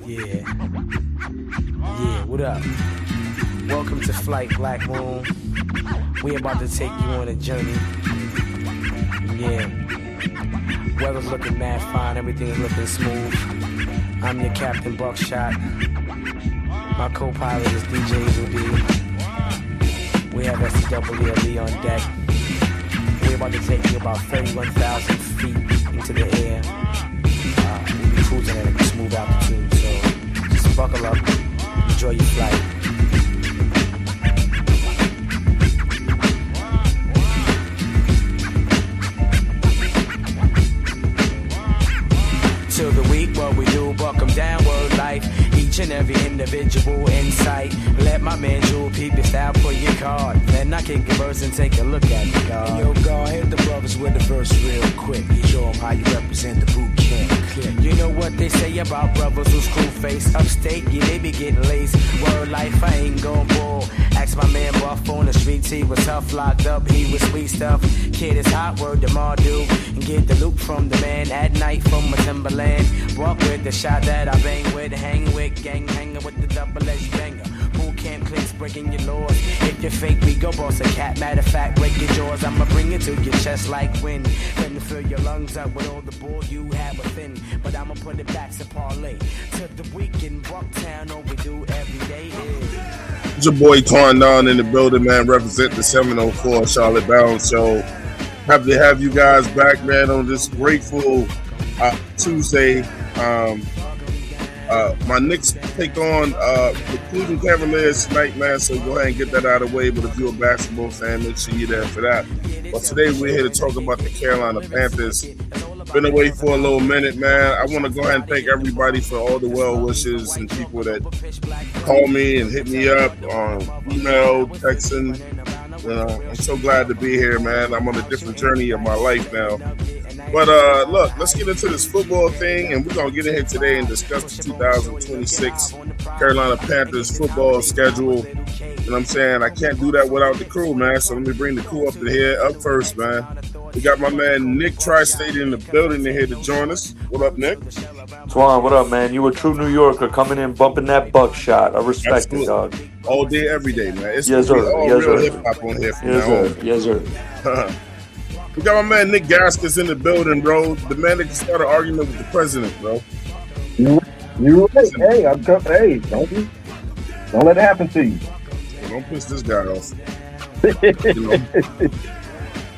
Yeah, yeah, what up? Welcome to Flight Black Moon. We about to take you on a journey. Yeah, weather's looking mad fine, everything is looking smooth. I'm your Captain Buckshot. My co-pilot is DJ Zubi. We have SCWLE on deck. We're about to take you about 31,000 feet into the air. We'll be cruising at a smooth altitude, so just buckle up, enjoy your flight. Till the week, what we do, buck 'em down, word life. Each and every individual insight. Let my man Jewel peep your style for your card. Then I can converse and take a look at the card. Yo, God, hit the brothers with the verse real quick. Show 'em how you represent the boot camp clique. You know what they say about brothers who's cool face. Upstate, yeah, they be getting laced. Word life, I ain't gon' bull. Ask my man Buff on the streets, he was tough, locked up, he was sweet stuff. Kid is hot, word to Mardu. And get the loot from the man at night from my Timberland. Walk with the shot that I bang with, hang with, gang hanging with the double-edged banger. Boot camp clicks breaking your laws. If you're fake, we go boss a cat. Matter of fact, break your jaws. I'ma bring it to your chest like wind. Then to fill your lungs up with all the bull you have within. But I'ma put it back to parlay. To the week in Bucktown, all we do every day is. It's your boy Torn Don in the building, man. Represent the 704 Charlotte Bound Show. Happy to have you guys back, man, on this grateful Tuesday. My Knicks take on the Cleveland Cavaliers tonight, man. So go ahead and get that out of the way. But if you're a basketball fan, make sure you're there for that. But today we're here to talk about the Carolina Panthers. Been away for a little minute, man. I want to go ahead and thank everybody for all the well wishes and people that call me and hit me up on email, texting. I'm so glad to be here, man. I'm on a different journey of my life now. But look, let's get into this football thing, and we're going to get in here today and discuss the 2026 Carolina Panthers football schedule. You know what I'm saying? I can't do that without the crew, man. So let me bring the crew up to here up first, man. We got my man Nick Tri-State in the building here to join us. What up, Nick? Twan, what up, man? You a true New Yorker coming in, bumping that buckshot. I respect it, dog. All day, every day, man. It's yes, sir. all yes, real sir. hip-hop on here from yes, now sir. on. Yes, sir. We got my man Nick Gaskins in the building, bro. The man that can start an argument with the president, bro. You right. Hey, I'm hey, don't let it happen to you. Don't piss this guy off. You know?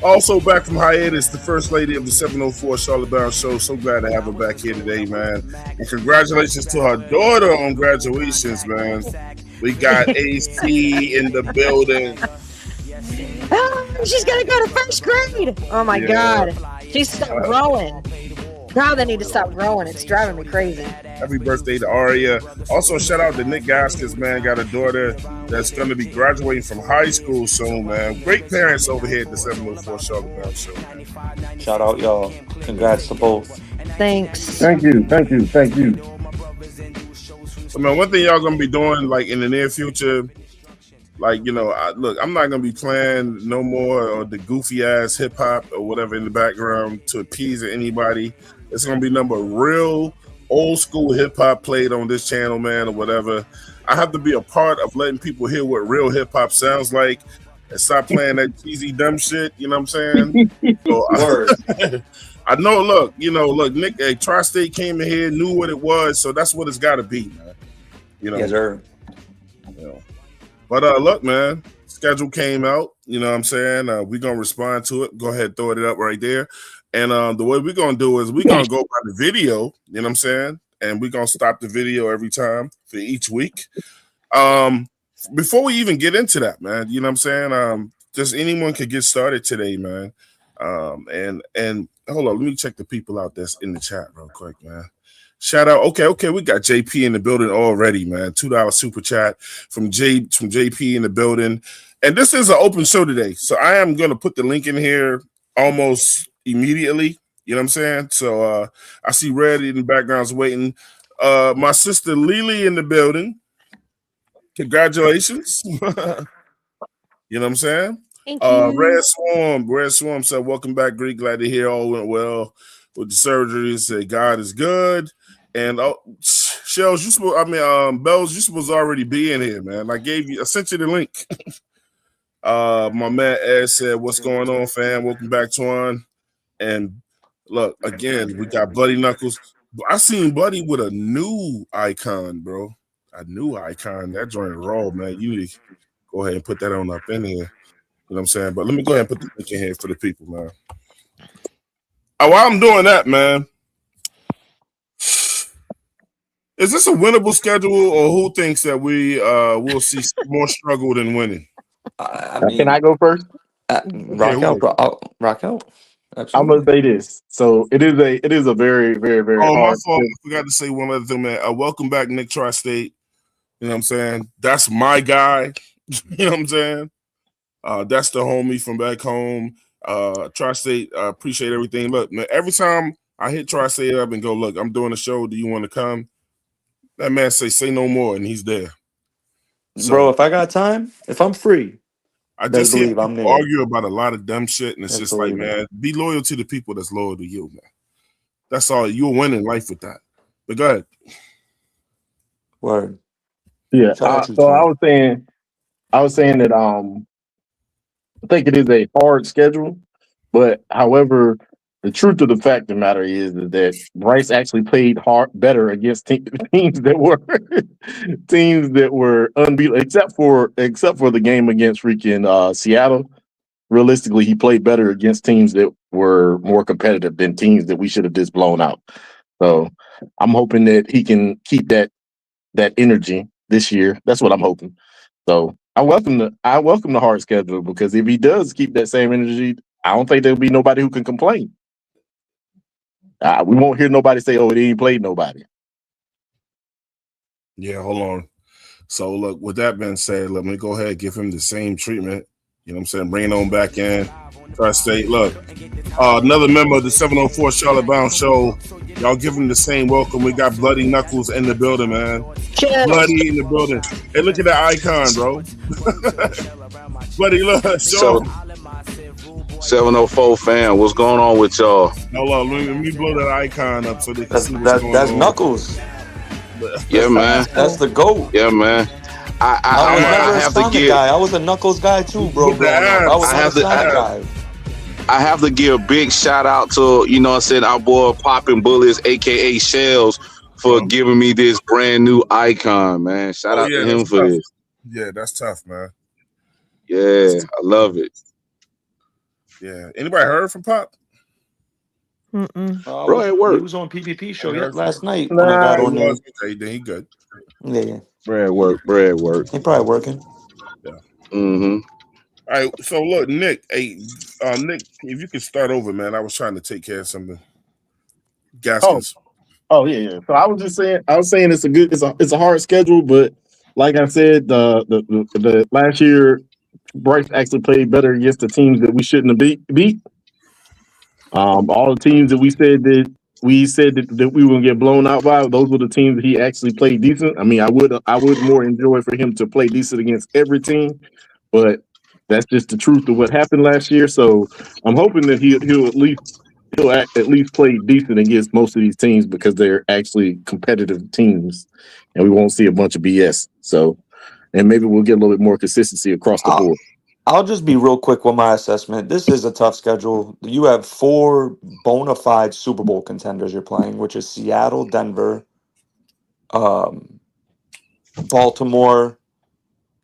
Also back from hiatus, the first lady of the 704 Charlotte Bound Show. So glad to have her back here today, man. And congratulations to her daughter on graduations, man. We got AC in the building. She's gonna go to first grade. Oh my God. She's stopped growing. Now they need to stop growing. It's driving me crazy. Happy birthday to Aria. Also, shout out to Nick Gaskins, man. Got a daughter that's going to be graduating from high school soon, man. Great parents over here at the 704 Charlotte Bound Show, man. Shout out, y'all. Congrats to both. Thanks. Thank you. So, man, one thing y'all going to be doing, like, in the near future, like, you know, look, I'm not going to be playing no more of the goofy-ass hip-hop or whatever in the background to appease anybody. It's going to be number real old-school hip-hop played on this channel, man, or whatever. I have to be a part of letting people hear what real hip-hop sounds like and stop playing that cheesy, dumb shit, you know what I'm saying? So, I know, look, Nick, Tri-State came in here, knew what it was, so that's what it's got to be, man. You know? Yes, sir. You know. But look, man, schedule came out. You know what I'm saying? We're going to respond to it. Go ahead, throw it up right there. And the way we're going to do is we're going to go by the video, you know what I'm saying? And we're going to stop the video every time for each week. Before we even get into that, man, you know what I'm saying? Just anyone could get started today, man. And hold on, let me check the people out that's in the chat real quick, man. Shout out. Okay. We got JP in the building already, man. $2 super chat from JP in the building. And this is an open show today. So I am going to put the link in here almost immediately. You know what I'm saying? So I see Red in the background's waiting. My sister Lily in the building. Congratulations. You know what I'm saying? Thank you. Red Swarm said, welcome back, Greek. Glad to hear all went well with the surgery. Said God is good. And Shells, Bells, you supposed to already be in here, man. I sent you the link. My man Ed said, "What's going on, fam? Welcome back, Twan." And look, again, we got Bloody Knuckles. I seen Buddy with a new icon, bro. A new icon. That joint raw, man. You need to go ahead and put that on up in here. You know what I'm saying? But let me go ahead and put the link in here for the people, man. While I'm doing that, man, is this a winnable schedule, or who thinks that we will see more struggle than winning? I mean, Can I go first? rock out, bro. Rock out. I'm gonna Absolutely. say this. So it is a very, very, very Oh, my hard. fault. I forgot to say one other thing, man. Welcome back, Nick Tri-State. You know what I'm saying? That's my guy. You know what I'm saying? That's the homie from back home. Tri-State, I appreciate everything. Look, man, every time I hit Tri-State up and go, look, I'm doing a show. Do you want to come? That man say no more, and he's there. So, bro, if I got time, if I'm free, I better just hear believe I'm people there. argue about a lot of dumb shit, and it's just like, Absolutely. man, be loyal to the people that's loyal to you, man. That's all. You'll win in life with that. But go ahead. Word. Yeah. Shout out you, So Twan. I was saying that I think it is a hard schedule, but however, the truth of the fact of the matter is that Bryce actually played better against teams that were unbeatable, except for the game against freaking Seattle. Realistically, he played better against teams that were more competitive than teams that we should have just blown out. So I'm hoping that he can keep that energy this year. That's what I'm hoping. So I welcome the hard schedule, because if he does keep that same energy, I don't think there'll be nobody who can complain. We won't hear nobody say, "Oh, he ain't played nobody." Yeah, hold on. So look, with that being said, let me go ahead and give him the same treatment. You know what I'm saying? Bring it on back in. Tri-State. Look, another member of the 704 Charlotte Bound Show. Y'all give him the same welcome. We got Bloody Knuckles in the building, man. Cheers. Bloody in the building. Hey, look at that icon, bro. Bloody, look. Show. 704 fan, what's going on with y'all? Hold on, let me blow that icon up so they can see what's going That's on. Knuckles. Yeah, man. That's the GOAT. Yeah, man. I was never I a have to Sonic give. guy. I was a Knuckles guy too, bro. With the Growing up, I abs. was I not a have to- Sonic guy. I have to give a big shout out to, you know what I'm saying, our boy Poppin' Bullets, aka Shells, for giving me this brand new icon, man. Shout out to him that's for tough. this. Yeah, that's tough, man. Yeah, I love it. Yeah. Anybody heard from Pop? Bro, it worked. He was on PPP show I heard last from- night when I got He on there. was. Okay, then he good. Yeah, Bread work. he probably working. Mm-hmm. All right, so look, Nick. Hey, Nick, if you could start over, man. I was trying to take care of something. Gaskins. Oh yeah. So I was saying it's a hard schedule, but like I said, the last year Bryce actually played better against the teams that we shouldn't have beat. All the teams that we said that we were gonna get blown out by, those were the teams that he actually played decent. I mean, I would more enjoy for him to play decent against every team, but that's just the truth of what happened last year. So I'm hoping that he'll at least play decent against most of these teams, because they're actually competitive teams, and we won't see a bunch of BS. So, and maybe we'll get a little bit more consistency across the board. I'll just be real quick with my assessment. This is a tough schedule. You have 4 bona fide Super Bowl contenders you're playing, which is Seattle, Denver, Baltimore,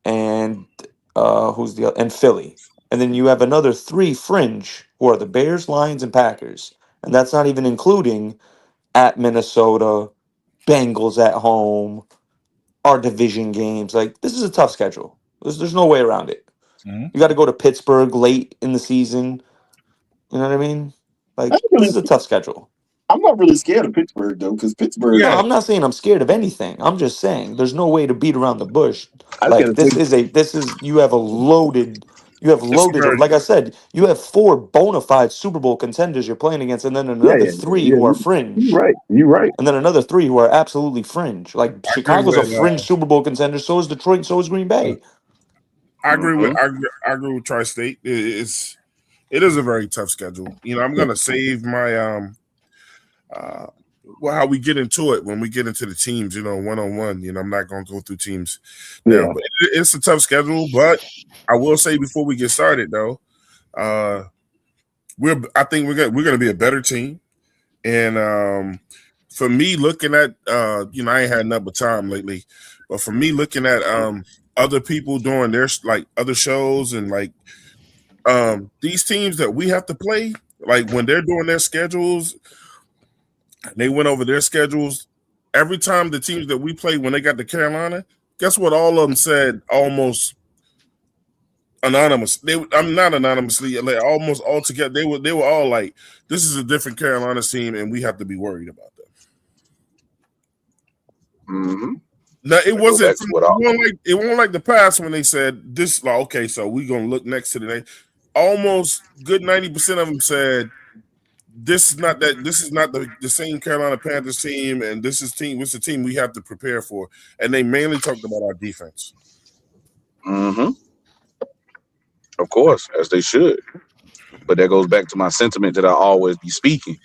and and Philly. And then you have another 3 fringe, who are the Bears, Lions, and Packers. And that's not even including at Minnesota, Bengals at home, our division games. Like, this is a tough schedule. There's no way around it. You got to go to Pittsburgh late in the season. You know what I mean? Like, this is a tough schedule. I'm not really scared of Pittsburgh though, because Pittsburgh. No, I'm not saying I'm scared of anything. I'm just saying there's no way to beat around the bush. I was Like, gonna this say- is you have loaded. very- Like I said, you have 4 bona fide Super Bowl contenders you're playing against, and then another 3 who are fringe. You're right. And then another 3 who are absolutely fringe. Like, Chicago's a with, fringe Super Bowl contender. So is Detroit. And so is Green Bay. I agree with Tri-State. It is a very tough schedule. You know, I'm gonna save my well, how we get into it when we get into the teams, one-on-one. I'm not going to go through teams now, but it's a tough schedule. But I will say before we get started, though, I think we're going to be a better team. And for me, looking at, I ain't had nothing but time lately, but for me, looking at other people doing their like other shows and like these teams that we have to play, like when they're doing their schedules. They went over their schedules. Every time the teams that we played when they got to Carolina, guess what? All of them said almost anonymous. I'm not anonymously, like almost all together. They were all like, "This is a different Carolina team, and we have to be worried about them." Mm-hmm. No, it wasn't. It wasn't like the past when they said this. Like, okay, so we're gonna look next to the name. Almost good 90% of them said. This is not the same Carolina Panthers team, and this is the team we have to prepare for. And they mainly talked about our defense. Mm-hmm. Of course, as they should. But that goes back to my sentiment that I always be speaking.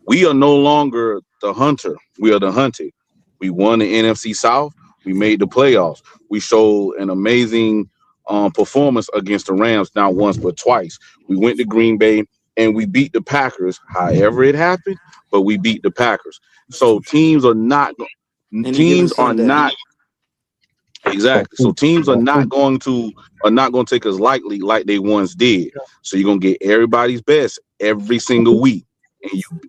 We are no longer the hunter. We are the hunted. We won the NFC South. We made the playoffs. We showed an amazing performance against the Rams, not once but twice. We went to Green Bay and we beat the Packers. However it happened, but we beat the Packers. So teams are not exactly. So teams are not going to take us lightly like they once did. So you're gonna get everybody's best every single week,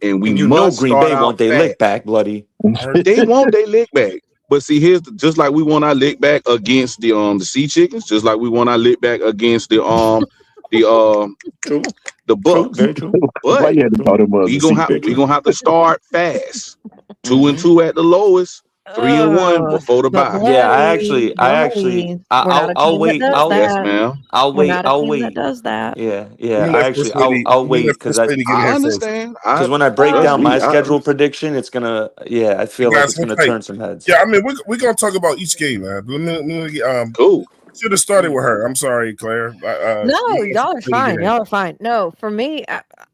and we must Green start Bay out want they lick back, bloody. They want they lick back. But see, just like we want our lick back against the Sea Chickens, just like we want our lick back against the Bucks. Very true. But we gonna have to start fast. 2-2 at the lowest. 3-1 before the bye. Yeah, I'll wait. Yes, ma'am. I'll wait. That does that. Yeah. I'll wait because I understand. Because when I break down my schedule prediction, it's gonna. Yeah, I feel like it's gonna turn some heads. Yeah, I mean we're gonna talk about each game, man. Cool. Should have started with her. I'm sorry, Claire. No, y'all are fine. Y'all are fine. No, for me,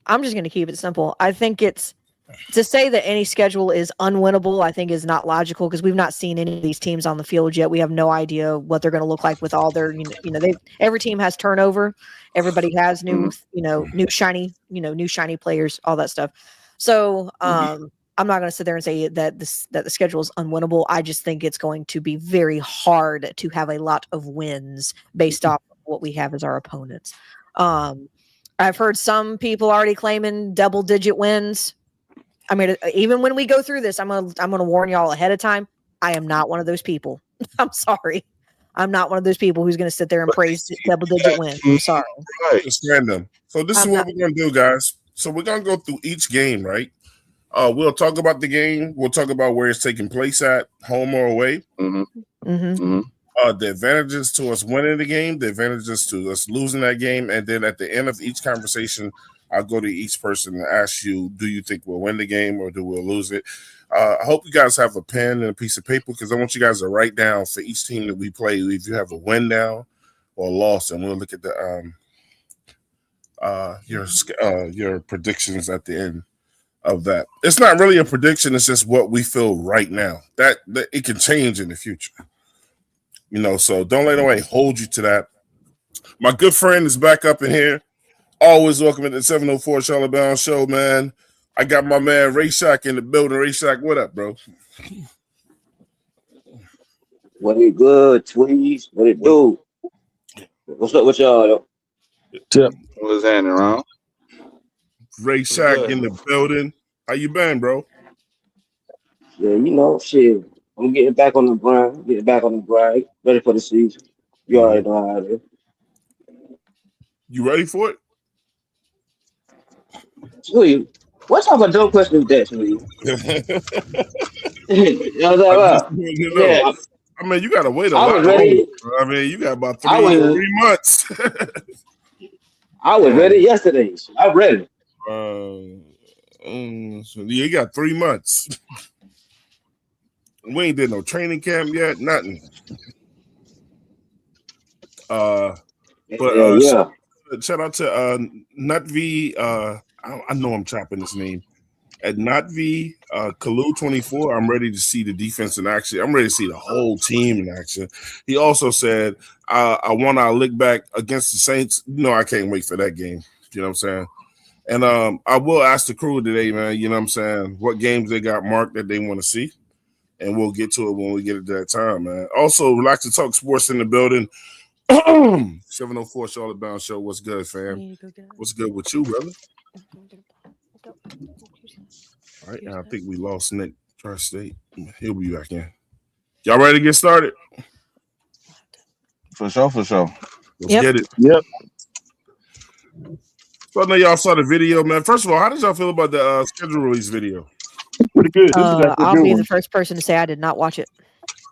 I'm just gonna keep it simple. I think it's. To say that any schedule is unwinnable, I think is not logical because we've not seen any of these teams on the field yet. We have no idea what they're going to look like with all their, every team has turnover. Everybody has new shiny players, all that stuff. So I'm not going to sit there and say that the schedule is unwinnable. I just think it's going to be very hard to have a lot of wins based off of what we have as our opponents. I've heard some people already claiming double-digit wins. I mean, even when we go through this, I'm gonna warn y'all ahead of time. I am not one of those people. I'm sorry. I'm not one of those people who's gonna sit there and praise double-digit wins. I'm sorry. Right. It's random. So this is what we're gonna do, guys. So we're gonna go through each game, right? We'll talk about the game. We'll talk about where it's taking place at, home or away. Mm-hmm. Mm-hmm. The advantages to us winning the game, the advantages to us losing that game, and then at the end of each conversation, I'll go to each person and ask you, do you think we'll win the game or do we'll lose it? I hope you guys have a pen and a piece of paper because I want you guys to write down for each team that we play if you have a win now or a loss, and we'll look at the your predictions at the end of that. It's not really a prediction; it's just what we feel right now. That it can change in the future, So don't let nobody hold you to that. My good friend is back up in here. Always welcome at the 704 Charlotte Bound Show, man. I got my man Ray Shack in the building. Ray Shack, what up, bro? What it good, Tweez? What it do? What's up with y'all? What's happening, around? Ray Shack in the building. How you been, bro? Yeah, shit. I'm getting back on the grind. Ready for the season. You already know how it is. You ready for it? Sweet. What type of dumb question is that, Sweet? Yeah. I mean, you gotta wait a lot. I mean, you got about 3 months. I was ready yesterday. I'm ready. So you got 3 months. We ain't did no training camp yet, nothing. Shout out to Nut V. I know I'm chopping his name. at Notv Kalu 24. I'm ready to see the defense in action. I'm ready to see the whole team in action. He also said, I want to look back against the Saints. I can't wait for that game. You know what I'm saying? And I will ask the crew today, man, you know what I'm saying, what games they got marked that they want to see. And we'll get to it when we get it to that time, man. Also, like to talk sports in the building. 704 Charlotte Bound Show. What's good, fam? What's good with you, brother? All right, now I think we lost Nick Tri-State. He'll be back in. Y'all ready to get started? For sure. Let's get it. Yep. So I know y'all saw the video, man. First of all, how did y'all feel about the schedule release video? Pretty good. This is actually a I'll good be one. the first person to say I did not watch it.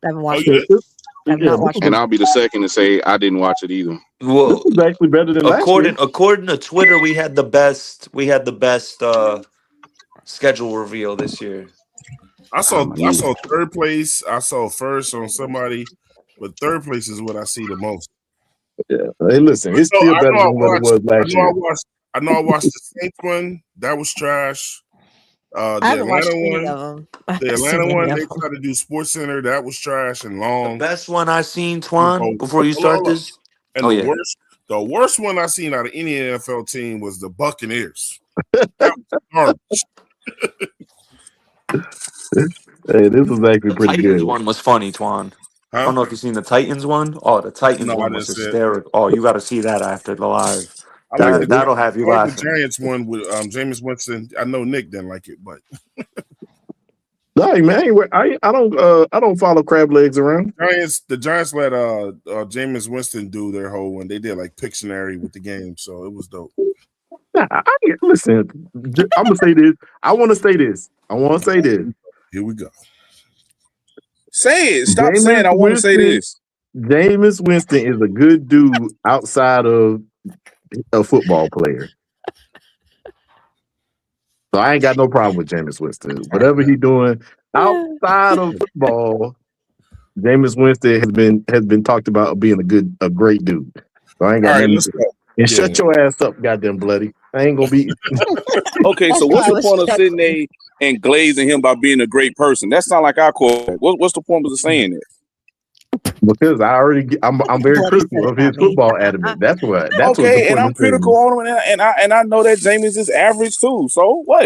I haven't watched you it. I have not watched And it. I'll be the second to say I didn't watch it either. Well, This is actually better than last week. according to Twitter, we had the best schedule reveal this year. I saw third place. I saw first on somebody, but third place is what I see the most. Yeah. Hey, listen, it's still better than what it was last year. I know I watched the Saints one. That was trash. I The haven't watched Atlanta any one, of them. the Atlanta one, they tried to do Sports Center. That was trash and The long. best one I seen, Twan, before you start this. And the worst one I seen out of any NFL team was the Buccaneers. That was garbage. Hey, this was actually pretty Titans good. one was funny, Twan. I don't know if you've seen the Titans one. Oh, the Titans one was hysterical. Oh, you got to see that after the live. That'll have you laughing. The Giants one with Jameis Winston. I know Nick didn't like it, but hey man, I don't follow crab legs around. The Giants let Jameis Winston do their whole one. They did like Pictionary with the game, so it was dope. Listen, I'm gonna say this. I want to say this. Here we go. Say it. Stop saying I want to say this. Jameis Winston is a good dude outside of a football player. So I ain't got no problem with Jameis Winston. Whatever he's doing outside of football, Jameis Winston has been talked about being a great dude. So I ain't got nothing to say. And shut your ass up, goddamn bloody. I ain't gonna be. Okay, so what's the point of sitting there and glazing him by being a great person? That sounds like our quote. What's the point of saying it? Because I'm very critical of his football adamant. That's what. That's okay, and I'm critical on him, and I know that Jameis is average too. So what?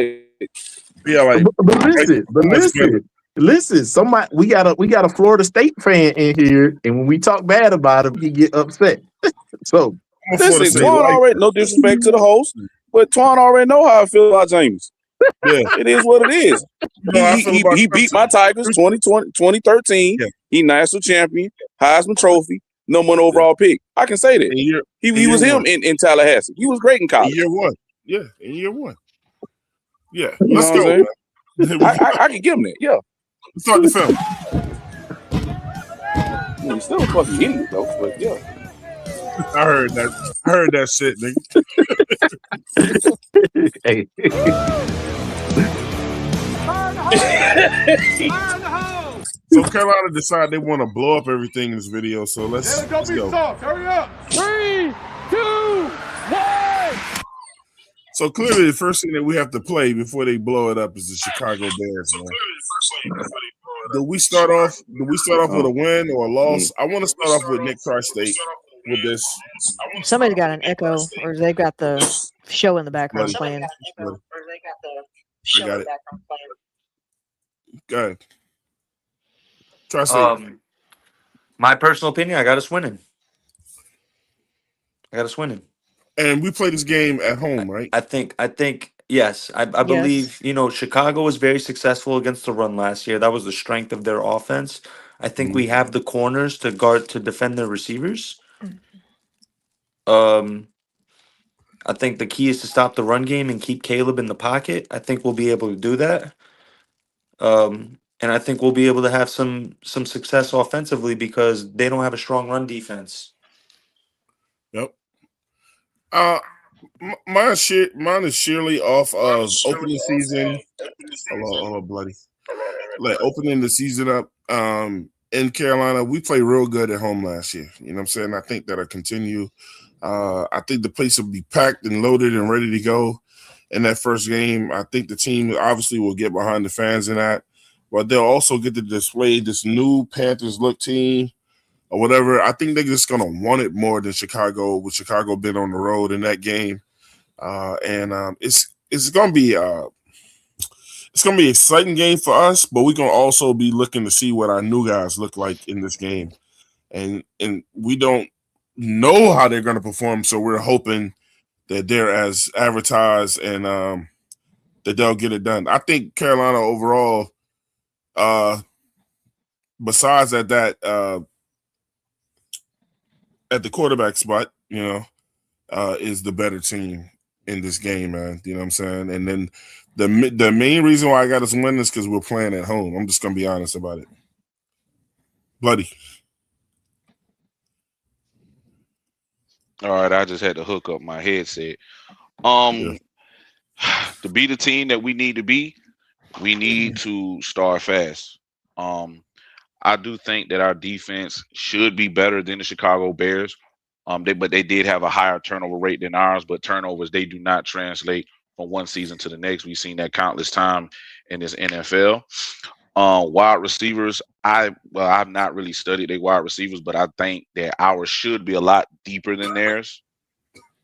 Yeah, like. But listen. Somebody we got a Florida State fan in here, and when we talk bad about him, he get upset. So listen, Twan already. No disrespect to the host, but Twan already know how I feel about Jameis. Yeah, it is what it is. He beat my Tigers 2013. Yeah. He national champion, Heisman Trophy, #1 overall pick. I can say that. He was him in Tallahassee. He was great in college. In year one. Yeah, in year one. Yeah, let's go. I can give him that. Yeah. Start the film. He's still a fucking idiot though, but yeah. I heard that shit, nigga. Hey. So Carolina decided they want to blow up everything in this video. So let's go. Soft. Hurry up. 3, 2, 1. So clearly, the first thing that we have to play before they blow it up is the Chicago Bears. Man. Do we start off with a win or a loss? I want to start off with Nick Tri-State with this. Somebody's got an echo, or they've got the show in the background playing. You got it. Go ahead. Tri-State. My personal opinion, I got us winning. And we play this game at home, right? I think yes. I believe, Chicago was very successful against the run last year. That was the strength of their offense. I think we have the corners to defend their receivers. I think the key is to stop the run game and keep Caleb in the pocket. I think we'll be able to do that. And I think we'll be able to have some success offensively because they don't have a strong run defense. Yep. Mine is sheerly off of opening season. Hello, bloody. Like opening the season up in Carolina, we played real good at home last year. You know what I'm saying? I think that'll continue. I think the place will be packed and loaded and ready to go. in that first game. I think the team obviously will get behind the fans in that, but they'll also get to display this new Panthers look team or whatever. I think they're just gonna want it more than Chicago, with Chicago been on the road in that game. It's gonna be it's gonna be an exciting game for us, but we're gonna also be looking to see what our new guys look like in this game. And we don't know how they're gonna perform, so we're hoping that they're as advertised and that they'll get it done. I think Carolina overall, besides at the quarterback spot, is the better team in this game, man. You know what I'm saying? And then the main reason why I got us winning is because we're playing at home. I'm just gonna be honest about it. Bloody. All right, I just had to hook up my headset. To be the team that we need to be, we need to start fast. I do think that our defense should be better than the Chicago Bears. But they did have a higher turnover rate than ours, but turnovers, they do not translate from one season to the next. We've seen that countless time in this NFL. Wide receivers, I've not really studied their wide receivers, but I think that ours should be a lot deeper than theirs.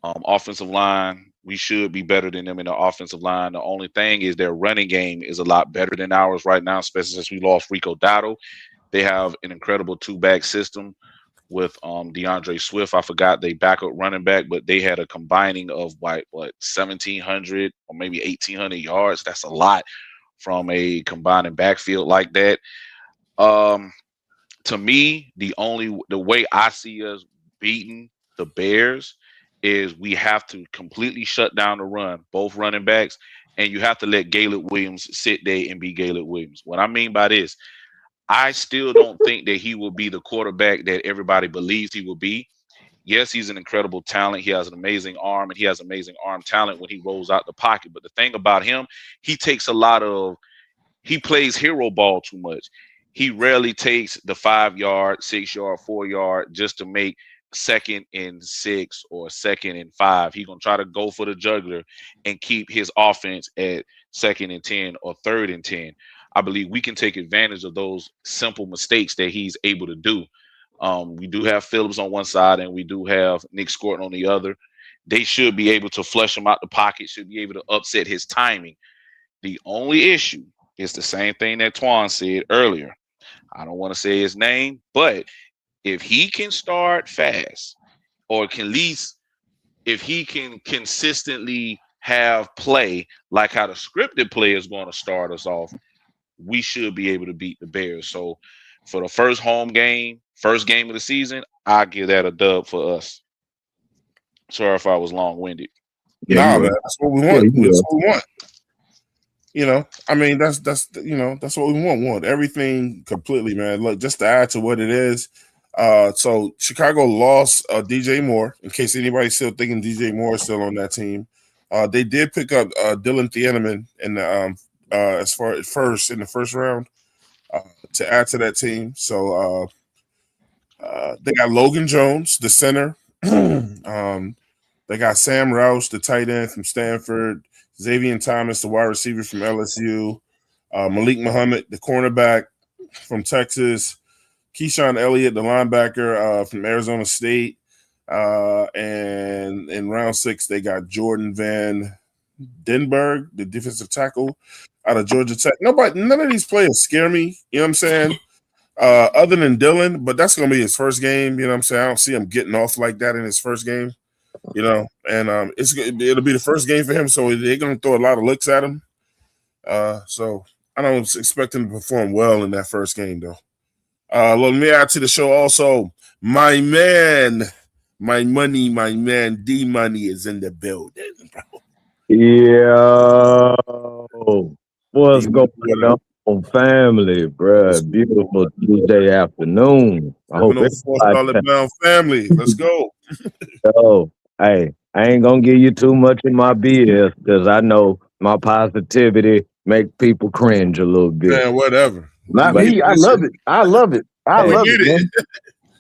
Offensive line, we should be better than them in the offensive line. The only thing is their running game is a lot better than ours right now, especially since we lost Rico Dotto. They have an incredible two-back system with DeAndre Swift. I forgot they backup running back, but they had a combining of what 1,700 or maybe 1,800 yards. That's a lot from a combining backfield like that. To me, the way I see us beating the Bears is we have to completely shut down the run, both running backs, and you have to let Caleb Williams sit there and be Caleb Williams. What I mean by this, I still don't think that he will be the quarterback that everybody believes he will be. Yes, he's an incredible talent. He has an amazing arm, and he has amazing arm talent when he rolls out the pocket. But the thing about him, he plays hero ball too much. He rarely takes the 5-yard, 6-yard, 4-yard just to make 2nd and 6 or 2nd and 5. He's going to try to go for the jugular and keep his offense at 2nd and 10 or 3rd and 10. I believe we can take advantage of those simple mistakes that he's able to do. We do have Phillips on one side and we do have Nick Scorton on the other. They should be able to flush him out the pocket, should be able to upset his timing. The only issue is the same thing that Twan said earlier. I don't want to say his name, but if he can start fast, or can at least if he can consistently have play like how the scripted play is going to start us off, we should be able to beat the Bears. So for the first game of the season, I give that a dub for us. Sorry if I was long-winded. Yeah, man, that's what we want. Yeah, that's what we want. I mean, that's what we want. We want everything completely, man. Look, just to add to what it is. So Chicago lost DJ Moore. In case anybody's still thinking DJ Moore is still on that team, they did pick up Dylan Thieneman in the as far as in the first round to add to that team. So they got Logan Jones, the center. They got Sam Roush, the tight end from Stanford. Xavier Thomas, the wide receiver from LSU. Malik Muhammad, the cornerback from Texas. Keyshawn Elliott, the linebacker from Arizona State. And in round 6, they got Jordan Van Denberg, the defensive tackle out of Georgia Tech. None of these players scare me, you know what I'm saying? Other than Dylan, but that's going to be his first game, you know what I'm saying? I don't see him getting off like that in his first game, and it'll be the first game for him, so they're going to throw a lot of looks at him. So I don't expect him to perform well in that first game, though. Let me add to the show also, my man, D-Money is in the building, bro. Yeah. What's going on, family, bro? Beautiful Tuesday afternoon. I hope $704 family. Let's go. So, hey, I ain't gonna give you too much of my BS because I know my positivity make people cringe a little bit. Man, whatever. Not me. I love it. I love it.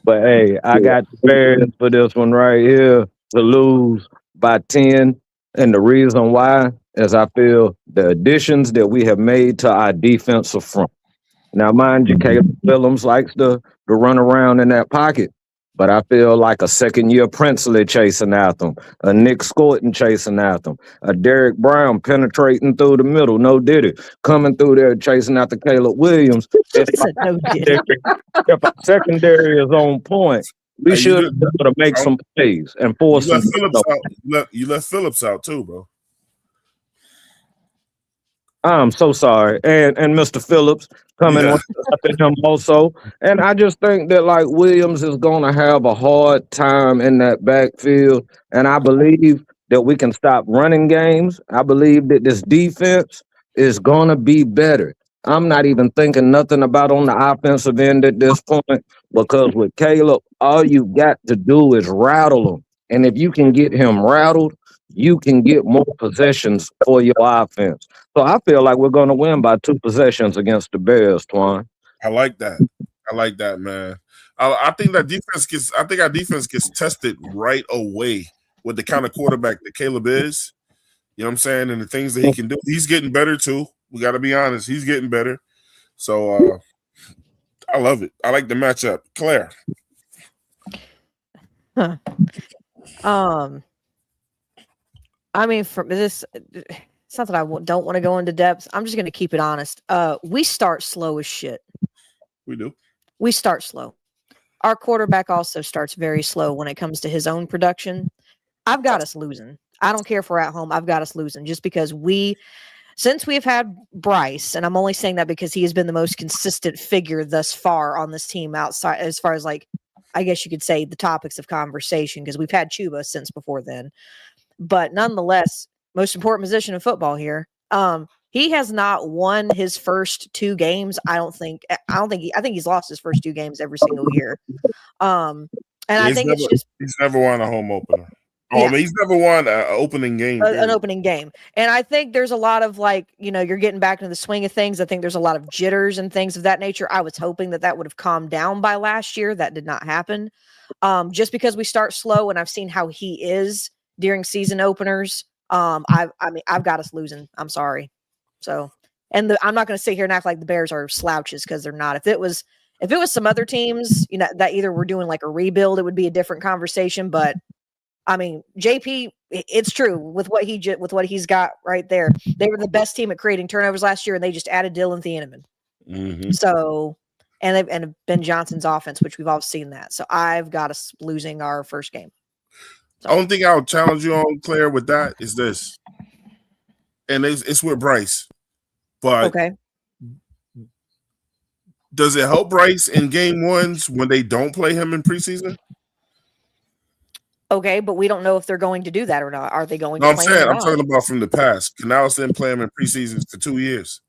But hey, I got the Bears for this one right here to lose by 10. And the reason why is I feel the additions that we have made to our defensive front. Now, mind you, Caleb Williams likes to run around in that pocket, but I feel like a second-year Princely chasing after him, a Nick Scorton chasing after him, a Derek Brown penetrating through the middle, no diddy, coming through there chasing after Caleb Williams. No diddy. If our secondary is on point, we Hey, should be able to make some plays and force you some. left Phillips out. You left Phillips out too, bro. I'm so sorry. And Mr. Phillips coming Yeah. after him also. And I just think that like Williams is gonna have a hard time in that backfield. And I believe that we can stop running games. I believe that this defense is gonna be better. I'm not even thinking nothing about on the offensive end at this point because with Caleb, all you got to do is rattle him. And if you can get him rattled, you can get more possessions for your offense. So I feel like we're going to win by 2 possessions against the Bears, Twan. I like that. I like that, man. I think that defense gets. I think our defense gets tested right away with the kind of quarterback that Caleb is. You know what I'm saying? And the things that he can do. He's getting better too. We got to be honest. He's getting better. So I love it. I like the matchup. Claire. Huh. I mean, from this, it's not that I don't want to go into depth. I'm just going to keep it honest. We start slow as shit. We do. We start slow. Our quarterback also starts very slow when it comes to his own production. I've got us losing. I don't care if we're at home. I've got us losing just because since we have had Bryce, and I'm only saying that because he has been the most consistent figure thus far on this team outside, as far as like, I guess you could say the topics of conversation, because we've had Chuba since before then. But nonetheless, most important position in football here. He has not won his first 2 games. I think he's lost his first 2 games every single year. And I think he's never won a home opener. Yeah. I mean, he's never won an opening game. An opening game. And I think there's a lot of like, you're getting back into the swing of things. I think there's a lot of jitters and things of that nature. I was hoping that would have calmed down by last year. That did not happen. Just because we start slow, and I've seen how he is during season openers. I've got us losing. I'm sorry. So, and I'm not going to sit here and act like the Bears are slouches, because they're not. If it was some other teams, that either we're doing like a rebuild, it would be a different conversation. But I mean, JP, it's true with what he's got right there. They were the best team at creating turnovers last year, and they just added Dylan Thieneman. Mm-hmm. So, and Ben Johnson's offense, which we've all seen that. So I've got us losing our first game. So. The only thing I'll challenge you on, Claire, with that is this, and it's with Bryce. But okay, does it help Bryce in game ones when they don't play him in preseason? Okay, but we don't know if they're going to do that or not. Are they going? No, I'm talking about from the past. Canales didn't play him in preseasons for 2 years.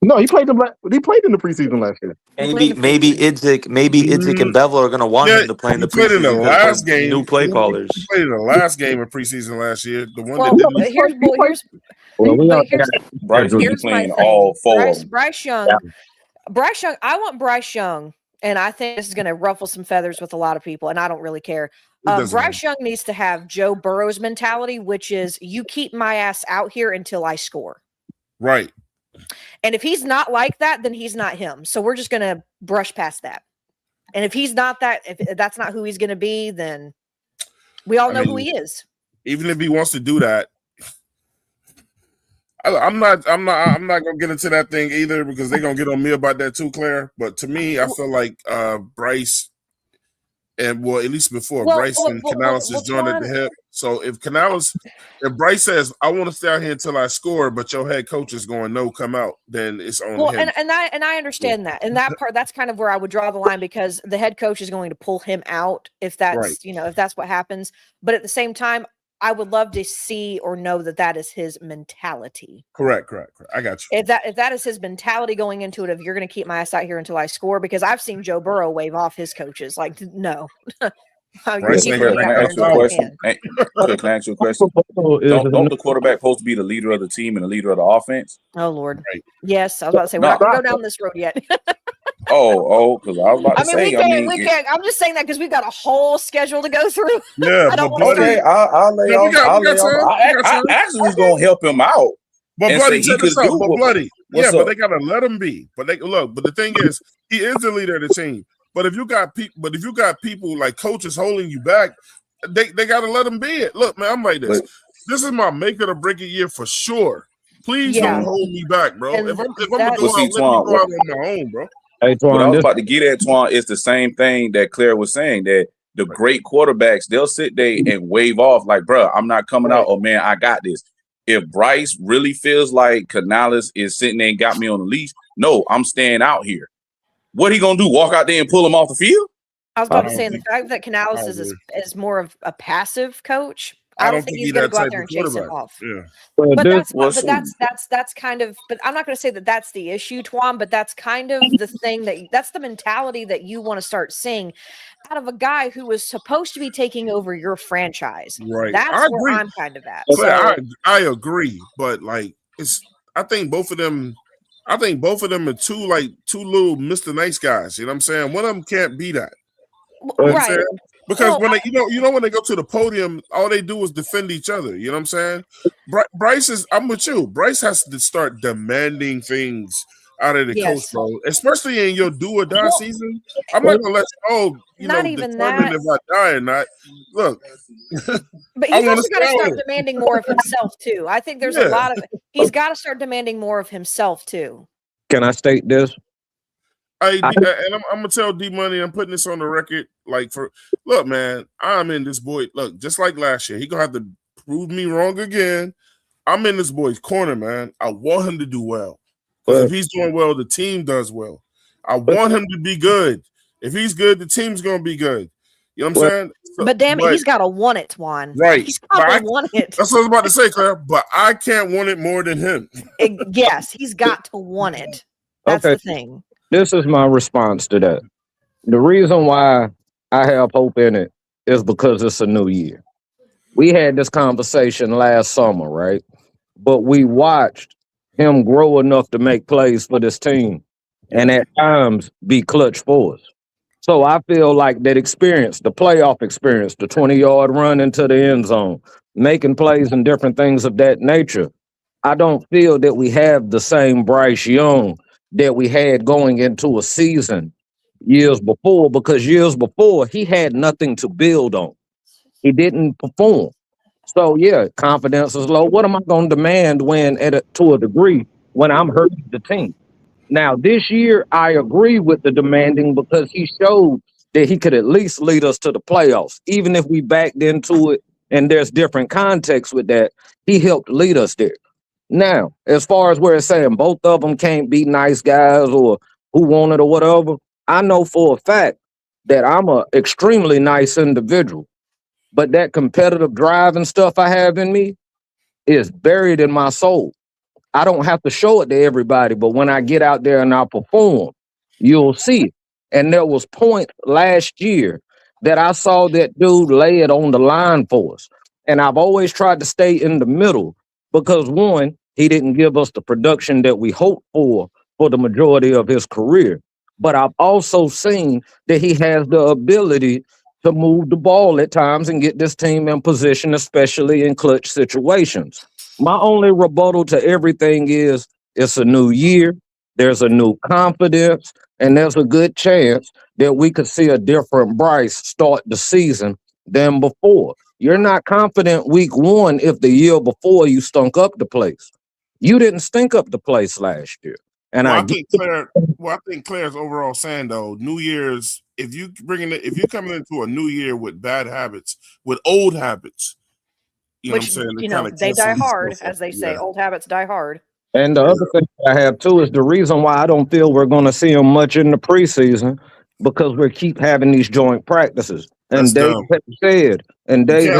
No, he played in the preseason last year. Maybe Idzik and Bevel are going to want him to play in the preseason. In the last game, new play callers. He played in the last game of preseason last year. The one Bryce will be playing all 4 of them. Bryce Young. I want Bryce Young, and I think this is going to ruffle some feathers with a lot of people, and I don't really care. Bryce Young needs to have Joe Burrow's mentality, which is you keep my ass out here until I score. Right. And if he's not like that, then he's not him. So we're just going to brush past that. And if he's not that, if that's not who he's going to be, then we all know who he is. Even if he wants to do that, I'm not going to get into that thing either, because they're going to get on me about that too, Claire. But to me, I feel like Bryce, and at least before Bryce and Canales is joined at the hip. So if Bryce says, I want to stay out here until I score, but your head coach is going, no, come out, then it's on him. And I understand that. And that part, that's kind of where I would draw the line, because the head coach is going to pull him out if that's, right. If that's what happens. But at the same time, I would love to see or know that is his mentality. Correct. I got you. If that is his mentality going into it, if you're going to keep my ass out here until I score, because I've seen Joe Burrow wave off his coaches. Like, no. Right. Can I ask you a question? Can I ask you a question? Don't the quarterback supposed to be the leader of the team and the leader of the offense? Oh, Lord. Right. Yes, I was about to say, we're not going to go down this road yet. Because I was about to say. We can't. I'm just saying that because we've got a whole schedule to go through. Yeah, I don't but want to okay, start. I'll lay no, we off. got I'll lay time. off. We got I time. actually was gonna help him out. But and Bloody, say he check this could out. do But what- Bloody, what's but up? they gotta let him be. But the thing is, he is the leader of the team. But if you got people like coaches holding you back, they gotta let him be it. Look, man, I'm like this. This is my make it or break it year for sure. Please don't hold me back, bro. And If I'm gonna go out, let me Twan, go out on my own, bro. Hey, What I Twan, was about to get at, Twan, is the same thing that Claire was saying, that the great quarterbacks, they'll sit there and wave off like, bro, I'm not coming out. Oh, man, I got this. If Bryce really feels like Canales is sitting there and got me on the leash, no, I'm staying out here. What he going to do, walk out there and pull him off the field? I was about to say, the fact that Canales is more of a passive coach, I don't think he's going to go out there and chase him off. Yeah. That's kind of, but I'm not going to say that that's the issue, Twan, but that's kind of the thing that's the mentality that you want to start seeing out of a guy who was supposed to be taking over your franchise. Right. That's where I'm kind of at. Claire, I agree, but like I think both of them are two little Mr. Nice guys. You know what I'm saying? One of them can't be that. You know what I'm saying? Because when they when they go to the podium, all they do is defend each other. You know what I'm saying? Bryce I'm with you. Bryce has to start demanding things out of the coach, bro. Especially in your do or die season. I'm not gonna let determine if I die or not. Look. But he's also got to start demanding more of himself too. I think there's a lot of he's got to start demanding more of himself too. Can I state this? I'm gonna tell D Money, I'm putting this on the record. Look, man, I'm in this boy. Look, just like last year, he gonna have to prove me wrong again. I'm in this boy's corner, man. I want him to do well. Because if he's doing well, the team does well. I want him to be good. If he's good, the team's gonna be good. You know what I'm saying? But damn it, he's got to want it, Twan. Right. He's got to want it. That's what I was about to say, Claire. But I can't want it more than him. Yes, he's got to want it. That's the thing. This is my response to that. The reason why I have hope in it is because it's a new year. We had this conversation last summer, right? But we watched him grow enough to make plays for this team and at times be clutch for us. So I feel like that experience, the playoff experience, the 20-yard run into the end zone, making plays and different things of that nature, I don't feel that we have the same Bryce Young that we had going into a season years before, because years before he had nothing to build on. He didn't perform. So yeah, confidence is low. What am I going to demand to a degree when I'm hurting the team? Now this year, I agree with the demanding because he showed that he could at least lead us to the playoffs, even if we backed into it and there's different context with that. He helped lead us there. Now, as far as where it's saying both of them can't be nice guys or who want it or whatever, I know for a fact that I'm an extremely nice individual, but that competitive drive and stuff I have in me is buried in my soul. I don't have to show it to everybody, but when I get out there and I perform, you'll see it. And there was point last year that I saw that dude lay it on the line for us. And I've always tried to stay in the middle because, one, he didn't give us the production that we hoped for the majority of his career. But I've also seen that he has the ability to move the ball at times and get this team in position, especially in clutch situations. My only rebuttal to everything is it's a new year, there's a new confidence, and there's a good chance that we could see a different Bryce start the season than before. You're not confident week one if the year before you stunk up the place. You didn't stink up the place last year. And I think Claire's overall saying though, New Year's, if you coming into a new year with bad habits, with old habits, you know what I'm saying? They die hard, as they say. Old habits die hard. And the other thing I have too is the reason why I don't feel we're going to see him much in the preseason, because we keep having these joint practices. And Dave said, and Dave, you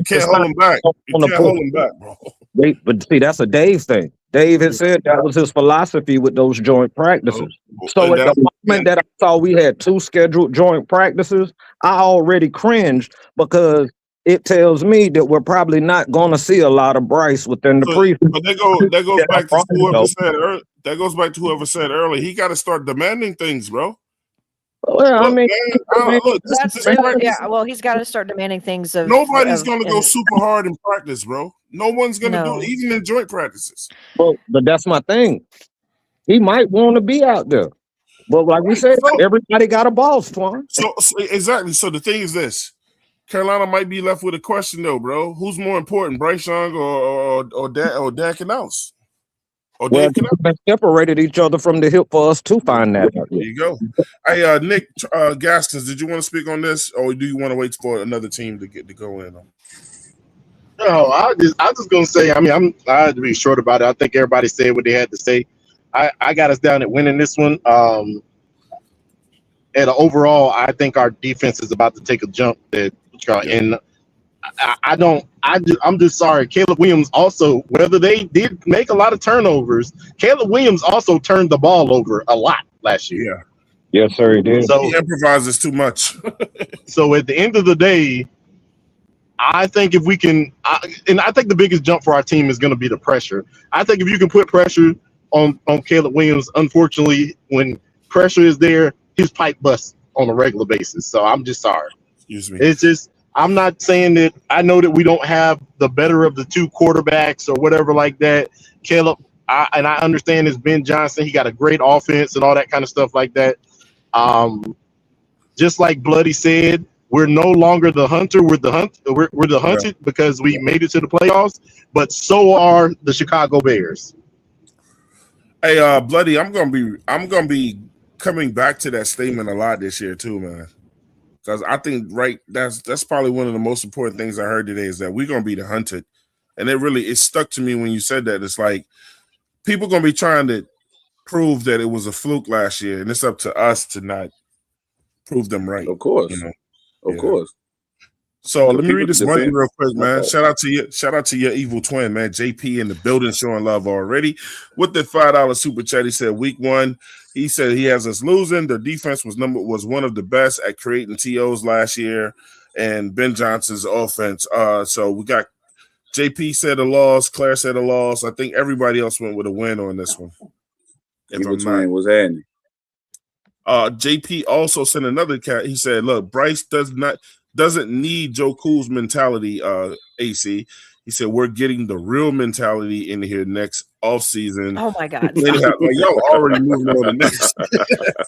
can't hold him back. You can't hold him back, bro. But see, that's a Dave thing. Dave had said that was his philosophy with those joint practices. So at the moment that I saw we had 2 scheduled joint practices, I already cringed because it tells me that we're probably not going to see a lot of Bryce within the preseason. But that goes back to whoever said earlier. That goes back to whoever said earlier. He got to start demanding things, bro. Well, Look, I mean, man, look, that's true. Yeah, well, he's got to start demanding things of. Nobody's gonna go super hard in practice, bro. No one's gonna do it, even in joint practices. Well, but that's my thing. He might want to be out there, but like we said, everybody got a boss for him. So exactly. So the thing is this: Carolina might be left with a question, though, bro. Who's more important, Bryce Young or Dan Canals? Well, they separated each other from the hip for us to find that out. There you go. Hey, Nick Gaskins, did you want to speak on this, or do you want to wait for another team to go in? No, I just gonna say. I mean, I had to be short about it. I think everybody said what they had to say. I got us down at winning this one. And overall, I think our defense is about to take a jump. And I'm just sorry. Caleb Williams also, whether they did make a lot of turnovers, Caleb Williams also turned the ball over a lot last year. Yeah. Yes, sir, he did. So he improvises too much. So at the end of the day, I think if we can, and I think the biggest jump for our team is going to be the pressure. I think if you can put pressure on Caleb Williams, unfortunately, when pressure is there, his pipe busts on a regular basis. So I'm just sorry. Excuse me. It's just, I'm not saying that I know that we don't have the better of the two quarterbacks or whatever like that. Caleb, and I understand it's Ben Johnson. He got a great offense and all that kind of stuff like that. Just like Bloody said, we're no longer the hunter. We're the hunted because we made it to the playoffs. But so are the Chicago Bears. Hey, Bloody, I'm gonna be coming back to that statement a lot this year too, man. Because I think that's probably one of the most important things I heard today is that we're gonna be the hunted, and it stuck to me when you said that. It's like people gonna be trying to prove that it was a fluke last year, and it's up to us to not prove them right. Of course, of course. So let me read this money real quick, man. Shout out to your evil twin, man. JP in the building showing love already. With the $5 super chat, he said week 1. He said he has us losing. Their defense was one of the best at creating TOs last year, and Ben Johnson's offense. So we got JP said a loss, Claire said a loss. I think everybody else went with a win on this one. Evil twin was happening. JP also sent another cat. He said, "Look, Bryce doesn't need Joe Cool's mentality, AC." He said, "We're getting the real mentality in here next offseason." Oh my God. Y'all already moving on to next.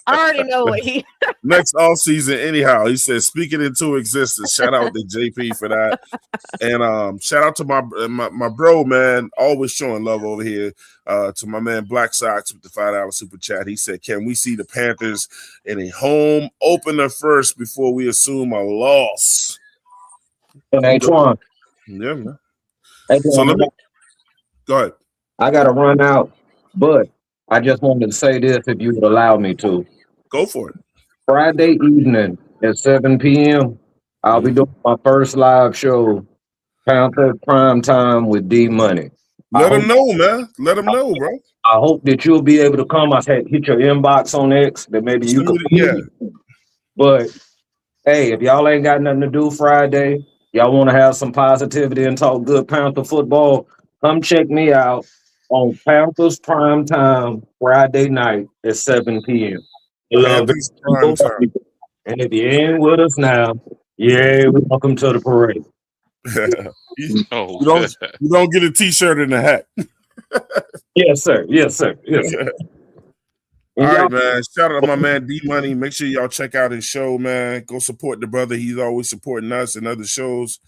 I already know what he next offseason, anyhow. He said, "Speaking into existence." Shout out to JP for that. And shout out to my bro, man, always showing love over here. To my man Black Sox with the $5 super chat. He said, "Can we see the Panthers in a home opener first before we assume a loss?" And Antoine. Yeah, man. So let me go ahead. I got to run out, but I just wanted to say this if you would allow me to. Go for it. Friday evening at 7 p.m., I'll be doing my first live show, Panther Prime Time with D Money. Let them know, man. Let them know, bro. I hope that you'll be able to come. I said hit your inbox on X that maybe you could. Yeah. But hey, if y'all ain't got nothing to do Friday, y'all want to have some positivity and talk good Panther football, come check me out on Panthers Prime Time Friday night at 7 p.m. Panthers Prime Time. And if you ain't with us now, welcome to the parade. You don't get a T-shirt and a hat. Yes, sir. Yes, sir. Yes, sir. All right, man. Shout out to my man D Money. Make sure y'all check out his show, man. Go support the brother. He's always supporting us and other shows.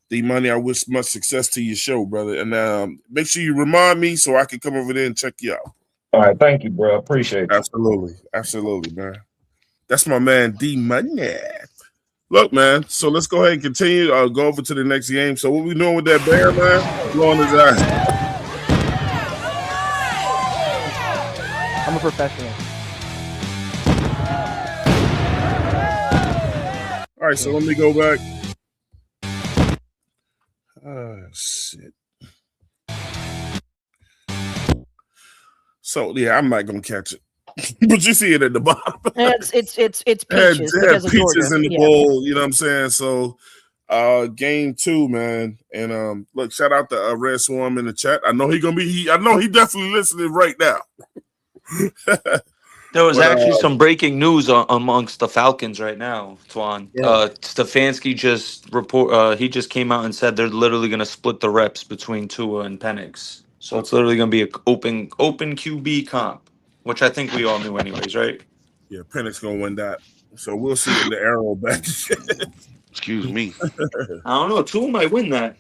D Money, I wish much success to your show, brother. And make sure you remind me so I can come over there and check you out. All right, thank you, bro. Appreciate it. Absolutely, man. That's my man D Money. Look, man. So let's go ahead and continue. Go over to the next game. So what we doing with that bear, man? Blowing his ass. I'm a professional. All right, so let me go back. Shit. So yeah, I'm not gonna catch it, but you see it at the bottom. It's peaches because of peaches Georgia. in the bowl. You know what I'm saying? So Game 2, man. And look, shout out to Red Swarm in the chat. I know I know he definitely listening right now. There was But actually some breaking news amongst the Falcons right now, Twan. Yeah. Stefanski he just came out and said they're literally going to split the reps between Tua and Penix. So it's literally going to be an open QB comp, which I think we all knew anyways, right? yeah, Penix gonna win that. So we'll see in the arrow back. Excuse me. I don't know. Tua might win that.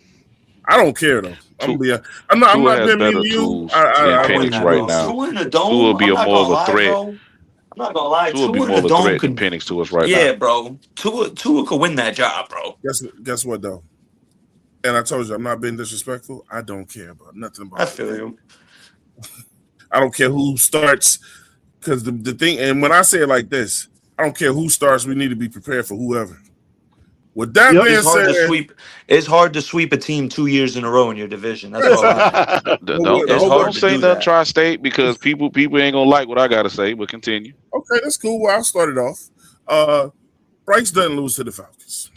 I don't care though. I'm Tua not has being mean better to you. tools Tua than I might win really Penix that, do. right bro. now. Tua in a Tua will dome. be I'm a not more gonna of a lie, threat. bro. I'm not gonna lie. Tua will be Tua in more a of a dome threat than could. Penix to us right Yeah, now. bro. Tua could win that job, bro. Guess what though? And I told you I'm not being disrespectful. I don't care about nothing about I that. feel you. I don't care who starts, because the thing, and when I say it like this, I don't care who starts. We need to be prepared for whoever. With that Yep. being It's hard said, to sweep. It's hard to sweep a team 2 years in a row in your division. That's all I know. It's Don't hard to say do nothing that. tri-state because people ain't gonna like what I gotta say. But continue. okay, that's cool. Well, I'll start it off. Bryce doesn't lose to the Falcons.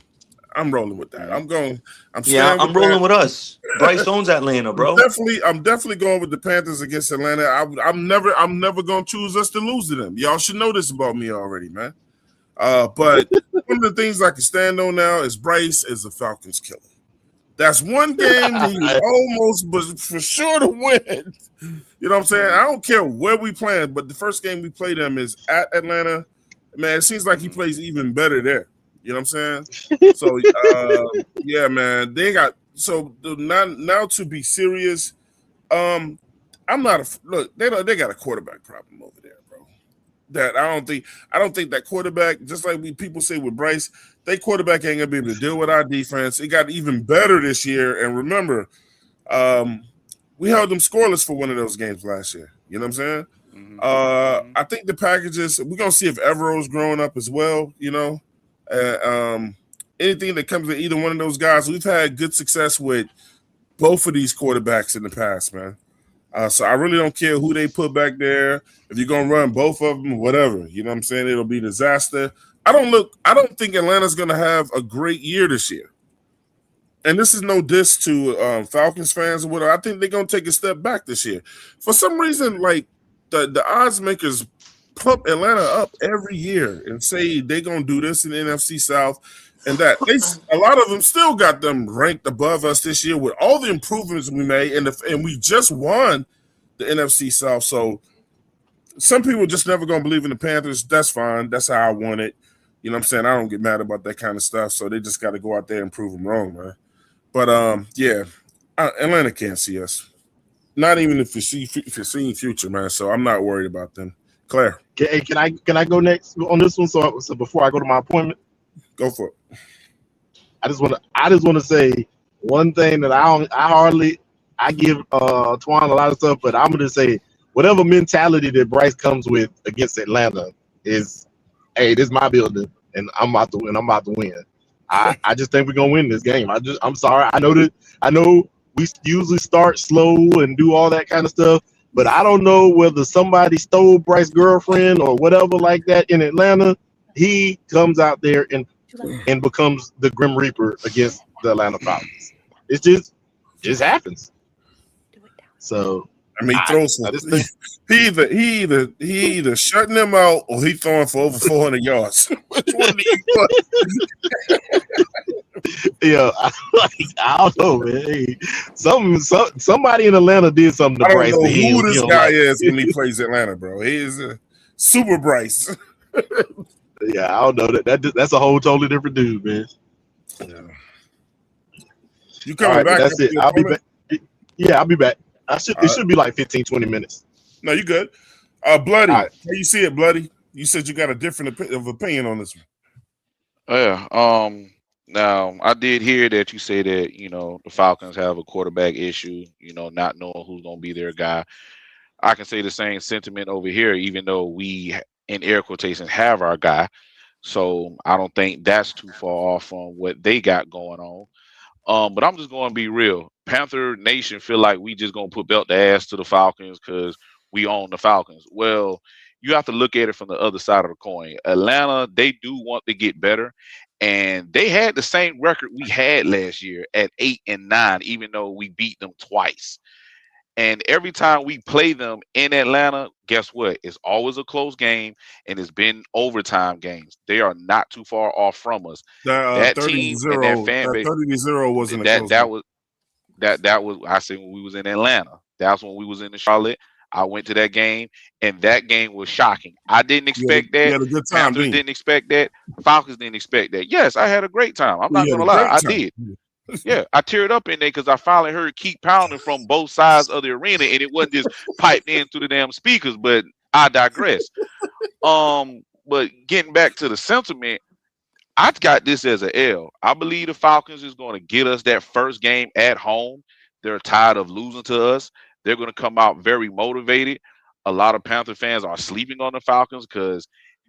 I'm rolling with that. I'm Yeah, staying with I'm that. rolling with us. Bryce owns Atlanta, bro. I'm definitely going with the Panthers against Atlanta. I'm never gonna choose us to lose to them. Y'all should know this about me already, man. But one of the things I can stand on now is Bryce is a Falcons killer. That's one game he was almost but for sure to win. You know what I'm saying? I don't care where we playing, but the first game we play them is at Atlanta. Man, it seems like he plays even better there. You know what I'm saying? So yeah, man. They got now to be serious. I'm not a look. They got a quarterback problem over there, bro. That I don't think that quarterback, just like people say with Bryce, they quarterback ain't gonna be able to deal with our defense. It got even better this year. And remember, we held them scoreless for one of those games last year. You know what I'm saying? I think the packages, we're gonna see if Evero's growing up as well, you know. Anything that comes to either one of those guys, we've had good success with both of these quarterbacks in the past, man. So I really don't care who they put back there. If you're gonna run both of them, whatever, you know what I'm saying? It'll be disaster. I don't think Atlanta's gonna have a great year this year. And this is no diss to Falcons fans or whatever. I think they're gonna take a step back this year. For some reason, like the odds makers pump Atlanta up every year and say they're gonna do this in the NFC South and that. A lot of them still got them ranked above us this year with all the improvements we made, and we just won the NFC South. So some people just never gonna believe in the Panthers. That's fine. That's how I want it. You know what I'm saying? I don't get mad about that kind of stuff. So they just got to go out there and prove them wrong, man. But yeah, Atlanta can't see us. Not even if you're seeing future, man. So I'm not worried about them. Claire, Hey, can I go next on this one? So before I go to my appointment, go for it. I just want to say one thing that I give Twan a lot of stuff, but I'm gonna say whatever mentality that Bryce comes with against Atlanta is, hey, this is my building and I'm about to win. I just think we're gonna win this game. I'm sorry. I know we usually start slow and do all that kind of stuff, but I don't know whether somebody stole Bryce's girlfriend or whatever like that in Atlanta. He comes out there and becomes the Grim Reaper against the Atlanta Falcons. It just happens. So I mean, he throws he either shutting them out or he throwing for over 400 yards. Which one do you want? Yeah, I don't know, man. Hey, somebody in Atlanta did something to Bryce. I don't know who this guy is when he plays Atlanta, bro. He is a super Bryce. Yeah, I don't know that's a whole totally different dude, man. Yeah. You coming right, back? That's it. I'll be back. Yeah, I'll be back. It should be like 15, 20 minutes. No, you good. Bloody. Right. How you see it, Bloody? You said you got a different opinion on this one. Yeah. Now I did hear that you say that, the Falcons have a quarterback issue, not knowing who's going to be their guy. I can say the same sentiment over here, even though we, in air quotations, have our guy. So I don't think that's too far off from what they got going on. But I'm just going to be real. Panther Nation feel like we just going to put belt the ass to the Falcons because we own the Falcons. Well, you have to look at it from the other side of the coin. Atlanta, they do want to get better. and they had the same record we had last year at 8-9, even though we beat them twice. And every time we play them in Atlanta, guess what? It's always a close game, and it's been overtime games. They are not too far off from us. That That team and that 30-0, fan that base, 30-0 wasn't a that close game. that was that was I said when we was in Atlanta. That's when we was in the Charlotte. I went to that game, and that game was shocking. I didn't expect You that. had a good time, Panthers didn't you? didn't expect that. Falcons didn't expect that. Yes, I had a great time. I'm not You had gonna a lie, great I time. did. Yeah, I teared up in there because I finally heard keep pounding from both sides of the arena, and it wasn't just piped in through the damn speakers. But I digress. But getting back to the sentiment, I got this as a L. I believe the Falcons is going to get us that first game at home. They're tired of losing to us. They're going to come out very motivated. A lot of Panther fans are sleeping on the Falcons because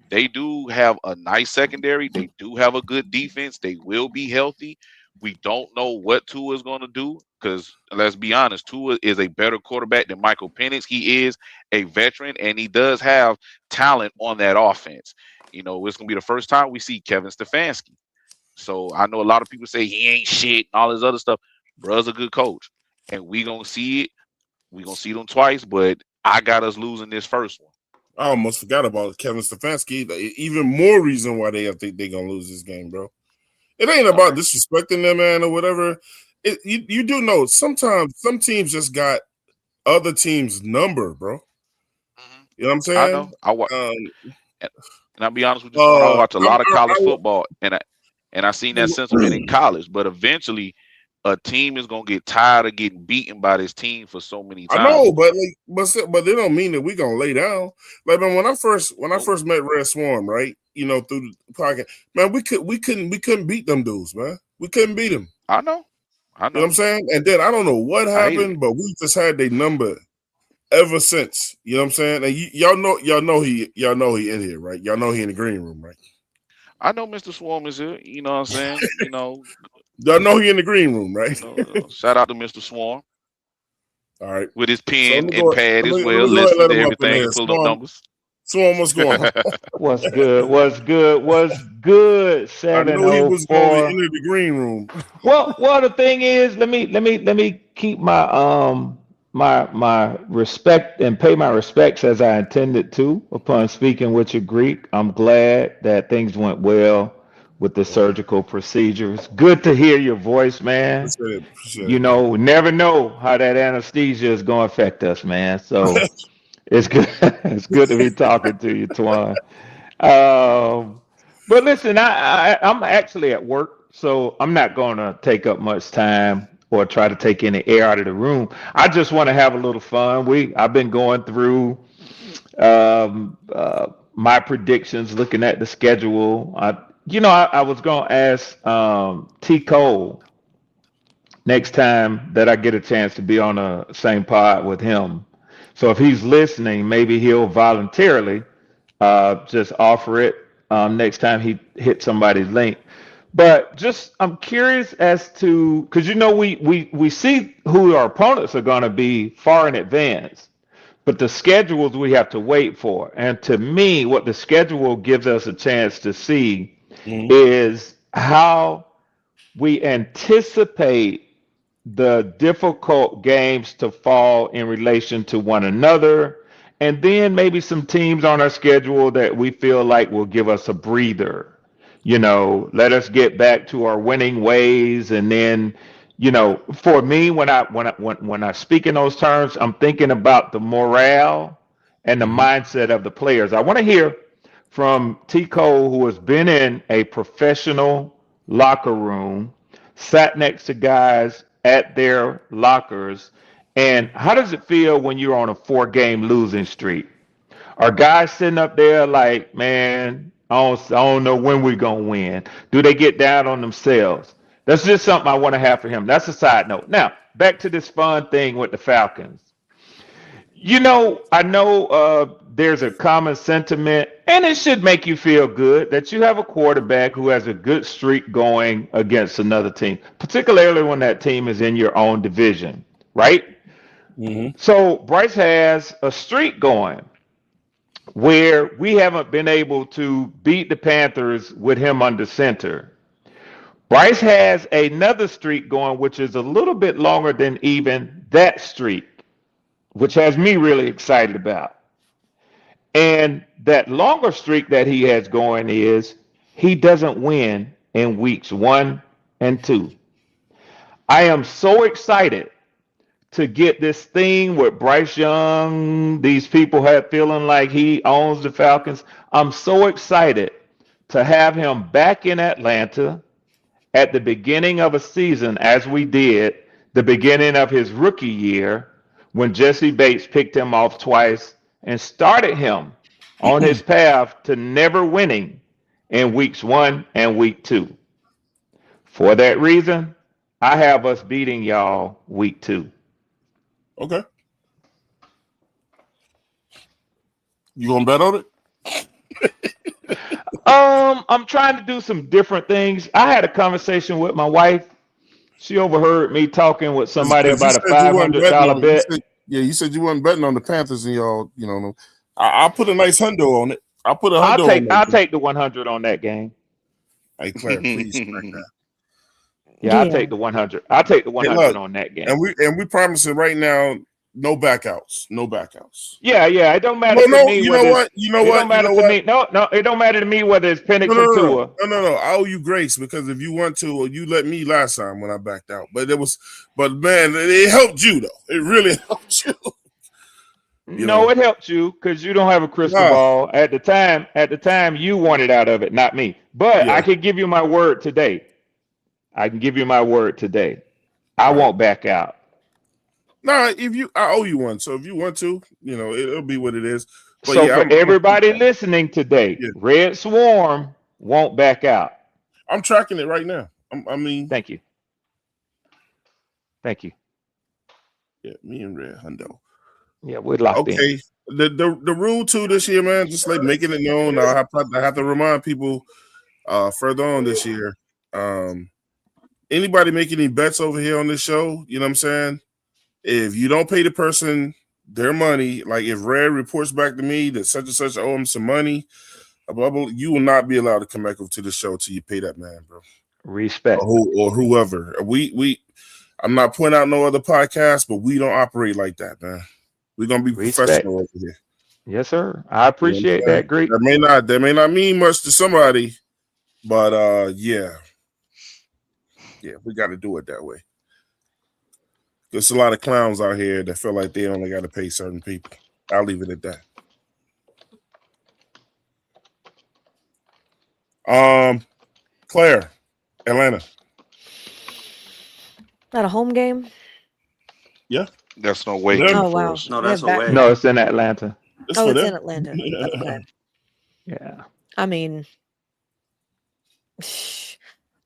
they do have a nice secondary. They do have a good defense. They will be healthy. We don't know what Tua is going to do because let's be honest, Tua is a better quarterback than Michael Penix. He is a veteran and he does have talent on that offense. You know, it's going to be the first time we see Kevin Stefanski. So I know a lot of people say he ain't shit and all this other stuff. Bruh's a good coach. And we going to see it. We going to see them twice, but I got us losing this first one. I almost forgot about Kevin Stefanski. Even more reason why they think they're going to lose this game, bro. It ain't about disrespecting them, man, or whatever. You do know sometimes some teams just got other teams' number, bro. You know what I'm saying? I know. And I'll be honest with you, I watch a lot of college football, and I seen that sentiment in college. But eventually, a team is gonna get tired of getting beaten by this team for so many times. I know, but they don't mean that we gonna lay down. Like man, when I first met Red Swarm, right? You know, through the podcast, man, we couldn't beat them dudes, man. We couldn't beat them. I know. You know what I'm saying? And then I don't know what happened, but we just had their number ever since. You know what I'm saying? And y'all know he in here, right? Y'all know he in the green room, right? I know Mr. Swarm is here. You know what I'm saying? You know. Y'all know he in the green room, right? Shout out to Mr. Swarm. All right. With his pen and pad as well, listen to everything, pull them numbers. Swarm, what's going on? What's good? What's good? What's good? 704. I knew he was going into the green room. Well, the thing is, let me keep my my respect and pay my respects as I intended to upon speaking with your Greek. I'm glad that things went well with the surgical procedures. Good to hear your voice, man. Appreciate you know, we never know how that anesthesia is going to affect us, man. So it's good. It's good to be talking to you, Twan. But listen, I'm actually at work, so I'm not going to take up much time or try to take any air out of the room. I just want to have a little fun. I've been going through my predictions, looking at the schedule. I was going to ask T. Cole next time that I get a chance to be on the same pod with him. So if he's listening, maybe he'll voluntarily just offer it next time he hits somebody's link. But I'm curious as to, because we see who our opponents are going to be far in advance, but the schedules we have to wait for. And to me, what the schedule gives us a chance to see is how we anticipate the difficult games to fall in relation to one another, and then maybe some teams on our schedule that we feel like will give us a breather. Let us get back to our winning ways, and then, for me, when I speak in those terms, I'm thinking about the morale and the mindset of the players. I want to hear from T. Cole, who has been in a professional locker room, sat next to guys at their lockers. And how does it feel when you're on a 4-game losing streak? Are guys sitting up there like, man, I don't know when we're going to win? Do they get down on themselves? That's just something I want to have for him. That's a side note. Now, back to this fun thing with the Falcons. I know there's a common sentiment, and it should make you feel good that you have a quarterback who has a good streak going against another team, particularly when that team is in your own division, right? So Bryce has a streak going where we haven't been able to beat the Panthers with him under center. Bryce has another streak going, which is a little bit longer than even that streak, which has me really excited about. And that longer streak that he has going is he doesn't win in weeks 1 and 2. I am so excited to get this thing with Bryce Young. These people have feeling like he owns the Falcons. I'm so excited to have him back in Atlanta at the beginning of a season, as we did the beginning of his rookie year when Jesse Bates picked him off twice and started him on his path to never winning in weeks 1 and week 2. For that reason, I have us beating y'all week 2. Okay. You gonna bet on it? I'm trying to do some different things. I had a conversation with my wife. She overheard me talking with somebody about a $500 bet. You said you weren't betting on the Panthers, and y'all, I'll put a nice hundo on it. I'll put a hundo on it. I'll take the 100 on that game. Hey, Claire, please correct that. Yeah, I'll take the 100. I'll take the 100 on that game. And we promise it right now. No backouts. No backouts. Yeah. It don't matter to me. You know what? It don't matter to me. No, it don't matter to me whether it's Penix or Tua. No. I owe you grace because if you want to, you let me last time when I backed out. But man, it helped you though. It really helped you. It helped you because you don't have a crystal ball. At the time, you wanted out of it, not me. But I can give you my word today. I won't back out. Nah, I owe you one. So if you want to, it'll be what it is. But so for everybody listening today, Red Swarm won't back out. I'm tracking it right now. Thank you. Yeah, me and Red Hundo. Yeah, we're locked in. Okay. The rule too this year, man, just like making it known. I have to remind people further on this year. Anybody make any bets over here on this show, you know what I'm saying? If you don't pay the person their money, like if Red reports back to me that such and such owe him some money, blah, blah, you will not be allowed to come back over to the show till you pay that man, bro. Respect. Or whoever. I'm not pointing out no other podcast, but we don't operate like that, man. We're gonna be professional over here. Yes, sir. I appreciate that, Greek. That may not mean much to somebody, but yeah, we got to do it that way. There's a lot of clowns out here that feel like they only got to pay certain people. I'll leave it at that. Claire, Atlanta. Not a home game? Yeah. That's no way. Oh, wow. No, that's no way. No, it's in Atlanta. It's in Atlanta. Okay. Yeah. I mean,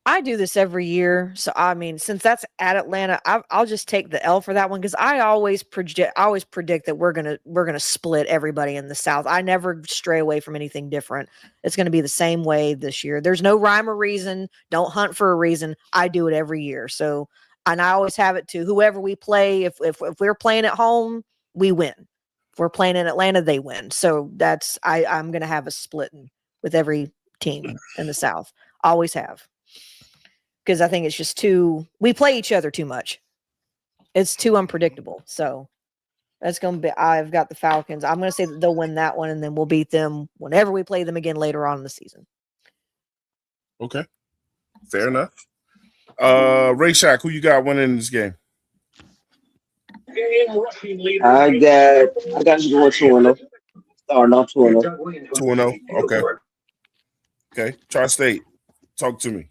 I do this every year. So, I mean, since that's at Atlanta, I'll just take the L for that one because I always predict that we're gonna split everybody in the South. I never stray away from anything different. It's going to be the same way this year. There's no rhyme or reason. Don't hunt for a reason. I do it every year. So, and I always have it to whoever we play. If we're playing at home, we win. If we're playing in Atlanta, they win. So that's I'm going to have a splitting with every team in the South. Always have. Because I think it's just we play each other too much. It's too unpredictable. So that's going to be, I've got the Falcons. I'm going to say that they'll win that one, and then we'll beat them whenever we play them again later on in the season. Okay. Fair enough. Ray Shack, who you got winning this game? I got you going 2-0. Starting off 2-0. 2-0. Okay. Okay. Tri-State, talk to me.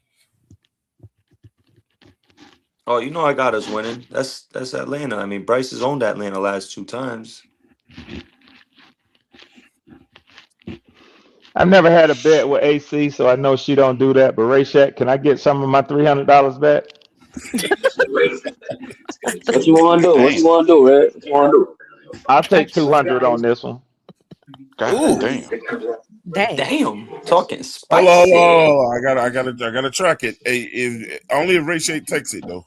Oh, I got us winning. That's Atlanta. I mean, Bryce has owned Atlanta last 2 times. I've never had a bet with AC, so I know she don't do that. But Ray Shack, can I get some of my $300 back? What you want to do? What you want to do, Red? What you want to do? I'll take 200 on this one. God Damn. Talking spicy. Hello. I gotta track it. Hey, only if Ray Shack takes it though.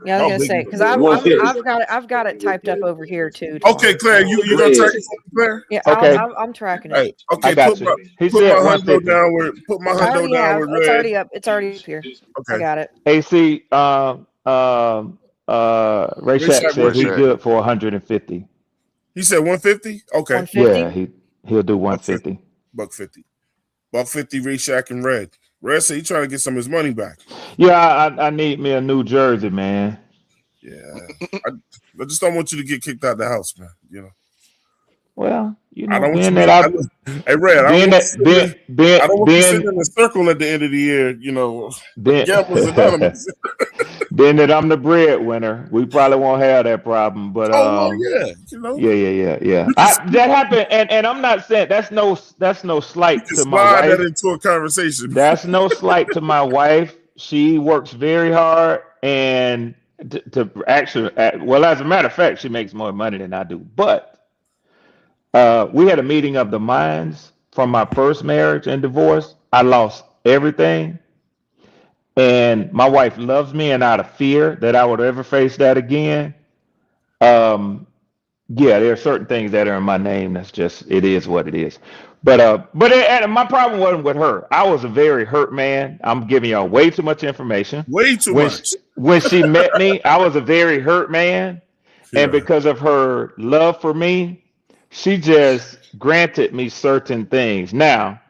Yeah, I was gonna say because I've got it typed up over here too. Okay, Claire, you gonna track it, Claire? Yeah, Okay. I'm tracking it. Hey, okay, I got put you. He my said hundo 150. down with It's red. already up. It's already up here. Okay. I got it. AC Ray Ray Shack Shack, said he Shack. good for 150. He said 150. Okay, 150. Yeah, he'll do buck 150. Buck 50. Ray Shack and Red. Red said he trying to get some of his money back. Yeah, I need me a new jersey, man. Yeah, I just don't want you to get kicked out of the house, man. You know. Well, you I know, don't want being you. that I Hey, Red, I don't want you being sitting in a circle at the end of the year. You know, being Gamblers Anonymous. being that I'm the breadwinner, we probably won't have that problem. But Oh well, yeah, you know. yeah. You can, That happened, and I'm not saying that's no you slight can to my slide that wife. into a conversation. That's no slight to my wife. She works very hard, and to actually, well, as a matter of fact, she makes more money than I do. But we had a meeting of the minds from my first marriage and divorce. I lost everything, and my wife loves me, and out of fear that I would ever face that again, yeah, there are certain things that are in my name. That's just it is what it is. And my problem wasn't with her. I was a very hurt man. I'm giving y'all way too much information. Way too much. When she met me, I was a very hurt man, and Yeah. because of her love for me, she just granted me certain things. Now,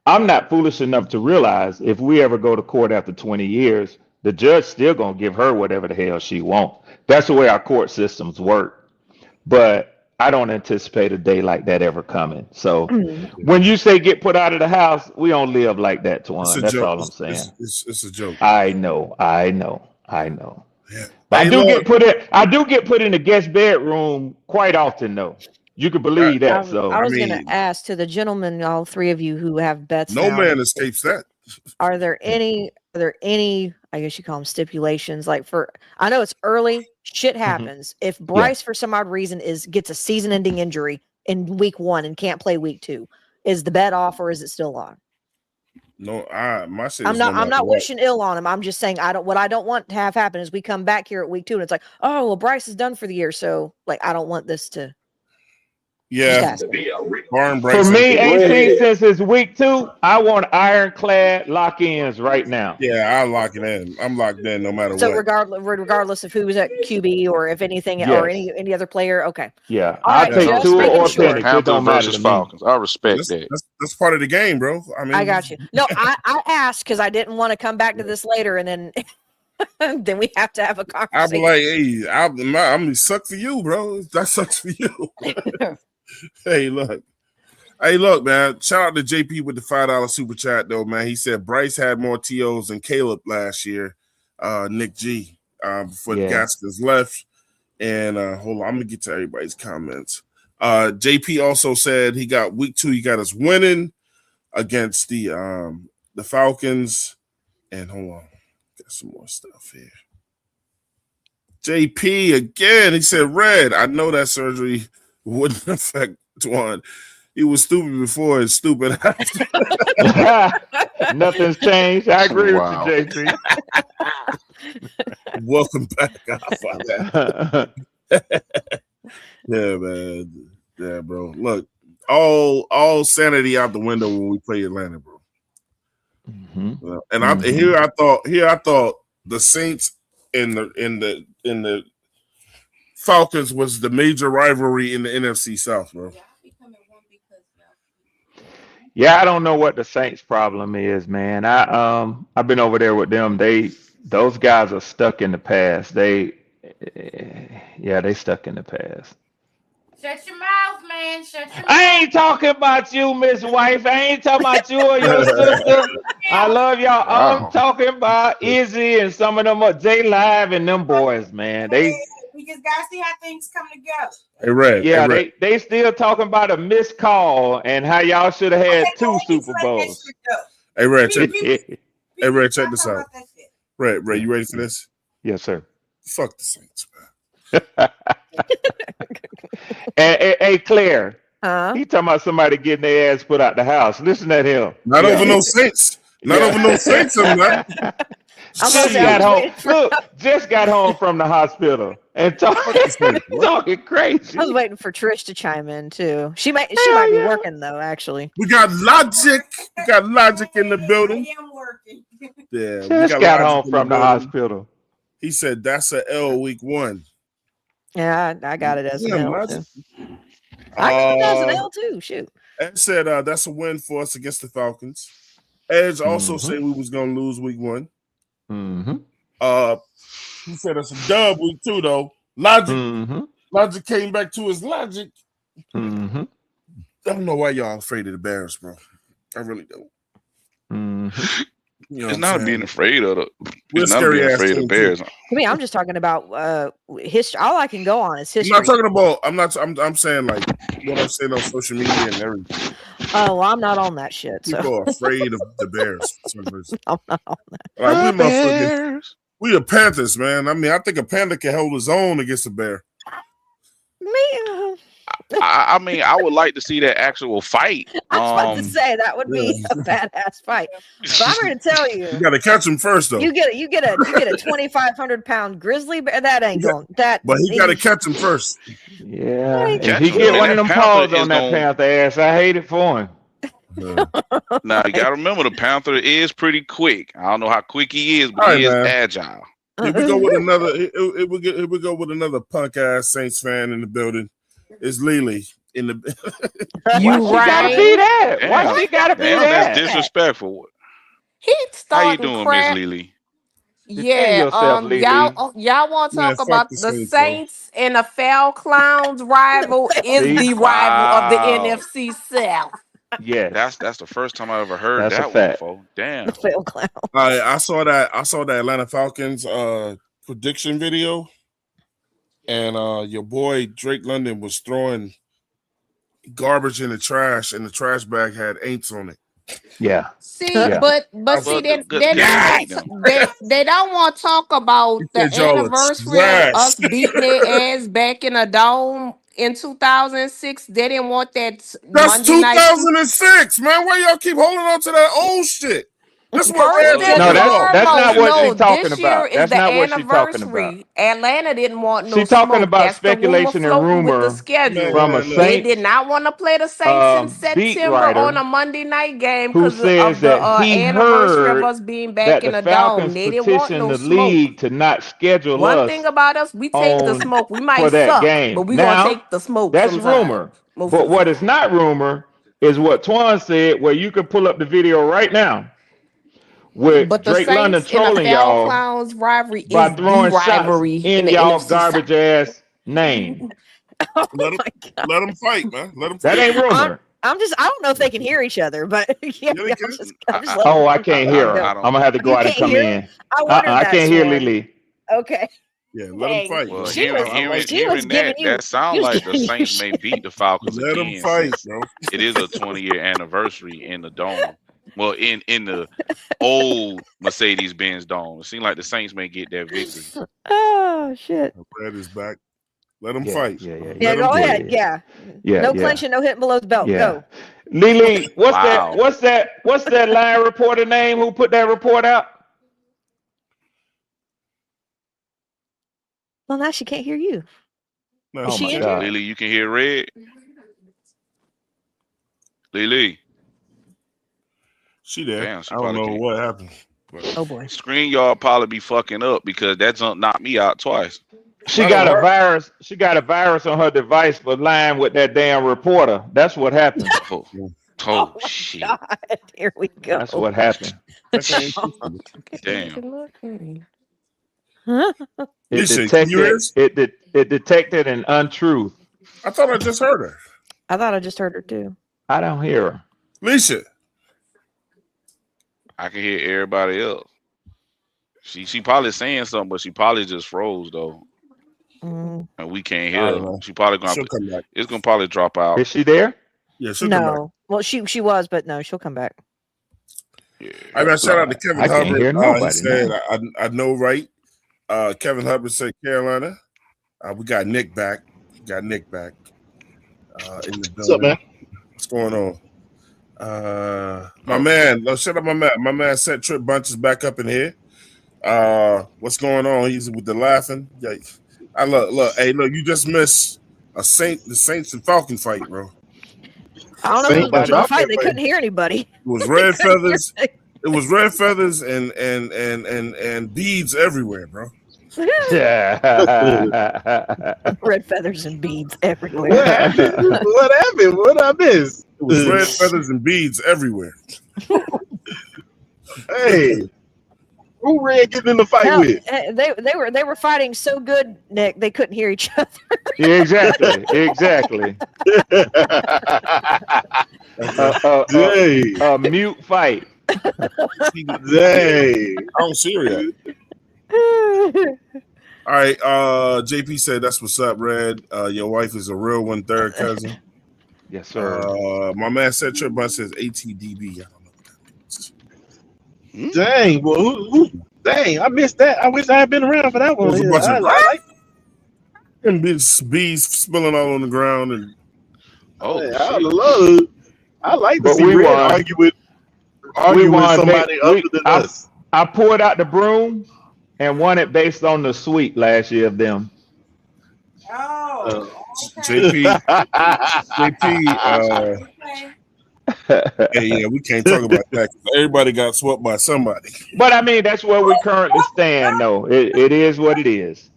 I'm not foolish enough to realize if we ever go to court after 20 years, the judge still gonna give her whatever the hell she wants. That's the way our court systems work. But I don't anticipate a day like that ever coming. So when you say get put out of the house, we don't live like that, It's Twan. a That's joke. all I'm saying. It's a joke. I know. Yeah. But Hey, I do look, get put in the guest bedroom quite often though. You can believe that. So I was mean, gonna ask to the gentlemen, all three of you who have bets no now. man escapes that. Are there any? I guess you call them stipulations. Like I know it's early. Shit happens. If Bryce, for some odd reason, gets a season-ending injury in week 1 and can't play week 2, is the bet off or is it still on? No, my shit. I'm not wishing ill on him. I'm just saying what I don't want to have happen is we come back here at week 2 and it's like, oh well, Bryce is done for the year. So like I don't want this to. Yeah. Barn for me, AC, since it's week 2, I want ironclad lock-ins right now. Yeah, I'll lock it in. I'm locked in no matter So what. regardless of who's at QB or if anything or any other player, okay. Yeah, I'll take Tua or Penix. It don't matter versus to me. Falcons. I respect that. That's part of the game, bro. I mean, I got you. No, I asked because I didn't want to come back to this later and then then we have to have a conversation. I'll be like, hey, I'm gonna suck for you, bro. That sucks for you. Hey, look, man. Shout out to JP with the $5 super chat, though, man. He said Bryce had more TOs than Caleb last year. Nick G, before the Gaskins left. And hold on, I'm gonna get to everybody's comments. JP also said he got week 2. He got us winning against the Falcons. And hold on, got some more stuff here. JP again. He said, Red, I know that surgery wouldn't affect Twan. He was stupid before and stupid after. Nothing's changed. I agree with you, JP. Welcome back. Yeah, man. Yeah, bro. Look, all sanity out the window when we play Atlanta, bro. Mm-hmm. And here I thought the Saints in the Falcons was the major rivalry in the NFC South, bro. Yeah, I don't know what the Saints' problem is, man. I've been over there with them. Those guys are stuck in the past. They stuck in the past. Shut your mouth, man. Shut your mouth. I ain't talking about you, Miss Wife. I ain't talking about you or your sister. I love y'all. Wow. I'm talking about Izzy and some of them J Live and them boys, man. We just gotta see how things come together. Hey, Red. Yeah, hey, Red. they still talking about a missed call and how y'all should have had 2 Super Bowls. Hey, Red, check this out. Red, you ready for this? Yes, sir. Fuck the Saints, man. Hey, Claire. Huh? He talking about somebody getting their ass put out the house. Listen at him. Not over no Saints. Not over no Saints. I'm not. Just got home. Look, just got home from the hospital and talking crazy. I was waiting for Trish to chime in too. She might be working though. Actually, we got Logic. We got Logic in the building. I am working. Yeah, just got home from the hospital. He said that's a L week 1. Yeah, I got it as an L. Logic. I got it as an L too. Shoot. Ed said that's a win for us against the Falcons. Edge also said we was gonna lose week 1. He said it's a dub week 2 though. Logic came back to his logic. I don't know why y'all afraid of the Bears, bro. I really don't. You know it's not being afraid of the. We're it's not being afraid of Bears. I mean, I'm just talking about history. All I can go on is history. I'm not talking about. I'm saying like what I'm saying on social media and everything. Oh, well, I'm not on that shit. So. People are afraid of the Bears. For some reason. I'm not on that. Like, we the Panthers, man. I mean, I think a Panther can hold his own against a bear. I mean, I would like to see that actual fight. I was about to say that would be a badass fight. But I'm here to tell you, you got to catch him first, though. You get a 2,500-pound grizzly bear. That ain't going. That. But he got to catch him first. Yeah, if he get one of them paws on that Panther ass, I hate it for him. Now you gotta remember the Panther is pretty quick. I don't know how quick he is, but he is agile. Here we go with another. Here we go with another punk ass Saints fan in the building. It's Lily in the. You gotta be that? Why she gotta be that? That's disrespectful. He's How you starting doing, crap. Miss Lily? Yeah, y'all want to talk about the Saints and the Foul Clowns rival is the rival of the NFC South. Yeah, that's the first time I ever heard that's that a fact. one before. Damn. The Foul Clown. I saw that Atlanta Falcons prediction video, and your boy Drake London was throwing garbage in the trash, and the trash bag had aints on it. Yeah. See, but see, they don't want to talk about the anniversary of us beating their ass back in a dome in 2006. They didn't want that. That's 2006, man. Why y'all keep holding on to that old shit? That's what that's not what she's talking this year about. is That's the not what she's talking anniversary. about. Atlanta didn't want no She's talking smoke. about That's speculation the and rumor rumor with the schedule. from a They Saints did not want to play the Saints in beat September writer on a Monday night game who because says of the that he anniversary of heard us being back that in the a Falcons dome. They didn't want petitioned no the smoke. league to not schedule One us thing about us, we take the smoke. We might for that suck, game. but we Now, gonna take the smoke. that's sometime. rumor. Most But of the what time. is not rumor is what Twan said, where you can pull up the video right now with But the Drake London Saints and the trolling Foul y'all Clowns rivalry by is the throwing shots rivalry in the y'all NFC garbage South. ass name. Let him fight, man. Let him fight. That ain't rumor. I don't know if they can hear each other, but yeah, I'm just Oh, I can't hear her. I'm gonna have to go out and come in. I can't hear Lily. Okay. Yeah, let him fight. Well, She was hearing giving you. that sound like the Saints may beat the Falcons Let again. him fight, bro. It is a 20-year anniversary in the dome. Well, in the old Mercedes-Benz dome. It seems like the Saints may get that victory. Oh shit. Brad is back. Let him fight. Yeah, go ahead. Yeah. No clenching, no hitting below the belt. Go. Lily, what's that line reporter name who put that report out? Well, now she can't hear you. No, Is she injured? Lily, you can hear Red? Lily. She there. Damn, I don't know what happened. Oh boy. Screen y'all probably be fucking up because that junk knocked me out twice. She got a virus. She got a virus on her device for lying with that damn reporter. That's what happened. Oh shit. God, here we go. That's what happened. Damn. It detected an untruth. I thought I just heard her. I thought I just heard her too. I don't hear her. Lisa. I can hear everybody else. She probably saying something, but she probably just froze though. And we can't hear her. She probably gonna come back. It's gonna probably drop out. Is she there? Yeah, she'll come back. No. Well, she was, but no, she'll come back. Yeah. I got shout out to Kevin I can't Hubbard. hear nobody He said, now. I know right. Kevin Hubbard said Carolina. We got Nick back. In the building. What's up, man? What's going on? My man, shout out my man. My man Set Trip Bunch is back up in here. What's going on? He's with the laughing. Yeah, I look. Hey, look, you just missed the Saints and Falcon fight, bro. I don't know if it was much of a fight. They couldn't hear anybody. It was red feathers. It was red feathers and beads everywhere, bro. Red feathers and beads everywhere. What happened? What I missed? It was red feathers and beads everywhere. Hey, who Red getting in the fight with? They were fighting so good, Nick, they couldn't hear each other. Exactly. A mute fight. Dang. I'm serious. All right, JP said that's what's up, Red. Your wife is a real one, third cousin. Yes, sir. My man said your bus says ATDB. I don't know what that means. Dang, well, dang, I missed that. I wish I had been around for that one. It was a bunch of and bees spilling all on the ground and I like to see Red argue with somebody other than us. I poured out the broom and won it based on the sweep last year of them. JP, hey, yeah, we can't talk about that. Everybody got swept by somebody. But I mean, that's where we currently stand, though. It is what it is.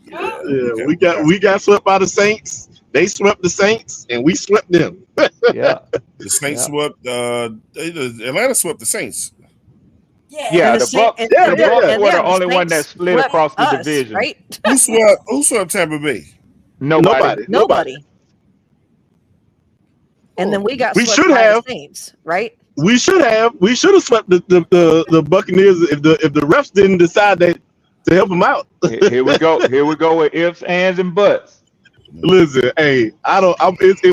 Yeah, we got swept by the Saints. They swept the Saints, and we swept them. Yeah, the Saints swept. Atlanta swept the Saints. Yeah, the Bucks were the only one that split across the division. Right? Who swept Tampa Bay? Nobody. And then we got We swept should by have. the Saints, right? We should have swept the Buccaneers if the refs didn't decide to help them out. Here we go with ifs, ands, and buts. Listen, hey,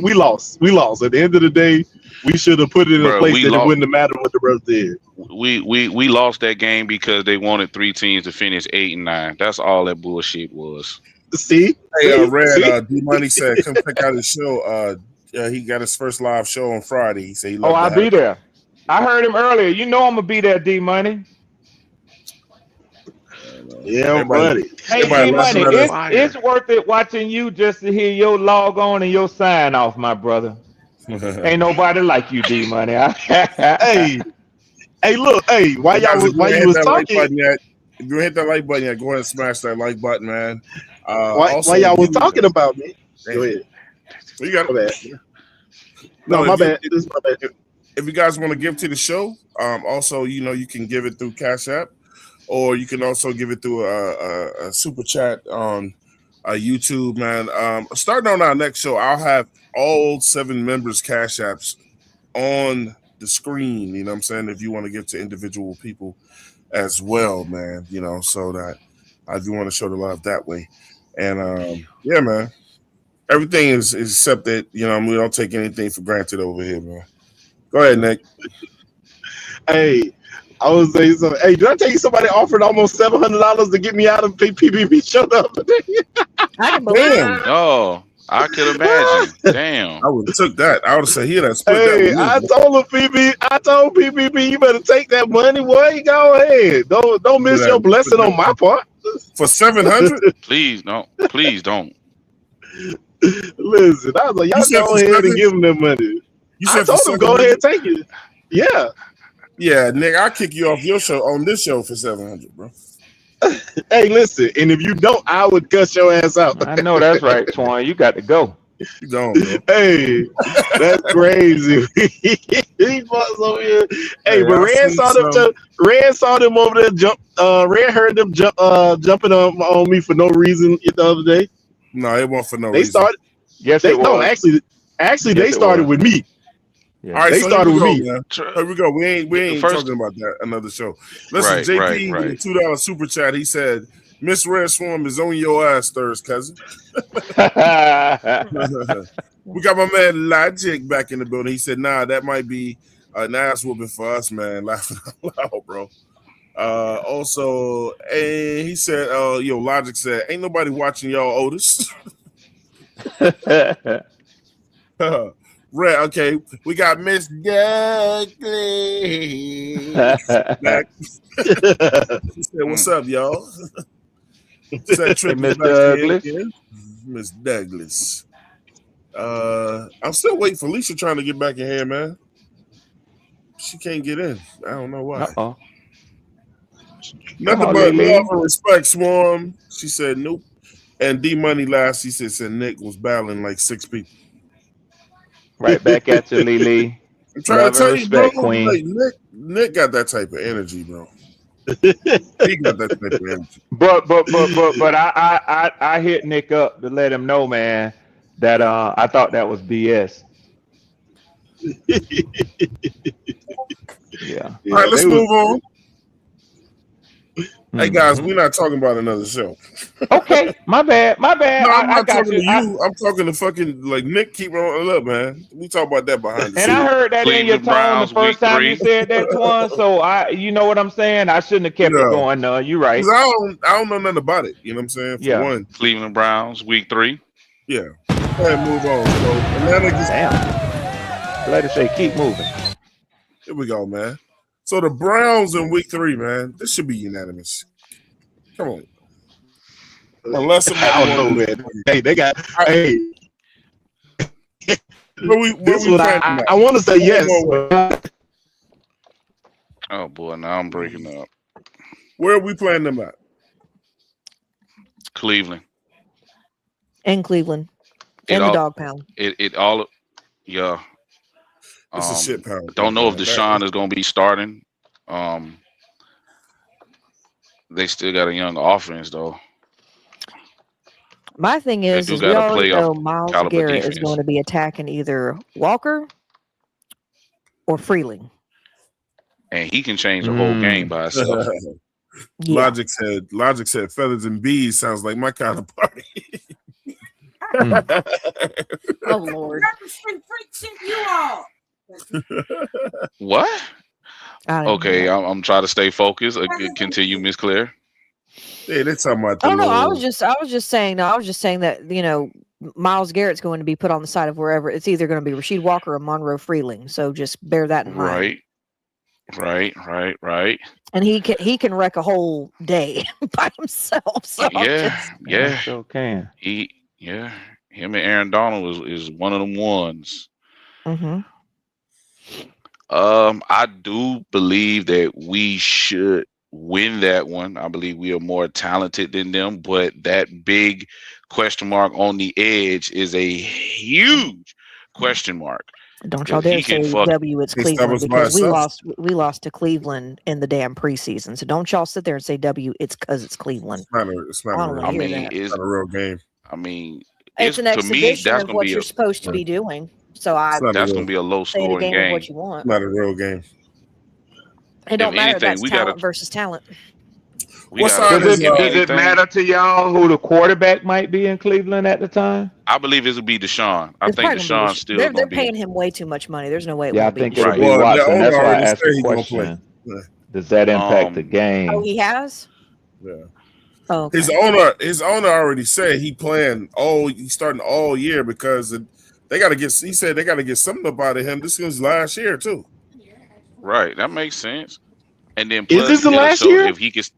we lost. We lost. At the end of the day, we should have put it in a place that it wouldn't have mattered what the refs did. We lost that game because they wanted 3 teams to finish 8 and 9. That's all that bullshit was. See? Hey, Red, D Money said, come check out his show. He got his first live show on Friday. He said he loved I'll be there. I heard him earlier. You know I'm gonna be there, D Money. Yeah, buddy. Hey, D Money, it's worth it watching you just to hear your log on and your sign off, my brother. Ain't nobody like you, D Money. Hey, look, hey, while you was talking, if you hit that like button yet, go ahead and smash that like button, man. While y'all was talking about me, go ahead. You got it. No, my bad. This is my bad. If you guys want to give to the show, also, you can give it through Cash App, or you can also give it through a super chat on YouTube, man. Starting on our next show, I'll have all 7 members' Cash Apps on the screen. You know what I'm saying? If you want to give to individual people as well, man. So that if you want to show the love that way, and yeah, man. Everything is accepted. We don't take anything for granted over here, man. Go ahead, Nick. Hey, I was saying something. Hey, did I tell you somebody offered almost $700 to get me out of PBB show the other day? Damn. Oh, I could imagine. Damn. I would have took that. I would have said, here, that split Hey, that. I told PBB, you better take that money, boy. Go ahead. Don't miss your blessing on my part. For $700? Please don't. Listen, I was like, y'all go ahead and give them their money. I told them, go ahead and take it. Yeah. Yeah, Nick, I'll kick you off your show on this show for $700, bro. Hey, listen, and if you don't, I would cuss your ass out. I know that's right, Twan. You got to go. You gone, bro. Hey, that's crazy. He fucks over here. Hey, but Red saw them over there jump. Red heard them jumping on me for no reason the other day. No, it wasn't for no reason. They started. Yes, it was. No, actually, they started with me. Yeah. All right, they started with me. Man. Here we go. We ain't talking about that. Another show. Listen, JP with the $2 super chat. He said, "Miss Red Swarm is on your ass, third cousin." We got my man Logic back in the building. He said, "Nah, that might be an ass whooping for us, man." Laughing out loud, bro. Also, and he said, Logic said, "Ain't nobody watching y'all, Otis." Right, okay. We got Miss Douglas. Back. She said, "What's up, y'all?" Said Trip Hey, is Miss back here Douglas. again. Miss Douglas. I'm still waiting for Lisa trying to get back in here, man. She can't get in. I don't know why. Uh-oh. Come Nothing on, but love Lily. and respect, Swarm. She said nope. And D Money last, she said Nick was battling like 6 people. Right back at you, Lily. I'm trying to Love and tell you, bro. respect, Queen. Like Nick got that type of energy, bro. He got that type of energy. But I hit Nick up to let him know, man, that I thought that was BS. Yeah. All right, let's move on. Hey guys, Mm-hmm. we're not talking about another show. Okay, my bad. No, I'm I not got talking you. to you. I'm talking to fucking like Nick. Keep on up, man. We talk about that behind the And scenes. I heard that in your Cleveland tone the Browns week first time you 3. said that, Twan. So you know what I'm saying? I shouldn't have kept it going. No, you're right. I don't know nothing about it. You know what I'm saying? For Yeah. one, Cleveland Browns week 3. yeah. Go ahead and move on. So Atlanta just Let us say keep moving. here we go, man. So the Browns in week 3, man. This should be unanimous. Come on. Unless somebody I don't know, man. Hey, they got. Hey, where we this playing one them at? I want to say yes. Oh boy, now I'm breaking up. Where are we playing them at? Cleveland. In Cleveland. In the dog pound. It all yeah. It's a shit pound. Don't know if Deshaun is going to be starting. They still got a young offense though. My thing is do we got a already know playoff Myles caliber Garrett is defense. going to be attacking either Walker or Freeling. And he can change the whole game by himself. Yeah. Logic said feathers and bees sounds like my kind of party. Oh Lord. You all. What? Okay, I'm trying to stay focused. Continue, Miss Claire. Yeah, they're talking about the Oh no, I little... was just saying that, you know, Myles Garrett's going to be put on the side of wherever it's either going to be Rasheed Walker or Monroe Freeling. So just bear that in mind. Right. And he can wreck a whole day by himself. So Yeah. Sure can. Him and Aaron Donald is one of them ones. Mm-hmm. I do believe that we should win that one. I believe we are more talented than them, but that big question mark on the edge is a huge question mark. Don't y'all dare say W. It's Cleveland because we lost to Cleveland in the damn preseason. So don't y'all sit there and say W. It's because it's Cleveland. It's not a real game. I mean, it's an exhibition of what you're supposed to be doing. So that's going to be a low scoring game. What you want. It's not a real game. It don't matter. That's talent versus talent. Does it matter to y'all who the quarterback might be in Cleveland at the time? I believe it will be Deshaun. I think Deshaun's still going to be. They're paying him way too much money. There's no way. I think it'll be Watson. That's why I asked the question. Does that impact the game? Oh, he has. Yeah. Oh, okay. His owner already said he's starting all year because they got to get. He said they got to get something up out of him. This was last year too. Right, that makes sense. And then is this the last year? If he gets,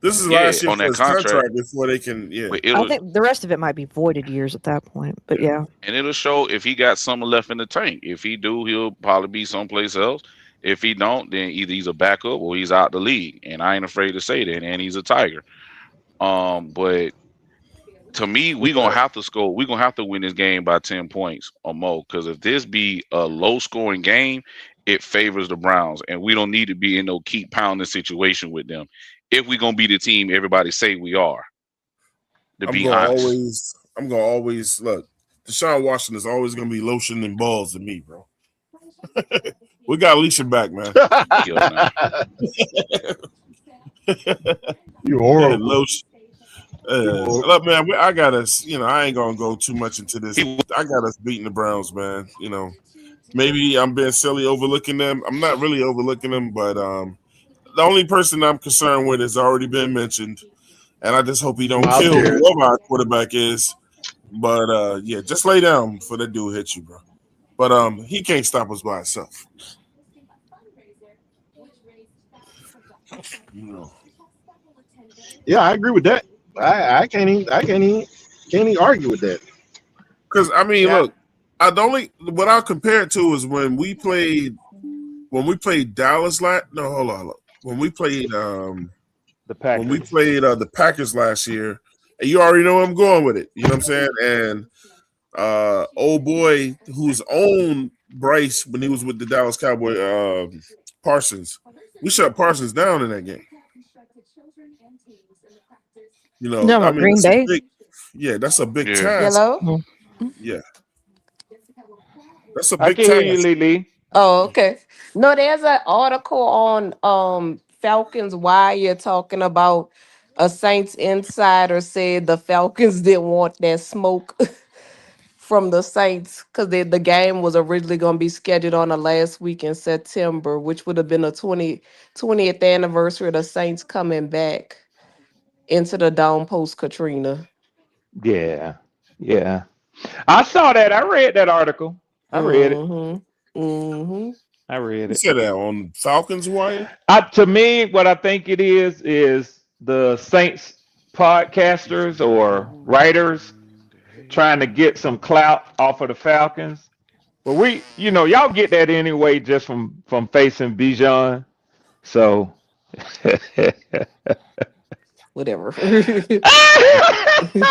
this is last year on that contract before they can. Yeah, I think the rest of it might be voided years at that point. But yeah, and it'll show if he got something left in the tank. If he do, he'll probably be someplace else. If he don't, then either he's a backup or he's out the league. And I ain't afraid to say that. And he's a Tiger. But to me, we're gonna have to score. We're gonna have to win this game by 10 points or more. Because if this be a low-scoring game, it favors the Browns, and we don't need to be in no keep pounding situation with them. If we're gonna be the team everybody say we are, I'm gonna always look. Deshaun Watson is always gonna be lotion and balls to me, bro. We got Alicia back, man. You horrible. Lotion. Look, man, I got us. You know, I ain't gonna go too much into this. I got us beating the Browns, man. You know, maybe I'm being silly overlooking them. I'm not really overlooking them, but the only person I'm concerned with has already been mentioned, and I just hope he don't kill whoever our quarterback is. But yeah, just lay down before that dude hits you, bro. But he can't stop us by himself. You know. Yeah, I agree with that. I can't even argue with that. Because I mean, look, what I'll compare it to is when we played Dallas hold on. When we played the Packers. When we played the Packers last year, and you already know where I'm going with it. You know what I'm saying? And old boy who's owned Bryce when he was with the Dallas Cowboy, Parsons. We shut Parsons down in that game. You know, No, I mean, Green Bay. That's a big task. Hello? Yeah. That's a I big can task. hear you, Lily. Oh, okay. No, there's an article on Falcons Wire talking about a Saints insider said the Falcons didn't want that smoke from the Saints because the game was originally going to be scheduled on the last week in September, which would have been the 20th anniversary of the Saints coming back into the Dome post Katrina. Yeah. I saw that. I read that article. I read it. I read You it. said that on Falcons Wire? To me, what I think it is the Saints podcasters or writers trying to get some clout off of the Falcons. But y'all get that anyway just from facing Bijan. So whatever.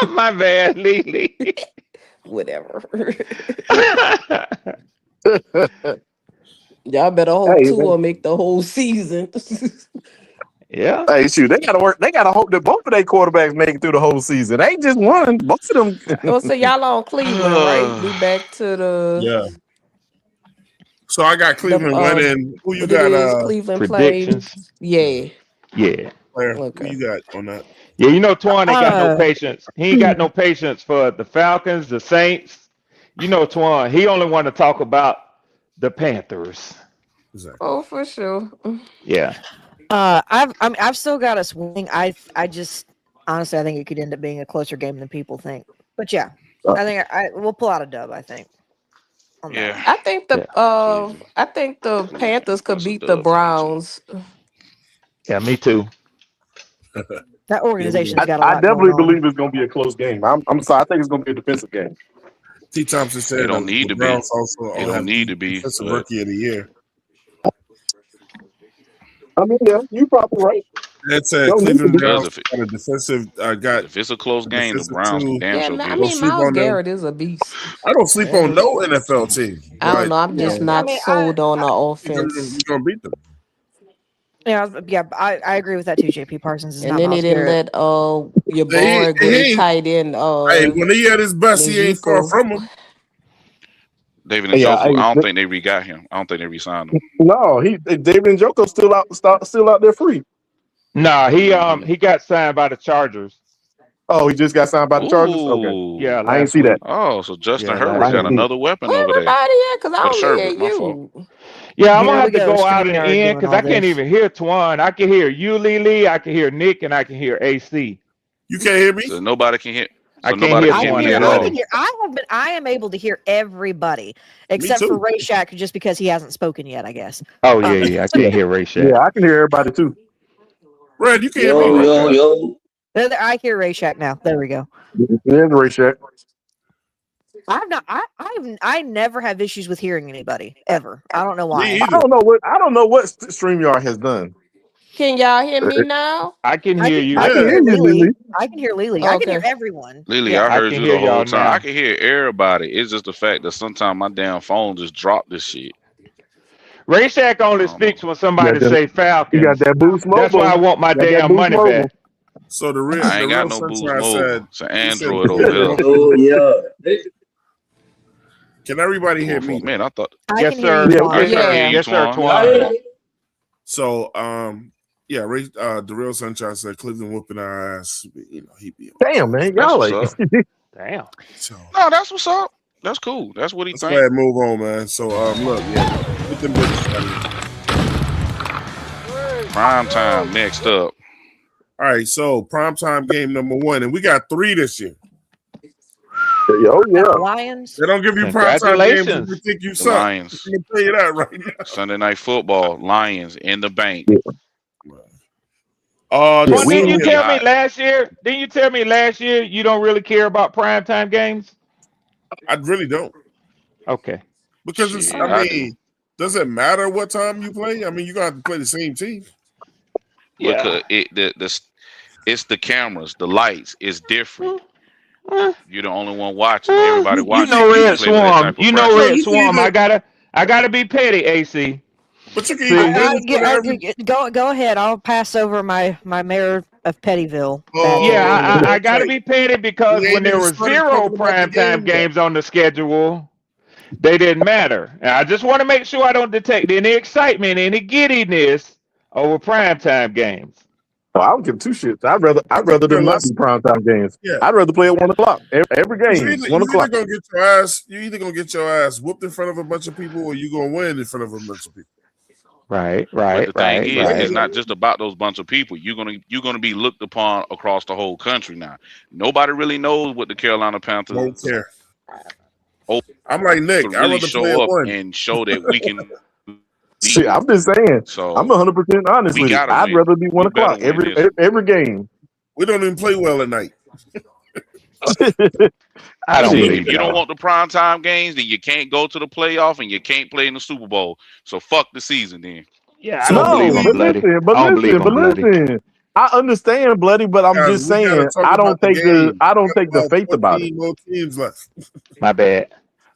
My bad, Lily. Whatever. Y'all better hope Tua make the whole season. Yeah. Hey, shoot, they gotta work. They gotta hope that both of their quarterbacks make it through the whole season. They ain't just one. Both of them. Oh, so y'all on Cleveland, right? We back to the So I got Cleveland winning. Who you what got? it is, Cleveland predictions? playing? Yeah. Claire, Okay. who you got on that? Yeah, Twan ain't got no patience. He ain't got no patience for the Falcons, the Saints. Twan, he only want to talk about the Panthers. Exactly. Oh, for sure. Yeah. I've still got us winning. I just honestly I think it could end up being a closer game than people think. But yeah, I think we'll pull out a dub. I think. Yeah. I think the Panthers could beat the Browns. Yeah, me too. That organization's got a I lot definitely going on. believe it's gonna be a close game. I'm sorry. I think it's gonna be a defensive game. T. Thompson said It don't need the to be. Browns also It don't need to be. defensive But rookie of the year. I mean, yeah, you're probably right. That Don't need to Cleveland be. Browns got a defensive. if it's a close game, the Browns can damn Yeah, sure I beat mean them. Miles Garrett is a beast. I don't sleep on no NFL team. I don't know. I'm just not sold on the offense. You're gonna beat them. Yeah, I agree with that too. JP Parsons is And not then Miles he didn't Garrett. let your boy go to tight end. Hey, when he at his best, he ain't far from him. David and Joku, I don't think they re-got him. I don't think they re-signed him. No, David and Joko's still out there free. Nah, he got signed by the Chargers. Oh, he just got signed by the Chargers. Okay, yeah, I ain't see that. Oh, so Justin Yeah, Herbert got another weapon Where over there. everybody at? Because I But only Sherbert, hear my you. fault. Yeah, I'm Here gonna have we to go, go out and StreamYard in doing because all I can't this. even hear Twan. I can hear you, Lily. I can hear Nick, and I can hear AC. You can't hear me? So nobody can hear. I So can't nobody hear can hear Twan me at at all. all. I am able to hear everybody except too. for Ray Shack, just because he hasn't spoken yet. I guess. Oh yeah, I can't hear Ray Shack. Yeah, I can hear everybody too. Red, you can hear me. Yo. I hear Ray Shack now. There we go. There's Ray Shack. I never have issues with hearing anybody ever. I don't know why. I don't know what StreamYard has done. Can y'all hear me now? I can hear you. I can hear you, Lily. I can hear Lily. I can hear Okay. everyone. Lily, Yeah. I heard can you hear the whole y'all time. now. I can hear everybody. It's just the fact that sometimes my damn phone just dropped this shit. Ray Shack only speaks when somebody Yeah, say Falcons. You got that Boost Mobile. That's why I want my Got that damn Boost money Mobile. back. So the real I ain't got no Boost Sunshine Mobile. said, It's an he said Android over here. Oh yeah. Can everybody hear me? Man, I thought. Yes, sir. I can hear you, Yes, sir, Twan. Twan. So yeah, Ray the real Sunshine said Cleveland whooping our ass. You know, he be Damn, man, That's y'all what's like up. Damn. So No, that's what's up. That's cool. That's what he let's think. go ahead and move on, man. So look, yeah, get them bitches started. Prime time next up. All right, so primetime game number 1, and we got 3 this year. Oh Got the yeah. Lions. They don't give you primetime games if you Congratulations. think you The suck. I'm Lions. gonna tell you that right now. Sunday night football. Lions in the bank. Oh, Yeah, Well, It's we didn't gonna you ain't be tell me hot. last year? Didn't you tell me last year you don't really care about primetime games? I really don't. Okay. Because it's, Shit, I I do. mean, does it matter what time you play? I mean, you got to play the same team. Yeah. Because it's the cameras, the lights. It's different. Uh, You're the only one watching. Everybody you watching. know, You can Red play with that Swarm. type of You know, pressure. Look, Red you can Swarm. either, I gotta be petty, AC. but you can either See. win in front of every. Go ahead. I'll pass over my mayor of Pettyville Yeah, badge. Oh, I gotta okay. be petty We because when ain't there even were started zero talking about the primetime game yet. games on the schedule, they didn't matter. And I just want to make sure I don't detect any excitement, any giddiness over primetime games. Oh, I don't give two shits. I'd rather them Man, not be listen, primetime games. yeah, I'd rather play at 1 o'clock. Every game, one you either o'clock. gonna get your ass, you either gonna get your ass whooped in front of a bunch of people, or you gonna win in front of a bunch of people. Right, But right, the thing right, is, it's right. not just about those bunch of people. You're gonna be looked upon across the whole country now. Nobody really knows what the Carolina Don't Panthers care. I'm like to Nick. I'd really rather play show at up one. and show that we can Shit, beat. I'm just saying. I'm So 100% honest we with it. gotta I'd win. rather be We one better o'clock win this. every game. We don't even play well at night. I don't See, believe if it you don't all. want the primetime games, then you can't go to the playoff and you can't play in the Super Bowl. So fuck the season then. Yeah, I So don't who believe do I'm No, you bloody. but I don't believe listen, I'm but bloody. listen. I understand, bloody, but I'm guys? just We gotta saying talk about the game. I We don't got take the about faith about it. 14 more teams left. My bad.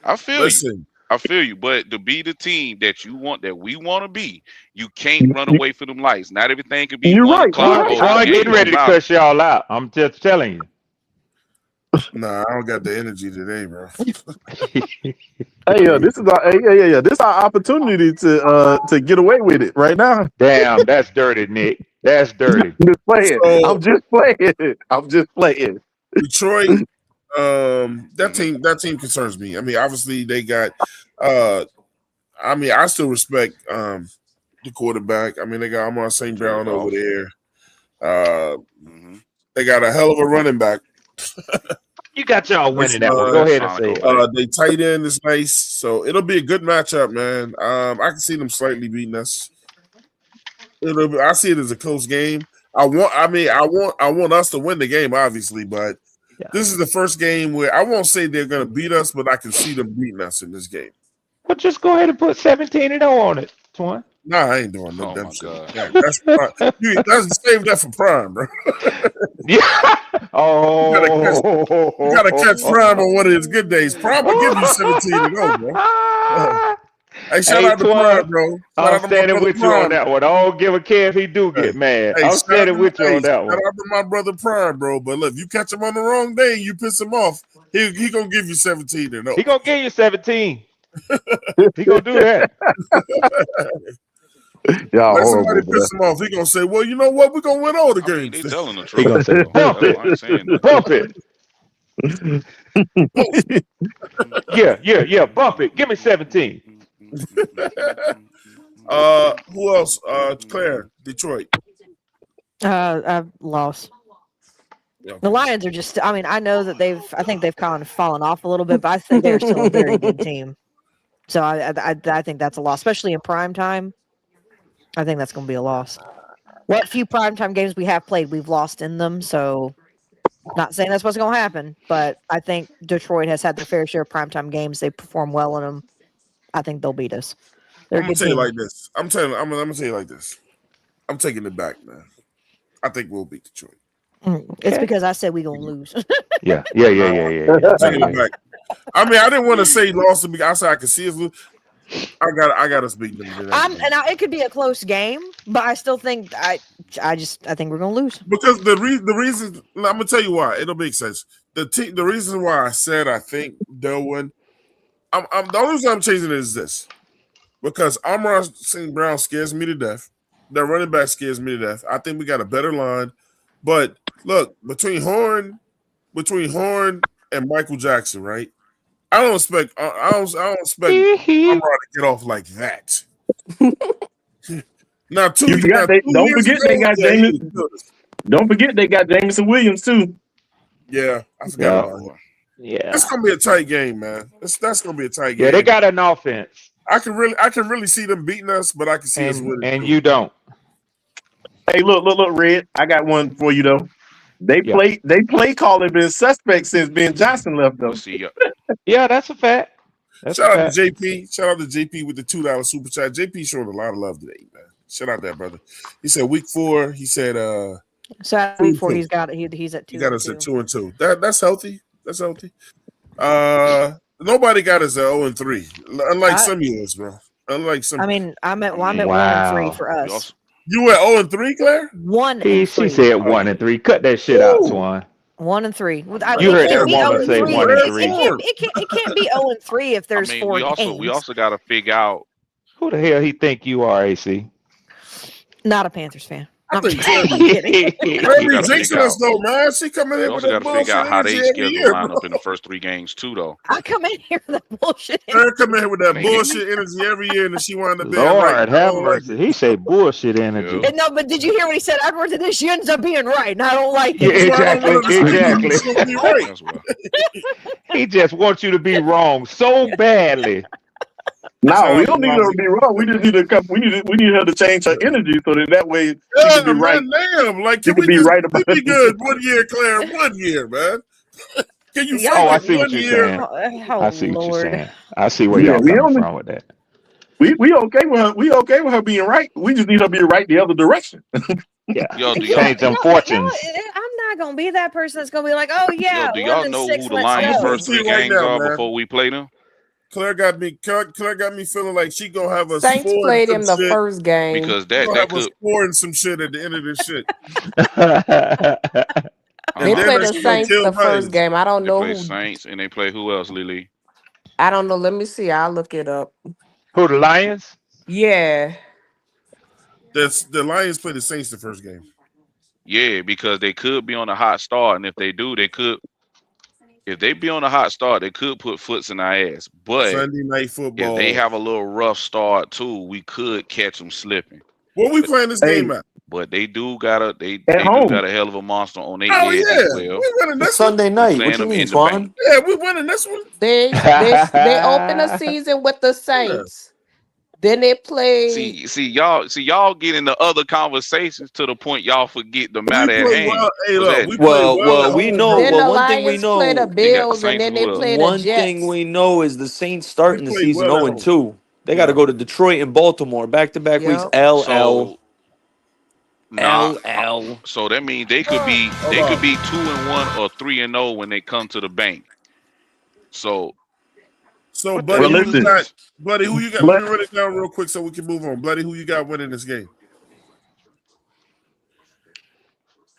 I feel you. Listen, I feel you. But to be the team that you want, that we want to be, you can't You- run you- away from them lights. Not everything could be You're one right. You're o'clock. right. Oh, this Troy game getting don't ready to matter. cuss y'all out. I'm just telling you. nah, I don't got the energy today, bro. Hey, this is our yeah. This is our opportunity to get away with it right now. Damn, that's dirty, Nick. That's dirty. Just playing. So I'm just playing. I'm just playing. Detroit, Mhm. that team concerns me. I mean, obviously they got I mean, I still respect the quarterback. I mean, they got Amon St. Jared Brown over Goff. there. Uh Hmm. they got a hell of a running back. You got y'all This winning that one. Boy, Go that ahead and Sonic say it. over there. they tight end is nice. So it'll be a good matchup, man. I can see them slightly beating us. I see it as a close game. I want us to win the game, obviously, but Yeah. this is the first game where I won't say they're gonna beat us, but I can see them beating us in this game. But just go ahead and put 17-0 on it, Twan. Nah, I ain't doing no Oh dumb my shit. God. That's prime. That's save that for prime, bro. Yeah. You gotta catch Oh. Prime on one of his good days. Prime will give you 17-0, bro. Hey, shout Hey, out to Prime, Twan, bro. Shout I'm out to my standing brother with you on Prime. that one. I don't give a care if he do get mad. Hey, I'm standing with you on that shout one. out to my brother Prime, bro. But look, if you catch him on the wrong day and you piss him off, he gonna give you 17-0. He gonna give you 17. He gonna do that. Y'all Let somebody horrible, bro. piss him off. He gonna say, "Well, you know what? We're gonna win all the I mean, they games." telling the He gonna truth. say, So bump I it, ain't saying nothing. bump it. Yeah. Bump it. Give me 17. Who else? Claire, Detroit. I've lost. Okay. The Lions are just. I mean, I know that I think they've kind of fallen off a little bit, but I think they're still a very good team. So I think that's a loss, especially in prime time. I think that's going to be a loss. What few primetime games we have played, we've lost in them. So, not saying that's what's going to happen, but I think Detroit has had their fair share of primetime games. They perform well in them. I think they'll beat us. They're I'm a gonna good tell you team. like this. I'm gonna tell you like this. I'm taking it back, man. I think we'll beat Detroit. It's because I said we're going to lose. Yeah. I'm taking it back. I mean, I didn't want to say lost to me. I said I could see us lose. I got us beating them today. It could be a close game, but I still think I think we're going to lose. Because the reason I'm gonna tell you why it'll make sense. The reason why I said I think they'll win. I'm the only reason I'm changing it is this. Because Amon St. Brown scares me to death. Their running back scares me to death. I think we got a better line. But look, between Horn and Michael Jackson, right? I don't expect Amon to get off like that. Now, Don't forget they got he James. Don't forget they got Jameson Williams too. Yeah, I forgot Yeah. about him. Yeah. That's gonna be a tight game, man. That's gonna be a tight game. Yeah, they got an offense. I can really see them beating us, but I can see us winning. And you don't. Hey, look, Red. I got one for you though. They play calling been suspect since Ben Johnson left them. We'll see. Yeah, that's a fact. Shout out to JP. Shout out to JP with the $2 super chat. JP showing a lot of love today, man. Shout out that brother. He said week 4. He said so at week 4 he's at 2. He got us at 2 and 2. That's healthy. That's healthy. Nobody got us at 0 and 3. Unlike some years, bro. Unlike some. I mean, I'm at 1 and 3 for us. You at 0 and 3, Claire? 1 and 3. She said 1 and 3. Cut that shit out, Swan. 1 and 3. You heard that woman say 1 and 3. It can't be 0 and 3 if there's 4 games. We also got to figure out who the hell he think you are, AC. Not a Panthers fan. I think Kirby jinxing us though, man. She coming in with that bullshit. We also got to figure out how they schedule line up in the first 3 games too, though. I come in here with that bullshit. Her come in here with that bullshit energy every year, and she wound up being Lord have mercy. He say bullshit energy. And no, but did you hear what he said? Afterwards, this she ends up being right, and I don't like it. Yeah, exactly. He just wants you to be wrong so badly. No, we don't need her to be wrong. We just need to come. We need her to change her energy so that way she can be right. Damn, like can we be right about be good 1 year, Claire. 1 year, man. Can you? I see what you're saying. I see what you're saying. I see where y'all coming from with that. We okay with her. We okay with her being right. We just need her to be right the other direction. Yeah, change them fortunes. I'm not gonna be that person that's gonna be like, oh yeah. Do y'all know who the Lions' first 3 games are before we play them? Claire got me feeling like she gonna have us. Saints played in the first game because that could scoring some shit at the end of this shit. They played the Saints the first game. I don't know who. Saints and they play who else, Lily? I don't know. Let me see. I'll look it up. Who, the Lions? Yeah. The Lions play the Saints the first game. Yeah, because they could be on a hot start, and if they do, they could. If they be on a hot start, they could put foots in our ass. But Sunday night football, if they have a little rough start too, we could catch them slipping. What we playing this game at? But they do got a hell of a monster on their edge as well. We winning this Sunday night. What you mean, Swan? Yeah, we winning this one. They open the season with the Saints. Then they play. See y'all get into other conversations to the point y'all forget the matter at hand. Well, we know. Then well, the one thing we Lions know. play the Bills, and then they play the Jets. One thing we know is the Saints starting the season 0-2. They got to go to Detroit and Baltimore back-to-back weeks. LL. So that means they could be 2-1 or 3-0 when they come to the bank. So Buddy, who you got? Let me run it down real quick so we can move on. Bloody, who you got winning this game?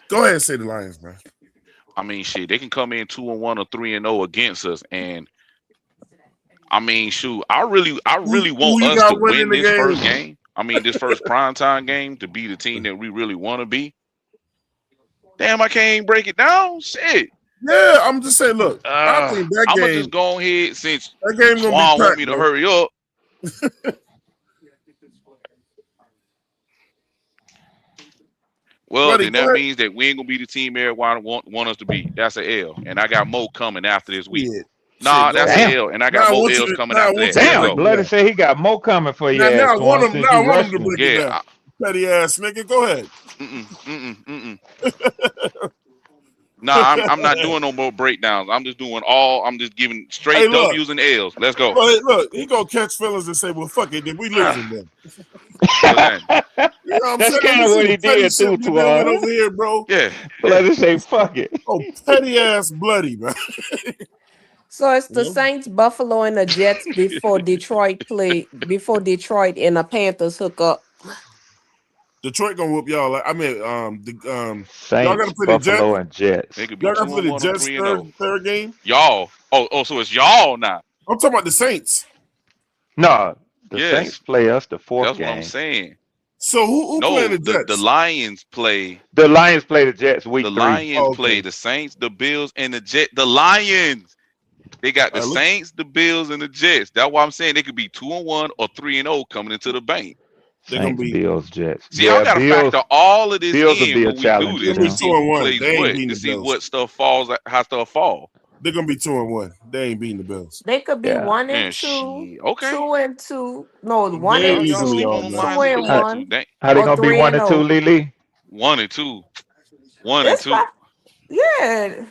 Go ahead and say the Lions, man. I mean, shit, they can come in 2-1 or 3-0 against us, and I mean, shoot, I really want us to win this first game. I mean, this first primetime game to be the team that we really want to be. Damn, I can't break it down. Shit. Yeah, I'm just saying. Look, I think that game. I'm gonna just go ahead since that game gonna Swan be packed, want me to hurry up. Well, Buddy, then that means that we ain't gonna be the team everyone want us to be. That's an L, and I got more coming after this week. Yeah. Nah, that's an L, and I got more L's coming after that. Damn, Bloody said he got more coming for you. Now I want him to break it down. Petty ass nigga, go ahead. Nah, I'm not doing no more breakdowns. I'm just giving straight W's and L's. Let's go. Look, he gonna catch fellas and say, "Well, fuck it, then we losing then." You know what That's kind of what he did too to us over here, bro. Yeah, let us say fuck it. Oh, petty ass bloody, man. So it's the Saints, Buffalo, and the Jets before Detroit and the Panthers hook up. Detroit gonna whoop y'all. I mean, Saints, y'all gotta play Buffalo, and Jets. They could be y'all gotta play the 2-1 Jets or 3-0. third game. Y'all. Oh, so it's y'all now. I'm talking about the Saints. No, the Saints play us the fourth game. That's what I'm saying. So who playing the Jets? The Lions play. The Lions play the Jets week 3. The Lions play the Saints, the Bills, and the Jets. The Lions. They got the Saints, the Bills, and the Jets. That's why I'm saying they could be 2-1 or 3-0 coming into the bank. They're gonna be Bills, Jets. See, I gotta factor all of this Bills in when we do this to see what stuff falls, how stuff fall. They're gonna be 2-1. They ain't beating the Bills. They could be Yeah. 1 and Man, 2, shit. Okay. 2 and 2. No, 1 They and Y'all easily 2, sleep are, on them man. 2 Lions if and y'all want 1, to. They How they or gonna be 3 1 and and 2, 0. Lily? 1 and 2. 1 and It's 2. fine. Yeah.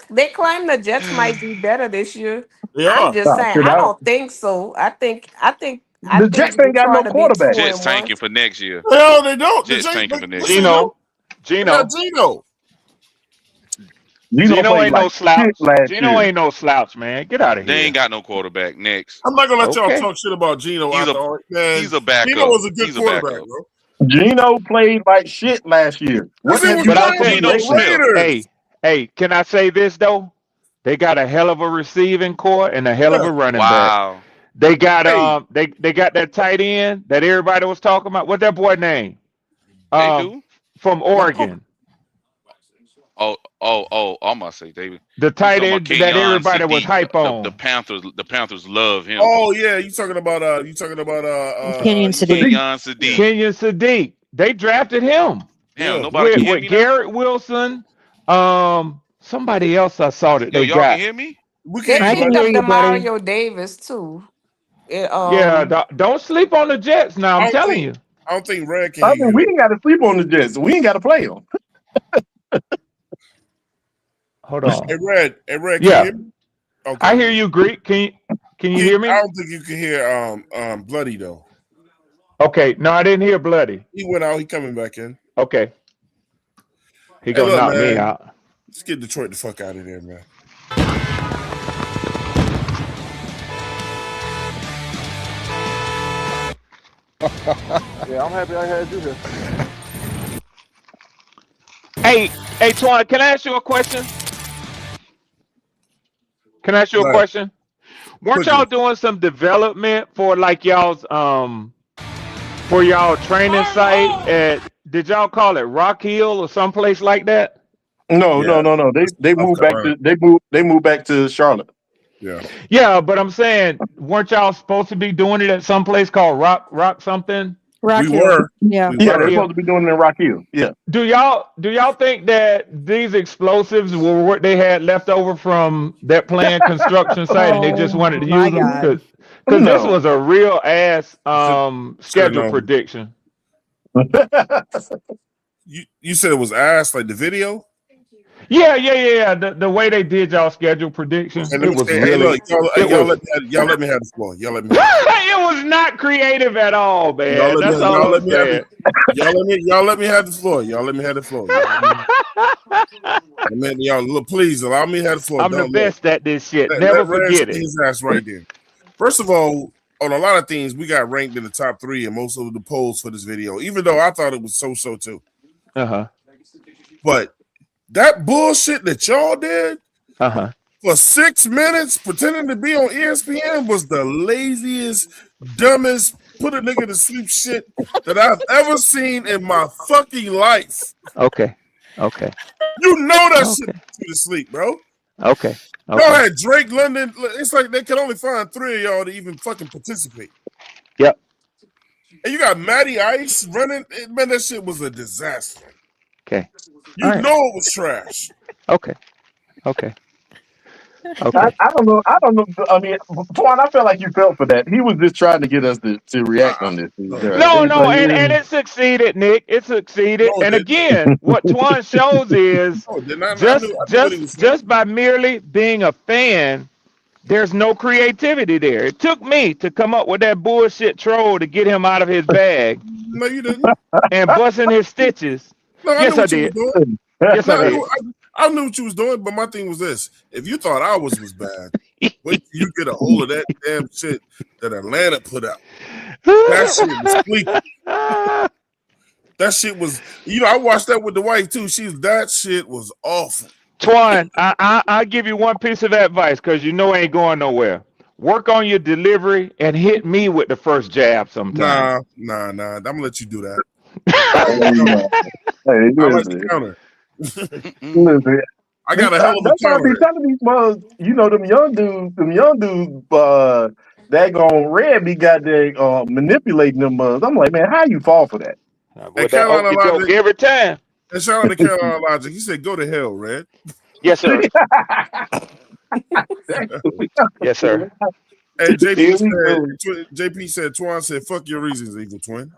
They claim the Jets might be better this year. They I'm are. just Nah, saying, shit, I don't think so. I the think Jets ain't got no Detroit to be two quarterback. Jets and one. tanking for next year. Hell, they don't. The Jets Jay, tanking but for next listen, year. yo, they got Gino. Gino. Gino Gino played ain't no like shit slouch. last Gino year. ain't no slouch, man. Get out of They ain't here. got no quarterback. Next. I'm not gonna let y'all Okay. talk shit about Gino He's a after all. Man, he's a Gino backup. was a good He's a quarterback, backup. bro. Gino played like shit last year. Cause What he have was you But I'm playing watched with him telling Geno you, the Smith. Raiders. hey, can I say this though? They got a hell of a receiving core and a hell of Yeah. a running back. Wow. They got Hey, they got that tight end that everybody was talking about. What's that boy name? They Um do. from Lamar. Oregon. Oh. I'm gonna say David. The You tight talking about end that Kenyon everybody was Sadiq? hype The on. Panthers. The Panthers love him. Oh yeah, Kenyon Sadiq. Sadiq. Kenyon Sadiq. Kenyon Sadiq. They drafted him Damn, yeah. nobody can hear with me now. Garrett Wilson. Somebody else I saw that Yo, they y'all can got. hear me? We can They hear I you, can picked buddy. hear up you, buddy. Demario Davis too. It, Yeah, um, don't sleep on the Jets now. I'm telling you. I don't think Red can I hear mean, you we though. ain't got to sleep on the Jets. We ain't got to play them. Hold on. Hey Red, can you Yeah, hear me? I Okay, hear good. you, Greek. Can you I hear me? don't think you can hear Bloody though. Okay, no, I didn't hear Bloody. He went out. He coming back in. Okay, he Hey, gonna look, knock me man. out. Let's get Detroit the fuck out of there, man. Yeah, I'm happy I had you here. Hey, Twan, can I ask you a question? Can I ask you a Right. question? Weren't y'all Quickly. doing some development for like y'all's for y'all training site at? Did y'all call it Rock Hill or someplace like that? No, Yeah. no, no, no. That's They South moved back Carolina. to they moved back to Charlotte. Yeah. Yeah, but I'm saying, weren't y'all supposed to be doing it at some place called Rock something? Rock We Hill. were. Yeah. We Yeah, they're were. Rock supposed to be doing it in Rock Hill. Yeah. Do y'all think that these explosives were what they had left over from that planned construction site and they just Oh wanted to my use them? God. Because this No. was a real ass Should have schedule known. prediction. You said it was ass like the video. Yeah. The way they did y'all schedule prediction, Okay, let it me was say. Hey, look, really it was y'all let me have the floor. Y'all let me have the floor. it was not creative at all, man. That's all Y'all I'm let me have saying. the y'all let me have the floor. Y'all let me have the floor. Y'all look, please allow me to have the floor. I'm the Don't look. best at this shit. Let Never Red say forget it. his ass right there. First of all, on a lot of things, we got ranked in the top 3 in most of the polls for this video, even though I thought it was so too. Uh-huh. But that bullshit that y'all did Uh-huh. for 6 minutes pretending to be on ESPN was the laziest, dumbest, put a nigga to sleep shit that I've ever seen in my fucking life. Okay. Okay. You know that shit Okay. put you to sleep, bro. Okay. Y'all Okay. had Drake London. It's like they could only find 3 of y'all to even fucking participate. Yep. And you got Matty Ice running. Man, that shit was a disaster. Okay. All You right. know it was trash. Okay. Okay. I, Okay. I don't know. I don't know. I mean, Twan, I felt like you felt for that. He was just trying to get us to react on this. No, He's No, like, and it succeeded, Nick. It succeeded. it And didn't. again, what Twan shows is No, it did not. I just knew what he just was saying. just by merely being a fan, there's no creativity there. It took me to come up with that bullshit troll to get him out of his bag No, you didn't. and busting his stitches. No, I knew Yes, I what you was did. doing. Yes, No, I did. I knew what you was doing, but my thing was this. If you thought ours was bad, wait till you get a hold of that damn shit that Atlanta put out. That shit was sleepy. That shit was, I watched that with the wife too. That shit was awful. Twan, I'll give you one piece of advice because you know I ain't going nowhere. Work on your delivery and hit me with the first jab sometime. Nah. I'm gonna let you do that. hey, I like the listen, counter. listen. I got a hell of a That's why I be counter. telling these mugs, them young dudes, that gon' red be goddamn manipulating them mugs. I'm like, man, how you fall for that? And With that Carolina okey doke Logic, every time. and shout out to Carolina Logic. He said, "Go to hell, Red." Yes, sir. Yes, sir. And Here we go. JP said, Twan said, fuck your reasons, Evil Twin.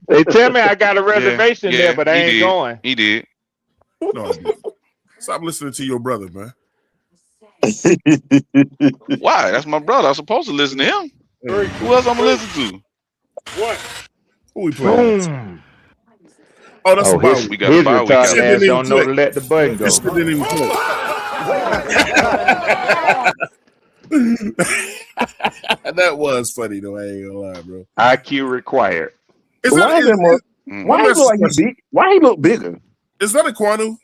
They tell me I got a reservation there, Yeah, but I he ain't did. going. He did. No, I didn't. Stop listening to your brother, man. Why? That's my brother. I'm supposed to listen to him. Who else I'm gonna listen to? What? Who we playing next? Boom. Oh, that's a bye his week. We got a his bye week retarded after Shit ass didn't this. even don't know click. to let the button This go. shit didn't even click. That was funny though. I ain't gonna lie, bro. IQ required. Is Why is that more? Mm. Why he look like he big? Why he look bigger? Is that a Kwanu?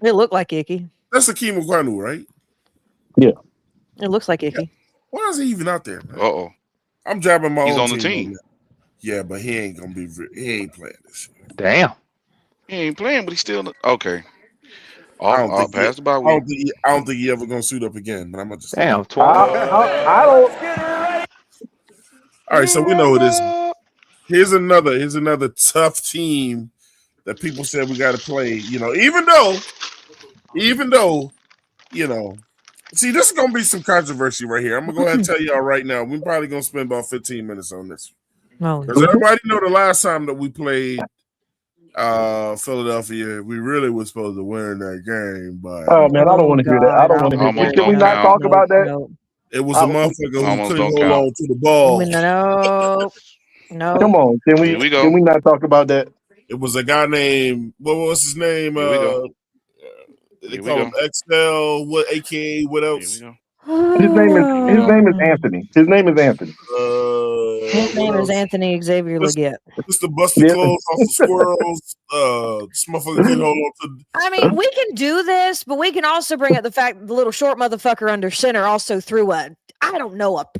It looked like Icky. That's a Akeem Kwanu, right? Yeah. It looks like Icky. Why is he even out there, man? Uh-oh. I'm jabbing my He's own on the team. on that. Yeah, but he ain't gonna be. He ain't playing this shit. Damn. He ain't playing, but he's still okay. I don't think Past the bye I week. don't think he ever gonna suit up again. But I'm gonna just. Damn, I don't. All right, so we know it is. Here's another tough team that people said we got to play. You know, even though, you know, see, this is gonna be some controversy right here. I'm gonna go ahead and tell y'all right now. We're probably gonna spend about 15 minutes on this. Because everybody know the last time that we played Philadelphia, we really was supposed to win that game, but Oh man, I don't want to hear that. I don't want to hear that. Can we not talk about that? It was a motherfucker who Almost couldn't don't hold count. on to the ball. No. Come on, can we not talk about that? It was a guy named what was his name? Here we go. They call him XL. What AKA? What else? His name is Anthony. His name is Anthony. His name is Anthony Xavier Leggett. Just to bust the clothes off the squirrels. This motherfucker couldn't hold on to. I mean, we can do this, but we can also bring up the fact that the little short motherfucker under center also threw a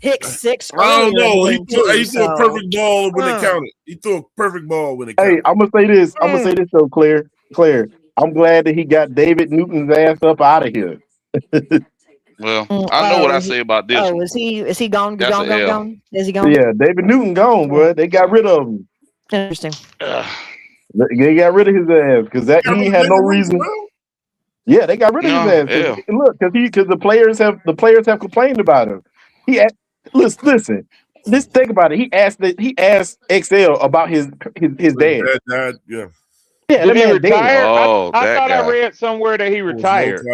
pick six. I don't know. He threw a a perfect ball when it counted. He threw a perfect ball when it counted. Hey, I'm gonna say this. I'm gonna say this though, Claire. I'm glad that he got David Newton's ass up out of here. Well, I know what I say about this. Oh, is he gone? That's Gone? a L. Gone? Is he gone? Yeah, David Newton gone, bro. They got rid of him. Interesting. They got rid of his ass because he had no reason. Yeah, they got rid of his ass. Yeah. Look, because the players have complained about him. Listen. Just think about it. He asked XL about his dad. Dad, yeah. Yeah, Did he retire? Oh, I thought guy. I read somewhere that he retired.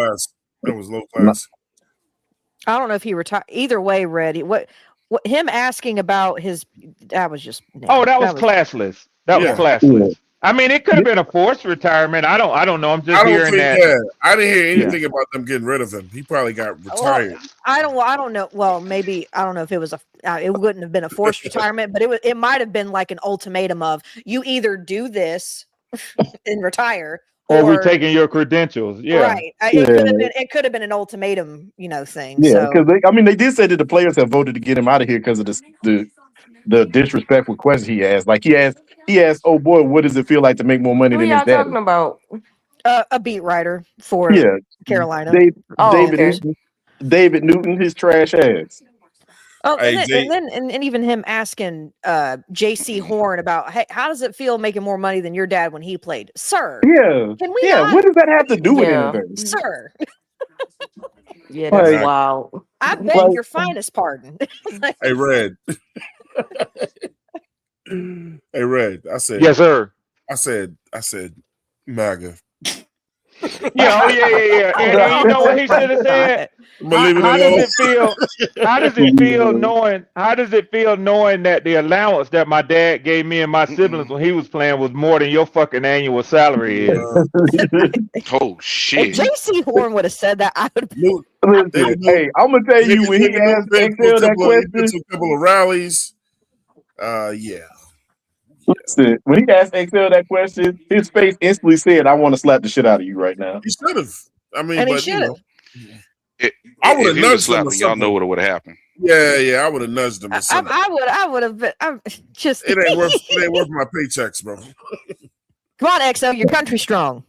That was low class. I don't know if he retired. Either way, Red. What him asking about his that was just. Oh, that was classless. That was classless. Yeah. I mean, it could have been a forced retirement. I don't know. I'm just hearing that. Yeah, I didn't hear anything about them getting rid of him. He probably got retired. Well, I don't know. Well, maybe I don't know if it was it wouldn't have been a forced retirement, but it might have been like an ultimatum of you either do this and retire, or we're taking your credentials. Yeah, right. It could have been an ultimatum, thing. Yeah, because they did say that the players have voted to get him out of here because of the disrespectful question he asked. Like he asked, oh boy, what does it feel like to make more money Who than y'all his dad? talking about? A beat writer for Carolina. David Newton, his trash ass. Oh, and even him asking J.C. Horn about, hey, how does it feel making more money than your dad when he played, sir? Yeah, can we? What does that have to do with anything, sir? Yeah, that's wild. I beg your finest pardon. Hey, Red. Hey, Red. I said, yes, sir. I said, MAGA. Yeah, and you know what he should have said? How does it feel knowing that the allowance that my dad gave me and my siblings when he was playing was more than your fucking annual salary is? Oh shit. If J.C. Horn would have said that, I would Listen, hey, I'm gonna tell you when he asked XL that question. A couple of rallies. Yeah. Listen, when he asked XL that question, his face instantly said, "I want to slap the shit out of you right now." He should have. I mean, and but he should have. I would have nudged him. Y'all know what would have happened. Yeah, I would have nudged him. I would have been. I'm just. It ain't worth my paychecks, bro. Come on, XL, you're country strong.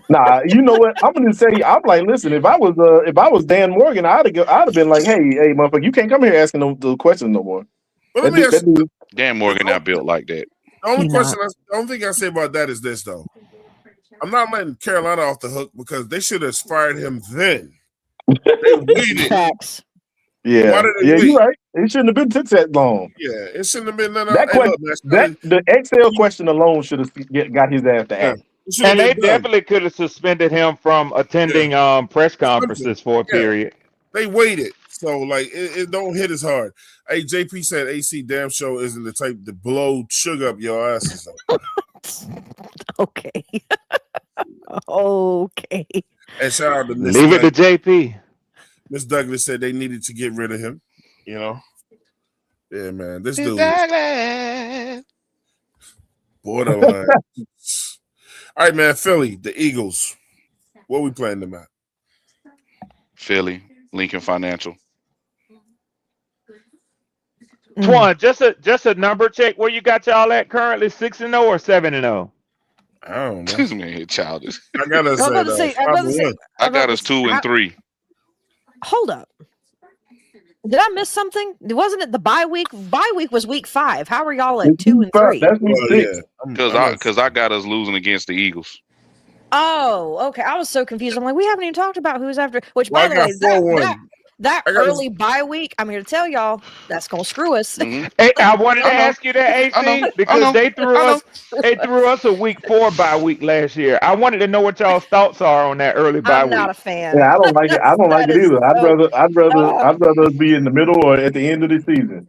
Nah, you know what? I'm gonna say, I'm like, listen, if I was Dan Morgan, I'd have been like, hey, motherfucker, you can't come here asking the questions no more. Well, let me ask you, Dan Morgan not built like that. The only thing I say about that is this, though. I'm not letting Carolina off the hook because they should have fired him then. They waited. Facts. Yeah, Why did they yeah, wait? you're right. It shouldn't have been took that long. Yeah, it shouldn't have been none of That hey, look, question, man, the Excel question alone should have got his ass to yeah, act. it should have And they been done. definitely could have suspended him from attending press conferences for a period. They waited, so like it don't hit as hard. Hey, JP said AC damn show isn't the type to blow sugar up your asses. Okay. Okay. And shout out to Miss Leave it to JP. Miss Douglas said they needed to get rid of him. You know, yeah, man, this dude borderline. All right, man, Philly, the Eagles. What we playing them at? Philly, Lincoln Financial. Twan, just a number check. Where you got y'all at currently? 6-0 or 7-0? I don't know. This man here childish. I got us I got us 2-3. Hold up. Did I miss something? Wasn't it the bye week? Bye week was week 5. How are y'all at 2 and 3? That's week 6. Because I got us losing against the Eagles. Oh, okay. I was so confused. I'm like, we haven't even talked about who's after. Which, Well, by the way, that I got early bye week, I'm here to tell y'all that's gonna screw us. Mm-hmm. Hey, I wanted to ask you that, AC, because they threw us a week 4 bye week last year. I wanted to know what y'all's thoughts are on that early bye I'm week. not a fan. Yeah, I don't like it. I don't like it either. I'd rather be in the middle or at the end of the season.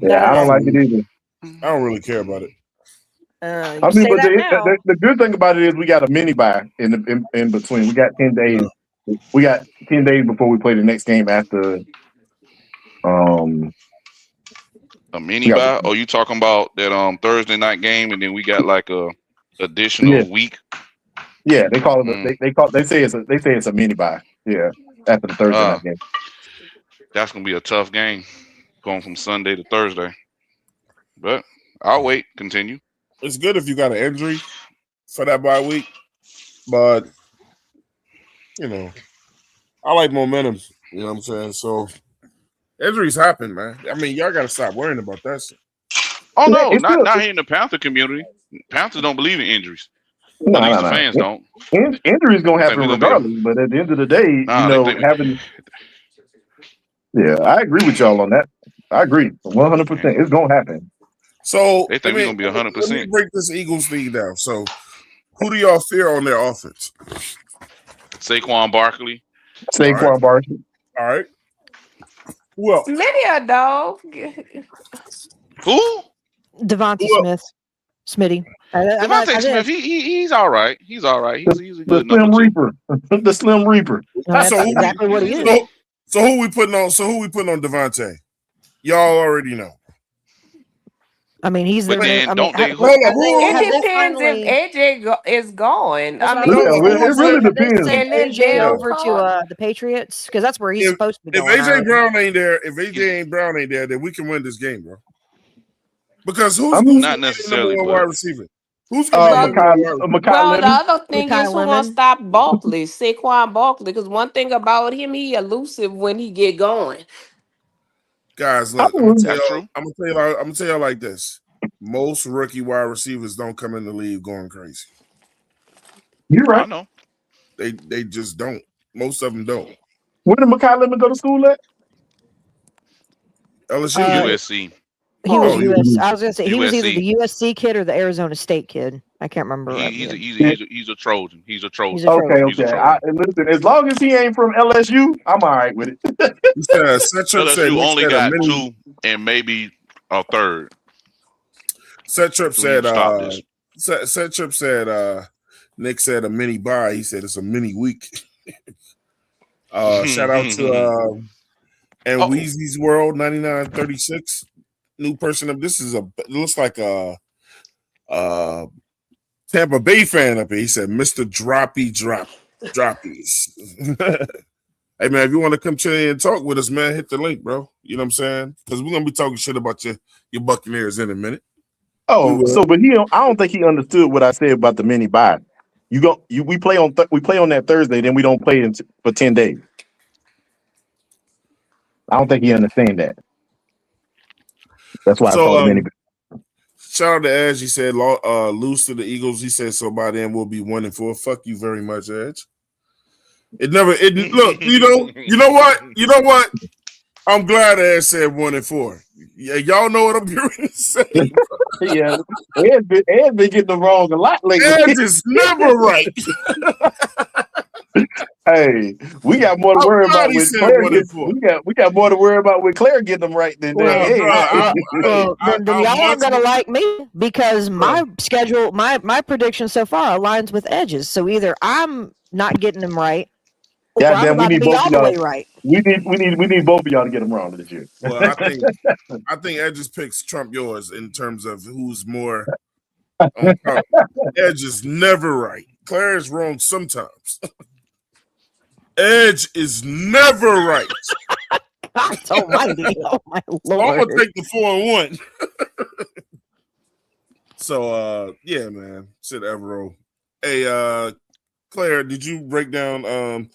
Yeah, I don't like it either. I don't really care about it. I mean, but the good thing about it is we got a mini bye in between. We got 10 days. We got 10 days before we play the next game after. A mini bye? Oh, you talking about that Thursday night game, and then we got like a additional week? Yeah, they call it. They say it's a mini bye. Yeah, after the Thursday night game. That's gonna be a tough game, going from Sunday to Thursday. But I'll wait. Continue. It's good if you got an injury for that bye week, but you know, I like momentum. You know what I'm saying? So injuries happen, man. I mean, y'all got to stop worrying about that shit. Oh no, not here in the Panther community. Panthers don't believe in injuries. No. Fans don't. Injuries gonna happen regardless, but at the end of the day, having. Yeah, I agree with y'all on that. I agree 100%. It's gonna happen. So they think we're gonna be 100%. Let me break this Eagles thing down. So, who do y'all fear on their offense? Saquon Barkley. Barkley. All right. Who else? Many a dog. Who? Devonta Smith. Smitty. Devonta Smith. He's all right. He's all right. He's a good Slim Reaper. The Slim Reaper. That's exactly what he is. So who we putting on Devontae? Y'all already know. I mean, he's but there. Then don't they? It depends if AJ is going. I mean, it really depends. And then AJ over to the Patriots because that's where he's supposed to be going. If AJ Brown ain't there, then we can win this game, bro. Because who's not necessarily the wide receiver? Who's going to be Well, the other thing is who's going to stop Barkley, Saquon Barkley, because one thing about him, he elusive when he get going. Guys, look, I'm gonna tell you like this. Most rookie wide receivers don't come in the league going crazy. You're right. I know. They just don't. Most of them don't. Where did Mekhi Lemon go to school at? LSU, USC. He was USC. I was gonna say he was either USC. the USC kid or the Arizona State kid. I can't remember. He's a Trojan. He's a Trojan. Okay. Listen, as long as he ain't from LSU, I'm all right with it. LSU only got 2 and maybe a third. Set Trip said Nick said a mini bye. He said it's a mini week. Shout out to and Weezy's World 9936. New person up. This is it looks like a Tampa Bay fan up here. He said, Mr. Droppies. Hey man, if you want to come chill and talk with us, man, hit the link, bro. You know what I'm saying? Because we're gonna be talking shit about your Buccaneers in a minute. But I don't think he understood what I said about the mini bye. We play on that Thursday, then we don't play for 10 days. I don't think he understands that. That's why I call it mini. Shout out to Edge. He said lose to the Eagles. He said so by then we'll be 1-4. Fuck you very much, Edge. Look, you know what? I'm glad Edge said 1-4. Yeah, y'all know what I'm going to say. Yeah, Ed's been getting them wrong a lot lately. Edge is never right. Hey, we got more to worry about with Claire. We got more to worry about with Claire getting them right than Well, Ed. then y'all aren't gonna like me because my schedule, my prediction so far aligns with Edge's. So either I'm not getting them right, or I'm Goddamn, we about to need be both all of the y'all. way right. We need both of y'all to get them wrong this year. Well, I think Edge's picks trump yours in terms of who's more on top. Edge is never right. Claire is wrong sometimes. Edge is never right. God almighty. Oh my Lord. So I'm gonna take the 4-1. So yeah, man. Shit Evero. Hey, Claire, did you break down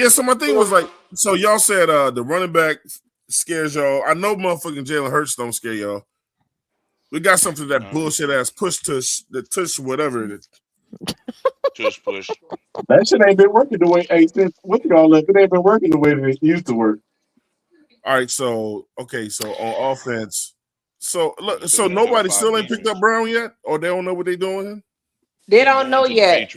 so my thing was like, so y'all said the running back scares y'all. I know motherfucking Jalen Hurts don't scare y'all. We got something that bullshit ass push tush, the tush, whatever it is. Tush push. That shit ain't been working the way since what y'all left. It ain't been working the way that it used to work. All right, so on offense, so nobody still ain't picked up Brown yet, or they don't know what they're doing. They don't know yet.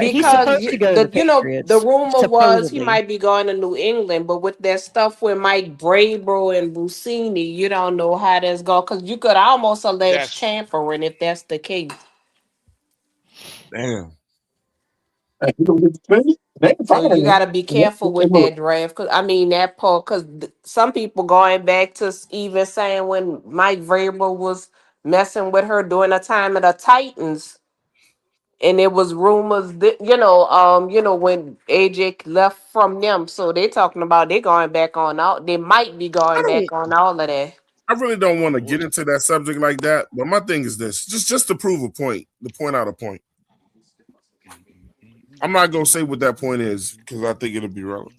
He's supposed to go to the Patriots. The rumor was he supposedly. might be going to New England, but with that stuff with Mike Vrabel and Busini, you don't know how that's going because you could almost allege tampering if that's the case. Damn. So you got to be careful with that draft. Cause I mean that part, because some people going back to even saying when Mike Vrabel was messing with her during the time of the Titans, and it was rumors that when AJ left from them, so they're talking about they going back on out. They might be going back on all of that. I really don't want to get into that subject like that, but my thing is this: just to prove a point, to point out a point. I'm not gonna say what that point is because I think it'll be relevant.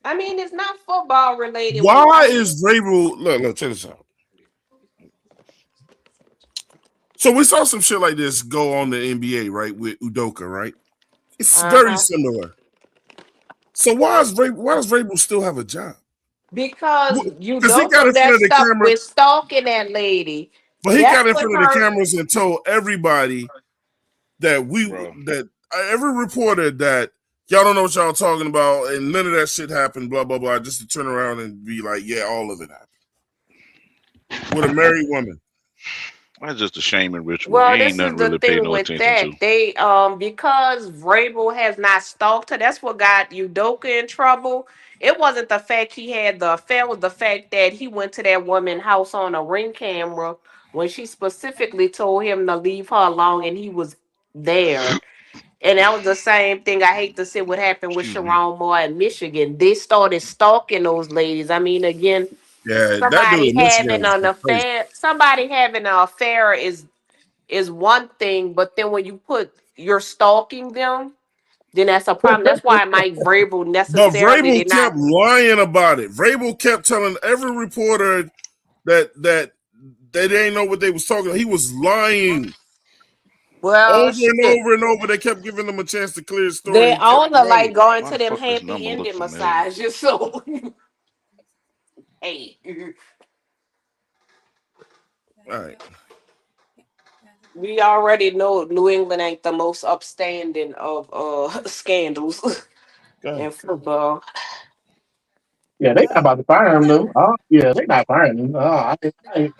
I mean, it's not football related. Why is Vrabel? Look, check this out. So we saw some shit like this go on the NBA, right, with Udoka, right? It's very similar. So why does Vrabel still have a job? Because he got in front of the camera with stalking that lady. But he got in front of the cameras and told everybody that every reporter that y'all don't know what y'all talking about and none of that shit happened, blah, blah, blah, just to turn around and be like, yeah, all of it happened. With a married woman. That's just a shaming ritual. Well, Ain't this is nothing the really pay thing no with attention that. They because Vrabel has not stalked her. That's what got Udoka in trouble. It wasn't the fact he had the affair; it was the fact that he went to that woman's house on a ring camera when she specifically told him to leave her alone, and he was there. And that was the same thing. I hate to see what happened with Sharon Moore in Michigan. They started stalking those ladies. I mean, again, yeah, somebody having an affair. Somebody having an affair is one thing, but then when you put you're stalking them, then that's a problem. That's why Mike Vrabel necessarily But did Vrabel not. kept lying about it. Vrabel kept telling every reporter that they didn't know what they was talking about. He was lying. Well, over and over and over. They kept giving them a chance to clear the story. They own like going to them Why the fuck this happy number look ending familiar? massages. So, hey, all right. We already know New England ain't the most upstanding of scandals in football. Yeah, they not about to fire him though. Yeah, they not firing him. Hold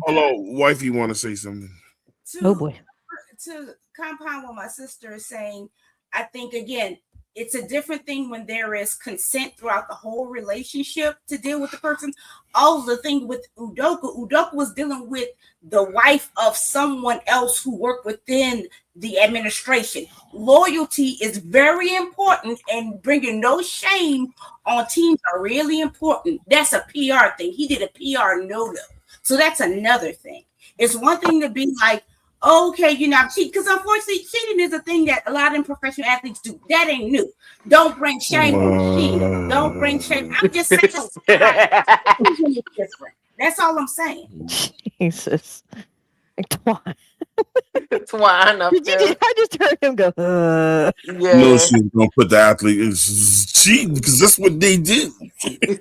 on, wifey, want to say something? Oh boy. To compound what my sister is saying, I think again, it's a different thing when there is consent throughout the whole relationship to deal with the person. All the thing with Udoka was dealing with the wife of someone else who worked within the administration. Loyalty is very important, and bringing no shame on teams are really important. That's a PR thing. He did a PR no-no. So that's another thing. It's one thing to be like, okay, you're not cheating, because unfortunately, cheating is a thing that a lot of professional athletes do. That ain't new. Don't bring shame on cheating. Don't bring shame. I'm just saying, it's different. That's all I'm saying. Jesus. Twine. Twine up there. I just heard him go, No, Yeah. she was gonna put the athlete. It's cheating because that's what they did. Stephon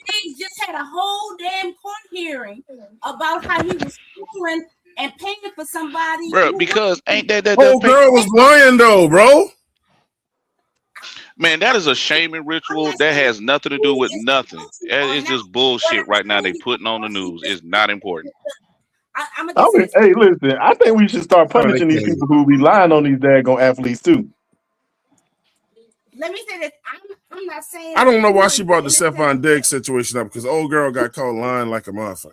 Diggs just had a whole damn court hearing about how he was stealing and paying for somebody. Bro, because ain't that Oh, girl was lying though, bro. Man, that is a shaming ritual. That has nothing to do with nothing. It's just bullshit right now. They putting on the news. It's not important. I'm I mean, hey, listen, I think we should start punishing these people who be lying on these daggone athletes too. Let me say this. I'm not saying. I don't know why she brought the Stephon Diggs situation up because old girl got caught lying like a motherfucker.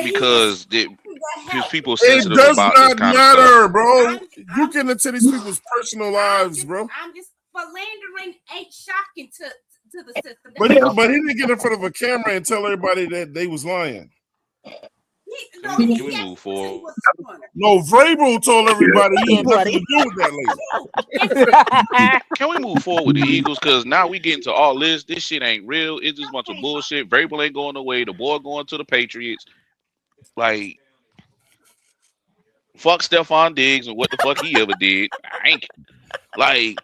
Because people are It sensitive does about this not kind matter, of stuff. bro. You get into these people's personal lives, bro. I'm just philandering ain't shocking to the system. But he didn't get in front of a camera and tell everybody that they was lying. Can we move forward? No, Vrabel told everybody he had nothing to do with that lady. Can we move forward with the Eagles? Because now we get into all this. This shit ain't real. It's just a bunch of bullshit. Vrabel ain't going away. The boy going to the Patriots. Like, fuck Stephon Diggs and what the fuck he ever did. Like,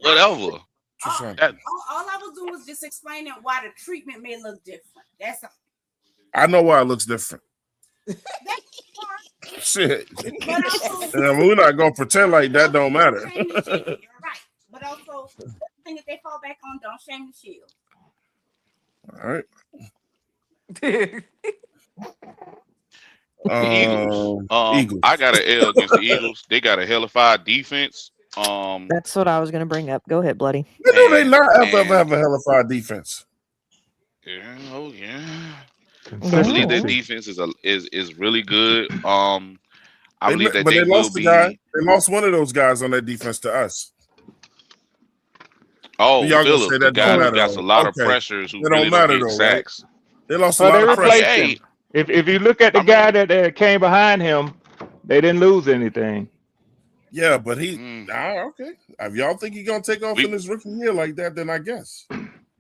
whatever. All I was doing was just explaining why the treatment may look different. That's all. I know why it looks different. Shit. We're not gonna pretend like that don't matter. You're right. But also the thing that they fall back on, don't shame the shield. All right. Eagles. Eagles. I got an L against the Eagles. They got a hellified defense. That's what I was going to bring up. Go ahead, Bloody. They not ever have a hellified defense. Yeah, oh yeah. I believe that defense is really good. I believe that they will be. They lost one of those guys on that defense to us. Oh, y'all Phillips, say the that guy don't who matter, got though. a lot of Okay. pressures who It really don't matter, don't get though, right? sacks. They lost Well, a they lot of replaced pressure. him. If you look at the guy that came behind him, they didn't lose anything. Yeah, but okay. If y'all think he's gonna take off in his rookie year like that, then I guess.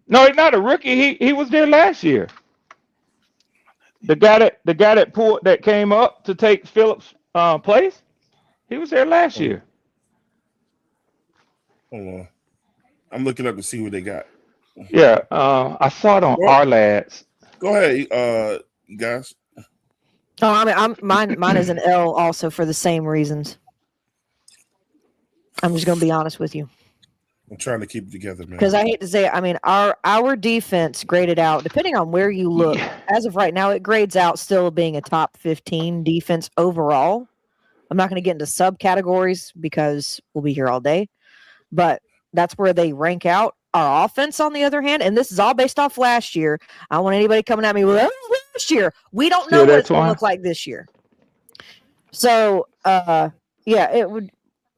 No, he's not a rookie. He was there last year. The guy that came up to take Phillips' place, he was there last year. Hold on. I'm looking up to see who they got. Yeah, I saw it on our lads. Go ahead, you guys. Oh, I mean, mine is an L also for the same reasons. I'm just going to be honest with you. I'm trying to keep it together, man. Because I hate to say it, I mean, our defense graded out, depending on where you look, as of right now, it grades out still being a top 15 defense overall. I'm not going to get into subcategories because we'll be here all day, but that's where they rank out. Our offense, on the other hand, and this is all based off last year. I don't want anybody coming at me with last year. We don't know what it's going to look like this year. So, yeah, it would.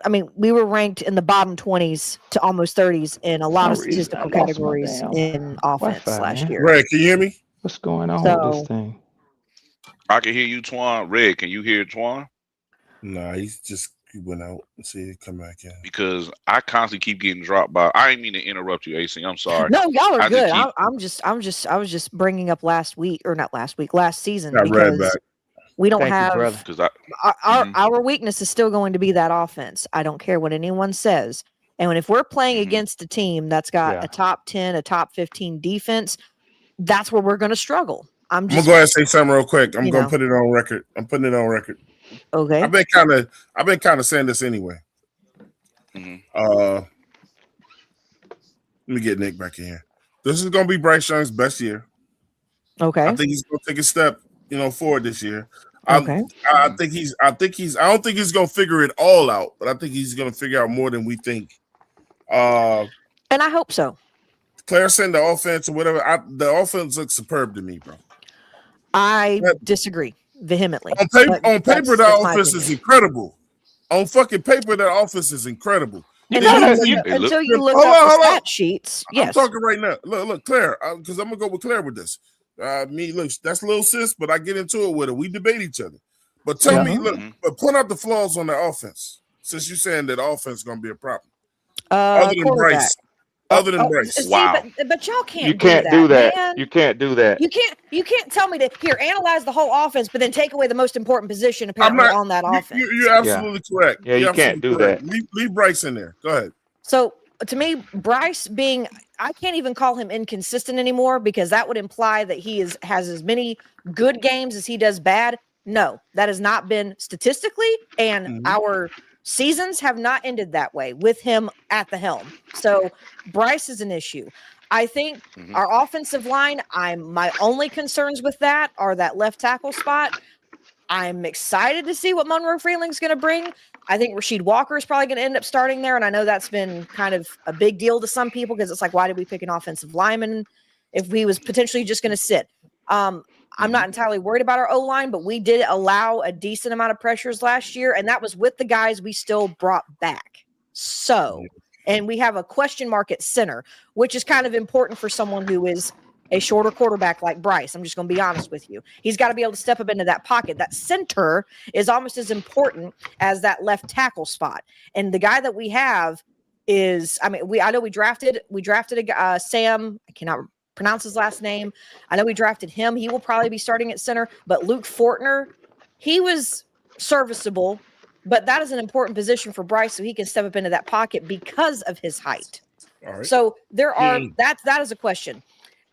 I mean, we were ranked in the bottom 20s to almost 30s in a lot of statistical categories in offense last year. Red, can you hear me? What's going on with this thing? I can hear you, Twan. Red, can you hear Twan? Nah, he went out and see it come back in. Because I constantly keep getting dropped by. I didn't mean to interrupt you, AC. I'm sorry. No, y'all are good. Keep... I was just bringing up last season Got because we don't have our our weakness is still going to be that offense. I don't care what anyone says. And if we're playing against a team that's got a top 10, a top 15 defense, that's where we're going to struggle. I'm gonna go ahead and say something real quick. I'm gonna put it on record. I'm putting it on record. Okay. I've been kind of saying this anyway. Let me get Nick back in here. This is gonna be Bryce Young's best year. Okay. I think he's gonna take a step, forward this year. Okay. I don't think he's gonna figure it all out, but I think he's gonna figure out more than we think. And I hope so. Claire said the offense or whatever. The offense looks superb to me, bro. I disagree vehemently. On paper, that offense is incredible. On fucking paper, that offense is incredible. Until you look at the stat sheets. Yes. I'm talking right now. Look, Claire, because I'm gonna go with Claire with this. Look, that's little sis, but I get into it with her. We debate each other. But tell me, look, but point out the flaws on the offense. Since you're saying that offense is gonna be a problem. Other than Bryce. other than Bryce. See, but y'all can't. You can't do that. Man. You can't do that. You can't tell me to here analyze the whole offense, but then take away the most important position apparently on that offense. You're absolutely correct. Yeah, you can't do that. Leave Bryce in there. Go ahead. So to me, Bryce being, I can't even call him inconsistent anymore because that would imply that he has as many good games as he does bad. No, that has not been statistically, and our seasons have not ended that way with him at the helm. So Bryce is an issue. I think our offensive line, my only concerns with that are that left tackle spot. I'm excited to see what Monroe Freeling's going to bring. I think Rasheed Walker is probably going to end up starting there, and I know that's been kind of a big deal to some people because it's like, why did we pick an offensive lineman if he was potentially just going to sit? I'm not entirely worried about our O-line, but we did allow a decent amount of pressures last year, and that was with the guys we still brought back. So, and we have a question mark at center, which is kind of important for someone who is a shorter quarterback like Bryce. I'm just going to be honest with you. He's got to be able to step up into that pocket. That center is almost as important as that left tackle spot. And the guy that we have is, I know we drafted a Sam, I cannot pronounce his last name. I know we drafted him. He will probably be starting at center, but Luke Fortner, he was serviceable, but that is an important position for Bryce so he can step up into that pocket because of his height. All right. So that is a question.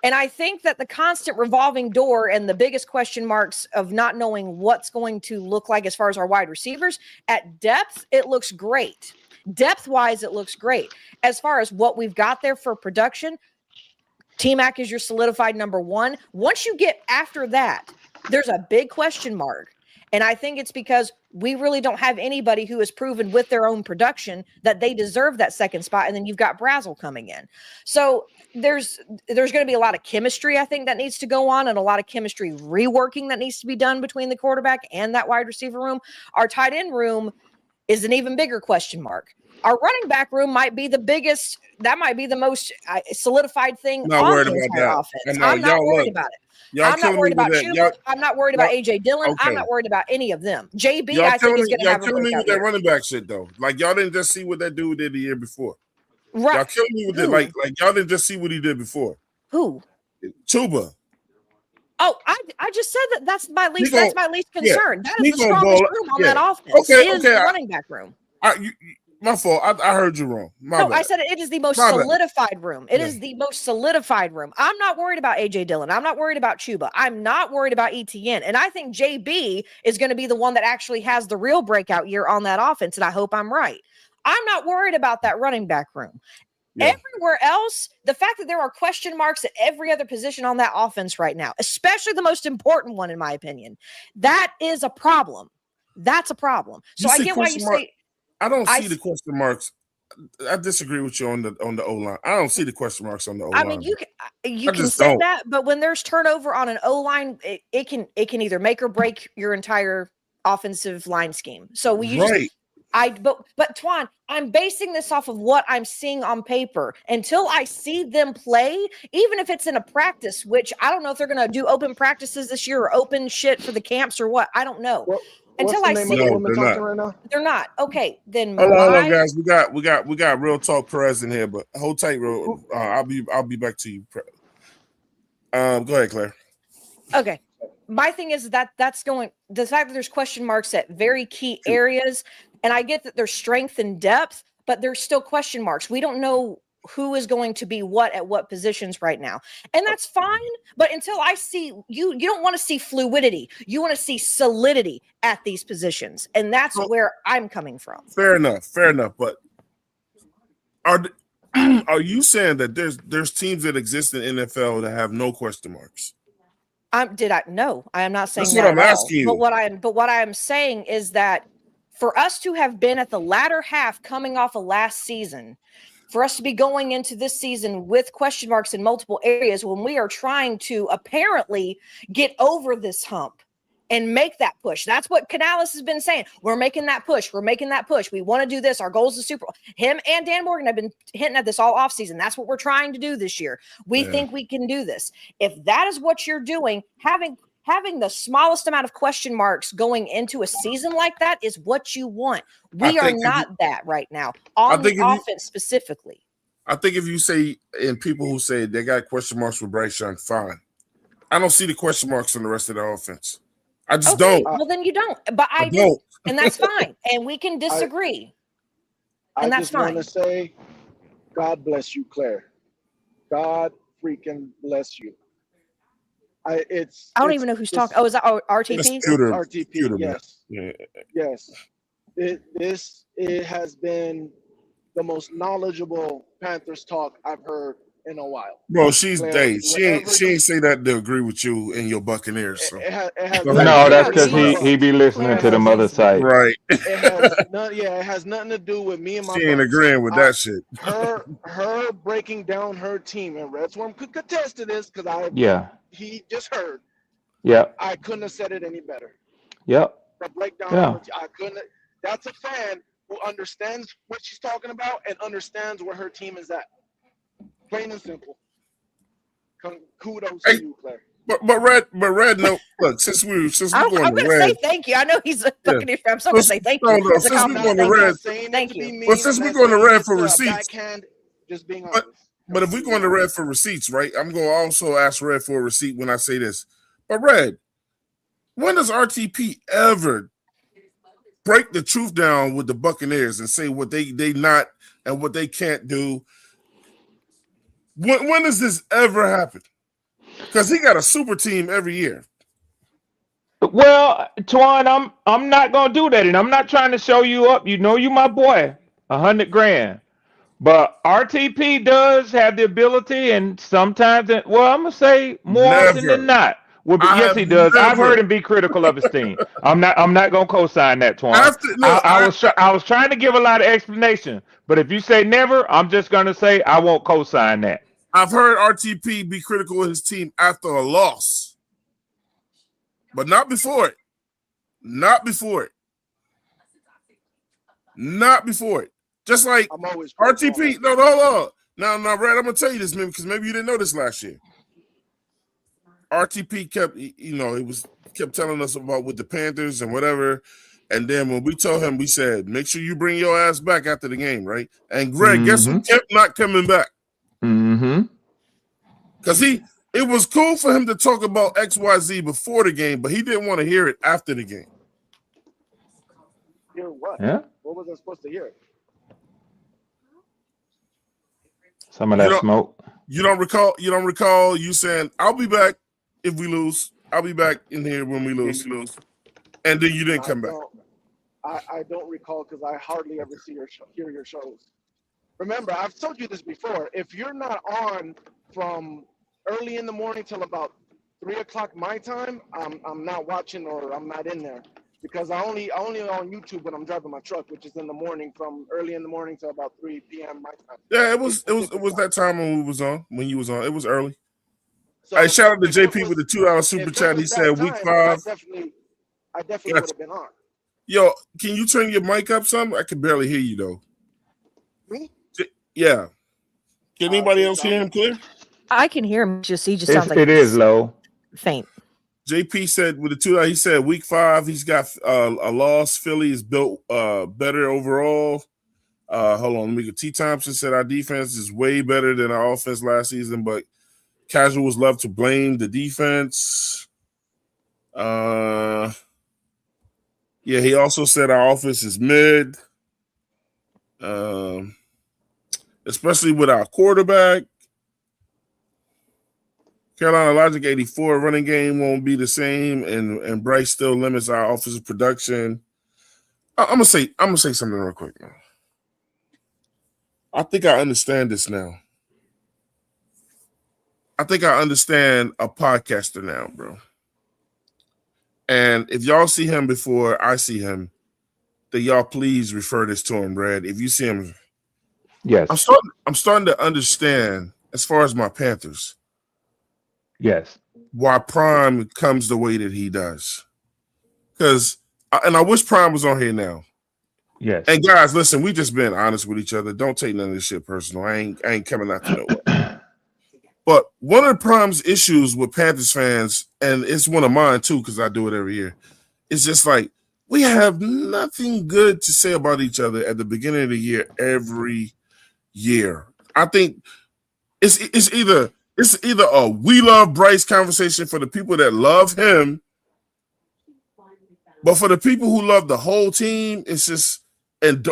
And I think that the constant revolving door and the biggest question marks of not knowing what's going to look like as far as our wide receivers at depth, it looks great. Depth-wise, it looks great. As far as what we've got there for production, T-Mac is your solidified number one. Once you get after that, there's a big question mark. And I think it's because we really don't have anybody who has proven with their own production that they deserve that second spot. And then you've got Brazel coming in. So there's going to be a lot of chemistry, I think, that needs to go on and a lot of chemistry reworking that needs to be done between the quarterback and that wide receiver room. Our tight end room is an even bigger question mark. Our running back room might be the biggest. That might be the most solidified thing on the entire offense. I'm not worried about it. I'm not worried about Chuba. I'm not worried about AJ Dillon. Okay. I'm not worried about any of them. JB, I think, is going to have a breakout. Y'all killing me with that running back shit, though. Like, y'all didn't just see what that dude did the year before. Right. Y'all killing me with it. Like y'all didn't just see what he did before. Who? Chuba. Oh, I just said that's my least concern. Yeah, that is the strongest room on that offense. The running back room. My fault. I heard you wrong. No, I said it is the most solidified room. It is the most solidified room. I'm not worried about AJ Dillon. I'm not worried about Chuba. I'm not worried about ETN. And I think JB is going to be the one that actually has the real breakout year on that offense. And I hope I'm right. I'm not worried about that running back room. Yeah. Everywhere else, the fact that there are question marks at every other position on that offense right now, especially the most important one, in my opinion, that is a problem. That's a problem. So I get why you say. I don't see the question marks. I disagree with you on the O-line. I don't see the question marks on the O-line. I mean, you can say that, but when there's turnover on an O-line, it can either make or break your entire offensive line scheme. So but Twan, I'm basing this off of what I'm seeing on paper. Until I see them play, even if it's in a practice, which I don't know if they're going to do open practices this year or open shit for the camps or what. I don't know. Until I see them, they're not. Okay, then hold on, guys. We got Real Talk Perez in here, but hold tight, Real. I'll be back to you. Go ahead, Claire. Okay. My thing is that's going the fact that there's question marks at very key areas, and I get that there's strength and depth, but there's still question marks. We don't know who is going to be what at what positions right now. And that's fine. But until I see you don't want to see fluidity. You want to see solidity at these positions. And that's where I'm coming from. Fair enough. But are you saying that there's teams that exist in NFL that have no question marks? No, I am not saying that's what I'm asking you. But what I am saying is that for us to have been at the latter half coming off of last season, for us to be going into this season with question marks in multiple areas when we are trying to apparently get over this hump and make that push. That's what Canales has been saying. We're making that push. We want to do this. Our goal is the Super Bowl. Him and Dan Morgan have been hinting at this all offseason. That's what we're trying to do this year. We think we can do this. If that is what you're doing, having the smallest amount of question marks going into a season like that is what you want. We are not that right now on the offense specifically. I think if you say, and people who say they got question marks for Bryce Young, fine. I don't see the question marks on the rest of the offense. I just don't. Well, then you don't. But I do, don't. and that's fine. And we can disagree, I and that's just want fine. to say, God bless you, Claire. God freaking bless you. I don't even know who's talking. Oh, is that RTP? It's RTP. Scooter, Yes. Yes. It has been the most knowledgeable Panthers talk I've heard in a while. Bro, she's Claire, Dave. She ain't say that to agree with you and your Buccaneers. So. It has No, that's because he be listening to the mother site. Right. It has it has nothing to do with me and my She ain't Bucs. agreeing with that shit. Her breaking down her team, and Red Swarm could contest to this because he just heard. Yep. I couldn't have said it any better. Yep. The breakdown. Yeah. I couldn't. That's a fan who understands what she's talking about and understands where her team is at. Plain and simple. Kudos to you, Claire. But Red, no. Look, since we're I'm going going to to Red, say thank you. I know he's a Buccaneers fan. I'm still going to say thank you. No, It's a since we're going to compliment. Red, Thank you. Well, since we're going to Red for receipts, just being honest. But if we're going to Red for receipts, right? I'm going to also ask Red for a receipt when I say this. But Red, when does RTP ever break the truth down with the Buccaneers and say what they not and what they can't do? When does this ever happen? Because he got a super team every year. Well, Twan, I'm not gonna do that, and I'm not trying to show you up. You know, you my boy, $100,000. But RTP does have the ability, and sometimes, I'm gonna say more often than not. Yes, he does. I've heard him be critical of his team. I'm not gonna co-sign that, Twan. I was trying to give a lot of explanation, but if you say never, I'm just gonna say I won't co-sign that. I've heard RTP be critical of his team after a loss, but not before it. Not before it. Not before it. Just like RTP. No. Now, Red, I'm gonna tell you this, man, because maybe you didn't know this last year. RTP kept telling us about with the Panthers and whatever. And then when we told him, we said, make sure you bring your ass back after the game, right? And Greg, guess who kept not coming back? Because it was cool for him to talk about XYZ before the game, but he didn't want to hear it after the game. Hear what? Yeah. What was I supposed to hear? Some of that smoke. You don't recall you saying, I'll be back if we lose. I'll be back in here when we lose. And then you didn't come back. I don't recall because I hardly ever hear your shows. Remember, I've told you this before. If you're not on from early in the morning till about 3 o'clock my time, I'm not watching or I'm not in there because I only on YouTube when I'm driving my truck, which is in the morning from early in the morning till about 3 p.m. my time. Yeah, it was that time when you was on. It was early. So, all right, shout out to JP with the $2 super chat. He said week 5. I definitely would have been on. Yo, can you turn your mic up some? I can barely hear you though. Me? Yeah. Can anybody else hear him clear? I can hear him. He just sounds like it is low. Faint. JP said with the $2, he said week 5, he's got a loss. Philly is built better overall. Hold on, let me get T. Thompson said our defense is way better than our offense last season, but casuals love to blame the defense. Yeah, he also said our offense is mid. Especially with our quarterback. Carolina Logic 84 running game won't be the same, and Bryce still limits our offensive production. I'm gonna say something real quick, man. I think I understand this now. I think I understand a podcaster now, bro. And if y'all see him before I see him, then y'all please refer this to him, Brad. If you see him, yes, I'm starting to understand as far as my Panthers. Yes, why Prime comes the way that he does. Because, and I wish Prime was on here now. Yes. And guys, listen, we just been honest with each other. Don't take none of this shit personal. I ain't coming out to nowhere. But one of the Prime's issues with Panthers fans, and it's one of mine too, because I do it every year, it's just like we have nothing good to say about each other at the beginning of the year every year. I think it's either a we love Bryce conversation for the people that love him, but for the people who love the whole team, it's just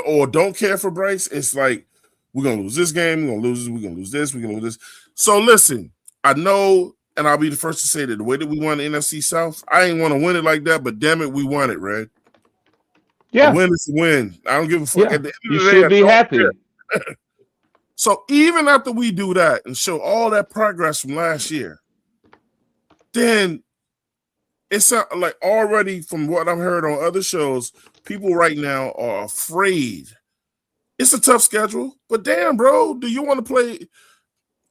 or don't care for Bryce, it's like we're gonna lose this game, we're gonna lose this, we're gonna lose this. So listen, I know, and I'll be the first to say that the way that we won the NFC South, I ain't want to win it like that, but damn it, we won it, Red. Yeah. A win is a win. I don't give a fuck. Yeah. At the end You of the day, should I be don't happy. care. So even after we do that and show all that progress from last year, then it's like already from what I've heard on other shows, people right now are afraid. It's a tough schedule, but damn, bro, do you want to play?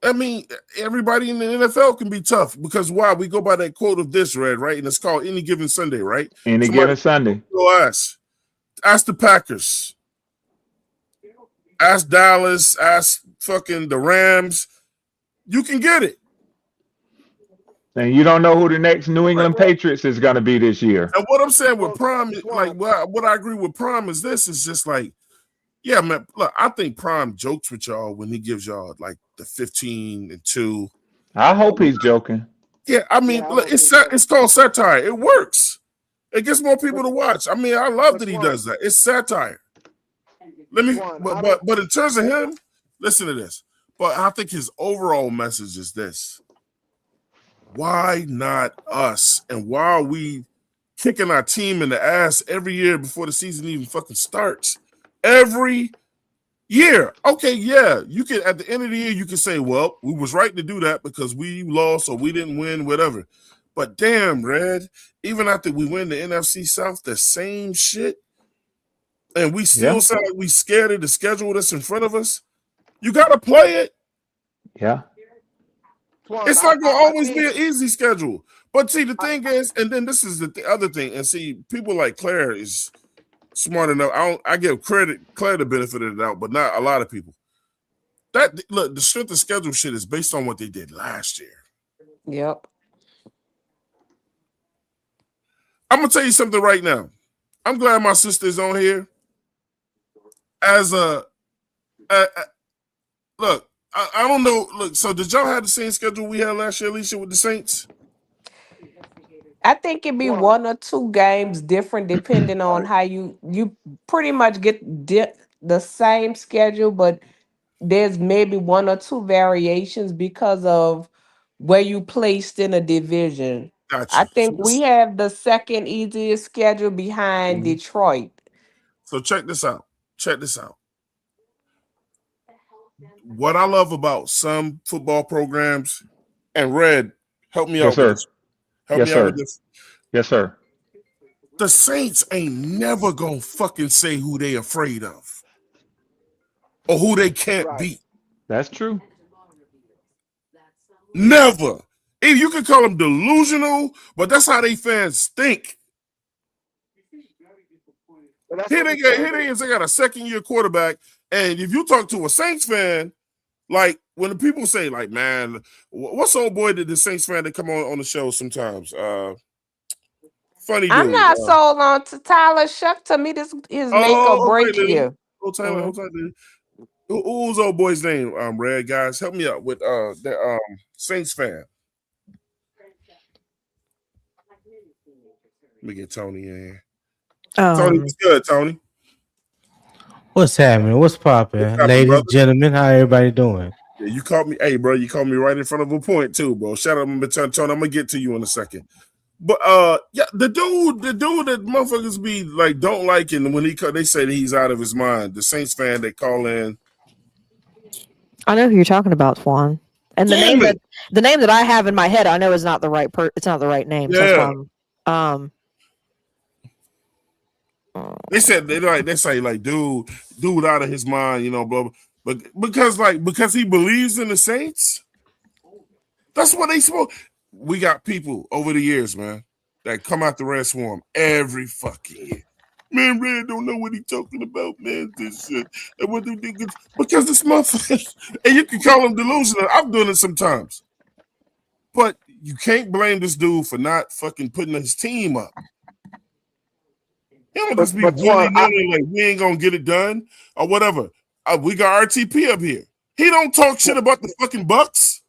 I mean, everybody in the NFL can be tough because why? We go by that quote of this, Red, right? And it's called Any Given Sunday, right? Any given Sunday. Go ask the Packers. Ask Dallas. Ask fucking the Rams. You can get it. And you don't know who the next New England Patriots is going to be this year. And what I'm saying with Prime, like what I agree with Prime is this is just like, yeah, man. Look, I think Prime jokes with y'all when he gives y'all like the 15-2. I hope he's joking. Yeah, I mean, look, it's called satire. It works. It gets more people to watch. I mean, I love that he does that. It's satire. But in terms of him, listen to this. But I think his overall message is this. Why not us? And why are we kicking our team in the ass every year before the season even fucking starts? Every year. Okay, yeah. You can at the end of the year, you can say, well, we was right to do that because we lost or we didn't win, whatever. But damn, Red, even after we win the NFC South, the same shit. And we still sound like we scared of the schedule that's in front of us. You gotta play it. Yeah. It's not going to always be an easy schedule. But see, the thing is, and then this is the other thing, and see, people like Claire is smart enough. I give Claire the benefit of the doubt, but not a lot of people. Look, the strength of schedule shit is based on what they did last year. Yep. I'm going to tell you something right now. I'm glad my sister's on here. As look, I don't know. Look, so did y'all have the same schedule we had last year, Alicia, with the Saints? I think it'd be one or two games different depending on how you pretty much get the same schedule, but there's maybe one or two variations because of where you placed in a division. Gotcha. I think we have the second easiest schedule behind Detroit. So check this out. What I love about some football programs, and Red, help me out with this. Help me out with this. Yes, sir. The Saints ain't never gonna fucking say who they afraid of or who they can't beat. That's true. Never. You can call them delusional, but that's how they fans think. Here they got a second-year quarterback, and if you talk to a Saints fan, like when the people say, like, man, what's old boy that the Saints fan that come on the show sometimes? Funny dude. I'm not sold on to Tyler Shuck. To me, this is make or break here. Tyler, who's old boy's name? Red, guys, help me out with the Saints fan. Let me get Tony in here. Tony, what's good, Tony? What's happening? What's popping? Ladies, brother? Gentlemen, how everybody doing? Yeah, you caught me. Hey, bro, you caught me right in front of a point too, bro. Shout out to Tony. I'm gonna get to you in a second. But yeah, the dude that motherfuckers be like don't like him when they say that he's out of his mind. The Saints fan they call in. I know who you're talking about, Juan. And the name that I have in my head, I know is not the right it's not the right name. Yeah. So they say dude out of his mind, you know, bro. But because he believes in the Saints, that's what they supposed. We got people over the years, man, that come out the Red Swarm every fucking year. Man, Red don't know what he's talking about, man. This shit. Because this motherfucker, and you can call him delusional. I'm doing it sometimes. But you can't blame this dude for not fucking putting his team up. You don't just be willy-nilly like we ain't gonna get it done or whatever. We got RTP up here. He don't talk shit about the fucking Bucks.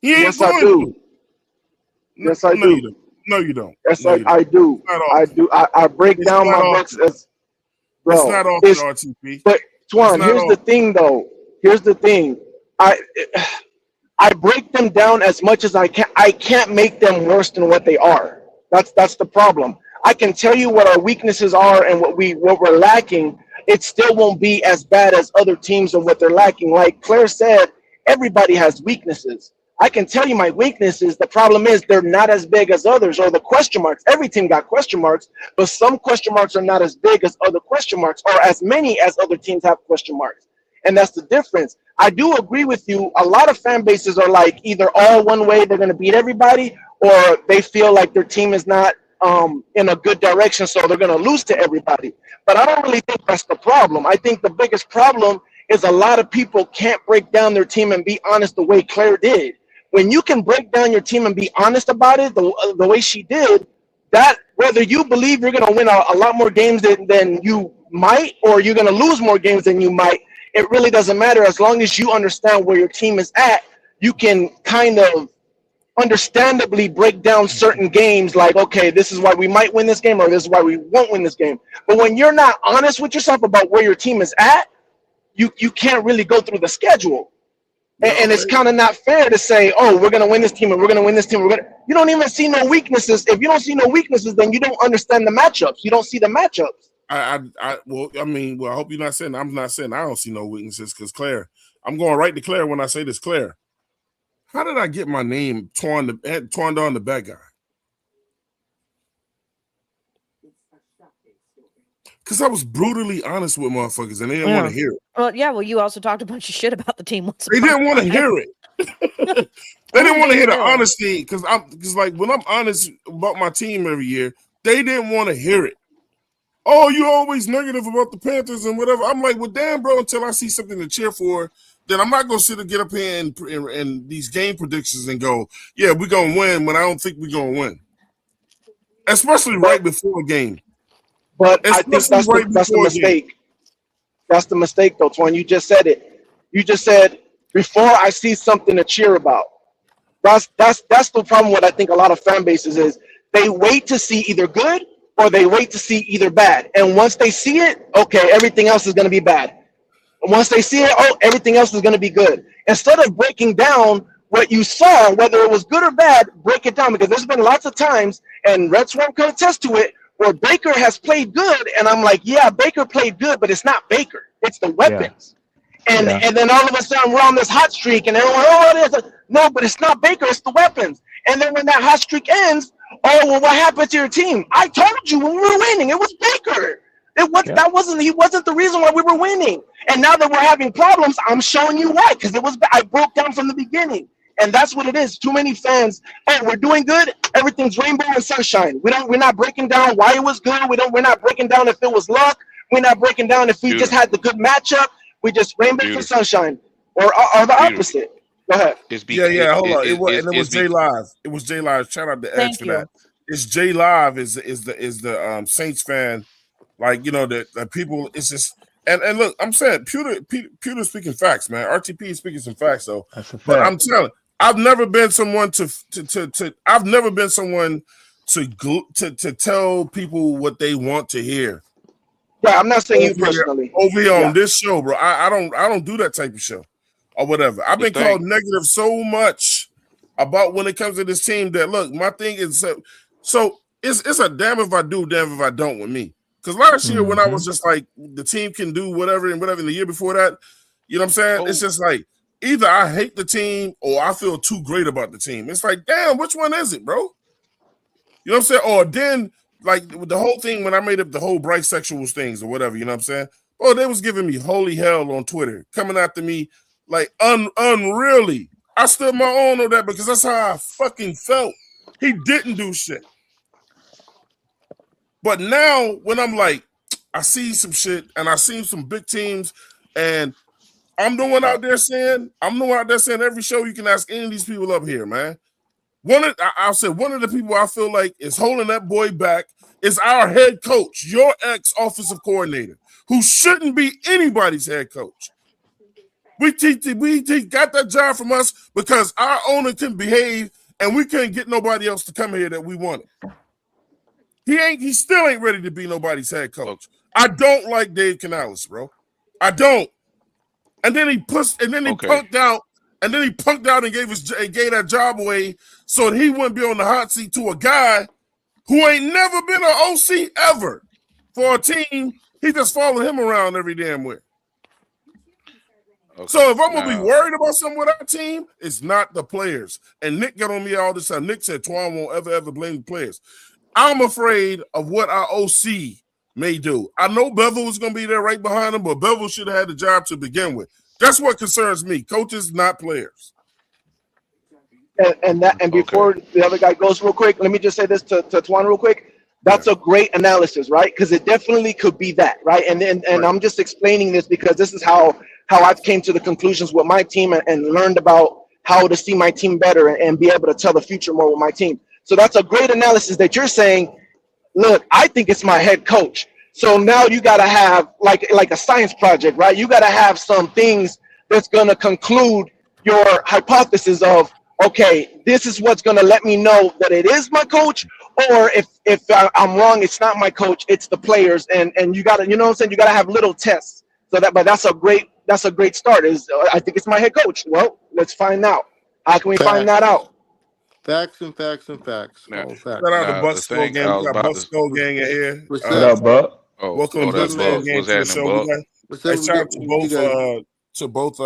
He ain't Yes, going I do. to. Yes, I No, do. you don't. No, you don't. Yes, No, you don't. I do. It's not I often. do. I break It's down not my often. Bucks as It's bro. not often, It's RTP. but It's Twan. not Here's the often. thing, though. Here's the thing. I I break them down as much as I can. I can't make them worse than what they are. That's the problem. I can tell you what our weaknesses are and what we're lacking. It still won't be as bad as other teams and what they're lacking. Like Claire said, everybody has weaknesses. I can tell you my weaknesses. The problem is they're not as big as others, or the question marks. Every team got question marks, but some question marks are not as big as other question marks, or as many as other teams have question marks. And that's the difference. I do agree with you. A lot of fan bases are like either all one way, they're going to beat everybody, or they feel like their team is not in a good direction, so they're going to lose to everybody. But I don't really think that's the problem. I think the biggest problem is a lot of people can't break down their team and be honest the way Claire did. When you can break down your team and be honest about it the way she did, that whether you believe you're going to win a lot more games than you might, or you're going to lose more games than you might, it really doesn't matter. As long as you understand where your team is at, you can kind of understandably break down certain games like, okay, this is why we might win this game, or this is why we won't win this game. But when you're not honest with yourself about where your team is at, you can't really go through the schedule. And it's kind of not fair to say, oh, we're going to win this team and we're going to win this team. You don't even see no weaknesses. If you don't see no weaknesses, then you don't understand the matchups. You don't see the matchups. Well, I mean, I hope you're not saying. I'm not saying I don't see no weaknesses, because Claire, I'm going right to Claire when I say this. Claire, how did I get my name torn on the bad guy? Because I was brutally honest with motherfuckers, and they didn't want to hear it. Well, you also talked a bunch of shit about the team once. They didn't want to hear it. They didn't want to hear the honesty, because like when I'm honest about my team every year, they didn't want to hear it. Oh, you always negative about the Panthers and whatever. I'm like, well, damn, bro, until I see something to cheer for, then I'm not going to sit and get up here and these game predictions and go, yeah, we're going to win when I don't think we're going to win. Especially right before a game. But I think that's the mistake. That's the mistake, though, Twan. You just said it. You just said, before I see something to cheer about. That's the problem with, I think, a lot of fan bases is they wait to see either good or they wait to see either bad. And once they see it, okay, everything else is going to be bad. And once they see it, oh, everything else is going to be good. Instead of breaking down what you saw, whether it was good or bad, break it down, because there's been lots of times, and Red Swarm can attest to it, where Baker has played good, and I'm like, yeah, Baker played good, but it's not Baker. It's the weapons. And then all of a sudden we're on this hot streak, and everyone, oh, it is. No, but it's not Baker, it's the weapons. And then when that hot streak ends, oh, well, what happened to your team? I told you when we were winning, it was Baker. He wasn't the reason why we were winning. And now that we're having problems, I'm showing you why, because I broke down from the beginning. And that's what it is. Too many fans, oh, we're doing good, everything's rainbow and sunshine. We're not breaking down why it was good. We're not breaking down if it was luck. We're not breaking down if we just had the good matchup. We just rainbow and sunshine, or the opposite. Go ahead. Hold on. It was J Live. It was J Live. Shout out to X for that. It's J Live is the Saints fan. Like, you know, the people. It's just and look, I'm saying Pewter speaking facts, man. RTP is speaking some facts, though. That's a fact. But I'm telling, I've never been someone to tell people what they want to hear. Yeah, I'm not saying you personally. Over here on this show, bro. I don't do that type of show or whatever. I've been called negative so much about when it comes to this team that, look, my thing is so it's a damn if I do, damn if I don't with me. Because last year when I was just like the team can do whatever and the year before that, you know what I'm saying? It's just like either I hate the team or I feel too great about the team. It's like, damn, which one is it, bro? You know what I'm saying? Or then, like, the whole thing when I made up the whole bright sexuals things or whatever, you know what I'm saying? Oh, they was giving me holy hell on Twitter, coming after me like unreally. I stood my own on that because that's how I fucking felt. He didn't do shit. But now when I'm like, I see some shit and I see some big teams, and I'm the one out there saying every show you can ask any of these people up here, man. I'll say one of the people I feel like is holding that boy back is our head coach, your ex-offensive coordinator, who shouldn't be anybody's head coach. We got that job from us because our owner couldn't behave and we couldn't get nobody else to come here that we wanted. He still ain't ready to be nobody's head coach. I don't like Dave Canales, bro. I don't. And then he punked out, and then he punked out and gave that job away so that he wouldn't be on the hot seat to a guy who ain't never been an OC ever for a team. He just followed him around every damn where. So if I'm gonna be worried about something with our team, it's not the players. And Nick got on me all this time. Nick said Twan won't ever blame the players. I'm afraid of what our OC may do. I know Bevel was gonna be there right behind him, but Bevel should have had the job to begin with. That's what concerns me. Coaches, not players. And before the other guy goes real quick, let me just say this to Twan real quick. That's a great analysis, right? Because it definitely could be that, right? And I'm just explaining this because this is how I've came to the conclusions with my team and learned about how to see my team better and be able to tell the future more with my team. So that's a great analysis that you're saying, look, I think it's my head coach. So now you got to have like a science project, right? You got to have some things that's going to conclude your hypothesis of, okay, this is what's going to let me know that it is my coach, or if I'm wrong, it's not my coach, it's the players, and you got to, you know what I'm saying? You got to have little tests. So but that's a great start. I think it's my head coach. Well, let's find out. How can we find that out? Facts and facts and facts. Shout out to Buck Skull Gang. We got Buck Skull Gang in here. What's up, Buck? Welcome to Buck Skull Gang to the show. Shout out to both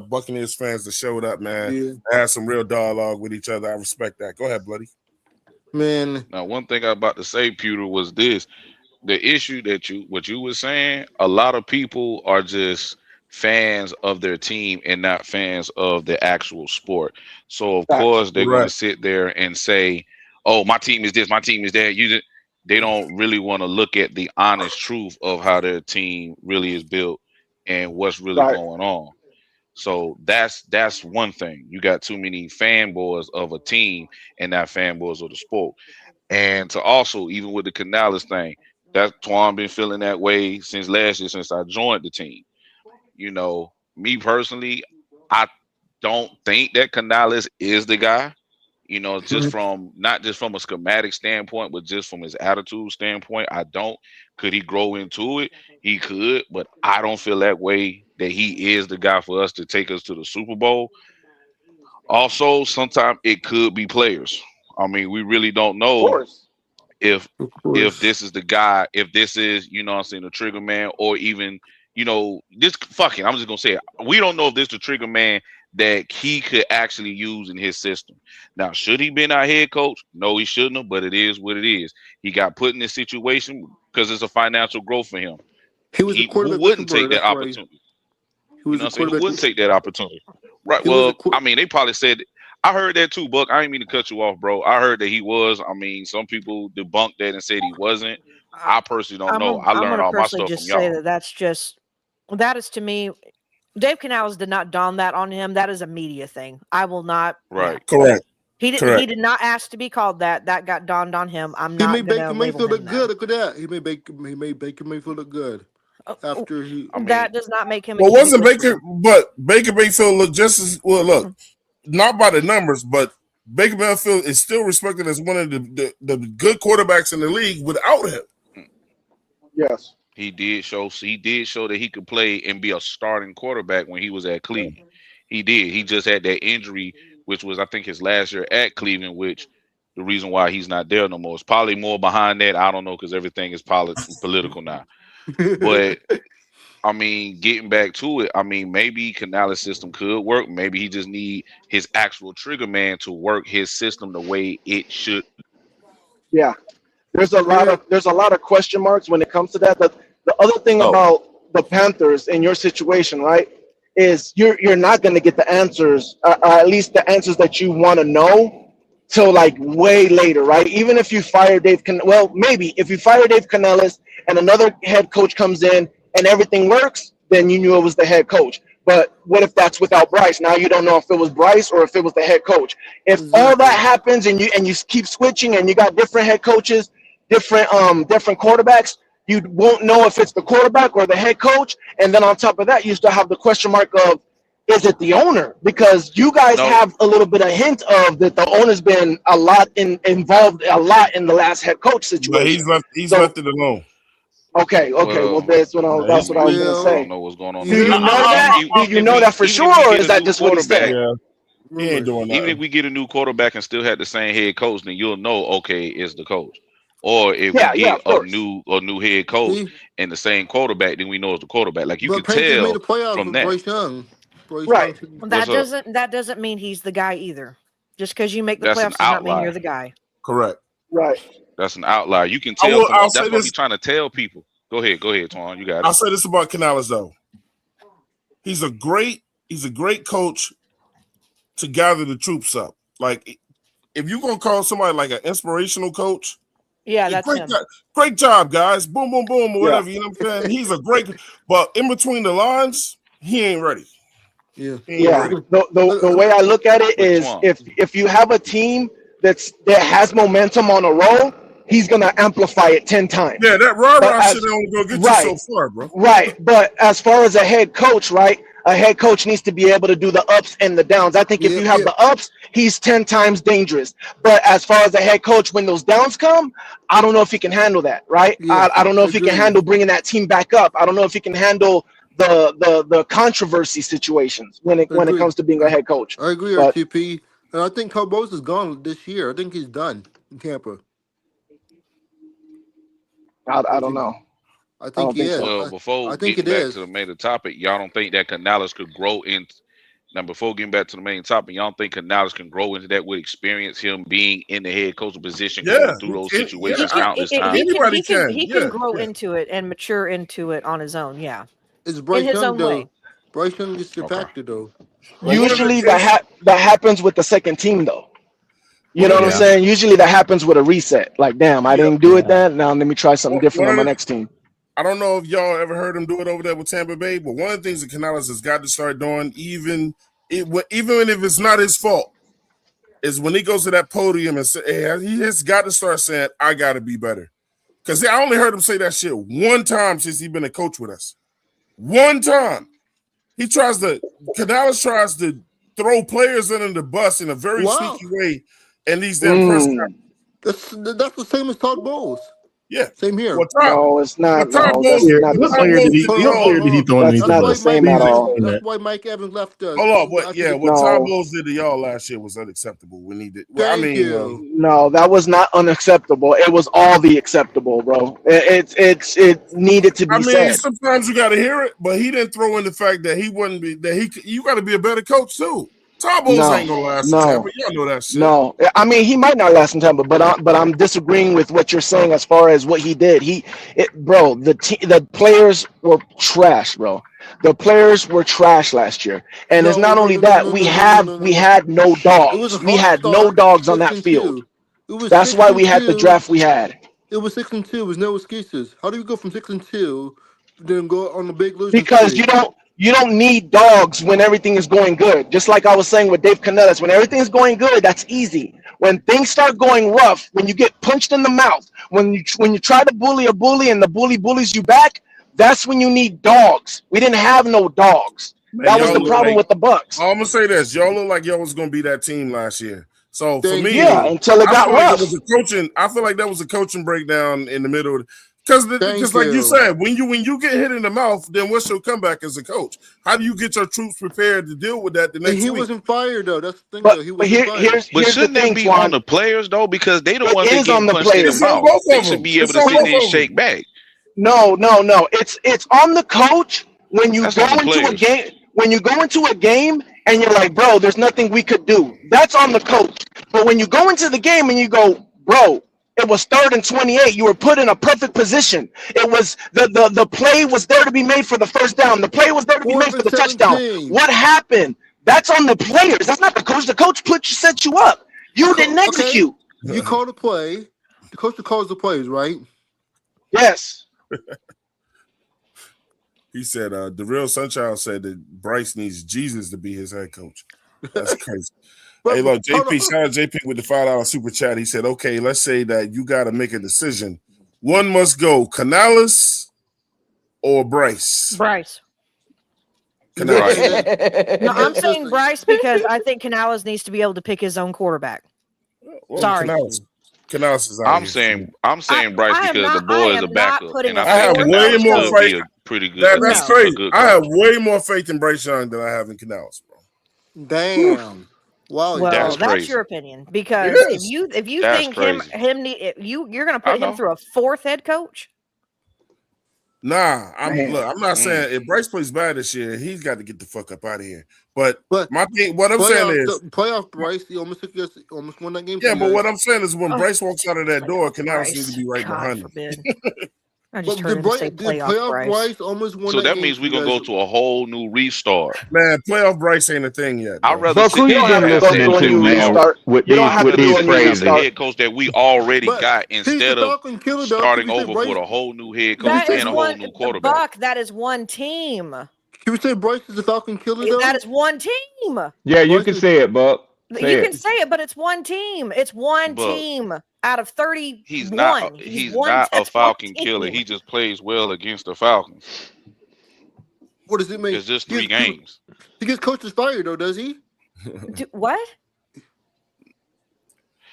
Buccaneers fans that showed up, man. Yeah. Had some real dialogue with each other. I respect that. Go ahead, Bloody. Man. Now, one thing I was about to say, Pewter, was this. The issue that what you were saying, a lot of people are just fans of their team and not fans of the actual sport. So of course they're going to sit there and say, "Oh, my team is this, my team is that." They don't really want to look at the honest truth of how their team really is built and what's really going on. So that's one thing. You got too many fanboys of a team and not fanboys of the sport. And to also, even with the Canales thing, that Twan been feeling that way since last year, since I joined the team. You know, me personally, I don't think that Canales is the guy. You know, just from not just from a schematic standpoint, but just from his attitude standpoint, I don't. Could he grow into it? He could, but I don't feel that way that he is the guy for us to take us to the Super Bowl. Also, sometimes it could be players. I mean, we really don't know if this is the guy, if this is, you know what I'm saying, the trigger man, or even, you know, this fucking, I'm just gonna say it. We don't know if this is the trigger man that he could actually use in his system. Now, should he been our head coach? No, he shouldn't have, but it is what it is. He got put in this situation because it's a financial growth for him. Who wouldn't take that opportunity? Who wouldn't take that opportunity? Right. Well, I mean, they probably said, I heard that too, Buck. I didn't mean to cut you off, bro. I heard that he was. I mean, some people debunked that and said he wasn't. I personally don't know. I learned all my stuff from y'all. That is to me, Dave Canales did not don that on him. That is a media thing. I will not. Right. Yeah. Correct. He did not ask to be called that. That got donned on him. I'm not. He made Baker Mayfield look good. Look at that. He made Baker Mayfield look good. After that does not make him. Well, wasn't Baker? But Baker Mayfield looked just as well. Look, not by the numbers, but Baker Mayfield is still respected as one of the good quarterbacks in the league without him. Yes. He did show that he could play and be a starting quarterback when he was at Cleveland. He did. He just had that injury, which was, I think, his last year at Cleveland, which the reason why he's not there no more. It's probably more behind that. I don't know, because everything is political now. But, I mean, getting back to it, I mean, maybe Canales' system could work. Maybe he just need his actual trigger man to work his system the way it should. Yeah. There's a lot of question marks when it comes to that. The other thing about the Panthers in your situation, right, is you're not going to get the answers, at least the answers that you want to know, till like way later, right? Even if you fire maybe if you fire Dave Canales and another head coach comes in and everything works, then you knew it was the head coach. But what if that's without Bryce? Now you don't know if it was Bryce or if it was the head coach. If all that happens and you keep switching and you got different head coaches, different quarterbacks, you won't know if it's the quarterback or the head coach. And then on top of that, you still have the question mark of, is it the owner? Because you guys No, have a little bit of hint of that the owner's been a lot involved a lot in the last head coach But situation. he's left it alone. Okay. Well, well, that's what I Yeah, was going to I don't say. know what's going on Do there. you know that? Do you Even know that for if sure, we or get is a that new just what he said? quarterback, he ain't doing even nothing. if we get a new quarterback and still have the same head coach, then you'll know, okay, it's the coach. Or if we Yeah, get of course. a new head coach See, and the same quarterback, then we know it's the quarterback. Like you but could Panthers made tell the playoffs from with that. Bryce Young. Bryce Right. Young. Well, What's up? that doesn't mean he's the guy either. Just because you make the That's an playoffs does not mean you're outlier. the guy. Correct. Right. That's an outlier. You can tell from I'll that's say what I be this. trying to tell people. Go ahead, Twan. You got it. I'll say this about Canales though. He's a great coach to gather the troops up. Like if you're gonna call somebody like an inspirational coach, Yeah, that's him. Great job, guys. Boom, boom, boom, or whatever. Yeah. You know what I'm saying? He's a great, but in between the lines, he ain't ready. Yeah. He ain't ready. The way I look at it But is Twan, if you have a team that has momentum on a roll, he's gonna amplify it 10 times. Yeah, that But rah-rah shit as only gonna get right, you so far, bro. right. But as far as a head coach, right? A head coach needs to be able to do the ups and the downs. I think if Yeah. you have the ups, he's 10 times dangerous. But as far as a head coach, when those downs come, I don't know if he can handle that, right? Yeah. I don't know I if he can agree. handle bringing that team back up. I don't know if he can handle the controversy situations when it Agree. comes to being a head coach. I agree, But RTP. And I think Carbo's is gone this year. I think he's done in Tampa. I don't know. I I think don't he think is. so. well, before I think getting it back is. to the main topic, y'all don't think that Canales could grow in now before getting back to the main topic, y'all don't think Canales can grow into that with experience, him being in the head coach position, Yeah, going through those yeah. situations countless times? Anybody can. He Yeah, can grow yeah. into it and mature into it on his own. Yeah, It's in Bryce his Young own way. though. Bryce Young is the Okay. factor though. But one of the Usually things, that happens with the second team though. You one know of what I'm the Yeah. saying? Usually that happens with a reset. Like, damn, I yeah, didn't do it Yeah. then. Now let me try something different one on of my the. next team. I don't know if y'all ever heard him do it over there with Tampa Bay, but one of the things that Canales has got to start doing, even if it's not his fault, is when he goes to that podium and say, hey, he has got to start saying, I got to be better. Because I only heard him say that shit one time since he's been a coach with us. One time. Canales tries to throw players under the bus in a very Wow. sneaky way in these damn press That's the same as Todd Bowles. Yeah. Same here. Well, No, it's not. Todd No, Bowles, that's not the What Todd player same. did Bowles he? did the What y'all. player did he throw That's underneath the not the bus? same Please at all. explain That's that. why Mike Evans left. Hold on, what? After Yeah, the what game. Todd No, Bowles did to y'all last year was unacceptable. We needed. Well, I Thank mean, you. no, that was not unacceptable. It was all the acceptable, bro. It needed to be said. sometimes you got to hear it, but he didn't throw in the fact that he wouldn't be that he. You got to be a better coach too. Todd Bowles No, ain't gonna last in no, Tampa. Y'all know that shit. no. I mean, he might not last in Tampa, but I'm disagreeing with what you're saying as far as what he did. Bro, the players were trash, bro. The players were trash last year, and it's No, not no, only no, no, that no, no, no, no, no, we no. had no It was a dogs. We hot had no start, dogs on 6 that and field. 2. It was That's 6 why and we had the 2. draft we had. It was 6 and 2. There was no excuses. How do you go from 6 and 2, then go on a big losing Because streak? you don't need dogs when everything is going good. Just like I was saying with Dave Canellis, when everything is going good, that's easy. When things start going rough, when you get punched in the mouth, when you try to bully a bully and the bully bullies you back, that's when you need dogs. We didn't have no dogs. Man, That was y'all the look problem like. with the Bucks. I'm gonna say this: y'all look like y'all was gonna be that team last year. So for Thank me, Yeah, you. until it I got feel like it was rough. a coaching. I feel like that was a coaching breakdown in the middle. Because Thank like you you. said, when you get hit in the mouth, then what's your comeback as a coach? How do you get your troops prepared to deal with that the And next he week? wasn't fired though. That's the thing But though. He but wasn't fired. But here's the shouldn't that thing, be on Twan. the players though? Because they the It ones that is on getting the punched in the It's players. on mouth. both They of should them. be able It's to on sit both there and of them. shake back. No. It's on the coach when you That's go on the into a players. game and you're like, bro, there's nothing we could do. That's on the coach. But when you go into the game and you go, bro, it was 3rd and 28. You were put in a perfect position. It was the play was there to be made for the first down. The play was there to be made Fourth for and the touchdown. 17. What happened? That's on the players. That's not the coach. The coach set you up. You didn't Okay. execute. You call the play. The coach calls the plays, right? Yes. He said, the real Sunchild said that Bryce needs Jesus to be his head coach. That's crazy. Hey, look, hold JP, on. shout out JP with the $5 super chat. He said, okay, let's say that you got to make a decision One must go. Canales or Bryce? Bryce. Canales. No, I'm saying Bryce because I think Canales needs to be able to pick his own quarterback. Well, Sorry. Canales is out I'm here. saying Bryce I am because the not- boy I is am a not backup, putting and I a I have think way Canales more could be faith. a pretty good. That's a crazy. good I coach. have way more faith in Bryce Young than I have in Canales, bro. Damn. Wow. Well, That's that's crazy. your opinion It because if is. you That's think crazy. you're going to I put him know. through a fourth head coach. Nah, I'm not Mm. saying if Bryce plays bad this year, he's got to get the fuck up out of here. But But my thing, what I'm saying is, playoff Bryce, he almost won that game. yeah, for you but guys. what I'm saying is, when Oh, Bryce walks out of that door, playoff Canales needs to Bryce. be right God behind him. forbid. I just But heard him say did playoff Bryce. almost won So that that game means for we're you gonna guys. go to a whole new restart. Man, playoff Bryce ain't a thing yet, I'd bro. rather Buck, sit who here you and been have the listening head to, coach. man, with I'd rather these sit here and have the phrases? head coach that we already But got he's instead the of Falcon killer, though. starting Can we say over Bryce? with a whole new head Can we coach That say is and a one whole new quarterback. Buck. That is one team. Can we say Bryce is the Falcon killer, though? That is one team. Yeah, you Bryce can is. say it, Buck. Say You can it. say it, but it's one team. It's one But team out of he's not 31. he's one. not a That's one Falcon killer. team. He just plays well against the Falcons. What does it mean? It's just 3 games. He gets coaches fired, though, does he? What?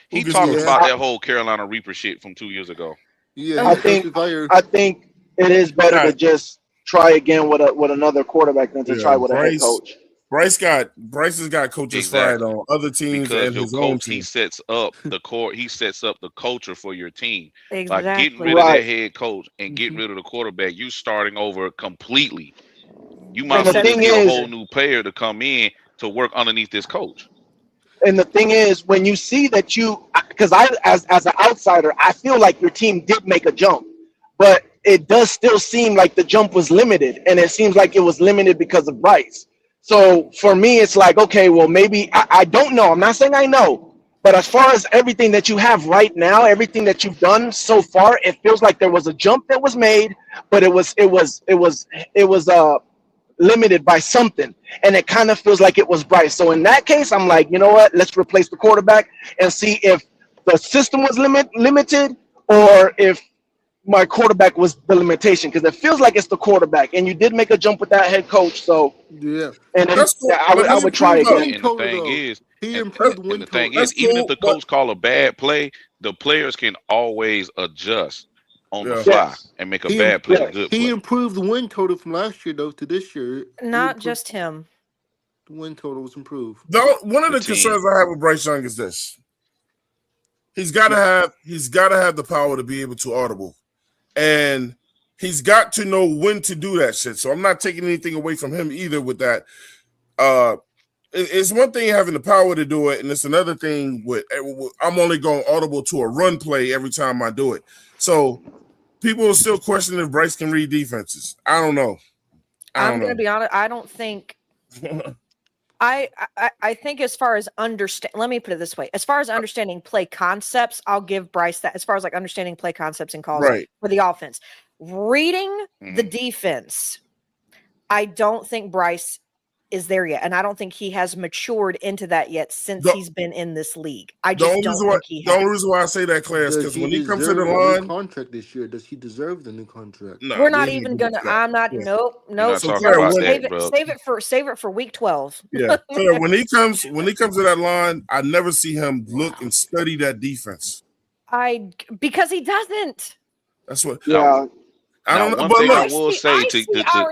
He gets talked coaches about fired? that whole Carolina Reaper shit from 2 years ago. Yeah, I think it is better to just try again with another quarterback than to Yeah, try with a head coach. Bryce has got coaches fired Exactly. on other teams Because and your his own coach, team. he sets up the culture for your team. Like getting Exactly. rid of that head coach and getting rid of the quarterback, you starting over completely. You might And as the well just thing get a is- whole new player to come in to work underneath this coach. And the thing is, when you see that because as an outsider, I feel like your team did make a jump, but it does still seem like the jump was limited, and it seems like it was limited because of Bryce. So for me, it's like, okay, well, maybe I don't know. I'm not saying I know, but as far as everything that you have right now, everything that you've done so far, it feels like there was a jump that was made, but it was limited by something, and it kind of feels like it was Bryce. So in that case, I'm like, you know what? Let's replace the quarterback and see if the system was limited or if my quarterback was the limitation, because it feels like it's the quarterback, and you did make a jump with that head coach. So yeah, and then That's cool. I would try again. And the thing is, he improved the win total. That's even if cool, the coach call a bad play, the players can always adjust on the Yeah. fly and make a bad play a good He play. improved the win total from last year, though, to this year. Not just him. The win total was improved. One of the concerns I have with Bryce Young is this: he's got to have the power to be able to audible, and he's got to know when to do that shit. So I'm not taking anything away from him either with that. It's one thing having the power to do it, and it's another thing with I'm only going audible to a run play every time I do it. So people are still questioning if Bryce can read defenses. I don't know. I'm going to be honest. I don't think. I think as far as let me put it this way. As far as understanding play concepts, I'll give Bryce that. As far as like understanding play concepts and calls for the offense, reading the defense, I don't think Bryce is there yet, and I don't think he has matured into that yet since he's been in this league. I just don't think he has. The only reason why I say that, Claire, is because when he comes to the line, contract this year, does he deserve the new contract? No, we're not even gonna. I'm not. Yeah. Nope. So Claire, Save it for week 12. Yeah, Claire, when he comes to that line, I never see him look and study that defense. Because he doesn't. That's what. Yeah. I don't know. One But thing look, I will say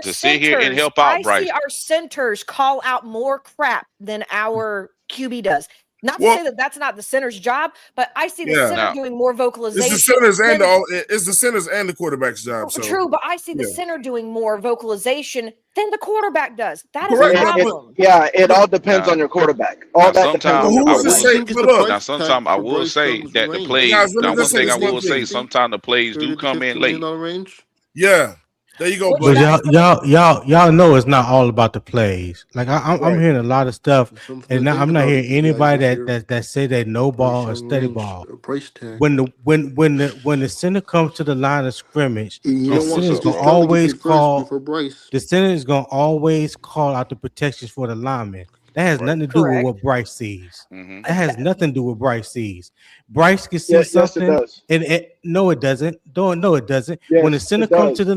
to sit here and help out Bryce. I see our centers call out more crap than our QB does. Not to say that that's not the center's job, but I see the center doing more vocalization. It's the centers and the quarterback's job. So. True, but I see the center doing more vocalization than the quarterback does. That is a problem. It all depends on your quarterback. All that depends on your quarterback. Sometimes I will say that the plays. Now, one thing I will say, sometimes the plays do come in late. Yeah, there you go. But y'all know it's not all about the plays. Like I'm hearing a lot of stuff, and I'm not hearing anybody that say that no ball or steady ball. When the center comes to the line of scrimmage, the center is gonna always call. The center is gonna always call out the protections for the lineman. That has nothing to do with what Bryce sees. That has nothing to do with Bryce sees. Bryce can see Yeah, yes, it something, does. and no, it doesn't. No, it doesn't. When the Yes, center it comes to does.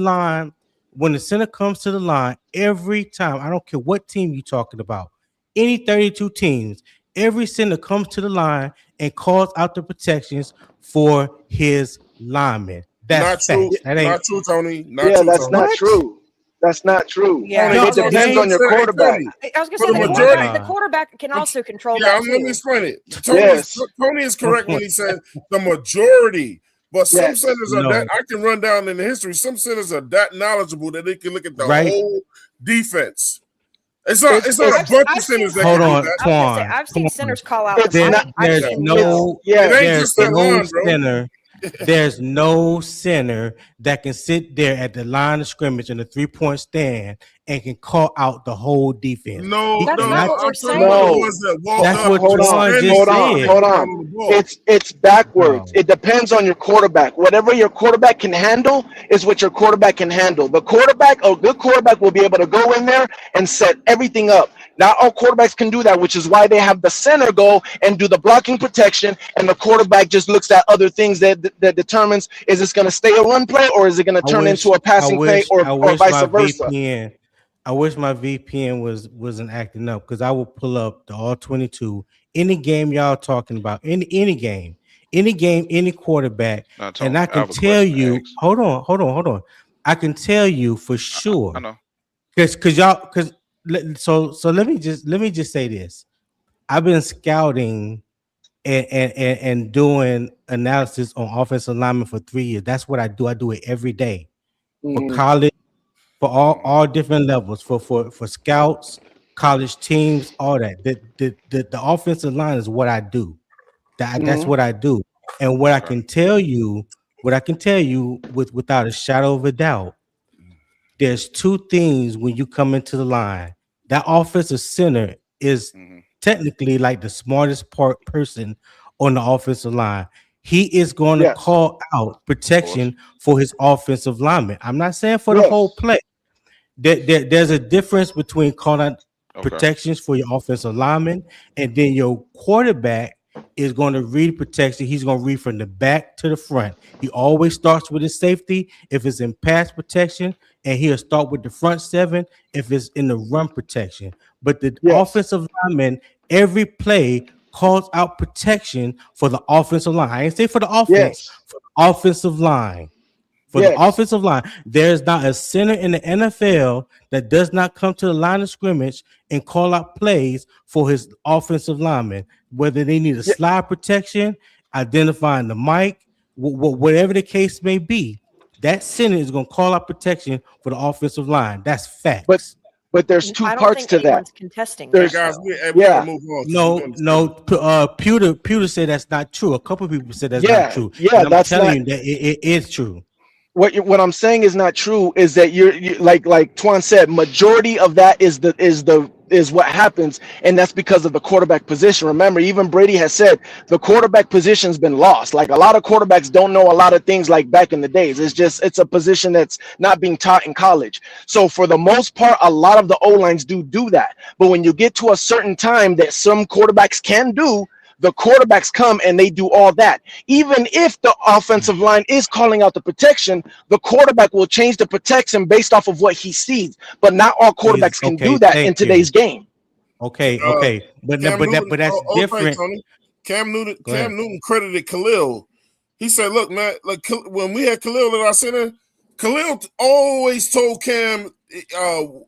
the line, every time, I don't care what team you're talking about, any 32 teams, every center comes to the line and calls out the protections for his lineman. That's Not true. facts. That ain't Not true, Tony. Not Yeah, true, that's Tony. not what. true. That's not true. Yeah, Tony, I It was gonna depends say. on your quarterback. Tony, I was gonna for say the the Oh my majority. quarterback can also control Yeah, that let me too. explain it. Yes. Tony is correct when he says the majority, but some Yes. centers are that No, I can run down in the history. Some centers are that knowledgeable that they can look at the right. whole defense. It's not a It's bunch of I've seen. centers that Hold can do on, that. I was gonna say Twan. I've seen centers call out the it's There, not line. I've there's seen no, It ain't there's just that no line, bro. center. There's no center that can sit there at the line of scrimmage in the 3-point stand and can call out the whole defense. No, He That's no, not cannot. what we're I'm talking about the saying. ones that walk That's up what hold and on, Twan stand just there hold and on, get said. hold down on. on the ball. It's backwards. Wow. It depends on your quarterback. Whatever your quarterback can handle is what your quarterback can handle. The quarterback, a good quarterback, will be able to go in there and set everything up. Not all quarterbacks can do that, which is why they have the center go and do the blocking protection, and the quarterback just looks at other things that determines, is this going to stay a run play or is it going to I turn into wish, a I passing play wish, I or wish vice my versa. VPN, I wish my VPN wasn't acting up because I would pull up the all 22 any game y'all talking about, any game, any quarterback, Now, and Tony, I I can have a tell question to you. ask. Hold on. I can tell you for I sure know. because y'all because so let me just say this. I've been scouting and doing analysis on offensive linemen for 3 years. That's what I do. I do it every day for Mhm. college, for all different levels, for scouts, college teams, all that. The offensive line is what I do. That's Mhm. what I do. And what I Okay. can tell you, without a shadow of a doubt, there's two things when you come into the line. That offensive center is Mm-hmm. technically like the smartest person on the offensive line. He is going to Yes. call out Of course. protection for his offensive lineman. I'm not saying for the whole Yes. play. There's a difference between calling out Okay. protections for your offensive lineman, and then your quarterback is going to read protection. He's going to read from the back to the front. He always starts with his safety if it's in pass protection, and he'll start with the front seven if it's in the run protection. But the Yes. offensive lineman, every play calls out protection for the offensive line. I ain't say for the offense, Yes. for the offensive line. For the Yes. offensive line, there's not a center in the NFL that does not come to the line of scrimmage and call out plays for his offensive linemen, whether they need a Yeah, slide protection, identifying the mic, whatever the case may be. That center is going to call out protection for the offensive line. That's but facts. there's two I don't parts think to that. anyone's contesting Hey that There's guys, though. we got to yeah, move on because we're No, going to no. schedule. Pewter said that's not true. A couple people said that's not yeah, true, yeah. and I'm That's telling not you that it is true. what I'm saying is not true. Is that you like Twan said, majority of that is what happens, and that's because of the quarterback position. Remember, even Brady has said the quarterback position's been lost. Like a lot of quarterbacks don't know a lot of things like back in the days. It's a position that's not being taught in college. So for the most part, a lot of the O lines do that. But when you get to a certain time that some quarterbacks can do, the quarterbacks come and they do all that. Even if the offensive line is calling out the protection, the quarterback will change the protection based off of what he sees. But not all Is quarterbacks can okay. do that in Thank today's you. game. Uh, Okay, but Cam Newton. that's Thanks, different. Tony. Go Cam ahead. Newton credited Khalil. He said, "Look, man, like when we had Khalil at our center, Khalil always told Cam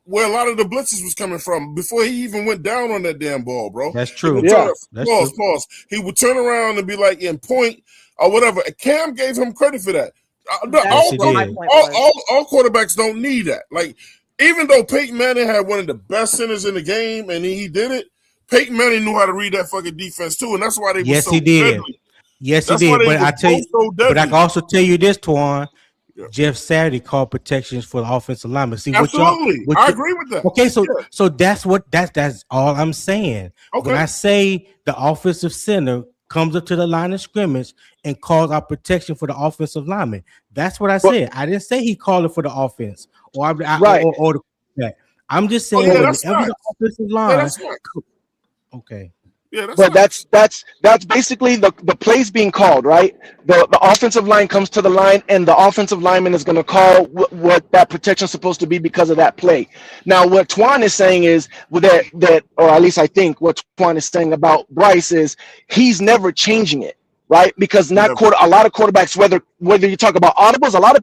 where a lot of the blitzes was coming from before he even went down on that damn ball, bro. That's He would true. turn Yeah. That's true. pause. He would turn around and be like in point or whatever. And Cam gave him credit for that. That's Yes, he what my did. point was. All quarterbacks don't need that. Like even though Peyton Manning had one of the best centers in the game and he did it, Peyton Manning knew how to read that fucking defense too, and that's why they were Yes, so he did. deadly. Yes, he That's why did. they But were I tell both you, so but I can deadly. also tell you this, Twan. Yeah. Jeff Saturday called protections for the offensive lineman. See Absolutely, I agree with that. okay, so Yeah. that's all I'm saying. When Okay. I say the offensive center comes up to the line of scrimmage and calls out protection for the offensive lineman, that's what I But said. I didn't say he called it for the offense or right. or the quarterback. I'm just Oh saying yeah, that's whenever the facts. offensive Yeah, line that's facts. Okay. Yeah, that's But fine. that's basically the plays being called, right? The offensive line comes to the line, and the offensive lineman is going to call what that protection is supposed to be because of that play. Now, what Twan is saying is that, or at least I think what Twan is saying about Bryce is he's never changing it. Right, because Never. a lot of quarterbacks, whether you talk about audibles, a lot of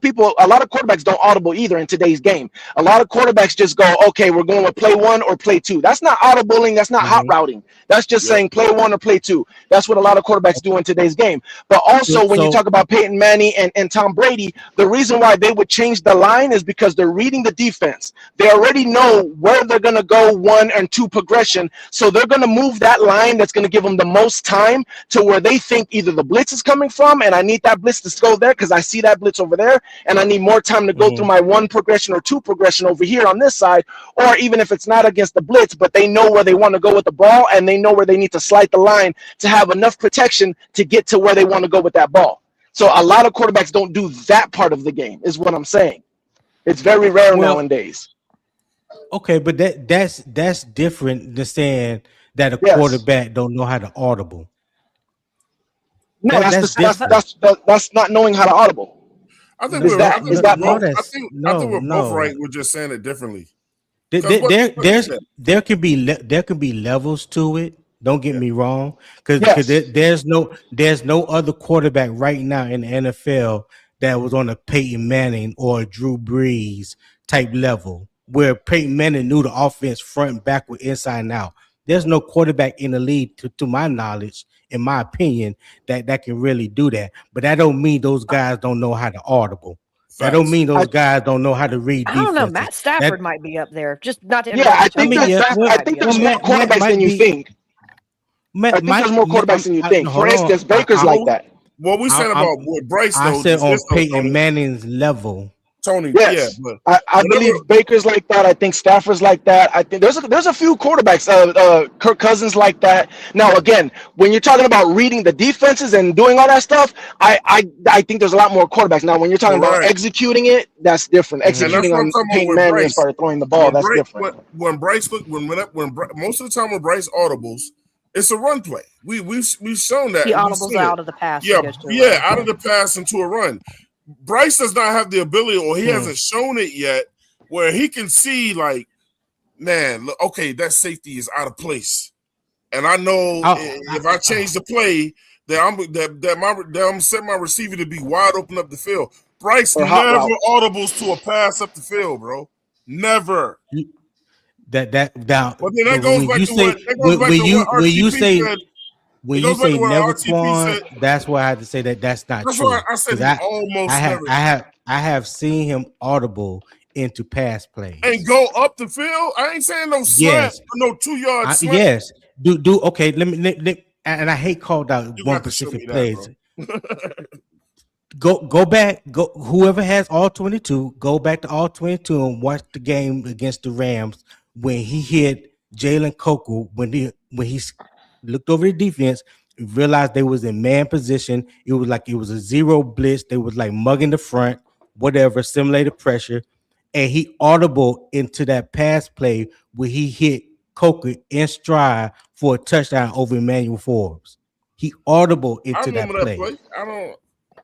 quarterbacks don't audible either in today's game. A lot of quarterbacks just go, okay, we're going with play one or play two. That's not audibling. That's not hot routing. That's just saying play one or play two. That's what a lot of quarterbacks do in today's game. But also, when you talk about Peyton Manning and Tom Brady, the reason why they would change the line is because they're reading the defense. They already know where they're going to go one and two progression. So they're going to move that line that's going to give them the most time to where they think either the blitz is coming from, and I need that blitz to go there because I see that blitz over there, and I need more time to go through my one progression or two progression over here on this side, or even if it's not against the blitz, but they know where they want to go with the ball, and they know where they need to slide the line to have enough protection to get to where they want to go with that ball. So a lot of quarterbacks don't do that part of the game, is what I'm saying. It's very rare nowadays. Okay, but that's different than saying that a quarterback don't know how to audible. No, that's not knowing how to audible. I think Is that both. I think we're both right. We're just saying it differently. There can be levels to it. Don't get me wrong, because there's no other quarterback right now in the NFL that was on a Peyton Manning or a Drew Brees type level, where Peyton Manning knew the offense front, backward, inside, and out. There's no quarterback in the league, to my knowledge, in my opinion, that can really do that. But that don't mean those guys don't know how to audible. That don't mean those guys don't know how to read defenses. I don't know. Matt Stafford might be up there. Just not to I think there's more quarterbacks than you think. I think there's more quarterbacks than you think. For instance, Baker's like that. What we said about Bryce, though, I said on Peyton Manning's level. Tony, yes, I believe Baker's like that. I think Stafford's like that. I think there's a few quarterbacks, Kirk Cousins like that. Now, again, when you're talking about reading the defenses and doing all that stuff, I think there's a lot more quarterbacks. Now, when you're talking about executing it, that's different. Executing on Peyton Manning and started throwing the ball, that's different. When Bryce most of the time when Bryce audibles, it's a run play. We've shown that he audibles out of the pass. Out of the pass into a run. Bryce does not have the ability, or he hasn't shown it yet, where he can see, like, man, look, okay, that safety is out of place, and I know if I change the play, that I'm setting my receiver to be wide open up the field. Bryce never audibles to a pass up the field, bro. Never. But then that goes back to what RTP said. When you say never, Quan, that's why I had to say that's not true. Why I said never. I have seen him audible into pass plays and go up the field. I ain't saying no slant, no 2 yard slant. Yes, do okay. Let me and I hate called out one specific plays. Go back. Whoever has all 22, go back to all 22 and watch the game against the Rams when he hit Jalen Coco when he looked over the defense, realized they was in man position. It was like it was a zero blitz. They was like mugging the front, whatever, simulated pressure. And he audible into that pass play where he hit Coker in stride for a touchdown over Emmanuel Forbes. He audible into that play.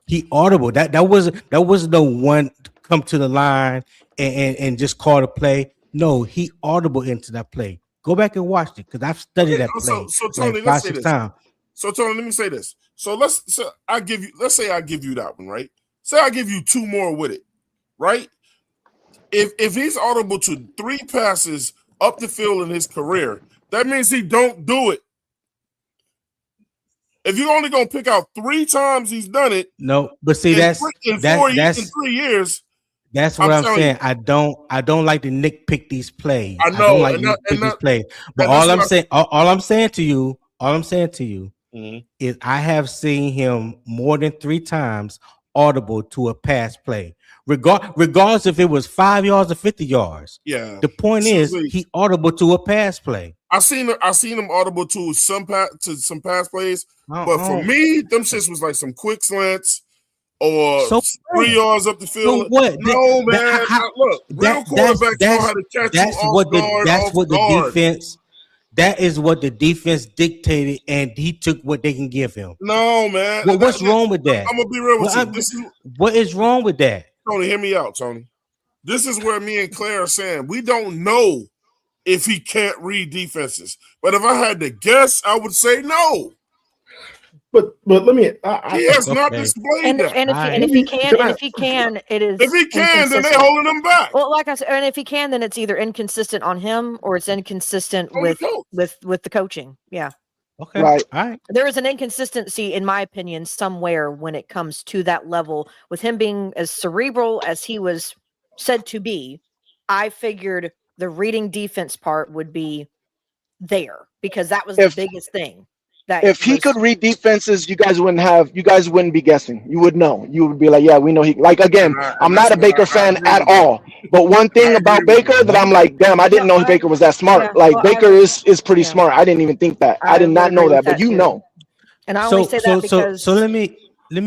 He audible. That wasn't no one come to the line and just call the play. No, he audible into that play. Go back and watch it because I've studied that play. So Tony, let's say this. So Tony, let me say this. Let's say I give you that one, right? Say I give you 2 more with it, right? If he's audible to 3 passes up the field in his career, that means he don't do it. If you're only gonna pick out 3 times he's done it, no. But see, in 3 years. That's what I'm saying. I don't like to nitpick these plays. I know. I don't like to nitpick these plays. But all I'm saying to you is I have seen him more than 3 times audible to a pass play. Regardless if it was 5 yards or 50 yards. Yeah. The point is he audible to a pass play. I seen him audible to some pass plays, but for me, them shits was like some quick slants. Or 3 yards up the field. So what? No, man. Look, real quarterbacks know how to catch you off guard. That is what the defense dictated, and he took what they can give him. No, man. Well, what's wrong with that? I'm gonna be real with you. What is wrong with that? Tony, hear me out, Tony. This is where me and Claire are saying we don't know if he can't read defenses. But if I had to guess, I would say no. But let me. He has not displayed that. And if he can, it is. If he can, then they're holding him back. Well, like I said, and if he can, then it's either inconsistent on him or it's inconsistent with the coaching. Yeah. Okay. Right. All right. There is an inconsistency, in my opinion, somewhere when it comes to that level with him being as cerebral as he was said to be. I figured the reading defense part would be there because that was the biggest thing. If he could read defenses, you guys wouldn't be guessing. You would know. You would be like, yeah, we know he. Like again, I'm not a Baker fan at all. But one thing about Baker that I'm like, damn, I didn't know Baker was that smart. Yeah, like well, Baker is pretty smart. I didn't even think that. I did not know that, but you know. And I only say that because. So let me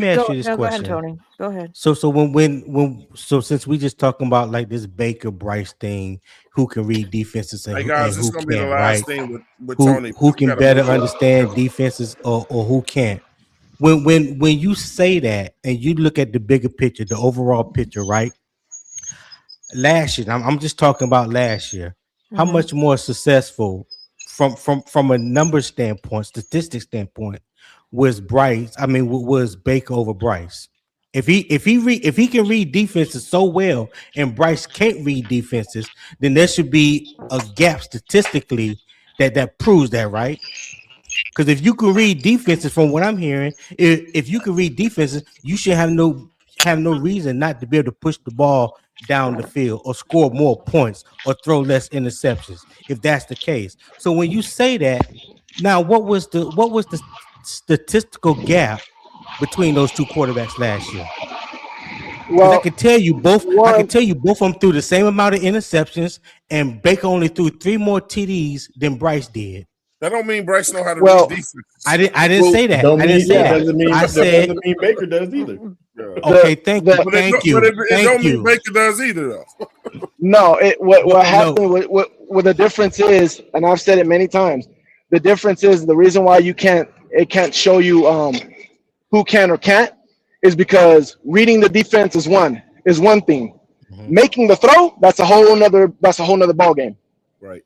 ask you this question. Go ahead, Tony. Go ahead. So when since we just talking about like this Baker Bryce thing, who can read defenses and, hey guys, and this who is gonna can't, be the last right? thing with Tony. Who can better understand defenses or who can't? When you say that and you look at the bigger picture, the overall picture, right? Last year, I'm just talking about last year. How much more successful from a number standpoint, statistics standpoint, was Bryce? I mean, was Baker over Bryce? If he can read defenses so well and Bryce can't read defenses, then there should be a gap statistically that proves that, right? Because if you can read defenses, from what I'm hearing, if you can read defenses, you should have no reason not to be able to push the ball down the field or score more points or throw less interceptions if that's the case. So when you say that, now what was the statistical gap between those two quarterbacks last year? Well, I can tell you both. I can tell you both of them threw the same amount of interceptions, and Baker only threw 3 more TDs than Bryce did. That don't mean Bryce know how to read defense. I didn't say that. I didn't say that. Doesn't mean, I that said, doesn't mean Baker does either. Okay, thank you. Thank you. But it don't mean Baker does either, though. No, what happened with the difference is, and I've said it many times, the difference is the reason why it can't show you who can or can't is because reading the defense is one thing. Making the throw, that's a whole nother ball game. Right.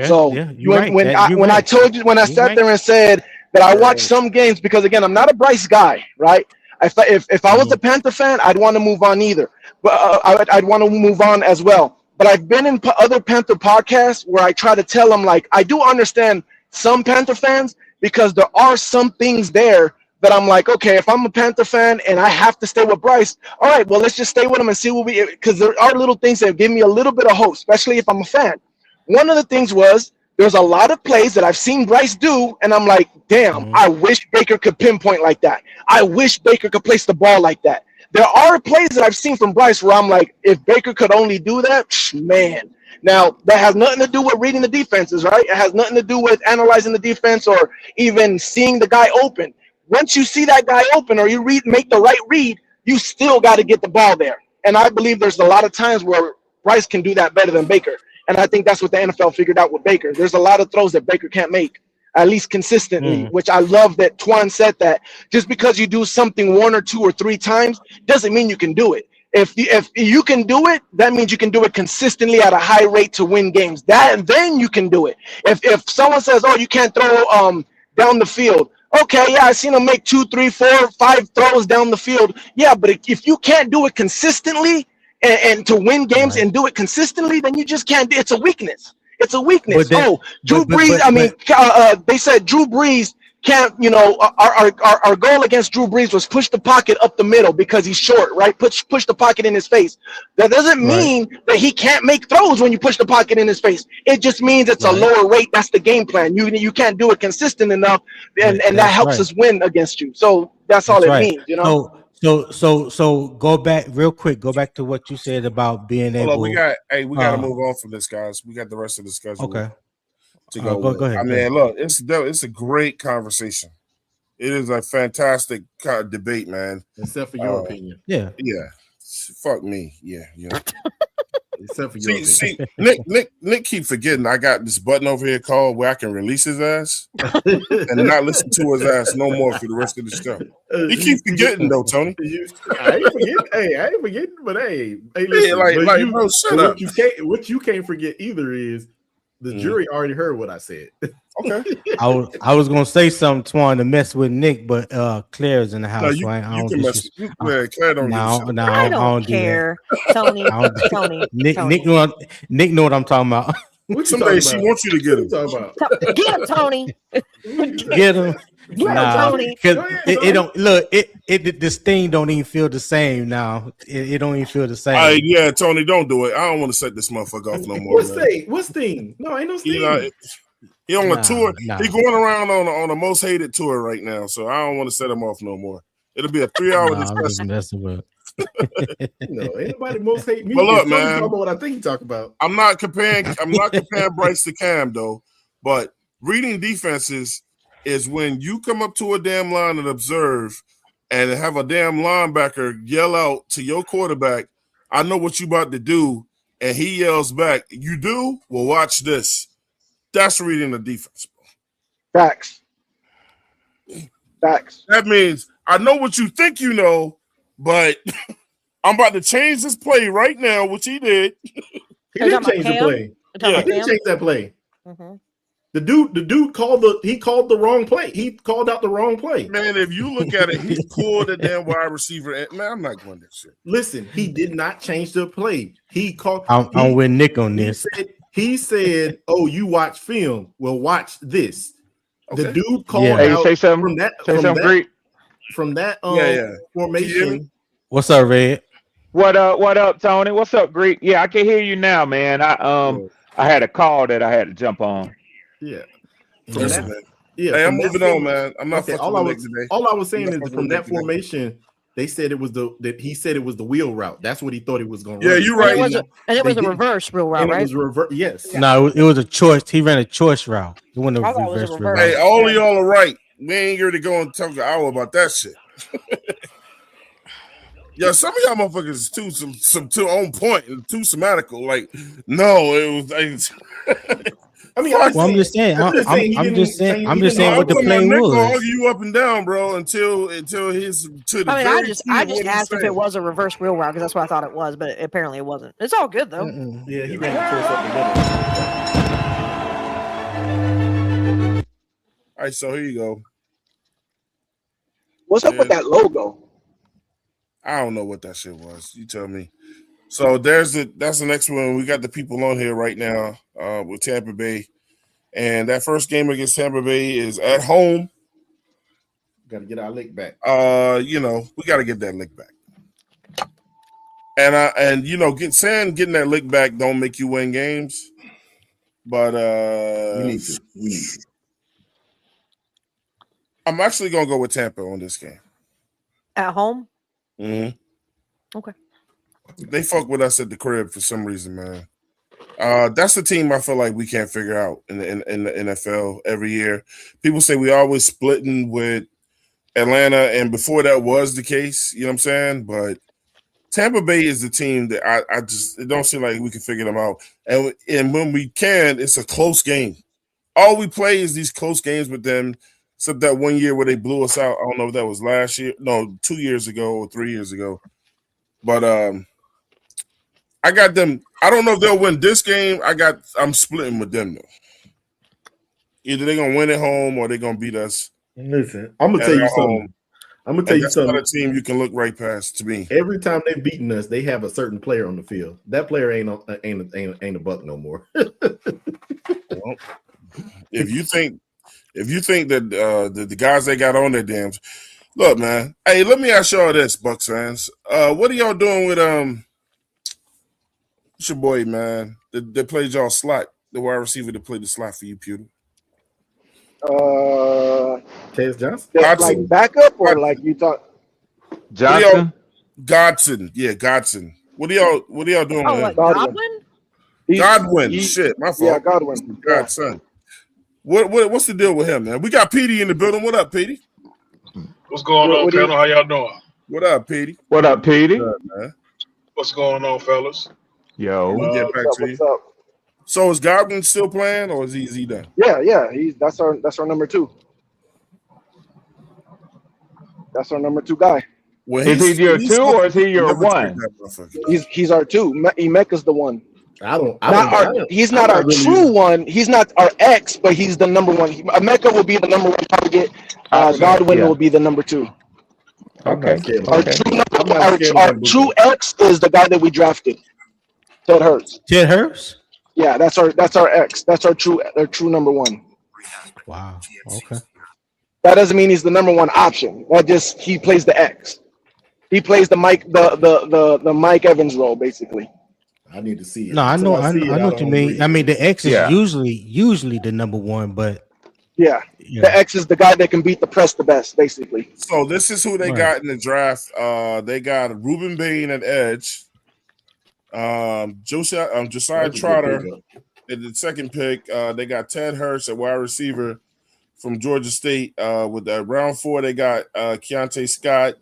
So when I sat there and said that I watched some games, because again, I'm not a Bryce guy, right? If I was a Panther fan, I'd want to move on either, but I'd want to move on as well. But I've been in other Panther podcasts where I try to tell them, like, I do understand some Panther fans because there are some things there that I'm like, okay, if I'm a Panther fan and I have to stay with Bryce, all right, well, let's just stay with him and see what because there are little things that give me a little bit of hope, especially if I'm a fan. One of the things was there's a lot of plays that I've seen Bryce do, and I'm like, damn, I wish Baker could pinpoint like that. I wish Baker could place the ball like that. There are plays that I've seen from Bryce where I'm like, if Baker could only do that, man. Now, that has nothing to do with reading the defenses, right? It has nothing to do with analyzing the defense or even seeing the guy open. Once you see that guy open or you make the right read, you still got to get the ball there. And I believe there's a lot of times where Bryce can do that better than Baker. And I think that's what the NFL figured out with Baker. There's a lot of throws that Baker can't make, at least consistently, which I love that Twan said that. Just because you do something 1 or 2 or 3 times doesn't mean you can do it. If you can do it, that means you can do it consistently at a high rate to win games. Then you can do it. If someone says, oh, you can't throw down the field. Okay, yeah, I've seen him make 2, 3, 4, 5 throws down the field. Yeah, but if you can't do it consistently and to win games and do it consistently, then you just can't. It's a weakness. It's a weakness. Drew Brees. They said Drew Brees can't. Our goal against Drew Brees was push the pocket up the middle because he's short, right? Push the pocket in his face. That doesn't mean that he can't make throws when you push the pocket in his face. It just means it's a lower rate. That's the game plan. You can't do it consistent enough, and that helps us win against you. So that's all it means, you know. So go back real quick. Go back to what you said about being able. We got to move on from this, guys. We got the rest of the schedule. Okay. To go. Go ahead. I mean, look, it's a great conversation. It is a fantastic debate, man. Except for your opinion. Yeah. Fuck me. Yeah. Except for your See, Nick keep forgetting I got this button over here called where I can release his ass and not listen to his ass no more for the rest of the show. He keep forgetting though, Tony. I ain't forgetting. Hey, I ain't forgetting. But hey, listen. Bro, shut up. What you can't forget either is the jury already heard what I said. Okay. I was gonna say something, Twan, to mess with Nick, but Claire's in the house. No, you, so I you don't can mess with Claire don't give a shit. I don't care, Tony. Tony. Nick know what I'm talking about. Someday she wants you to get him. Get him, Tony. Get him. Nah, Tony. Because it don't look. It the sting don't even feel the same now. It don't even feel the same. Yeah, Tony, don't do it. I don't want to set this motherfucker off no more. What sting? No, ain't no sting. He on a tour. He going around on a most hated tour right now. So I don't want to set him off no more. It'll be a 3-hour discussion. No, anybody most hate me. But look, man, talk about what I think you talk about. I'm not comparing Bryce to Cam though. But reading defenses is when you come up to a damn line and observe and have a damn linebacker yell out to your quarterback, I know what you about to do, and he yells back, you do? Well, watch this. That's reading the defense. Facts. That means I know what you think you know, but I'm about to change this play right now, which he did. He didn't change the play. Yeah, he didn't change that play. Mm-hmm. The dude called the wrong play. He called out the wrong play. Man, if you look at it, he pulled the damn wide receiver. Man, I'm not going that shit. Listen, he did not change the play. He called. I'm with Nick on this. He said, "Oh, you watch film. Well, watch this." Okay. The dude called out. Hey, say something. From that formation. What's up, Red? What up, Tony? What's up, Greek? Yeah, I can hear you now, man. I had a call that I had to jump on. Yeah. Hey, I'm moving on, man. I'm not fucking with Nick today. All I was saying is from that formation, they said he said it was the wheel route. That's what he thought it was going to run. Yeah, you're right. And it was a reverse wheel route, right? It was yes. No, it was a choice. He ran a choice route. It wasn't a reverse route. Hey, all of y'all are right. We ain't here to go and talk an hour about that shit. Yeah, some of y'all motherfuckers is too on point and too semantical. Like, no, it was. I mean, I'm just saying. I'm just saying what the play was. I'll argue you up and down, bro, until his to the. I mean, I just asked if it was a reverse wheel route because that's what I thought it was, but apparently it wasn't. It's all good though. Yeah, he ran the choice up the middle. All right, so here you go. What's up with that logo? I don't know what that shit was. You tell me. So that's the next one. We got the people on here right now with Tampa Bay, and that first game against Tampa Bay is at home. Got to get our lick back. We got to get that lick back. And getting that lick back don't make you win games, but we need to. I'm actually gonna go with Tampa on this game. At home. Mm-hmm. Okay. They fuck with us at the crib for some reason, man. That's the team I feel like we can't figure out in the NFL every year. People say we always splitting with Atlanta, and before that was the case, you know what I'm saying? But Tampa Bay is the team that it don't seem like we can figure them out. And when we can, it's a close game. All we play is these close games with them, except that one year where they blew us out. I don't know if that was last year. No, 2 years ago or 3 years ago. But I got them. I don't know if they'll win this game. I'm splitting with them though. Either they're gonna win at home or they're gonna beat us. Listen, I'm gonna tell you something. I'm gonna tell you something. That's not a team you can look right past to me. Every time they've beaten us, they have a certain player on the field. That player ain't a buck no more. Well, if you think that the guys they got on their dams, look, man. Hey, let me ask y'all this, Bucks fans. What are y'all doing with what's your boy, man? They played y'all slot, the wide receiver that played the slot for you, Pewter. Chase Johnson? Like backup or like you thought? Johnson? Godson. Yeah, Godson. What are y'all doing with him? Godwin? Godwin. Shit, my fault. Yeah, Godwin. Godson. What's the deal with him, man? We got Petey in the building. What up, Petey? What's going on, panel? How y'all doing? What up, Petey? What up, Petey? What up, man? What's going on, fellas? Yo. Get back to What's you. up? So is Godwin still playing, or is he done? Yeah. That's our number 2. That's our number 2 guy. Well, Is he your 2 or is he your never trade 1? that motherfucker. He's our 2. Emeka's the 1. He's not I'm our not really true one. He's not our X, but he's the number 1. Emeka will be the number 1 target. Godwin will be the number 2. I'm not scared of Our him. true X is the guy that we drafted, Ted Hurts. Ted Hurts? Yeah, that's our X. That's our true number 1. Wow. Okay. That doesn't mean he's the number 1 option. That just he plays the X. He plays the Mike Evans role basically. I need to see it. No, I know what you mean. I mean, the X is Yeah. usually the number 1, but Yeah. The X is the guy that can beat the press the best, basically. So this is who they got in the draft. They got Ruben Bain at edge. Josiah Trotter at the second pick. They got Ted Hurts at wide receiver from Georgia State. With that round 4, they got Keontae Scott.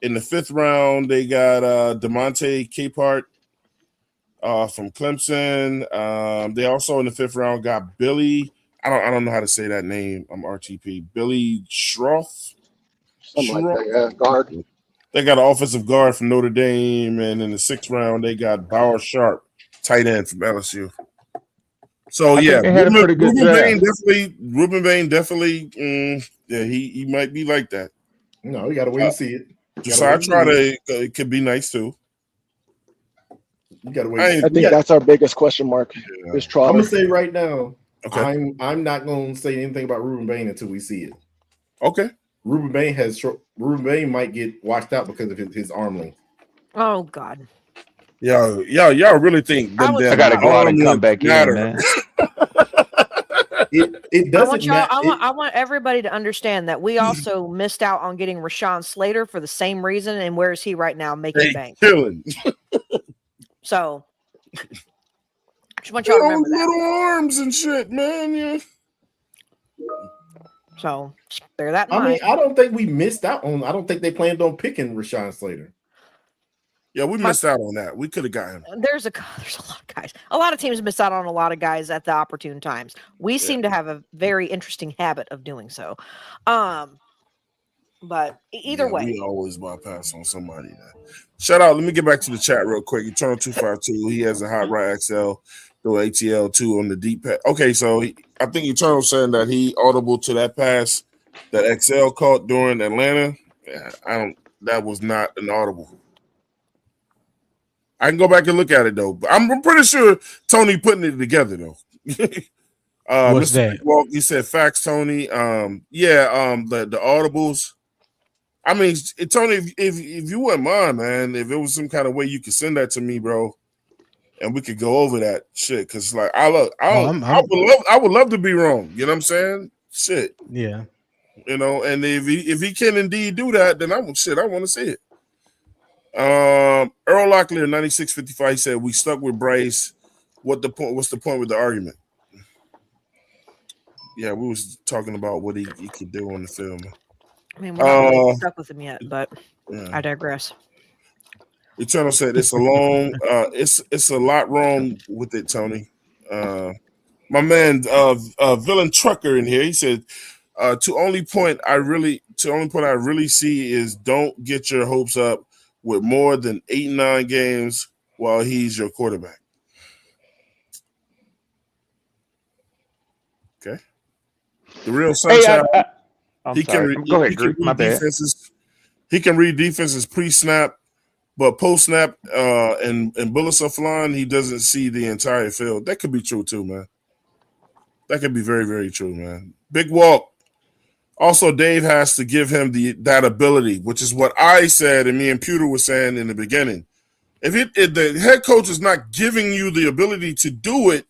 In the 5th round, they got DeMonte Capehart from Clemson. They also in the 5th round got Billy. I don't know how to say that name. I'm RTP. Billy Schroff. Something like that, yeah. Guard. They got an offensive guard from Notre Dame, and in the 6th round, they got Bauer Sharp, tight end from LSU. So I think they had a pretty good draft. Ruben Bain definitely. He might be like that. No, we gotta wait and see it. Josiah Trotter could be nice too. You gotta wait. I think that's our biggest question mark. Is Trotter. I'm gonna say right now. Okay. I'm not gonna say anything about Ruben Bain until we see it. Okay. Ruben Bain might get washed out because of his arm length. Oh God. Y'all really think I gotta go out and come back in, man. It doesn't matter. I want everybody to understand that we also missed out on getting Rashawn Slater for the same reason. And where is he right now? Making bank. Killing. So just want y'all to remember that. Little arms and shit, man. Yeah. So bear that in mind. I mean, I don't think we missed out on. I don't think they planned on picking Rashawn Slater. Yeah, we missed out on that. We could have got him. There's a lot of guys. A lot of teams miss out on a lot of guys at the opportune times. We seem to have a very interesting habit of doing so. But either way, we always bypass on somebody. Shout out. Let me get back to the chat real quick. Eternal 252. He has a hot rod XL through ATL 2 on the deep pass. Okay, so I think Eternal saying that he audible to that pass that XL caught during Atlanta. Yeah, that was not an audible. I can go back and look at it though. But I'm pretty sure Tony putting it together though. What's that? Well, you said facts, Tony. The audibles. I mean, Tony, if you wouldn't mind, man, if it was some kind of way you could send that to me, bro, and we could go over that shit, because like I would love to be wrong. You know what I'm saying? Shit. Yeah. You know, and if he can indeed do that, then I want to see it. Earl Locklear 9655 said we stuck with Bryce. What's the point with the argument? Yeah, we was talking about what he could do on the film. I mean, we're not really stuck with him yet, but I digress. Eternal said it's a long it's a lot wrong with it, Tony. My man Villain Trucker in here, he said to only point I really see is don't get your hopes up with more than 8-9 games while he's your quarterback. Okay. The real Sunshine. He can read defenses pre-snap, but post-snap and bullets are flying, he doesn't see the entire field. That could be true too, man. That could be very, very true, man. Big walk. Also, Dave has to give him that ability, which is what I said and me and Pewter were saying in the beginning. If the head coach is not giving you the ability to do it,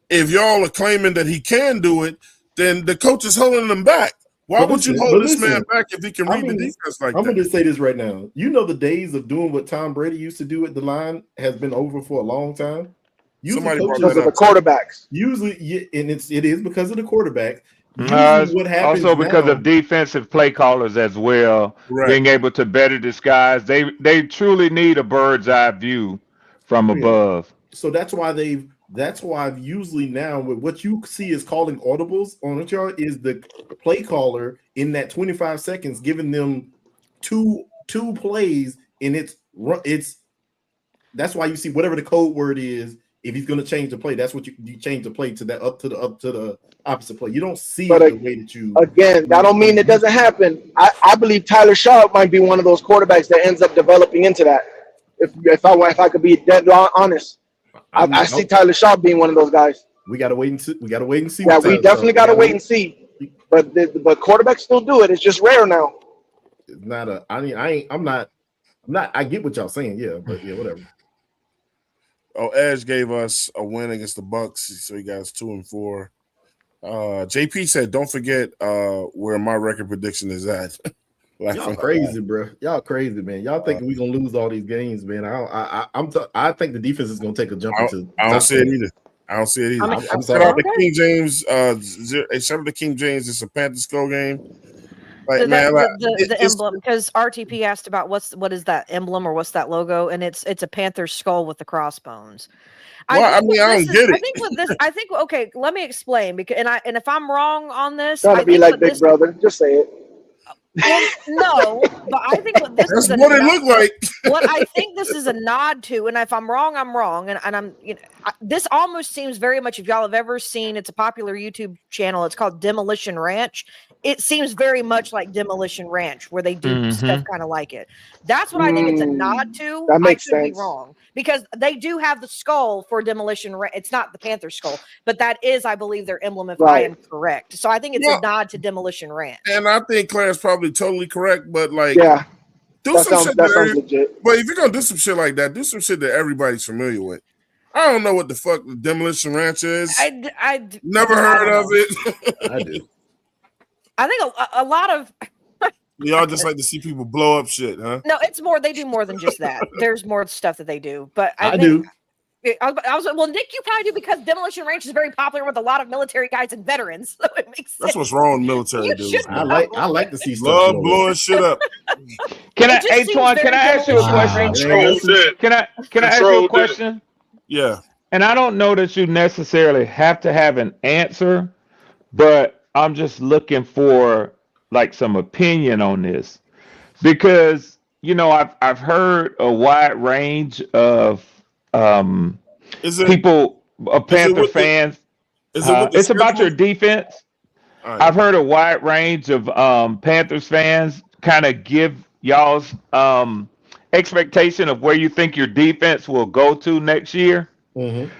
if y'all are claiming that he can do it, then the coach is holding him back. Why would you hold this man back if he can read the defense like that? I'm going to say this right now. You know the days of doing what Tom Brady used to do at the line has been over for a long time. Because of the quarterbacks. Usually, and it is because of the quarterback. What happens also because of defensive play callers as well, being able to better disguise. They truly need a bird's eye view from above. So that's why usually now with what you see is calling audibles on the chart is the play caller in that 25 seconds giving them two plays, and it's that's why you see whatever the code word is. If he's going to change the play, that's what you change the play to that up to the opposite play. You don't see it the way that you. Again, that don't mean it doesn't happen. I believe Tyler Shaw might be one of those quarterbacks that ends up developing into that. If I could be dead honest, I see Tyler Shaw being one of those guys. We gotta wait and see. Yeah, we definitely gotta wait and see. But quarterbacks still do it. It's just rare now. It's not a. I mean, I'm not. I get what y'all saying. Yeah, but yeah, whatever. Oh, Edge gave us a win against the Bucks, so he got us 2-4. JP said, "Don't forget where my record prediction is at." Y'all crazy, bro. Y'all crazy, man. Y'all thinking we gonna lose all these games, man? I think the defense is gonna take a jump into. I don't see it either. I'm sorry. Shout out to King James. Shout out to King James. It's a Panther skull game. Like, So man, the emblem, because RTP asked about what is that emblem or what's that logo, and it's a panther skull with the crossbones. Well, I don't get it. I think with this, okay, let me explain because and if I'm wrong on this, Trying to be like Big Brother, just say it. No, but I think what this That's is what it looked like. What I think this is a nod to, and if I'm wrong, I'm wrong. And I'm, this almost seems very much, if y'all have ever seen, it's a popular YouTube channel. It's called Demolition Ranch. It seems very much like Demolition Ranch, where they do stuff kind of like it. That's what I think it's a nod to. That makes I could sense. be wrong because they do have the skull for Demolition Ranch. It's not the Panther skull, but that is, I believe, their emblem. If I am correct, so I think it's a nod to Demolition Ranch. And I think Claire's probably totally correct, but like, do that some sounds, shit. that sounds legit. But if you're gonna do some shit like that, do some shit that everybody's familiar with. I don't know what the fuck the Demolition Ranch is. I never heard of it. I do. I think a lot of y'all just like to see people blow up shit, huh? No, it's more. They do more than just that. There's more stuff that they do. But I do. I was like, well, Nick, you probably do because Demolition Ranch is very popular with a lot of military guys and veterans. So it makes sense. That's what's wrong with military dudes. I like to see stuff. Love blowing shit up. Can I ask you a question? Can I ask you a question? Yeah. And I don't know that you necessarily have to have an answer, but I'm just looking for like some opinion on this because I've heard a wide range of people, Panther fans. It's about your defense. Right. I've heard a wide range of Panthers fans kind of give y'all's expectation of where you think your defense will go to next year. Mm-hmm.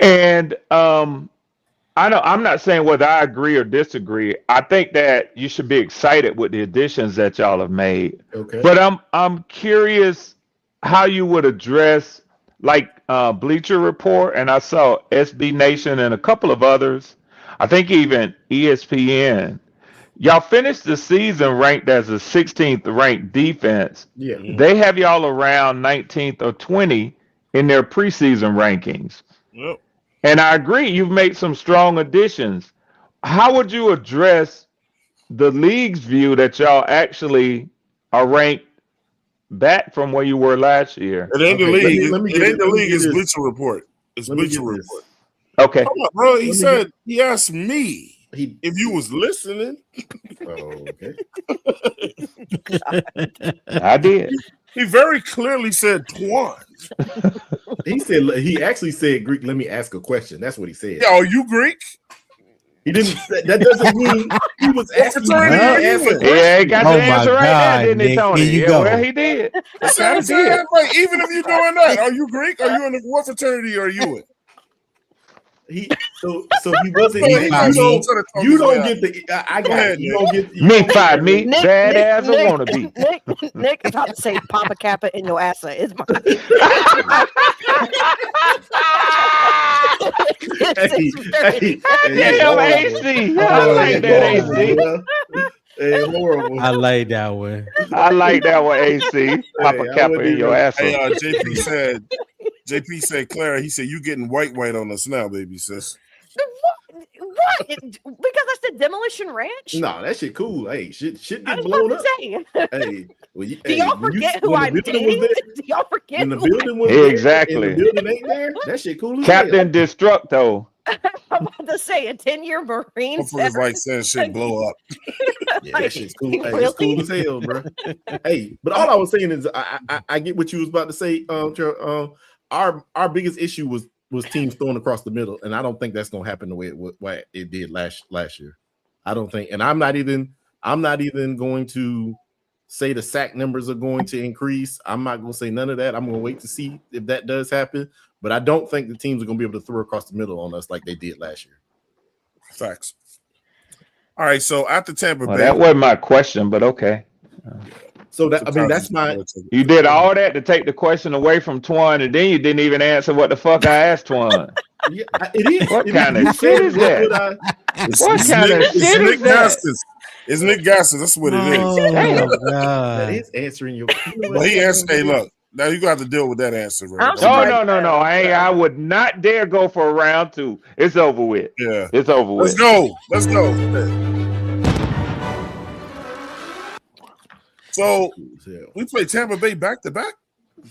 And I'm not saying whether I agree or disagree. I think that you should be excited with the additions that y'all have made. Okay. But I'm curious how you would address like Bleacher Report, and I saw SB Nation and a couple of others. I think even ESPN. Y'all finished the season ranked as a 16th ranked defense. Yeah. They have y'all around 19th or 20 in their preseason rankings. Yep. And I agree, you've made some strong additions. How would you address the league's view that y'all actually are ranked back from where you were last year? It ain't the league. It ain't the league. It's Bleacher Report. It's Bleacher Report. Okay. Come on, bro. He asked me if you was listening. Okay. I did. He very clearly said Twan. He actually said Greek. Let me ask a question. That's what he said. Yeah, are you Greek? He didn't. That doesn't mean he was asking me to ask a question. Yeah, he got the answer right there, didn't he, Tony? Here you Yeah, go. well, he did. That's what I'm saying. Like, even if you're doing that, are you Greek? Are you in what fraternity are you in? So he wasn't. You don't get the. I got it. You don't get. Me five me. Bad ass I wanna be. Nick, I'm about to say Papa Kappa in your ass is mine. Damn AC. I like that AC. Hey, horrible. I like that one. I like that one, AC. Papa Kappa in your ass. Hey, JP said, Clara, he said, you getting white on us now, baby sis. What? Because I said Demolition Ranch? No, that shit cool. Hey, shit get blown up. Hey, Well, Do y'all forget who I named? Do y'all forget when the who building was Exactly. there and the building ain't there? That shit cool as Captain Destructo. I'm about to say a 10-year Marine. Motherfuckers like saying shit blow up. Yeah, that shit's cool. Hey, Really? it's cool as hell, bro. Hey, but all I was saying is I get what you was about to say. Our biggest issue was teams throwing across the middle, and I don't think that's gonna happen the way it did last year. I don't think, and I'm not even going to say the sack numbers are going to increase. I'm not going to say none of that. I'm going to wait to see if that does happen. But I don't think the teams are going to be able to throw across the middle on us like they did last year. Facts. All right, so after Tampa Bay, That wasn't my question, but okay. So that's my. You did all that to take the question away from Twan, and then you didn't even answer what the fuck I asked Twan. Yeah, it is. What kind of shit is that? What kind of shit is that? It's Nick Gaskins. That's what it is. Damn. That is answering your. But he answered. Hey, look. Now you got to deal with that answer, right? No. I would not dare go for a round 2. It's over with. Yeah, it's over with. Let's go. So we played Tampa Bay back to back.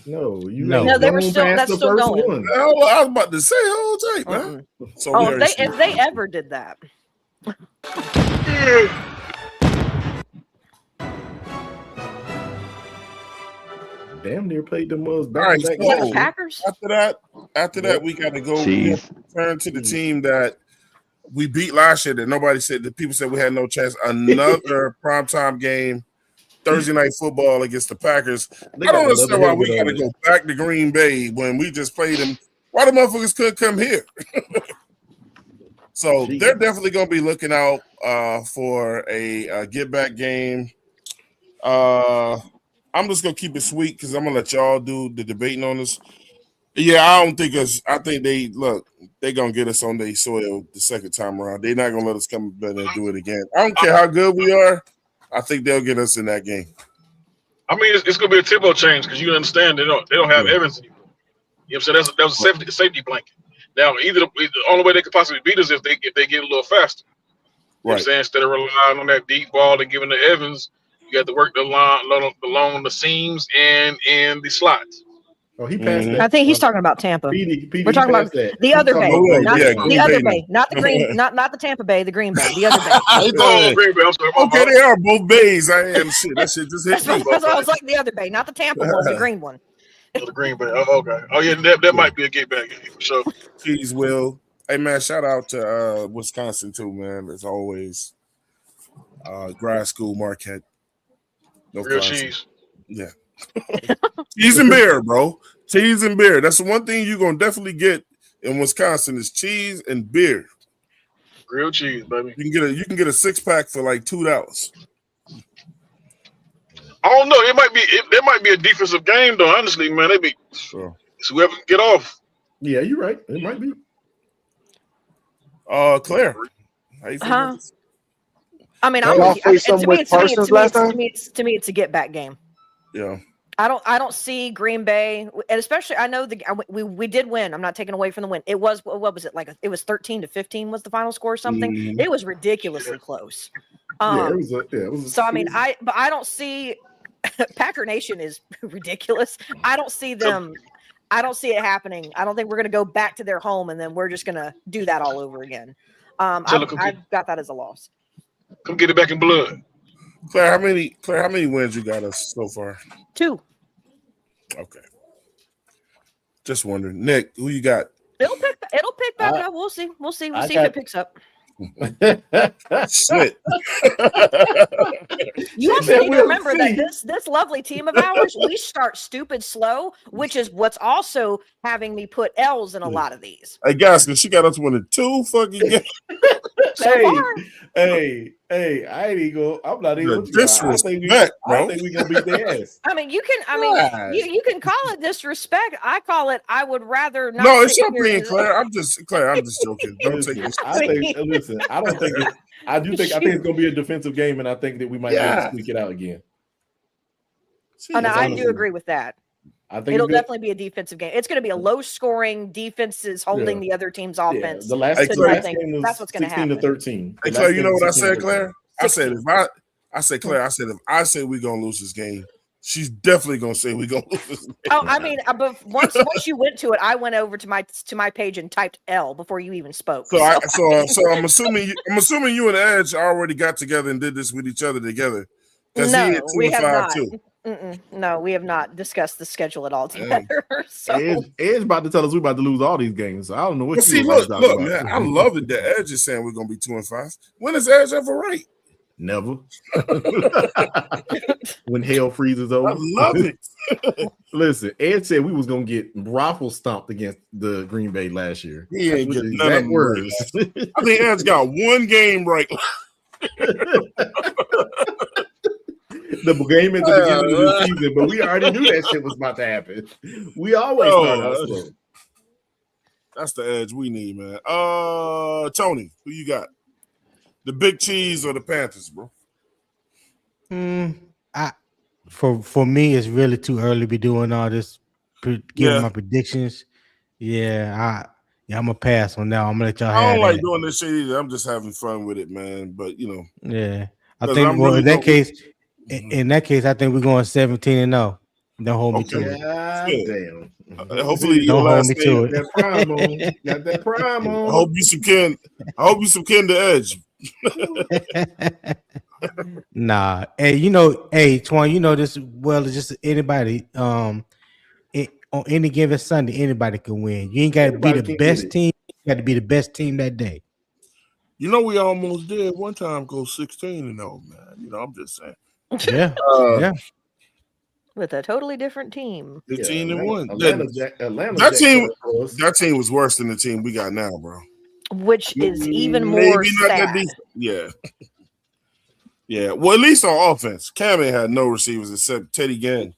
No, they were still. That's still going. I was about to say, hold tight, man. So if they ever did that. Damn near played them was back. All right, so Packers. After that, we got to go turn to the team that we beat last year. That nobody said. That people said we had no chance. Another primetime game, Thursday night football against the Packers. I don't understand why we got to go back to Green Bay when we just played them. Why the motherfuckers couldn't come here? So they're definitely going to be looking out for a get back game. I'm just gonna keep it sweet because I'm gonna let y'all do the debating on this. Yeah, I don't think us. I think they're gonna get us on their soil the second time around. They're not gonna let us come back and do it again. I don't care how good we are. I think they'll get us in that game. I mean, it's gonna be a tempo change because you understand they don't have Evans anymore. You know what I'm saying? That was a safety blanket. Now, the only way they could possibly beat us if they get a little faster. You know what I'm saying? Instead of relying on that deep ball and giving to Evans. You got to work along the seams and in the slots. Oh, he passed that. I think he's talking about Tampa. We're talking about the other Bay, the other Bay, not the Green, not the Tampa Bay, the Green Bay, the other Bay. Green Bay. I'm sorry, okay, they are both bays. I am shit. That shit just hit me. That's why I was like the other Bay, not the Tampa one, the green one. The Green Bay. Oh, okay. Oh yeah, that might be a get back game for sure. Please, Will. Hey man, shout out to Wisconsin too, man. As always, grad school Marquette. No real cheese. Yeah. Cheese and beer, bro. Cheese and beer. That's the one thing you're gonna definitely get in Wisconsin is cheese and beer. Real cheese, baby. You can get a 6-pack for like $2. I don't know. There might be a defensive game though. Honestly, man, they be sure. So whoever can get off. Yeah, you're right. It might be. Claire. How you feel? I mean, to me, it's a get back game. Yeah. I don't see Green Bay, and especially I know we did win. I'm not taking away from the win. It was what was it like? It was 13-15 was the final score or something. Mm-hmm. It was ridiculously close. It was. So I mean, I don't see Packer Nation is ridiculous. I don't see them. I don't see it happening. I don't think we're going to go back to their home and then we're just going to do that all over again. I've got that as a loss. Come get it back in blood. Claire, how many wins you got us so far? 2. Okay. Just wondering. Nick, who you got? It'll pick back up. We'll see. We'll see if it picks up. Shit. You also need to remember that this lovely team of ours, we start stupid slow, which is what's also having me put L's in a lot of these. Hey guys, because she got us winning 2 fucking games. Hey, I ain't even I'm not even disrespect, I think we gonna beat their ass. I mean, you can call it disrespect. I call it I would rather not. No, it's your opinion, Claire. I'm just joking. Don't take this. I think I think it's gonna be a defensive game, and I think that we might be able to squeak it out again. I do agree with that. I think it'll definitely be a defensive game. It's going to be a low-scoring defenses holding the other team's offense. The last game was that's what's going to happen. 16-13. Hey, Claire, you know what I said, Claire? I said if I say we're gonna lose this game, She's definitely gonna say we're gonna lose this game. Oh, I mean, but once you went to it, I went over to my page and typed L before you even spoke. So I'm assuming you and Edge already got together and did this with each other together. Because he hit 2 we and have 5 not. too. No, we have not discussed the schedule at all together. So Edge about to tell us we're about to lose all these games. So I don't know what you look, about. man, I love it that Edge is saying we're gonna be 2 and 5. When is Edge ever right? Never. When hell freezes over. I love it. Listen, Ed said we was gonna get raffle stomped against the Green Bay last year. He ain't That's getting the none of exact them words. right. I think Edge got one game right. The game at the beginning of the season, but we already knew that shit was about to happen. We always start out slow. That's the Edge we need, man. Tony, who you got? The Big Cheese or the Panthers, bro? For me, it's really too early to be doing all this, giving my predictions. I'm gonna pass on now. I'm gonna let y'all have I don't like that. doing this shit either. I'm just having fun with it, man. But you know, Yeah, I think. In that case, I think we're going 17-0. Don't hold me to it. God damn. Hopefully, don't hold me to it. That prime on. Got that prime on. I hope you some kin to Edge. Nah, hey, Twan, you know this well as just anybody. On any given Sunday, anybody can win. You ain't got to be the best team. You got to be the best team that day. You know, we almost did one time go 16-0, man. You know, I'm just saying. Yeah, yeah. With a totally different team. 15-1. That team was worse than the team we got now, bro. Which is even more sad. Yeah. Yeah. Well, at least on offense, Cam ain't had no receivers except Teddy Gang.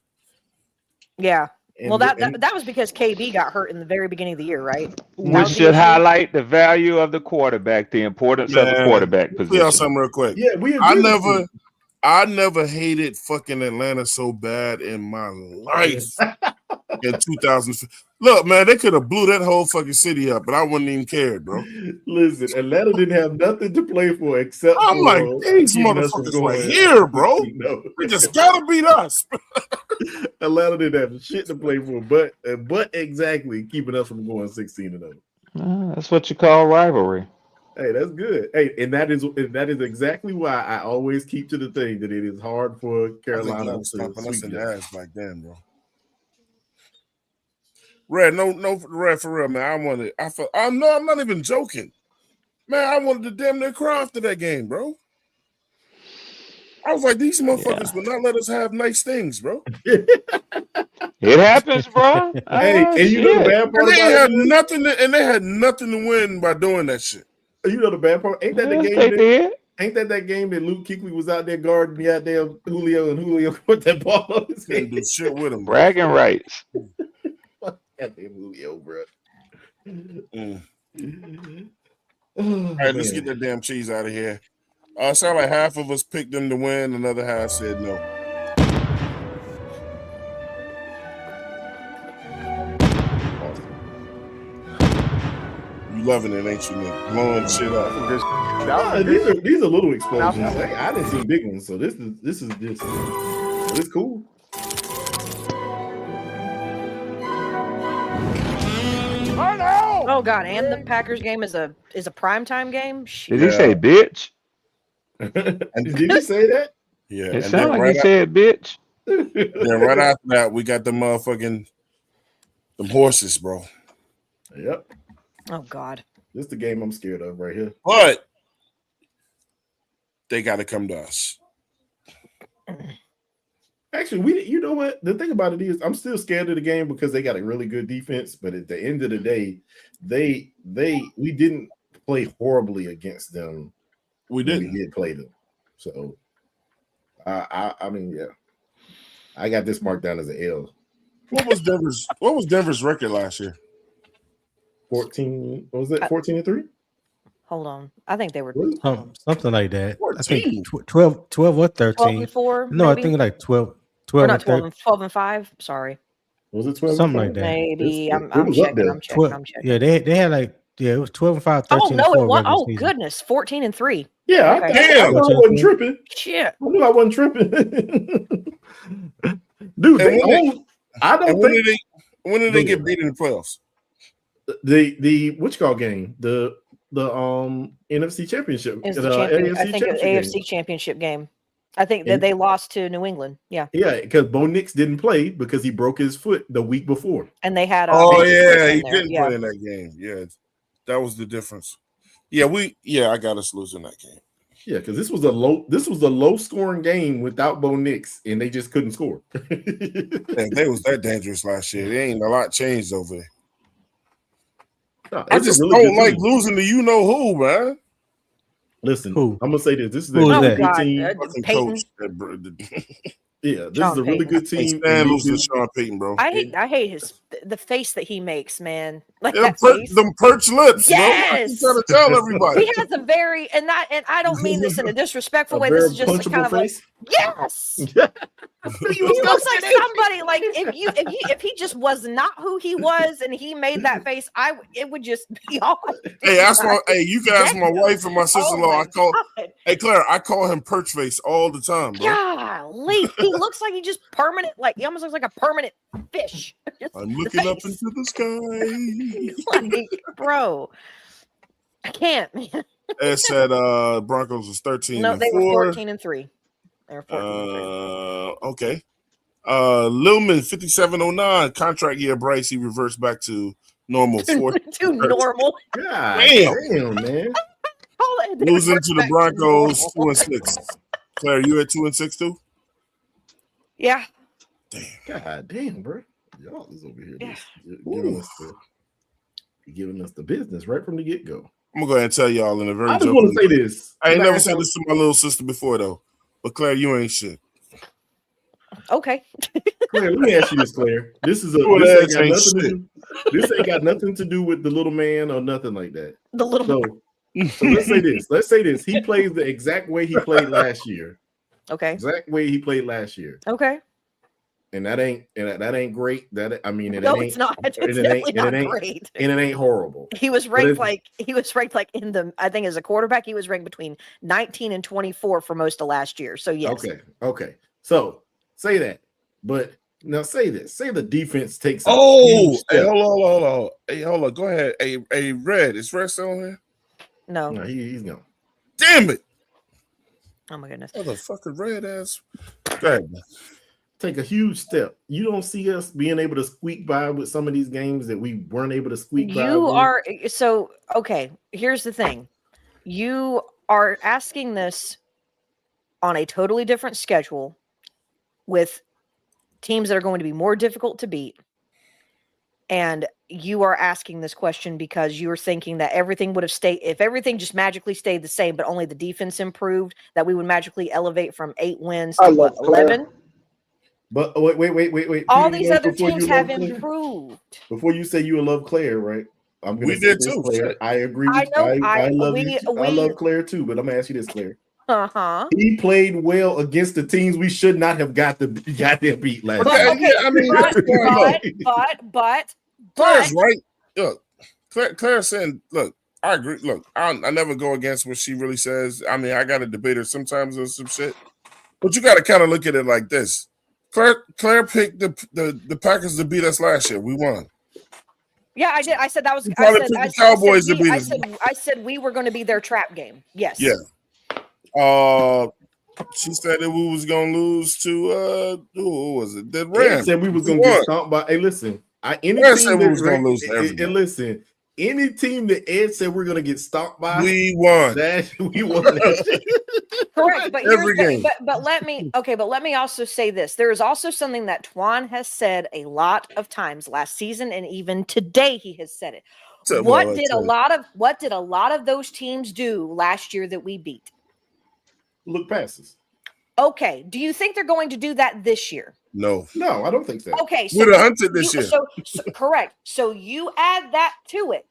Yeah. Well, that was because KB got hurt in the very beginning of the year, right? Which should highlight the value of the quarterback, the importance of the quarterback position. Y'all something real quick. Yeah, we I never hated fucking Atlanta so bad in my life in 2000. Look, man, they could have blew that whole fucking city up, but I wouldn't even care, bro. Listen, Atlanta didn't have nothing to play for except I'm like, these motherfuckers right here, bro. They just gotta beat us. Atlanta didn't have shit to play for, but exactly keeping us from going 16-0. That's what you call rivalry. Hey, that's good. Hey, and that is exactly why I always keep to the thing that it is hard for Carolina to stomping us in sweep the ass back then, bro. Red, no, Red, for real, man. I'm not even joking, man. I wanted to damn near cry after that game, bro. I was like, these motherfuckers will not let us have nice things, bro. It happens, bro. Hey, and you know the bad part they had nothing to win by doing that shit. You know the bad part? Ain't that the game? Ain't that game that Luke Kuechly was out there guarding the goddamn Julio, and Julio put that ball on his head? Couldn't do shit with him. Bragging rights. Goddamn Julio, bro. All right, let's get that damn cheese out of here. Sound like half of us picked them to win, another half said no. You loving it, ain't you, Nick? Blowing shit up. These are little explosions. I didn't see big ones, so this is just it's cool. Oh God! And the Packers game is a primetime game. Did he say bitch? Did he say that? Yeah. It sounded like he said bitch. Then right after that, we got the motherfucking them horses, bro. Yep. Oh God. This is the game I'm scared of right here. But they got to come to us. Actually, you know what? The thing about it is, I'm still scared of the game because they got a really good defense. But at the end of the day, we didn't play horribly against them. We didn't. We did play them. So, I mean, yeah, I got this marked down as an L. What was Denver's record last year? 14. What was it? 14-3. Hold on. I think they were something like that. 14. I think 12 or 13. 12-4. No, maybe? I think like 12 or not or 12-5. Sorry. Was it 12? Something like that. Maybe. I'm checking. I'm checking. Yeah, they had like it was 12-5, 13-4. Oh no, it was. Oh goodness, 14-3. Yeah, okay. I wasn't tripping. Shit. I knew I wasn't tripping. Dude, And they when own. I and don't when think did they get beat in the playoffs? the which call game the NFC Championship, Is the champion? I AFC think Championship AFC game. Championship game. I think that And they lost to New England. Yeah, yeah, because Bo Nix didn't play because he broke his foot the week before. and they had Oh Baker yeah, Mayfield he in there. didn't play in that game. Yeah, that was the difference. Yeah, I got us losing that game. Yeah, because this was a low scoring game without Bo Nix, and they just couldn't score. Yeah, they was that dangerous last year. There ain't a lot changed over there. No, I it's a just really don't good like team. losing to you know who, man. Listen, Who? I'm gonna say this. This is Who a is really that? good God, team. Fucking Peyton. coach. Yeah, this Sean is a really Payton. good I can't team. stand and they losing to do- Sean Payton, bro. I hate the face that he makes, man. Like Them, that face. them perch lips, bro. I keep Yes. trying to tell everybody. He has a very and I don't mean this in a disrespectful a way. This very is just a punchable kind of like face. yes. He looks like somebody like if he just was not who he was and he made that face, it would just be all. Hey, that's why. Hey, you can ask my wife and my sister-in-law. Hey Claire, I call him perch face all the time, bro. Golly, he looks like he just permanent. Like he almost looks like a permanent fish. I'm looking up into the sky. Like, bro, I can't, man. It said Broncos was 13 No, and they 4. were 14-3. They were 14-3. Okay. Lilman 5709 contract year. Bryce, he reverts back to normal. To normal. God damn, man. Losing to the Broncos 2-6. Claire, you at 2-6 too? Yeah. God damn, bro. Y'all is over here Yeah. giving us the business right from the get-go. I'm gonna go ahead and tell y'all in a very. I just want to say this. I ain't Can I never ask said this to my little sister before though. But Claire, you ain't shit. Okay. Claire, let me ask you this, Claire. This ain't got nothing to do with the little man or nothing like that. The little so let's say this. Let's say this. He plays the exact way he played last year. Okay. Exact way he played last year. Okay. And that ain't great. It's not. It's definitely not great. And it ain't horrible. He was ranked like in the, I think as a quarterback, he was ranked between 19 and 24 for most of last year. So yes. Okay. So say that. But now say this. Say the defense takes Hey, hold on. Hey, hold on. Go ahead. Hey, Red. Is Red still on here? No. No, he's gone. Damn it. Oh my goodness. Motherfucking red ass. Go ahead, man. Take a huge step. You don't see us being able to squeak by with some of these games that we weren't able to squeak by. You are so okay. Here's the thing. You are asking this on a totally different schedule with teams that are going to be more difficult to beat. And you are asking this question because you're thinking that everything would have stayed, if everything just magically stayed the same, but only the defense improved, that we would magically elevate from 8 wins to 11. But wait. All Peter, these other before teams you have love Claire, improved. before you say you love Claire, right? I'm gonna We say did this, too. Claire. Shit. I agree with I know, I love we- you. I we- love Claire too, but I'm gonna ask you this, Claire. Uh-huh. He played well against the teams we should not have got them beat last But, year. okay, I mean, but Claire's right. Look, Claire's saying, look, I agree. Look, I never go against what she really says. I mean, I got to debate her sometimes on some shit, but you got to kind of look at it like this. Claire picked the Packers to beat us last year. We won. yeah, I did. I said that was. You probably picked the Cowboys to beat us. I said we were going to be their trap game. Yes. Yeah. She said that we was gonna lose to who was it? The Ed Rams. said we was gonna We get won. stomped by. Hey, listen. Any Ed team said we that was gonna lose to everybody. and listen, any team that Ed said we're gonna get stomped by, We won. We won. That Correct, but Every here's game. but let me also say this. There is also something that Twan has said a lot of times last season, and even today he has said it. What did a lot of those teams do last year that we beat? Look passes. Okay, do you think they're going to do that this year? No, I don't think so. Okay, we'd have hunted this year. So correct. So you add that to it.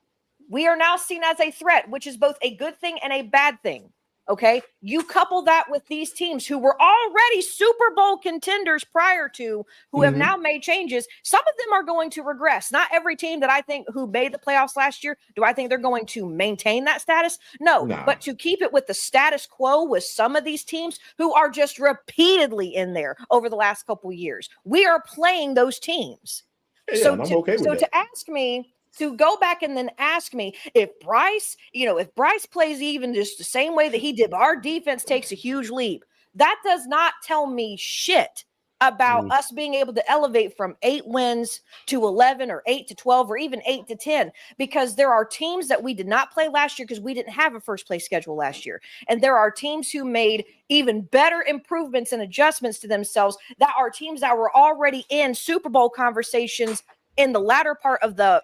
We are now seen as a threat, which is both a good thing and a bad thing. Okay, you couple that with these teams who were already Super Bowl contenders prior to, who have now made changes. Some of them are going to regress. Not every team that I think who made the playoffs last year, do I think they're going to maintain that status? No, but to keep it with the status quo with some of these teams who are just repeatedly in there over the last couple of years. We are playing those teams. Yeah, and I'm okay with that. To ask me, to go back and then ask me if Bryce plays even just the same way that he did, but our defense takes a huge leap, that does not tell me shit about us being able to elevate from 8 wins to 11 or 8 to 12 or even 8 to 10, because there are teams that we did not play last year because we didn't have a first place schedule last year. And there are teams who made even better improvements and adjustments to themselves that are teams that were already in Super Bowl conversations in the latter part of the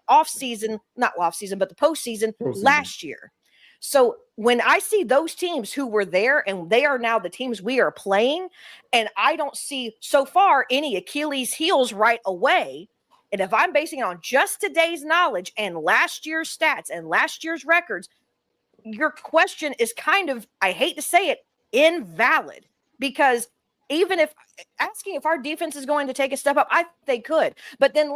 not off season, but the postseason last year. So when I see those teams who were there and they are now the teams we are playing, and I don't see so far any Achilles heels right away. And if I'm basing it on just today's knowledge and last year's stats and last year's records, your question is kind of, I hate to say it, invalid, because even if asking if our defense is going to take a step up, I think they could. But then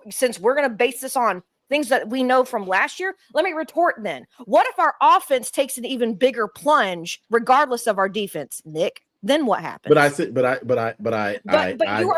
since we're going to base this on things that we know from last year, let me retort then. What if our offense takes an even bigger plunge regardless of our defense, Nick? Then what happens? But I said, but I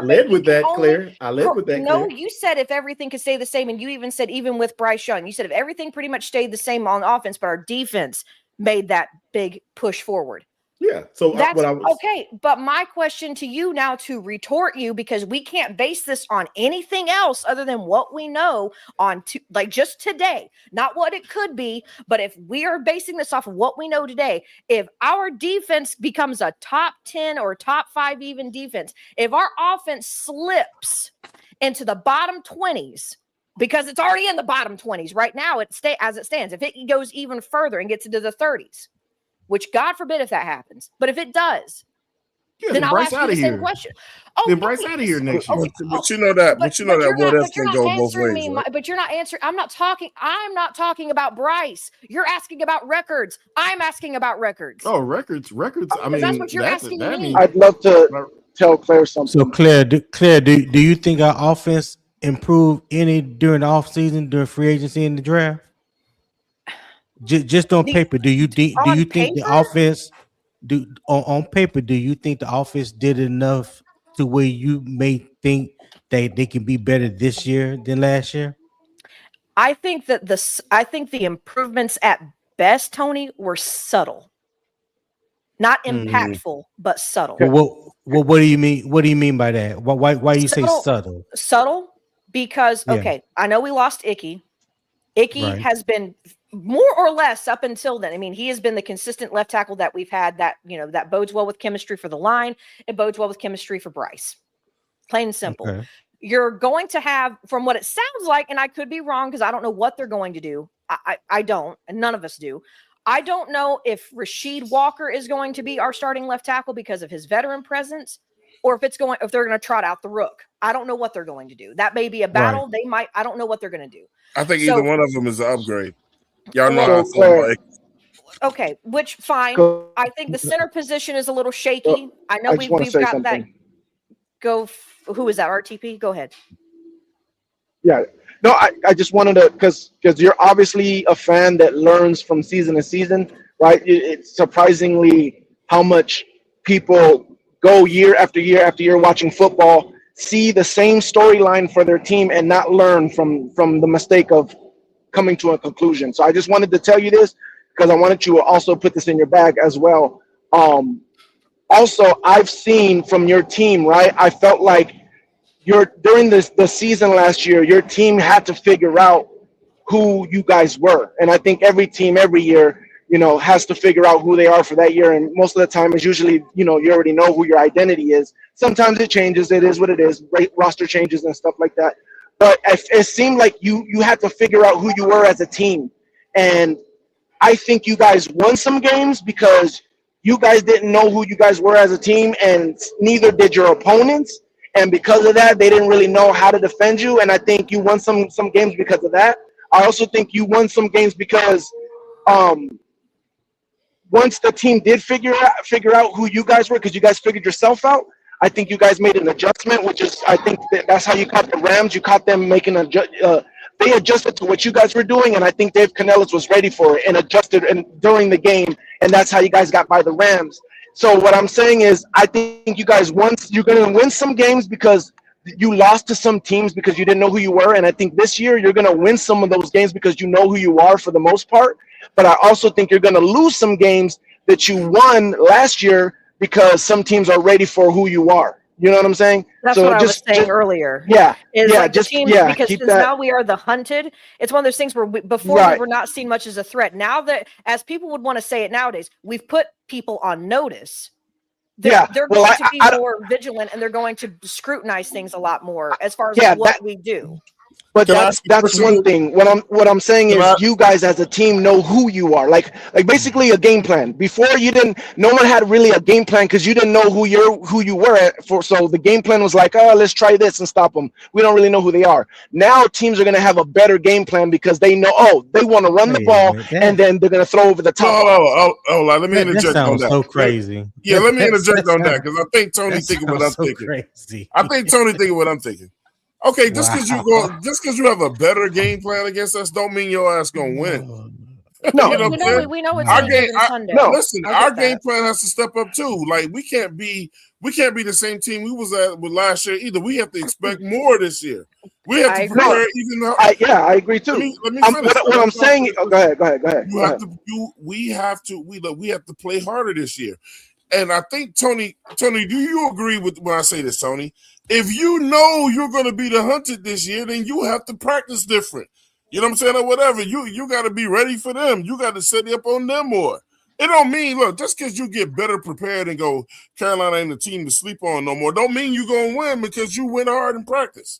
led with that, Claire. I led with that. No, you said if everything could stay the same, and you even said even with Bryce Young, you said if everything pretty much stayed the same on offense, but our defense made that big push forward. Yeah. So that's okay. But my question to you now, to retort you, because we can't base this on anything else other than what we know on like just today, not what it could be. But if we are basing this off of what we know today, if our defense becomes a top 10 or top 5 even defense, if our offense slips into the bottom 20s, because it's already in the bottom 20s right now, as it stands, if it goes even further and gets into the 30s, which God forbid if that happens, but if it does, then I'll ask you the same question. Oh, then Bryce out of here next year. But you know that what else can go both ways. Right? But you're not answering. I'm not talking about Bryce. You're asking about records. I'm asking about records. Oh, records. I mean, that's what you're asking me. I'd love to tell Claire something. So Claire, do you think our offense improved any during the offseason, during free agency and the draft? Just on paper, do you think the offense on paper, do you think the offense did enough to where you may think that they can be better this year than last year? I think the improvements at best, Tony, were subtle. Not impactful, but subtle. Well, what do you mean? What do you mean by that? Why you say subtle? Subtle because okay, I know we lost Icky. Icky has been more or less up until then. I mean, he has been the consistent left tackle that we've had that, that bodes well with chemistry for the line. It bodes well with chemistry for Bryce. Plain and simple. Okay. You're going to have, from what it sounds like, and I could be wrong because I don't know what they're going to do. I don't, and none of us do. I don't know if Rasheed Walker is going to be our starting left tackle because of his veteran presence, or if they're going to trot out the Rook. I don't know what they're going to do. That may be a battle. Right. They might. I don't know what they're going to do. I think either one of them is an upgrade. Y'all know how I feel like. Okay, which fine. I think the center position is a little shaky. I know we've got something. That. Who is that? RTP? Go ahead. Yeah. No, I just wanted to, because you're obviously a fan that learns from season to season, right? It's surprisingly how much people go year after year after year watching football, see the same storyline for their team and not learn from the mistake of coming to a conclusion. So I just wanted to tell you this because I wanted you to also put this in your bag as well. Also, I've seen from your team, right? I felt like during the season last year, your team had to figure out who you guys were. And I think every team every year, has to figure out who they are for that year. And most of the time is usually, you already know who your identity is. Sometimes it changes. It is what it is. Roster changes and stuff like that. But it seemed like you had to figure out who you were as a team. And I think you guys won some games because you guys didn't know who you guys were as a team, and neither did your opponents. And because of that, they didn't really know how to defend you. And I think you won some games because of that. I also think you won some games because once the team did figure out who you guys were, because you guys figured yourself out, I think you guys made an adjustment, which is, I think that's how you caught the Rams. You caught them making they adjusted to what you guys were doing, and I think Dave Canellis was ready for it and adjusted during the game, and that's how you guys got by the Rams. So what I'm saying is, I think you guys you're going to win some games because you lost to some teams because you didn't know who you were, and I think this year you're going to win some of those games because you know who you are for the most part. But I also think you're going to lose some games that you won last year because some teams are ready for who you are. You know what I'm saying? That's so what I was saying earlier. Yeah, Is yeah, like the teams, because keep since that. now we are the hunted. It's one of those things where before we Right. were not seen much as a threat. Now that, as people would want to say it nowadays, we've put people on notice. They're going to be more vigilant, and they're going to scrutinize things a lot more as far as what we do. But that's one thing. What I'm saying is you guys as a team know who you are. Like basically a game plan. Before no one had really a game plan because you didn't know who you were for. So the game plan was like, oh, let's try this and stop them. We don't really know who they are. Now teams are going to have a better game plan because they know, they want to run the ball and then they're going to throw over the top. Let me interject on that. So crazy. Yeah, let me interject on that because I think Tony thinking what I'm thinking. Crazy. I think Tony thinking what I'm thinking. Okay, just because you have a better game plan against us, don't mean your ass gonna win. No, you know what I'm saying? We know it's our any game. given Sunday. Listen, our game plan has to step up too. Like we can't be the same team we was at with last year either. We have to expect more this year. We have to prepare even. I agree too. Let me finish. What I'm saying. Go ahead. We have to play harder this year. And I think Tony, do you agree with when I say this, Tony? If you know you're going to be the hunted this year, then you have to practice different. You know what I'm saying? Or whatever. You got to be ready for them. You got to set up on them more. It don't mean, look, just because you get better prepared and go, Carolina ain't the team to sleep on no more, don't mean you're going to win because you went hard in practice.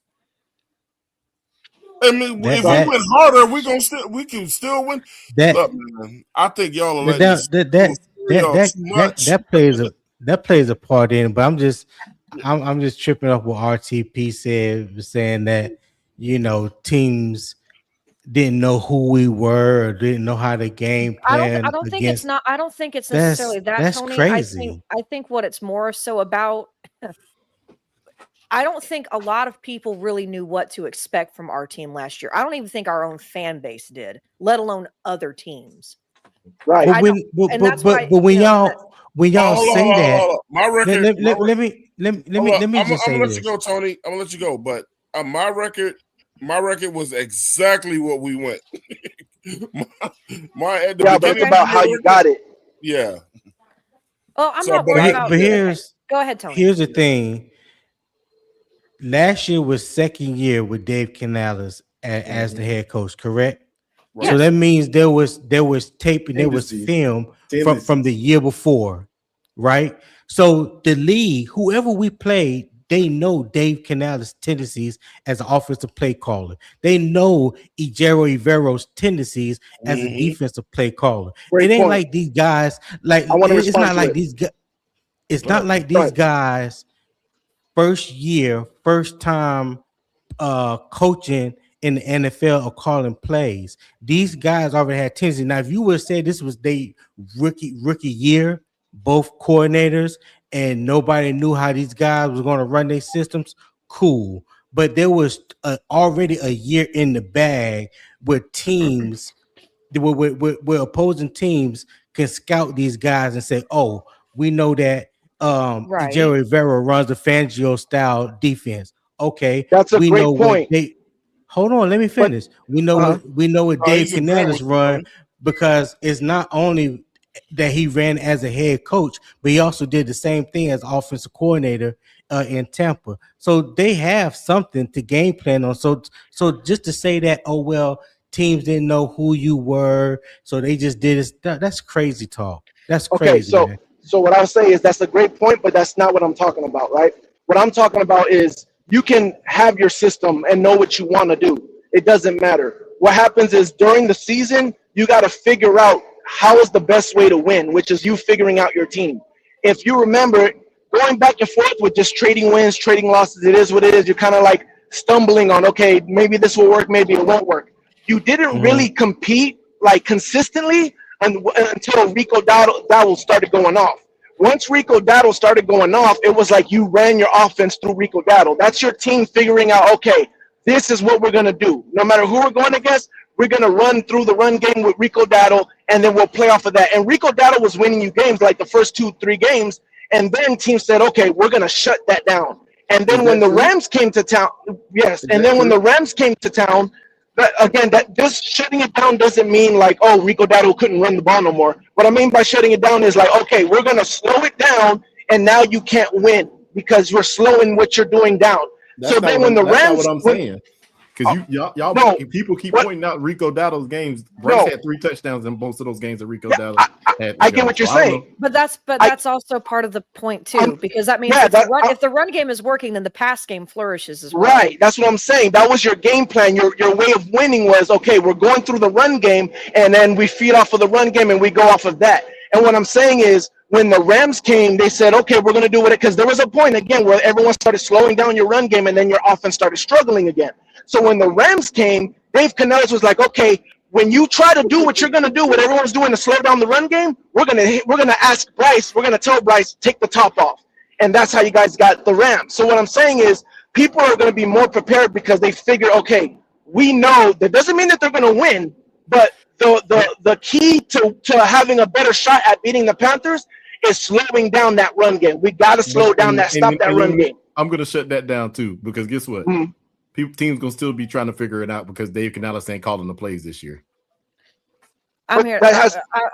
I mean, if we went harder, we can still win. Look, man, I think y'all are letting that plays a part in it, but I'm just tripping off what RTP said, saying that teams didn't know who we were or didn't know how to game plan. I don't think it's necessarily that, that's Tony. crazy. I think what it's more so about. I don't think a lot of people really knew what to expect from our team last year. I don't even think our own fan base did, let alone other teams. Right. But when y'all say that, my record. Let me just say I'm gonna let this. you go, Tony. I'm gonna let you go. But my record was exactly what we went. But it's about how you got it. Yeah. Oh, I'm not worried about. But go ahead, Tony. Here's the thing. Last year was second year with Dave Canales as the head coach, correct? Right. So that means there was tape and there was film from the year before, right? So the league, whoever we played, they know Dave Canales' tendencies as an offensive play caller. They know Ejiro Evero's tendencies as a defensive play caller. It ain't like these guys. Like it's not like these guys. It's not like these guys. First time coaching in the NFL or calling plays. These guys already had tendency. Now, if you would say this was their rookie year, both coordinators, and nobody knew how these guys was going to run their systems, cool. But there was already a year in the bag where teams, where opposing teams can scout these guys and say, oh, we know that Jerry Rivera runs the Fangio style defense. Okay, that's a great point. Hold on, let me finish. We know what Dave Canales run, because it's not only that he ran as a head coach, but he also did the same thing as offensive coordinator in Tampa. So they have something to game plan on. So just to say that, oh well, teams didn't know who you were, so they just did it. That's crazy talk. That's crazy. Okay, so what I'll say is that's a great point, but that's not what I'm talking about, right? What I'm talking about is you can have your system and know what you want to do. It doesn't matter. What happens is during the season, you got to figure out how is the best way to win, which is you figuring out your team. If you remember, going back and forth with just trading wins, trading losses, it is what it is. You're kind of like stumbling on, okay, maybe this will work, maybe it won't work. You didn't really compete like consistently until Rico Dowdle started going off. Once Rico Dowdle started going off, it was like you ran your offense through Rico Dowdle. That's your team figuring out, okay, this is what we're going to do. No matter who we're going against, we're going to run through the run game with Rico Dowdle, and then we'll play off of that. And Rico Dowdle was winning you games like the first 2-3 games, and then teams said, okay, we're going to shut that down. And then when the Rams came to town, yes, and then when the Rams came to town, that this shutting it down doesn't mean like, oh, Rico Dowdle couldn't run the ball no more. What I mean by shutting it down is like, okay, we're going to slow it down, and now you can't win because we're slowing what you're doing down. That's so not then what when the that's Rams, not what I'm saying. Because people keep pointing out Rico Dowdle's games. Bryce had 3 touchdowns in both of those games that Rico Dowdle had. I get what you're saying. But that's also part of the point too, because that means if the run game is working, then the pass game flourishes as well. Right, that's what I'm saying. That was your game plan. Your way of winning was, okay, we're going through the run game, and then we feed off of the run game, and we go off of that. And what I'm saying is, when the Rams came, they said, okay, we're going to do it, because there was a point, again, where everyone started slowing down your run game, and then your offense started struggling again. So when the Rams came, Dave Canales was like, okay, when you try to do what you're going to do, what everyone's doing to slow down the run game, we're going to ask Bryce, we're going to tell Bryce, take the top off. And that's how you guys got the Rams. So what I'm saying is, people are going to be more prepared because they figure, okay, we know that doesn't mean that they're going to win, but the key to having a better shot at beating the Panthers is slowing down that run game. We got to slow down that, stop that run game. I'm going to shut that down too, because guess what? Teams going to still be trying to figure it out because Dave Canales ain't calling the plays this year. I'm here.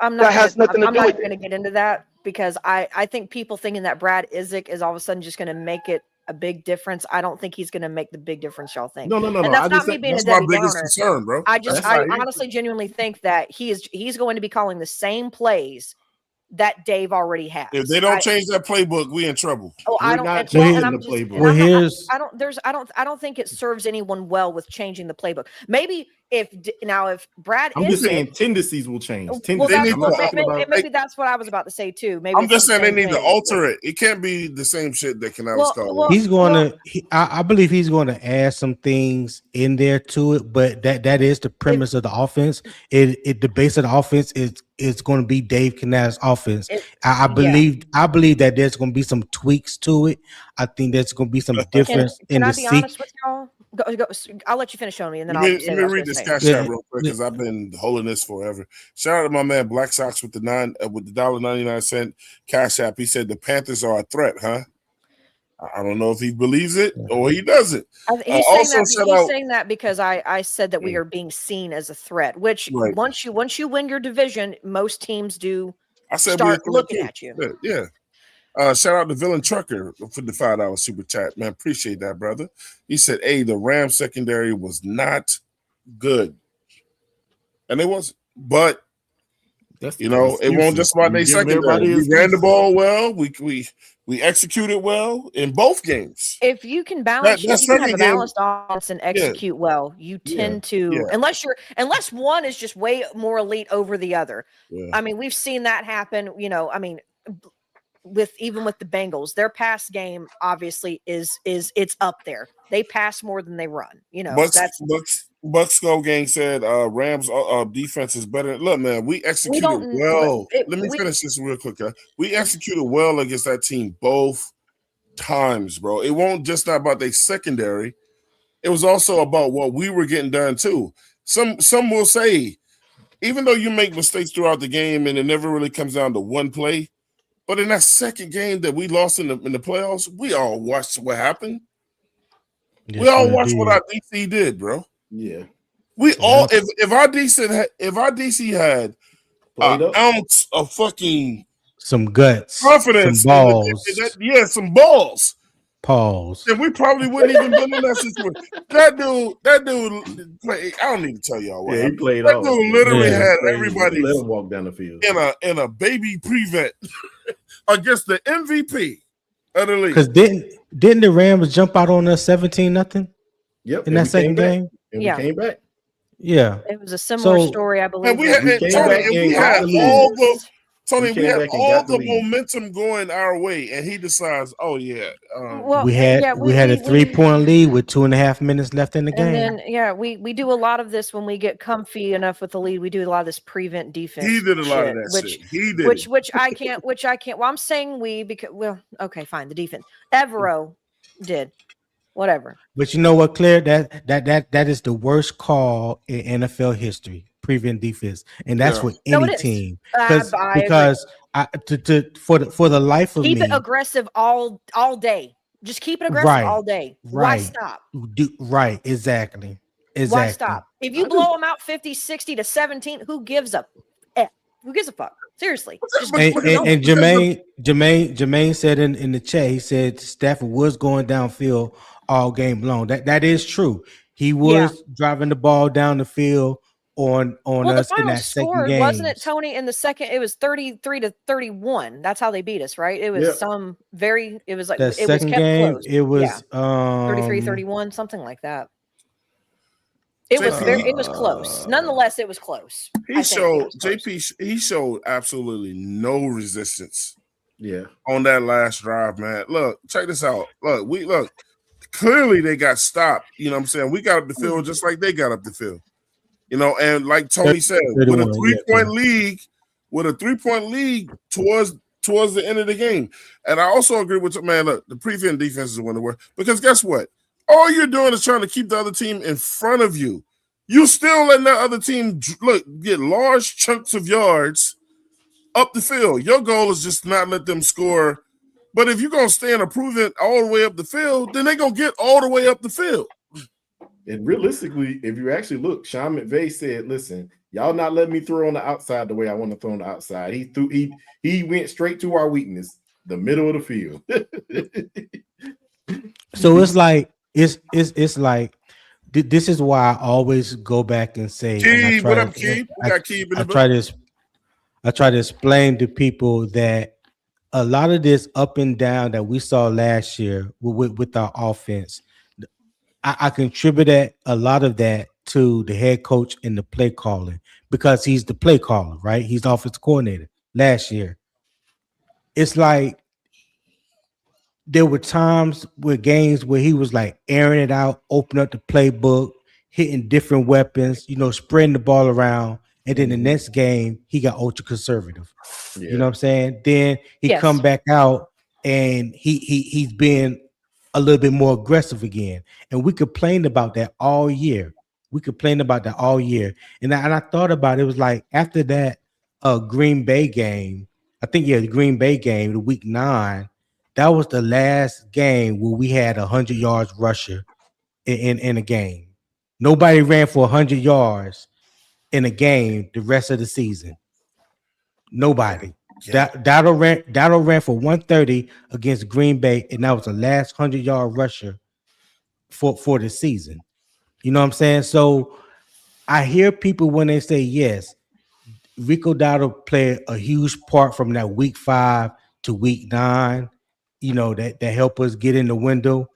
I'm not going to get into that because I think people thinking that Brad Isaac is all of a sudden just going to make it a big difference. I don't think he's going to make the big difference y'all think. No. And that's not me being a Debbie Downer. Concern, bro. I honestly genuinely think that he's going to be calling the same plays that Dave already has. If they don't change that playbook, we in trouble. Oh, I don't. Not changing the playbook. I don't think it serves anyone well with changing the playbook. Maybe if Brad, I'm just saying tendencies will change. Maybe that's what I was about to say too. Maybe I'm just saying they need to alter it. It can't be the same shit that Canales called. He's going to. I believe he's going to add some things in there to it, but that is the premise of the offense. The base of the offense is going to be Dave Canales' offense. I believe that there's going to be some tweaks to it. I think there's going to be some difference in the sequence. Can I be honest with y'all? Go, I'll let you finish showing me, and then let me read this cash out real quick because I've been holding this forever. Shout out to my man Black Sox with the $1.99 cash app. He said the Panthers are a threat, huh? I don't know if he believes it or he doesn't. He's saying that because I said that we are being seen as a threat. Which once you win your division, most teams do start looking at you. Yeah. Shout out to Villain Trucker for the $5 super chat, man. Appreciate that, brother. He said, "Hey, the Rams secondary was not good, and it was, but it won't just about their secondary. We ran the ball well. We executed well in both games. If you can balance, if you can have a balanced offense and execute well, you tend to unless one is just way more elite over the other. Yeah. I mean, we've seen that happen. With the Bengals, their pass game obviously is it's up there. They pass more than they run. Bucks Skull Gang said Rams defense is better. Look, man, we executed well. Let me finish this real quick. We executed well against that team both times, bro. It won't just not about their secondary. It was also about what we were getting done too. Some will say, even though you make mistakes throughout the game and it never really comes down to one play. But in that second game that we lost in the playoffs, we all watched what happened. Yes, we all watched what our DC did, bro. Yeah. We all if our DC had an ounce of fucking some guts, confidence, some balls, some balls. Pause. Then we probably wouldn't even been in that situation. That dude played. I don't need to tell y'all what. Yeah, he played. That dude literally had everybody let him walk down the field in a baby prevent against the MVP of the league. Because didn't the Rams jump out on us 17-0? Yep, in that second game. And we came back. Yeah, it was a similar story, I believe. And we had Tony, we came had back and all got the the lead. momentum going our way, and he decides, "Oh yeah, Well, we had yeah, we had a 3-point lead with 2.5 minutes left in the and game. then we do a lot of this when we get comfy enough with the lead. We do a lot of this prevent defense. he did a lot of shit, that shit. He did which it. which I can't. Well, I'm saying we because okay, fine. The defense, Evero did whatever. But you know what, Claire? That is the worst call in NFL history. Prevent defense, and that's Yeah. for No, any it is. team. I agree. Because for the life of Keep me, it aggressive all day. Just keep it aggressive all day. Why right, stop? right, exactly. Why stop? If you blow them out 50, 60 to 17, who gives a F? Who gives a fuck? Seriously. Just And, keep it going. and Jermaine said in the chat, he said Stafford was going downfield all game long. That is true. He was driving the ball down the field on Well, the us in final that second score, game. wasn't it, Tony, in the second? It was 33 to 31. That's how they beat us, right? It was it was like, That it was second kept game, close. it was 33, 31, something like that. It was close. Nonetheless, it was close. He showed absolutely no resistance. Yeah. On that last drive, man. Look, check this out. Look. Clearly they got stopped. You know what I'm saying? We got up the field just like they got up the field. You know, and like Tony said, with a 3-point lead towards the end of the game. And I also agree with man. Look, the prevent defense is one of the worst because guess what? All you're doing is trying to keep the other team in front of you. You still letting that other team get large chunks of yards up the field. Your goal is just not let them score. But if you're gonna stay and approve it all the way up the field, then they're gonna get all the way up the field. And realistically, if you actually look, Sean McVay said, "Listen, y'all not letting me throw on the outside the way I want to throw on the outside." He went straight to our weakness, the middle of the field. So it's like it's like this is why I always go back and say, Key, what up, Key? We got Key in the book. I try to explain to people that a lot of this up and down that we saw last year with our offense, I contribute a lot of that to the head coach and the play calling because he's the play caller, right? He's the offensive coordinator last year. It's like there were times with games where he was like airing it out, opening up the playbook, hitting different weapons, spreading the ball around. And then the next game, he got ultra conservative. Yeah. You know what I'm saying? Then he come back out and he's been a little bit more aggressive again. And we complained about that all year. And I thought about it. It was like after that Green Bay game, the Green Bay game, the week 9, that was the last game where we had 100 yards rusher in a game. Nobody ran for 100 yards in a game the rest of the season. Nobody. Dotto ran for 130 against Green Bay, and that was the last 100-yard rusher for the season. You know what I'm saying? So I hear people when they say yes, Rico Dotto played a huge part from that week 5 to week 9. That helped us get in the window.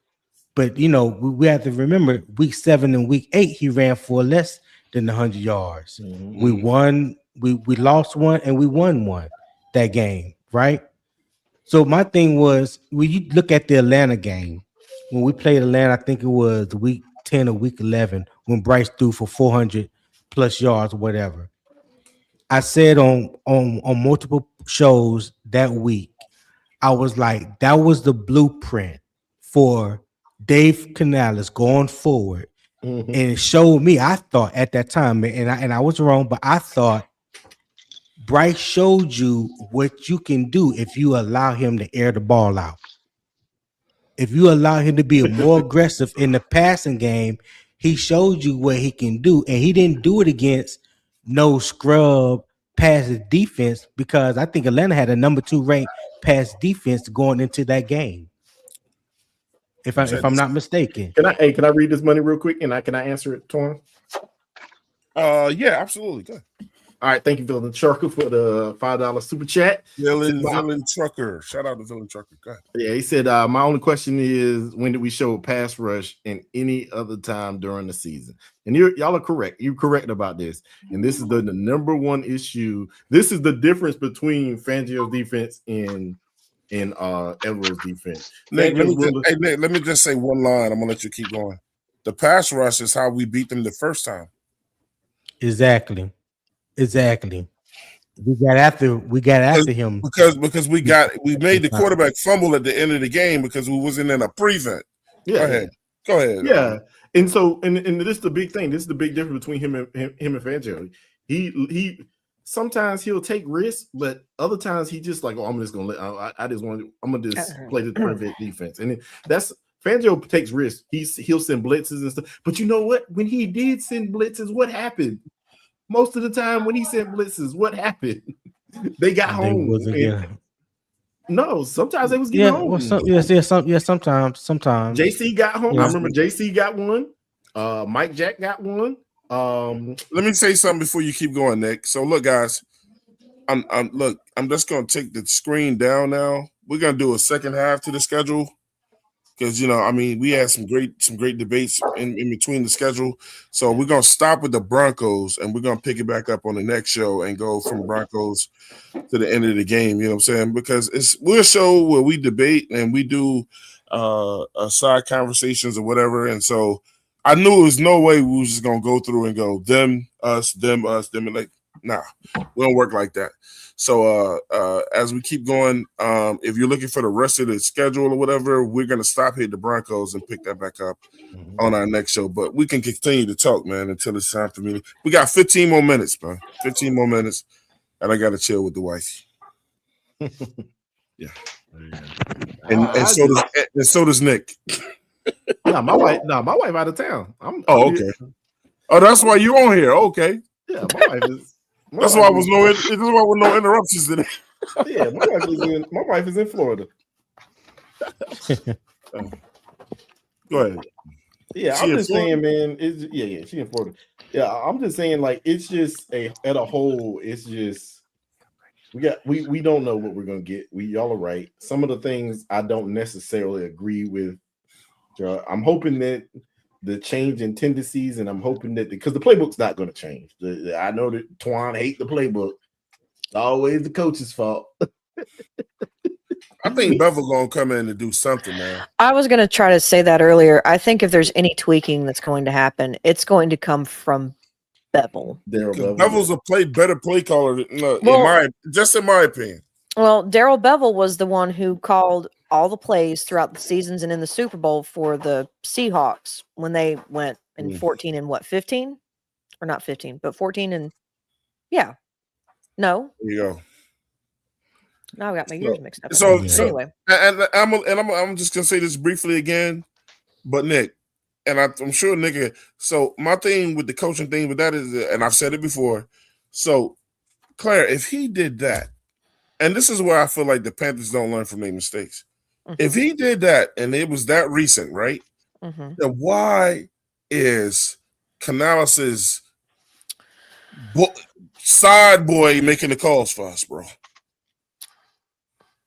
But we have to remember week 7 and week 8 he ran for less than 100 yards. Mm-hmm. We won. We lost one and we won one that game, right? So my thing was when you look at the Atlanta game, when we played Atlanta, I think it was week 10 or week 11 when Bryce threw for 400 plus yards or whatever. I said on multiple shows that week, I was like, that was the blueprint for Dave Canales going forward. Mm-hmm. And it showed me, I thought at that time, and I was wrong, but I thought Bryce showed you what you can do if you allow him to air the ball out. If you allow him to be more aggressive in the passing game, he showed you what he can do. And he didn't do it against no scrub pass defense because I think Atlanta had a number 2 ranked pass defense going into that game. If I'm not mistaken. Can I read this money real quick and can I answer it, Torn? Yeah, absolutely. Good. All right, thank you, Villain Trucker, for the $5 super chat. Villain Trucker. Shout out to Villain Trucker. Go ahead. Yeah, he said, my only question is, when did we show pass rush in any other time during the season? And y'all are correct. You're correct about this. And this is the number one issue. This is the difference between Fangio's defense and Everett's defense. Nick, let me just say one line. I'm gonna let you keep going. The pass rush is how we beat them the first time. Exactly. We got after him because we made the quarterback fumble at the end of the game because we wasn't in a prevent. Yeah. Go ahead. Yeah. And so and this is the big thing. This is the big difference between him and Fangio. He sometimes he'll take risks, but other times he just like, I'm just gonna play the prevent defense. And that's Fangio takes risks. He'll send blitzes and stuff. But you know what? When he did send blitzes, what happened? Most of the time when he sent blitzes, what happened? They got home. No, sometimes they was getting home. Well, sometimes. JC got home. Yeah. I remember JC got one. Mike Jack got one. Let me say something before you keep going, Nick. So look, guys, I'm just gonna take the screen down now. We're gonna do a second half to the schedule. Because we had some great debates in between the schedule. So we're gonna stop with the Broncos and we're gonna pick it back up on the next show and go from Broncos to the end of the game. You know what I'm saying? Because we're a show where we debate and we do side conversations or whatever. And so I knew there was no way we was just gonna go through and go them, us, and like, nah, we don't work like that. So as we keep going, if you're looking for the rest of the schedule or whatever, we're gonna stop here at the Broncos and pick that back up on our next show. But we can continue to talk, man, until it's time for me. We got 15 more minutes, man. 15 more minutes, and I gotta chill with the wife. Yeah. And so does Nick. my wife out of town. Okay. Oh, that's why you're on here. Okay. Yeah, my wife is. That's why there was no interruptions today. Yeah, my wife is in Florida. Go ahead. Yeah, I'm just saying, man. She in Florida. Yeah, I'm just saying, like, it's just at a whole. It's just we don't know what we're gonna get. Y'all are right. Some of the things I don't necessarily agree with. I'm hoping that the change in tendencies, and I'm hoping that because the playbook's not going to change. I know that Twan hate the playbook. It's always the coach's fault. I think Bevel going to come in and do something, man. I was going to try to say that earlier. I think if there's any tweaking that's going to happen, it's going to come from Bevel. Bevel's a better play caller, in my opinion. Well, Darrell Bevel was the one who called all the plays throughout the seasons and in the Super Bowl for the Seahawks when they went in 14 and 15? Or not 15, but 14 and no. There you go. Now I got my years mixed up. So anyway. And I'm just gonna say this briefly again, but Nick, and I'm sure Nick. So my thing with the coaching thing with that is, and I've said it before. So Claire, if he did that, and this is where I feel like the Panthers don't learn from their mistakes. Mm-hmm. If he did that and it was that recent, right? Mm-hmm. Then why is Canales' side boy making the calls for us, bro?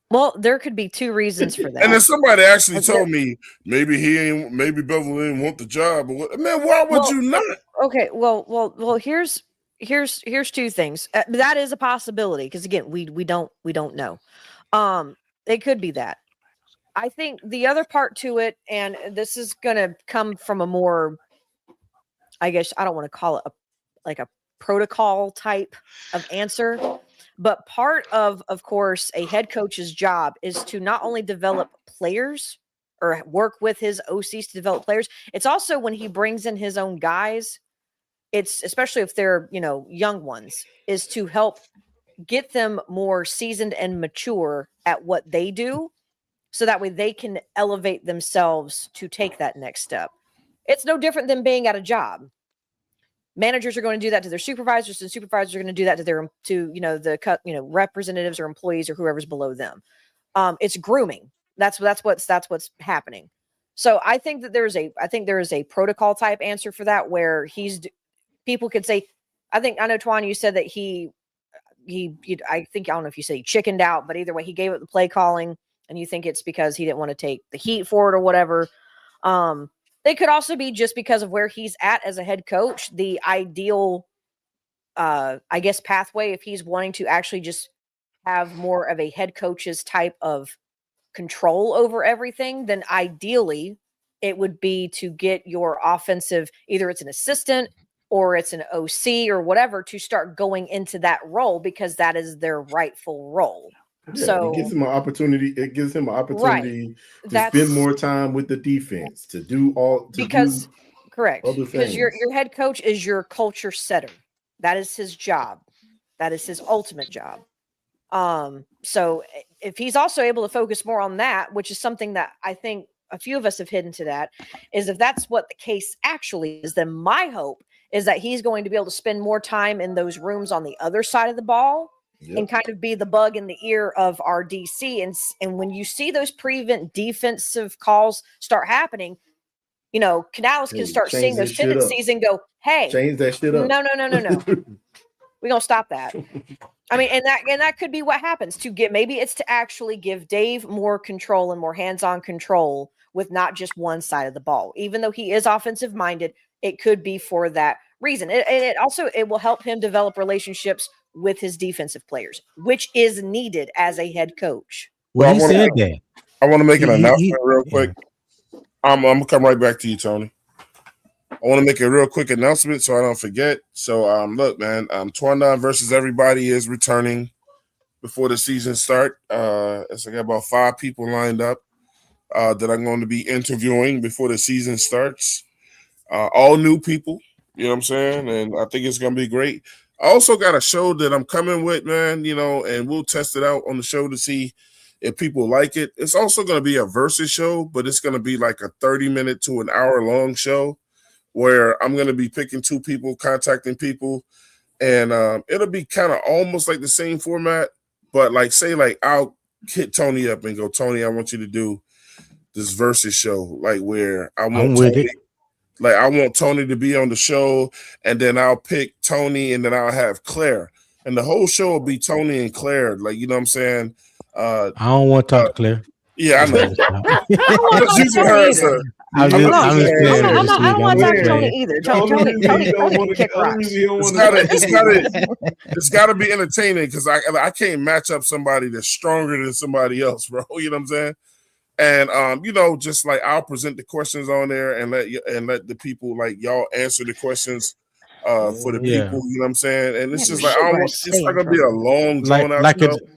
Well, there could be two reasons for that. And then somebody actually told me maybe Bevel didn't want the job. Man, why would you not? Okay, well. Here's two things. That is a possibility because again, we don't know. It could be that. I think the other part to it, and this is going to come from a more, I guess I don't want to call it a protocol type of answer, but part of course, a head coach's job is to not only develop players or work with his OCs to develop players. It's also when he brings in his own guys. It's especially if they're, young ones, is to help get them more seasoned and mature at what they do. So that way they can elevate themselves to take that next step. It's no different than being at a job. Managers are going to do that to their supervisors, and supervisors are going to do that to the representatives or employees or whoever's below them. It's grooming. That's what's happening. So I think that there is a protocol type answer for that where people could say I know Twan, you said that I don't know if you said he chickened out, but either way, he gave up the play calling, and you think it's because he didn't want to take the heat for it or whatever. It could also be just because of where he's at as a head coach, the ideal, I guess, pathway, if he's wanting to actually just have more of a head coach's type of control over everything, then ideally it would be to get your offensive, either it's an assistant or it's an OC or whatever, to start going into that role because that is their rightful role. Yeah, So it gives him an opportunity. It gives him an opportunity to spend more time with the defense, to do correct. other Because things. your head coach is your culture setter. That is his job. That is his ultimate job. So if he's also able to focus more on that, which is something that I think a few of us have hidden to that, is if that's what the case actually is, then my hope is that he's going to be able to spend more time in those rooms on the other side of the ball and kind of be the bug in the ear of our DC. And when you see those prevent defensive calls start happening, Canales can start seeing those tendencies and go, hey, change that shit up. No. We're going to stop that. I mean, and that could be what happens maybe it's to actually give Dave more control and more hands-on control with not just one side of the ball. Even though he is offensive minded, it could be for that reason. It will help him develop relationships with his defensive players, which is needed as a head coach. Well, he said that. I want to make an announcement real quick. I'm gonna come right back to you, Tony. I want to make a real quick announcement so I don't forget. So, look, man, Twan versus Everybody is returning before the season start. So I got about 5 people lined up that I'm going to be interviewing before the season starts. All new people, you know what I'm saying? And I think it's going to be great. I also got a show that I'm coming with, man, and we'll test it out on the show to see if people like it. It's also going to be a versus show, but it's going to be like a 30-minute to an hour-long show where I'm going to be picking 2 people, contacting people, and it'll be kind of almost like the same format, but I'll hit Tony up and go, Tony, I want you to do this versus show, where I want Tony to be on the show, and then I'll pick Tony, and then I'll have Claire, and the whole show will be Tony and Claire, you know what I'm saying? I don't want to talk to Claire. Yeah, I know. I'm just using her as a. I don't want to talk to Tony either. Tony can kick rocks. It's got to be entertaining because I can't match up somebody that's stronger than somebody else, bro. You know what I'm saying? And just I'll present the questions on there and let the people y'all answer the questions for the people. You know what I'm saying? And it's just it's not gonna be a long drawn out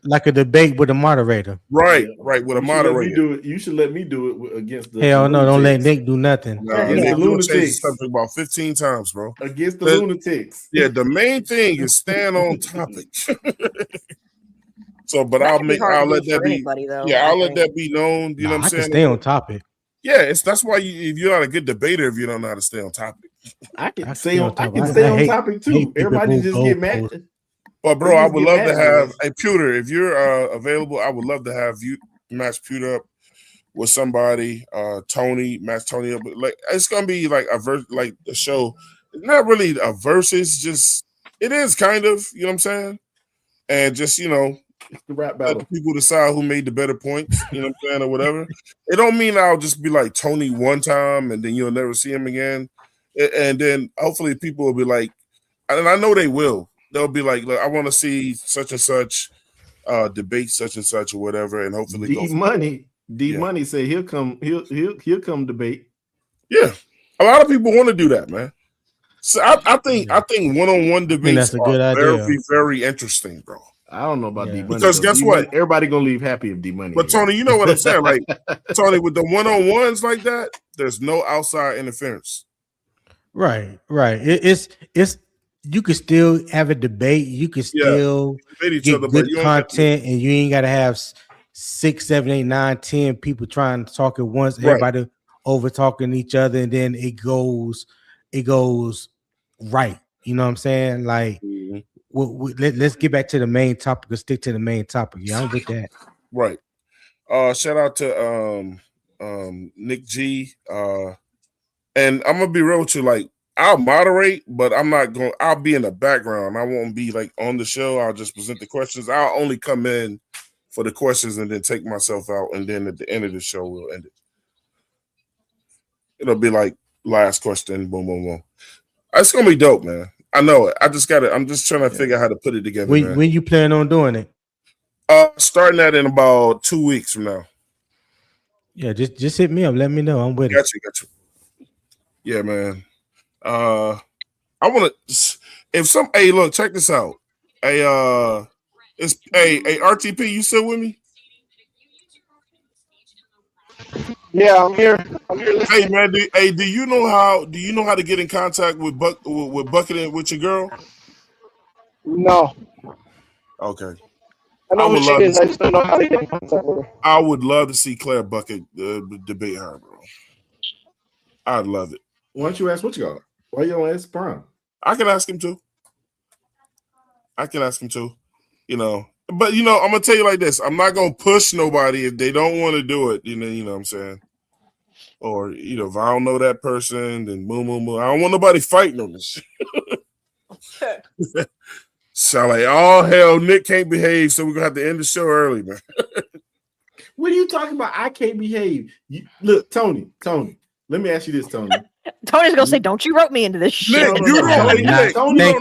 like a debate with a moderator. Right, with a moderator. You should let me do it against the hell no, don't let Nick do nothing. Against the lunatics. Something about 15 times, bro. Against the lunatics. Yeah, the main thing is stand on topic. So, but I'll let that be. I'll let that be known. You know what I'm saying? I can stay on topic. Yeah, that's why if you're not a good debater, if you don't know how to stay on topic. I can stay on topic too. Everybody just get mad. But bro, I would love to have Pewter. If you're available, I would love to have you match Pewter up with somebody. Tony, match Tony up. It's gonna be like the show. It's not really a versus, just it is kind of, you know what I'm saying? And just it's the rap battle. Let people decide who made the better points, you know what I'm saying, or whatever. It don't mean I'll just be like Tony one time and then you'll never see him again. And then hopefully people will be like, and I know they will. They'll be like, look, I want to see such and such debate such and such or whatever, and hopefully D Money say he'll come debate. Yeah, a lot of people want to do that, man. So I think one-on-one debates are very, very interesting, bro. I don't know about D Money because guess what? Everybody gonna leave happy if D Money. But Tony, you know what I'm saying? Tony, with the one-on-ones like that, there's no outside interference. Right. It's you can still have a debate. You can still get good content, and you ain't got to have 6, 7, 8, 9, 10 people trying to talk at once. Right. Everybody over talking each other, and then it goes right. You know what I'm saying? Let's get back to the main topic and stick to the main topic. Yeah, I'm with that. Right. Shout out to Nick G. And I'm gonna be real with you, I'll moderate, but I'm not going. I'll be in the background. I won't be like on the show. I'll just present the questions. I'll only come in for the questions and then take myself out, and then at the end of the show we'll end it. It'll be like last question, boom, boom, boom. It's gonna be dope, man. I know it. I just got it. I'm just trying to figure out how to put it together, man. When you plan on doing it? Starting that in about 2 weeks from now. Yeah, just hit me up. Let me know. I'm with it. Got you. Yeah, man. I want to. If some, hey, look, check this out. Hey, RTP, you still with me? Yeah, I'm here. I'm here listening. Hey, man, do you know how to get in contact with Bucket and with your girl? No. Okay. I know who she is. I just don't know how to get in contact with her. I would love to see Claire Bucket debate her, bro. I'd love it. Why don't you ask what you got? Why you don't ask Prime? I can ask him too. You know, but I'm gonna tell you like this: I'm not gonna push nobody if they don't want to do it. You know what I'm saying? Or if I don't know that person, then boom, boom, boom. I don't want nobody fighting on this. So like, oh hell, Nick can't behave, so we're gonna have to end the show early, man. What are you talking about? I can't behave. Look, Tony. Let me ask you this, Tony. Tony's gonna say, "Don't you rope me into this shit." Thank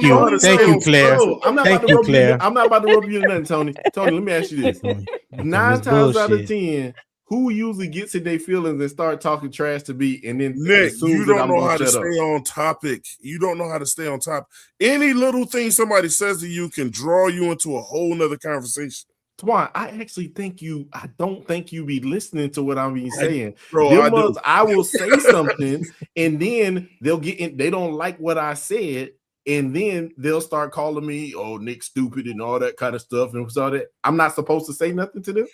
you, Claire. I'm not about to rope you. I'm not about to rope you into nothing, Tony. Tony, let me ask you this: 9 times out of 10, who usually gets in their feelings and start talking trash to me, and then Nick, you don't know how to stay on topic. You don't know how to stay on top. Any little thing somebody says to you can draw you into a whole nother conversation. Twan, I actually think I don't think you be listening to what I'm being saying. Bro, I will say something, and then they'll get in, they don't like what I said, and then they'll start calling me, oh, Nick stupid and all that kind of stuff. And so that I'm not supposed to say nothing to them.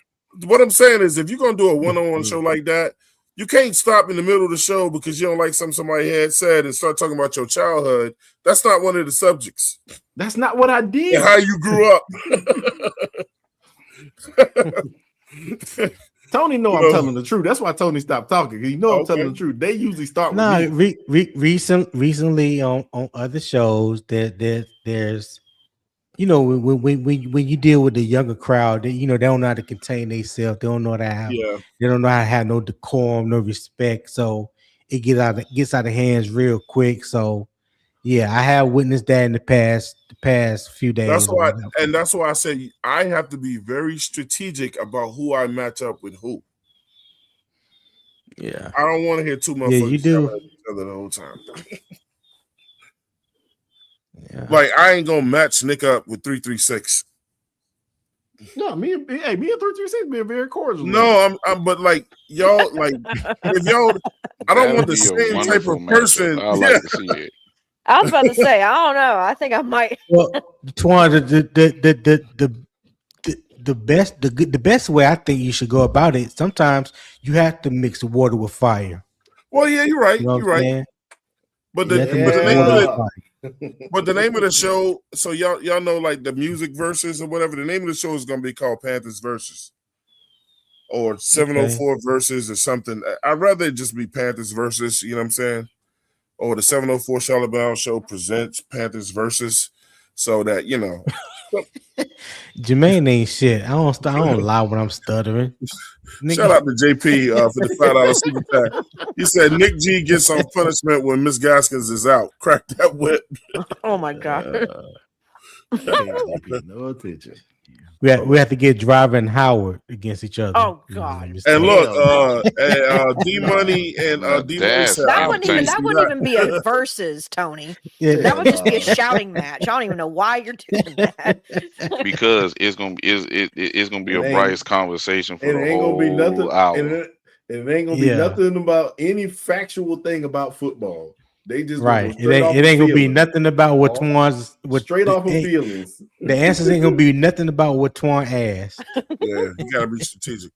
What I'm saying is, if you're gonna do a one-on-one show like that, you can't stop in the middle of the show because you don't like something somebody had said and start talking about your childhood. That's not one of the subjects. That's not what I did. And how you grew up. Tony I'm telling the truth. That's why Tony stopped talking. You know I'm telling the truth. They usually start with me. Recently on other shows there's when you deal with the younger crowd, they don't know how to contain themselves. They don't know They don't know how to have no decorum, no respect. So it gets out of hands real quick. So yeah, I have witnessed that in the past few days. That's why I say I have to be very strategic about who I match up with who. Yeah, I don't want to hear too much. Yeah, you do. At each other the whole time. Yeah. Like I ain't gonna match Nick up with 336. No, me and 336 being very cordial. No, but like y'all, like if y'all, I don't want the same type of person. I like to see it. I was about to say, I don't know. I think I might. Well, Twan, the best way I think you should go about it. Sometimes you have to mix water with fire. Well, yeah, you're right. You know you're right. Saying? But the name of the show, so y'all know like the music verses or whatever. The name of the show is gonna be called Panthers Versus or 704 Versus or something. I'd rather it just be Panthers Versus. You know what I'm saying? Or the 704 Charlotte Brown Show presents Panthers Versus, so that Jermaine ain't shit. I don't lie when I'm stuttering. Shout out to JP for the $5 super chat. He said Nick G gets some punishment when Miss Gaskins is out. Crack that whip. Oh my god. No attention. We have to get Driver and Howard against each other. Oh god! And look, D Money and D Money said that wouldn't even be a versus, Tony. Yeah. That would just be a shouting match. I don't even know why you're doing that. Because it's gonna be a Bryce conversation for the whole gonna be nothing, hour. and it ain't gonna be nothing about any factual thing about football. They just right. It ain't gonna be nothing about what Twan's straight off of feelings. The answers ain't gonna be nothing about what Twan asked. Yeah, you gotta be strategic.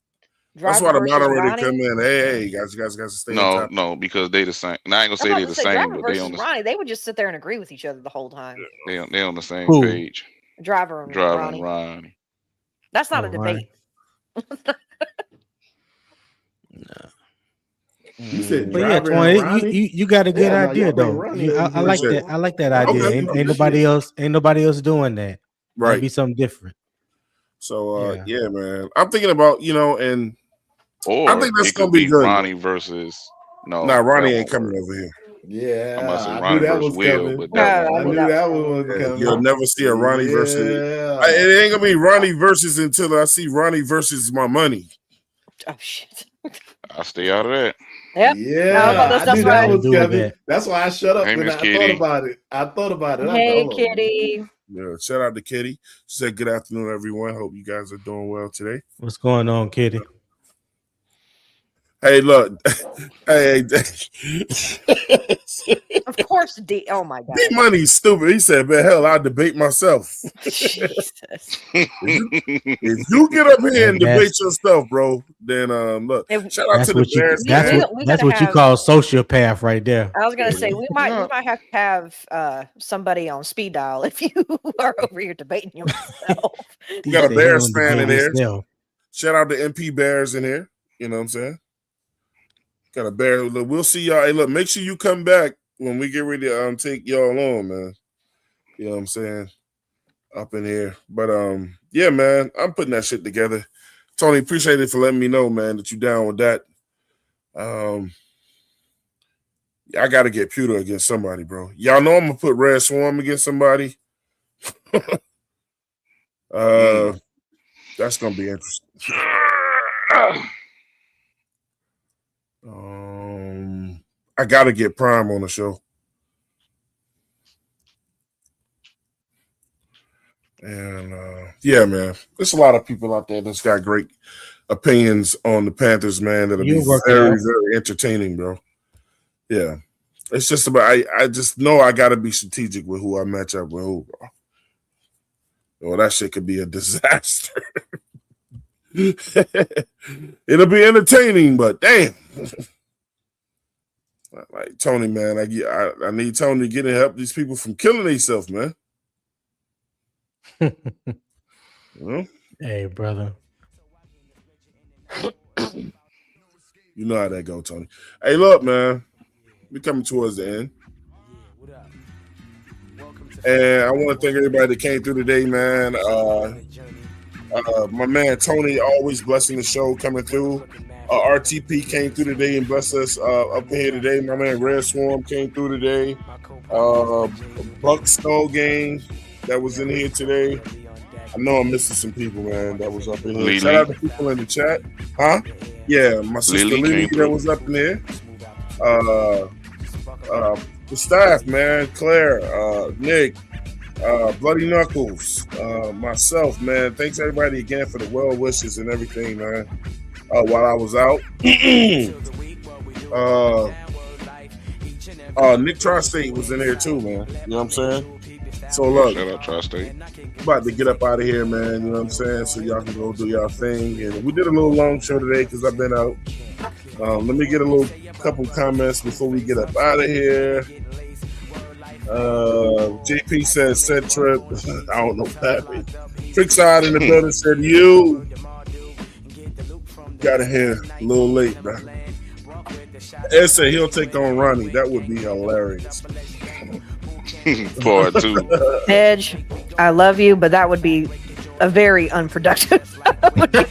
That's why the moderator come in. Hey, you guys got to stay. No, because they the same. And I ain't gonna say they're the same, but they on the Ronnie. They would just sit there and agree with each other the whole time. They on the same Who? page. Driver and Ronnie. That's not a debate. You said But yeah, Driver and Twan, Ronnie. you got a good Yeah, no, idea y'all been though. running. I like that. I like that idea. Okay. Ain't nobody else doing that. That'd Right. be something different. So yeah, man. I'm thinking about, and Or I think that's it could gonna be good. Ronnie versus Nah, Ronnie that ain't won't coming work. over here. Yeah, I'm about to say I Ronnie knew that versus was Will, coming. but that won't I work. knew that one was Yeah, coming. you'll never see a Ronnie versus. It ain't gonna be Ronnie versus until I see Ronnie versus my money. Oh shit. I'll stay out of that. Yep. Yeah, I knew that was do with coming. that. That's why I shut up Hey, when Miss I Kitty. thought about it. I said, Hey, hold on. Kitty. Yeah, shout out to Kitty. She said, "Good afternoon, everyone. Hope you guys are doing well today." What's going on, Kitty? Hey, look. Hey. Of course, D. Oh my god. D Money's stupid. He said, "Man, hell, I'll debate myself." Jesus. If you get up here and debate yourself, bro, then look. Shout out to the Bears. That's what you call sociopath right there. I was gonna say we might have to have somebody on speed dial if you are over here debating yourself. We got a Bears fan in here. Shout out to MP Bears in here. You know what I'm saying? Got a Bear. Look, we'll see y'all. Hey, look, make sure you come back when we get ready to take y'all on, man. You know what I'm saying? Up in here. But yeah, man, I'm putting that shit together. Tony, appreciate it for letting me know, man, that you down with that. I gotta get Pewter against somebody, bro. Y'all know I'm gonna put Red Swarm against somebody. That's gonna be interesting. I gotta get Prime on the show. And yeah, man, there's a lot of people out there that's got great opinions on the Panthers, man. That'll be very, very entertaining, bro. Yeah, it's just about I just know I got to be strategic with who I match up with who, bro. Well, that shit could be a disaster. It'll be entertaining, but damn. Like Tony, man, I need Tony to get and help these people from killing themselves, man. Hey, brother. You know how that go, Tony. Hey, look, man. We're coming towards the end. And I want to thank everybody that came through today, man. My man Tony always blessing the show coming through. RTP came through today and blessed us up here today. My man Red Swarm came through today. Buck Skull Gang that was in here today. I know I'm missing some people, man, that was up in here. Lily. Shout out to people in the chat. Huh? Yeah, my sister Lily that was up in there. The staff, man, Claire, Nick, Bloody Knuckles, myself, man. Thanks everybody again for the well wishes and everything, man. While I was out. Nick Tri-State was in there too, man. You know what I'm saying? So look, shout out Tri-State. About to get up out of here, man. You know what I'm saying? So y'all can go do y'all thing. And we did a little long show today because I've been out. Let me get a couple comments before we get up out of here. JP says set trip. I don't know what that means. Trickside in the building said you got here a little late, bro. Ed said he'll take on Ronnie. That would be hilarious. Part two. Edge, I love you, but that would be a very unproductive. It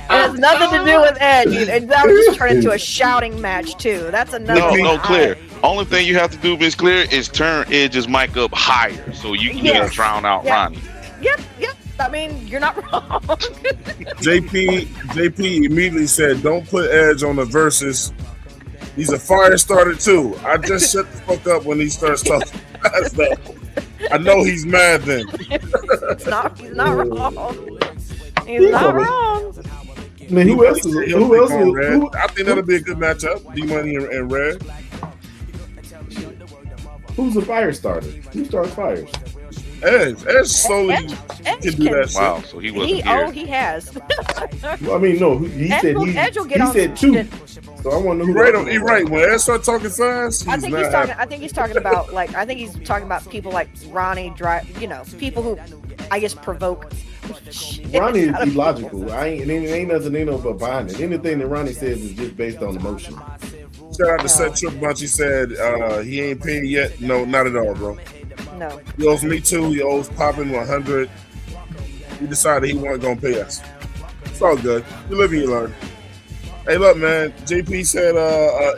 has nothing to do with Edge. That would just turn into a shouting match too. That's another. No, Clear. Only thing you have to do, Miss Clear, is turn Edge's mic up higher so you can drown out Ronnie. Yep. I mean, you're not wrong. JP immediately said, "Don't put Edge on the verses. He's a fire starter too." I just shut the fuck up when he starts talking. I know he's mad then. He's not wrong. He's not wrong. I mean, who else is? I think that'll be a good matchup. D Money and Red. Who's a fire starter? Who starts fires? Edge slowly can do that. Wow, so he wasn't here. He has. Well, I mean, no. He said two. So I want to know who. He's right. When Edge start talking fast, I think he's talking about people like Ronnie, people who I guess provoke Ronnie is illogical. It ain't nothing but behind it. Anything that Ronnie says is just based on emotion. Shout out to Set Trip Bunch. He said he ain't paid yet. No, not at all, bro. No. He owes me too. He owes Poppin 100. He decided he wasn't gonna pay us. It's all good. You live and you learn. Hey, look, man. JP said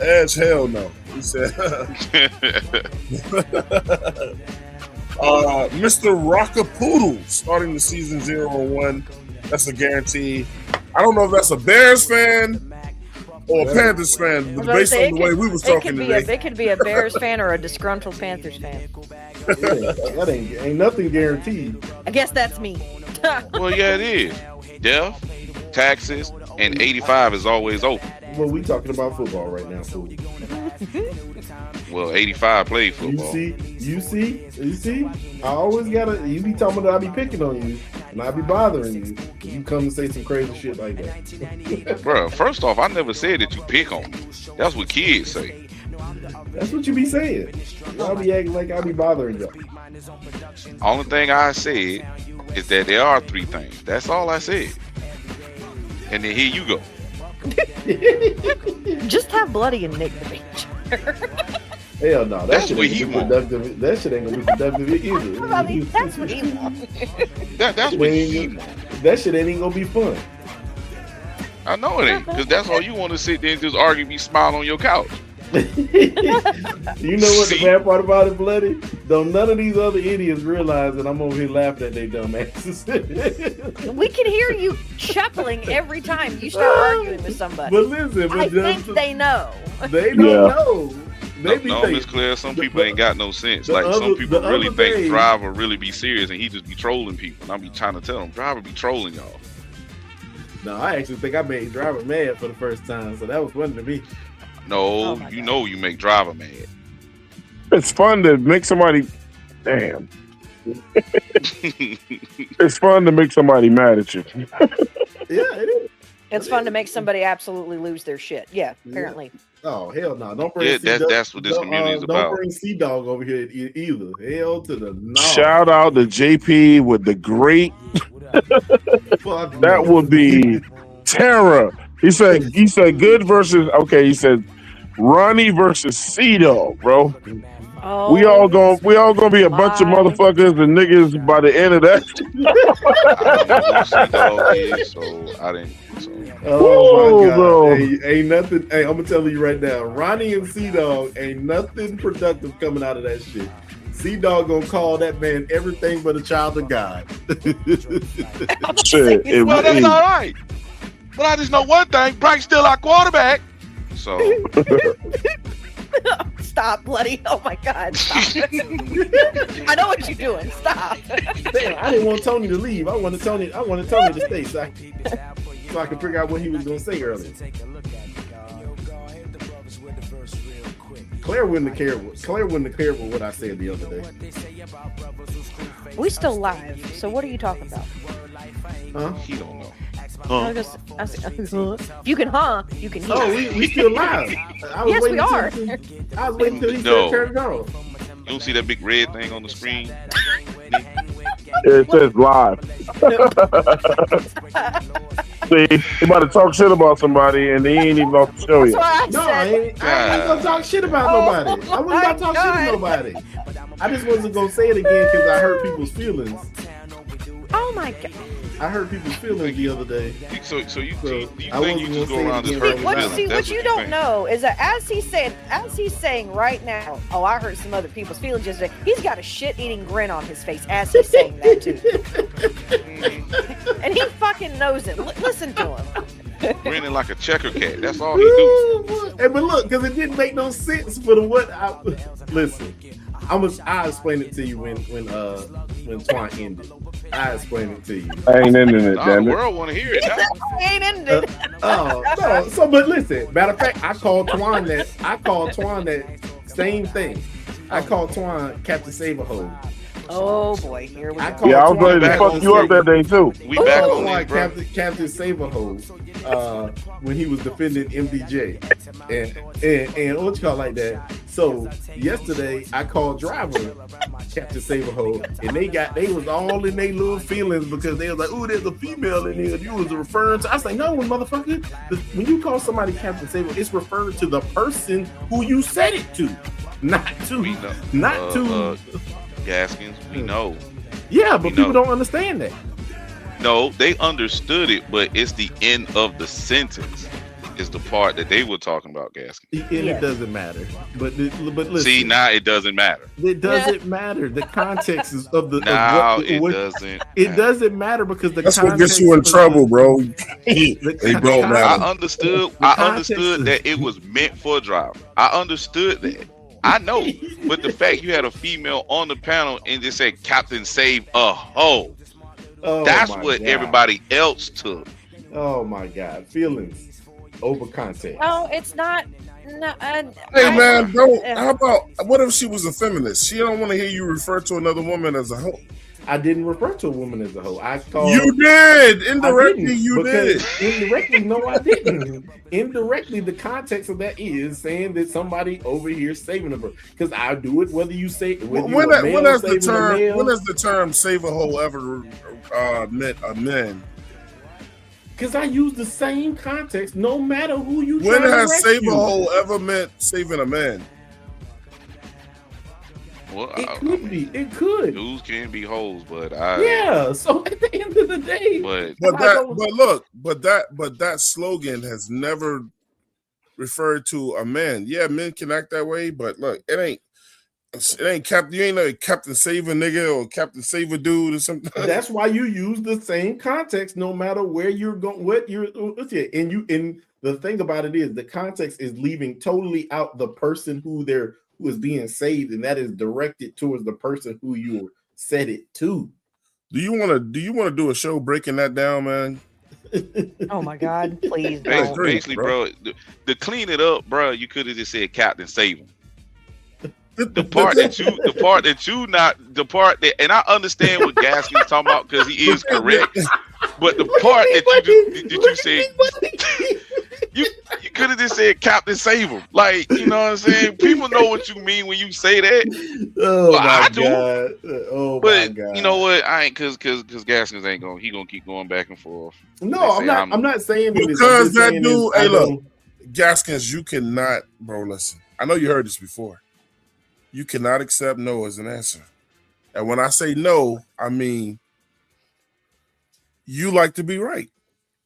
Edge, hell no. He said Mr. Rockapoodle starting the season 0-1. That's a guarantee. I don't know if that's a Bears fan or a Panthers fan, but based on the way we was talking today. It could be a Bears fan or a disgruntled Panthers fan. That ain't nothing guaranteed. I guess that's me. Well, yeah, it is. Death, taxes, and 85 is always open. Well, we talking about football right now, fool. Well, 85 played football. You see? I always gotta. You be talking about I be picking on you, and I be bothering you. You come and say some crazy shit like that. Bro, first off, I never said that you pick on me. That's what kids say. That's what you be saying. Y'all be acting like I be bothering y'all. Only thing I said is that there are 3 things. That's all I said. And then here you go. Just have Bloody and Nick debate. Hell no, That's what he want. That shit ain't gonna be productive either. That's what he wants. That's what he want. That shit ain't even gonna be fun. I know it ain't, because that's all you want to sit there and just argue, be smile on your couch. You know what the bad part about it, Bloody? Though none of these other idiots realize that I'm over here laughing at their dumb asses. We can hear you chuckling every time you start arguing with somebody. But listen, I think they know. They don't know. No, Miss Claire, some people ain't got no sense. Like, some people really think Driver really be serious and he just be trolling people. And I be trying to tell them, Driver be trolling y'all. No, I actually think I made Driver mad for the first time, so that was fun to me. No, you know you make Driver mad. It's fun to make somebody. Damn. It's fun to make somebody mad at you. Yeah, it is. It's fun to make somebody absolutely lose their shit. Yeah, apparently. Oh, hell no. Don't bring that's what this community is about. Don't bring C-Dog over here either. Hell to the no. Shout out to JP with the great. That would be terror. He said good versus he said Ronnie versus C-Dog, bro. Oh, we all gonna be a bunch of motherfuckers and niggas by the end of that. I didn't. Oh my God! Hey, ain't nothing. Hey, I'm gonna tell you right now, Ronnie and C-Dog ain't nothing productive coming out of that shit. C-Dog gonna call that man everything but a child of God. Shit, well, that's all right. But I just know one thing: Bryce's still our quarterback. So. Stop, Bloody. Oh my God. Stop. I know what you're doing. Stop. Damn, I didn't want Tony to leave. I wanted Tony to stay so I could figure out what he was gonna say earlier. Claire wouldn't have cared what I said the other day. We still live, so what are you talking about? Huh? He don't know. You can you can hear. Oh, we still live. Yes, we are. I was waiting until he said turn it off. You don't see that big red thing on the screen? It says live. See, he about to talk shit about somebody and he ain't even off the show yet. I ain't gonna talk shit about nobody. I wasn't about to talk shit about nobody. I just wasn't gonna say it again because I hurt people's feelings. Oh my God. I hurt people's feelings the other day. So you think you just go around this what you don't know is that as he's saying right now, oh, I hurt some other people's feelings yesterday. He's got a shit-eating grin on his face as he's saying that too. And he fucking knows it. Listen to him. Grinning like a checker cat. That's all he do. Hey, but look, because it didn't make no sense for listen. I'll explain it to you when Twan ended. I'll explain it to you. I ain't ending it, damn it. The world want to hear it now. Ain't ended. No. So, but listen. Matter of fact, I called Twan that same thing. I called Twan Captain Saberhold. Oh boy, here we go. I was ready to fuck you up that day too. We back on this, bro. Captain Saberhold when he was defending MDJ and what you call like that. So yesterday I called Driver Captain Saberho, and they was all in their little feelings because they was like, "Ooh, there's a female in here." You was referring to. I was like, "No, motherfucker. When you call somebody Captain Saberho, it's referred to the person who you said it to, not to Gaskins. We know. Yeah, but people don't understand that. No, they understood it, but it's the end of the sentence is the part that they were talking about, Gaskins. And it doesn't matter. But listen. See, now it doesn't matter. It doesn't matter. The context is of the. Now it doesn't. It doesn't matter because that's what gets you in trouble, bro. They don't matter. I understood that it was meant for a driver. I understood that. I know, but the fact you had a female on the panel and just said "Captain Save a Hoe," that's what everybody else took. Oh my God, feelings over context. No, it's not. No, hey man, don't. How about what if she was a feminist? She don't want to hear you refer to another woman as a hoe. I didn't refer to a woman as a hoe. I called. You did indirectly. You did indirectly. No, I didn't. Indirectly, the context of that is saying that somebody over here saving a bird. Because I do it whether you say when has the term "save a hoe" ever meant a man? Because I use the same context, no matter who you. When has "save a hoe" ever meant saving a man? Well, it could be. It could. Dudes can be hoes, but So at the end of the day, but that slogan has never referred to a man. Yeah, men can act that way, but look, it ain't Captain. You ain't no Captain Save a nigga or Captain Save a dude or something. That's why you use the same context, no matter where you're going. And the thing about it is, the context is leaving totally out the person who is being saved, and that is directed towards the person who you said it to. Do you want to do a show breaking that down, man? Oh my God, please. Basically, bro, to clean it up, bro, you could have just said Captain Save him. The part that and I understand what Gaskins talking about because he is correct, but the part that you said. You could have just said Captain Save him. Like, you know what I'm saying? People know what you mean when you say that. Oh, my God. Oh, my God. You know what? I ain't because Gaskins ain't gonna keep going back and forth. No, I'm not saying that because that dude, hey, look, Gaskins, you cannot, bro, listen. I know you heard this before. You cannot accept no as an answer. And when I say no, I mean you like to be right.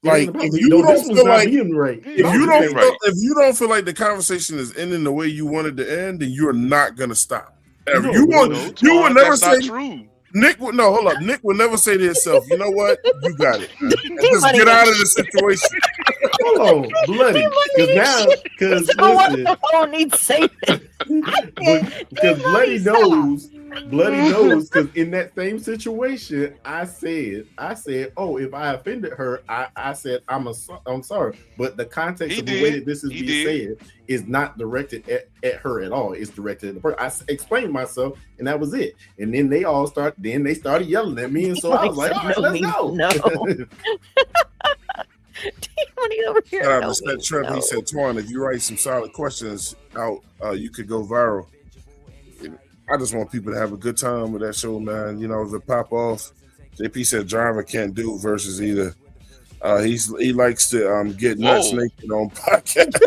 Like if you don't feel like if you don't feel like the conversation is ending the way you want it to end, then you're not gonna stop. You would never say true. Nick would hold up. Nick would never say to himself, "You know what? You got it. Just get out of the situation." Hold on, bloody. Because Bloody knows because in that same situation, I said, oh, if I offended her, I said I'm sorry. But the context of the way that this is being said is not directed at her at all. It's directed at the person. I explained myself, and that was it. And then they started yelling at me, and so I was like, all right, let's go. No. He said, Twan, if you write some solid questions out, you could go viral. I just want people to have a good time with that show, man. You know, if it pop off, JP said Driver can't do versus either. He likes to get nuts naked on podcast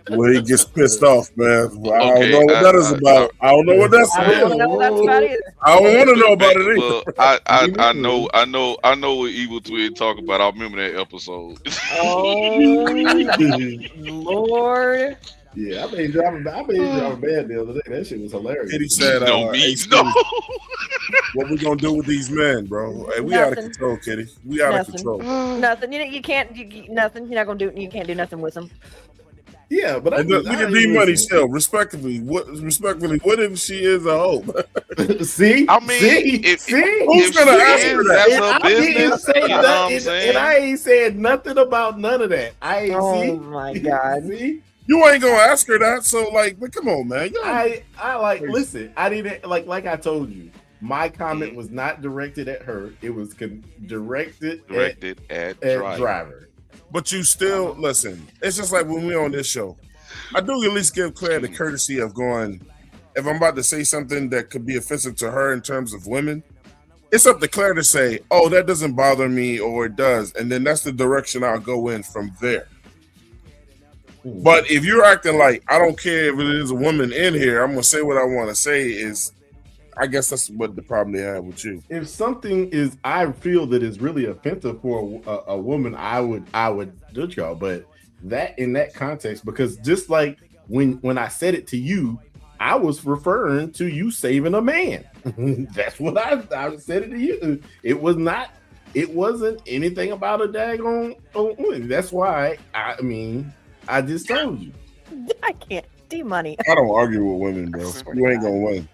where he gets pissed off, man. Well, I don't know what that is about. I don't know what that's about. I don't know what that's about either. I don't want to know about it either. Well, I know what Evil Twin talk about. I remember that episode. Oh Lord. Yeah, I made driving bad the other day. That shit was hilarious. Kitty said, no. What we gonna do with these men, bro? Hey, we out of control, Kitty. We out of control. Nothing. You can't. Nothing. You're not gonna do. You can't do nothing with them. Yeah, but look at D Money still. Respectfully, what if she is a hoe? See, I mean, who's gonna ask her that? That's her business. And I ain't said nothing about none of that. Oh my God. See. You ain't gonna ask her that, so but come on, man. Listen. I didn't like I told you. My comment was not directed at her. It was directed at Driver. But you still listen. It's just like when we on this show. I do at least give Claire the courtesy of going, if I'm about to say something that could be offensive to her in terms of women, it's up to Claire to say, oh, that doesn't bother me, or it does. And then that's the direction I'll go in from there. But if you're acting like, I don't care if it is a woman in here, I'm going to say what I want to say is, I guess that's what the problem they have with you. If something is, I feel that is really offensive for a woman, I would judge y'all. But that in that context, because just like when I said it to you, I was referring to you saving a man. That's what I said it to you. It wasn't anything about a daggone woman. That's why I just told you. I can't. D-Money. I don't argue with women, bro. You ain't gonna win.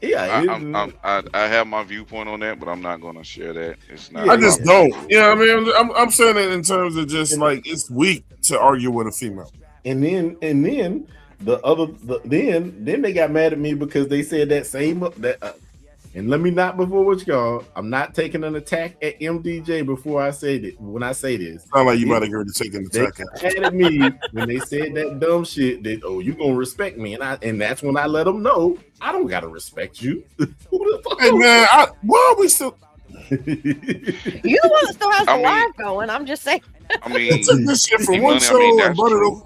Yeah, I have my viewpoint on that, but I'm not going to share that. It's not. I just don't. You know what I mean? I'm saying it in terms of just like it's weak to argue with a female. And then then they got mad at me because they said that same and let me not before what y'all. I'm not taking an attack at MDJ before I say it. When I say this, sound like you might agree to take an attack at me when they said that dumb shit. That you gonna respect me, and that's when I let them know I don't gotta respect you. Who the fuck? Hey man, why are we still? You the one that still has the live going. I'm just saying. I mean, took this shit from one show and brought it over.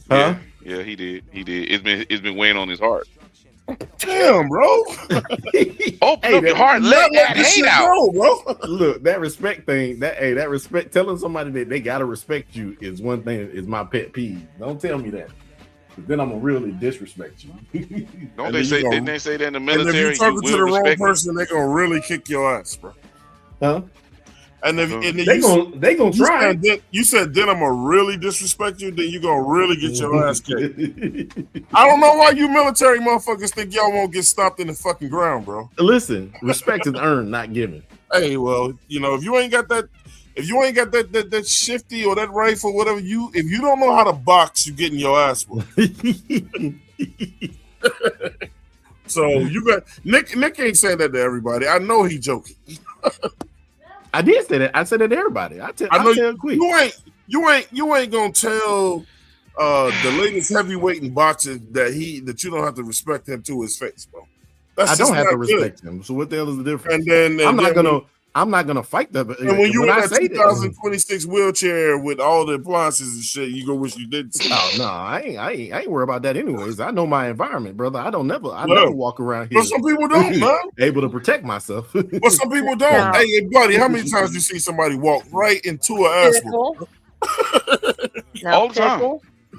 Huh? Yeah, he did. It's been weighing on his heart. Damn, bro. Open up your heart, let that hate out, bro. Look, that respect thing. That respect. Telling somebody that they gotta respect you is one thing. Is my pet peeve. Don't tell me that. Then I'm gonna really disrespect you. Don't they say? Didn't they say that in the military? And if you're talking to the wrong person, they're gonna really kick your ass, bro. Huh? And if they gonna try. You said then I'm gonna really disrespect you. Then you gonna really get your ass kicked. I don't know why you military motherfuckers think y'all won't get stopped in the fucking ground, bro. Listen, respect is earned, not given. Hey, well, if you ain't got that shifty or that rifle, whatever if you don't know how to box, you getting your ass whooped. So you got Nick ain't saying that to everybody. I know he joking. I did say that. I said it to everybody. I know quick. You ain't gonna tell the latest heavyweight in boxing that you don't have to respect him to his face, bro. I don't have to respect him. So what the hell is the difference? And then I'm not gonna fight that. And when you in that 2026 wheelchair with all the appliances and shit, you go wish you didn't. Oh no, I ain't worried about that anyways. I know my environment, brother. I never walk around here. But some people don't, man. Able to protect myself. But some people don't. No. Hey, buddy, how many times you see somebody walk right into an ass? Now,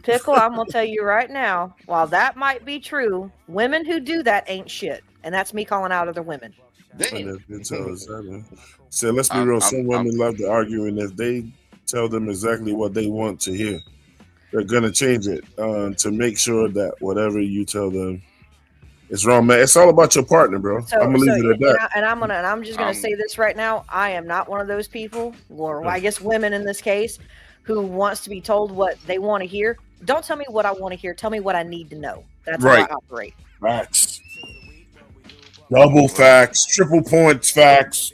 Pickle, I'm gonna tell you right now. While that might be true, women who do that ain't shit, and that's me calling out other women. So let's be real. Some women love to argue, and if they tell them exactly what they want to hear, they're gonna change it to make sure that whatever you tell them is wrong, man. It's all about your partner, bro. I'm gonna leave it at that. And I'm just gonna say this right now. I am not one of those people, or I guess women in this case, who wants to be told what they want to hear. Don't tell me what I want to hear. Tell me what I need to know. That's how I operate. Facts. Double facts, triple points facts.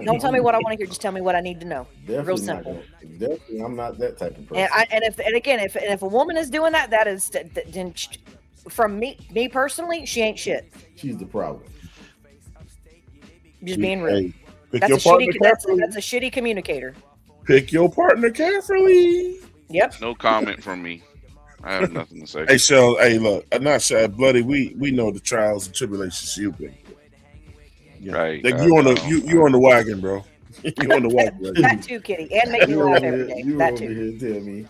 Don't tell me what I want to hear. Just tell me what I need to know. Real simple. Definitely, I'm not that type of person. And if a woman is doing that, that is then from me personally, she ain't shit. She's the problem. Just being real. Hey, that's a shitty communicator. Pick your partner carefully. Yep. No comment from me. I have nothing to say. Hey, Shell. Hey, look. I'm not shy, Bloody. We know the trials and tribulations you've been. Yeah. Right. You on the wagon, bro. You on the wagon. That too, Kitty, and make me laugh every day. That too. Tell me.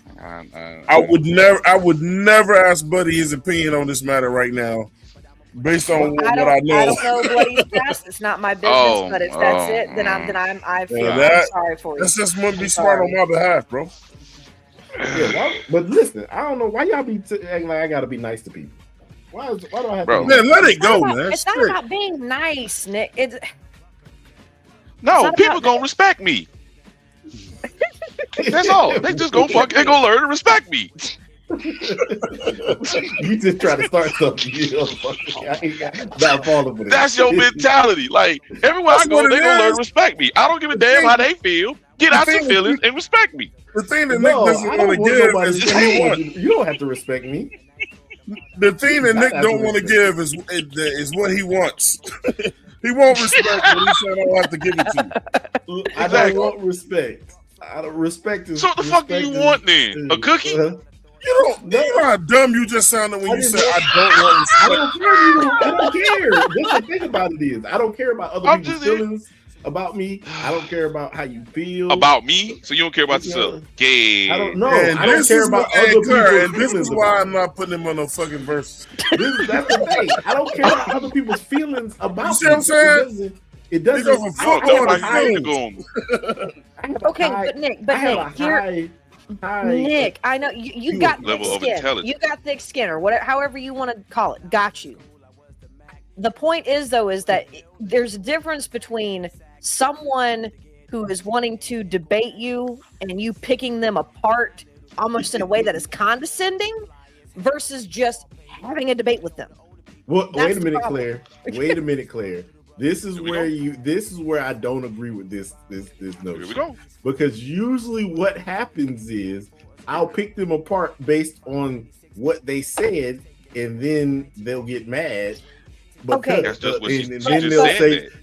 I would never ask Buddy his opinion on this matter right now, based on what I know. I don't know what he's past. It's not my business. But if that's it, then I feel sorry for you. That's just want to be smart on my behalf, bro. Yeah, but listen, I don't know why y'all be acting like I gotta be nice to people. Why do I have to? Man, let it go, man. It's not about being nice, Nick. People gonna respect me. That's all. They just gonna learn to respect me. You just try to start something. I ain't not falling for that. That's your mentality. Like everywhere I go, they gonna learn to respect me. I don't give a damn how they feel. Get out your feelings and respect me. The thing that Nick doesn't want to give is what he wants. You don't have to respect me. The thing that Nick don't want to give is what he wants. He won't respect, but he said I don't have to give it to you. I don't want respect. I don't respect it. So what the fuck do you want then? A cookie? You know how dumb you just sounded when you said I don't want respect. I don't care. I don't care. That's the thing about it is I don't care about other people's feelings about me. I don't care about how you feel about me. So you don't care about yourself? Gay. I don't know. I don't care about other people's feelings. This is why I'm not putting him on no fucking verses. That's the thing. I don't care about other people's feelings about me. You see what I'm saying? It doesn't. Okay, but Nick, Nick, I know you've got thick skin. You got thick skin, or whatever, however you want to call it. Got you. The point is, though, is that there's a difference between someone who is wanting to debate you and you picking them apart almost in a way that is condescending versus just having a debate with them. Well, wait a minute, Claire. Wait a minute, Claire. This is where I don't agree with this notion. Here we go. Because usually what happens is I'll pick them apart based on what they said, and then they'll get mad. Okay. That's just what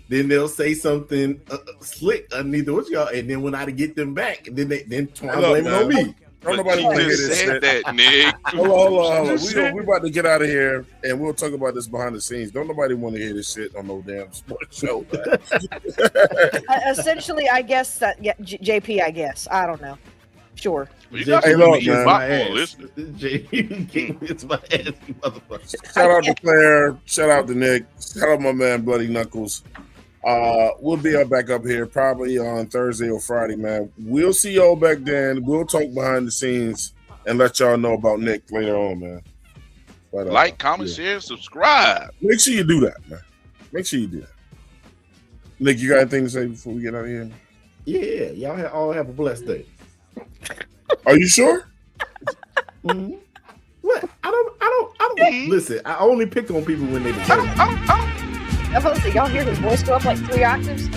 then they'll say something slick underneath what y'all, and then when I get them back, then Twine blame it on me. Don't nobody want to hear this shit. That, Nick. Hold on. We're about to get out of here, and we'll talk about this behind the scenes. Don't nobody want to hear this shit on no damn sports show. Essentially, I guess that JP. I guess I don't know. Sure. Hey, look, man. JP, it's my ass, you motherfucker. Shout out to Claire. Shout out to Nick. Shout out my man Bloody Knuckles. We'll be back up here probably on Thursday or Friday, man. We'll see y'all back then. We'll talk behind the scenes and let y'all know about Nick later on, man. But, like, comment, share, subscribe. Make sure you do that, man. Make sure you do that. Nick, you got anything to say before we get out of here? Yeah, y'all all have a blessed day. Are you sure? Mm-hmm. What? I don't listen. I only pick on people when they deserve it. Y'all hear his voice go up like 3 octaves?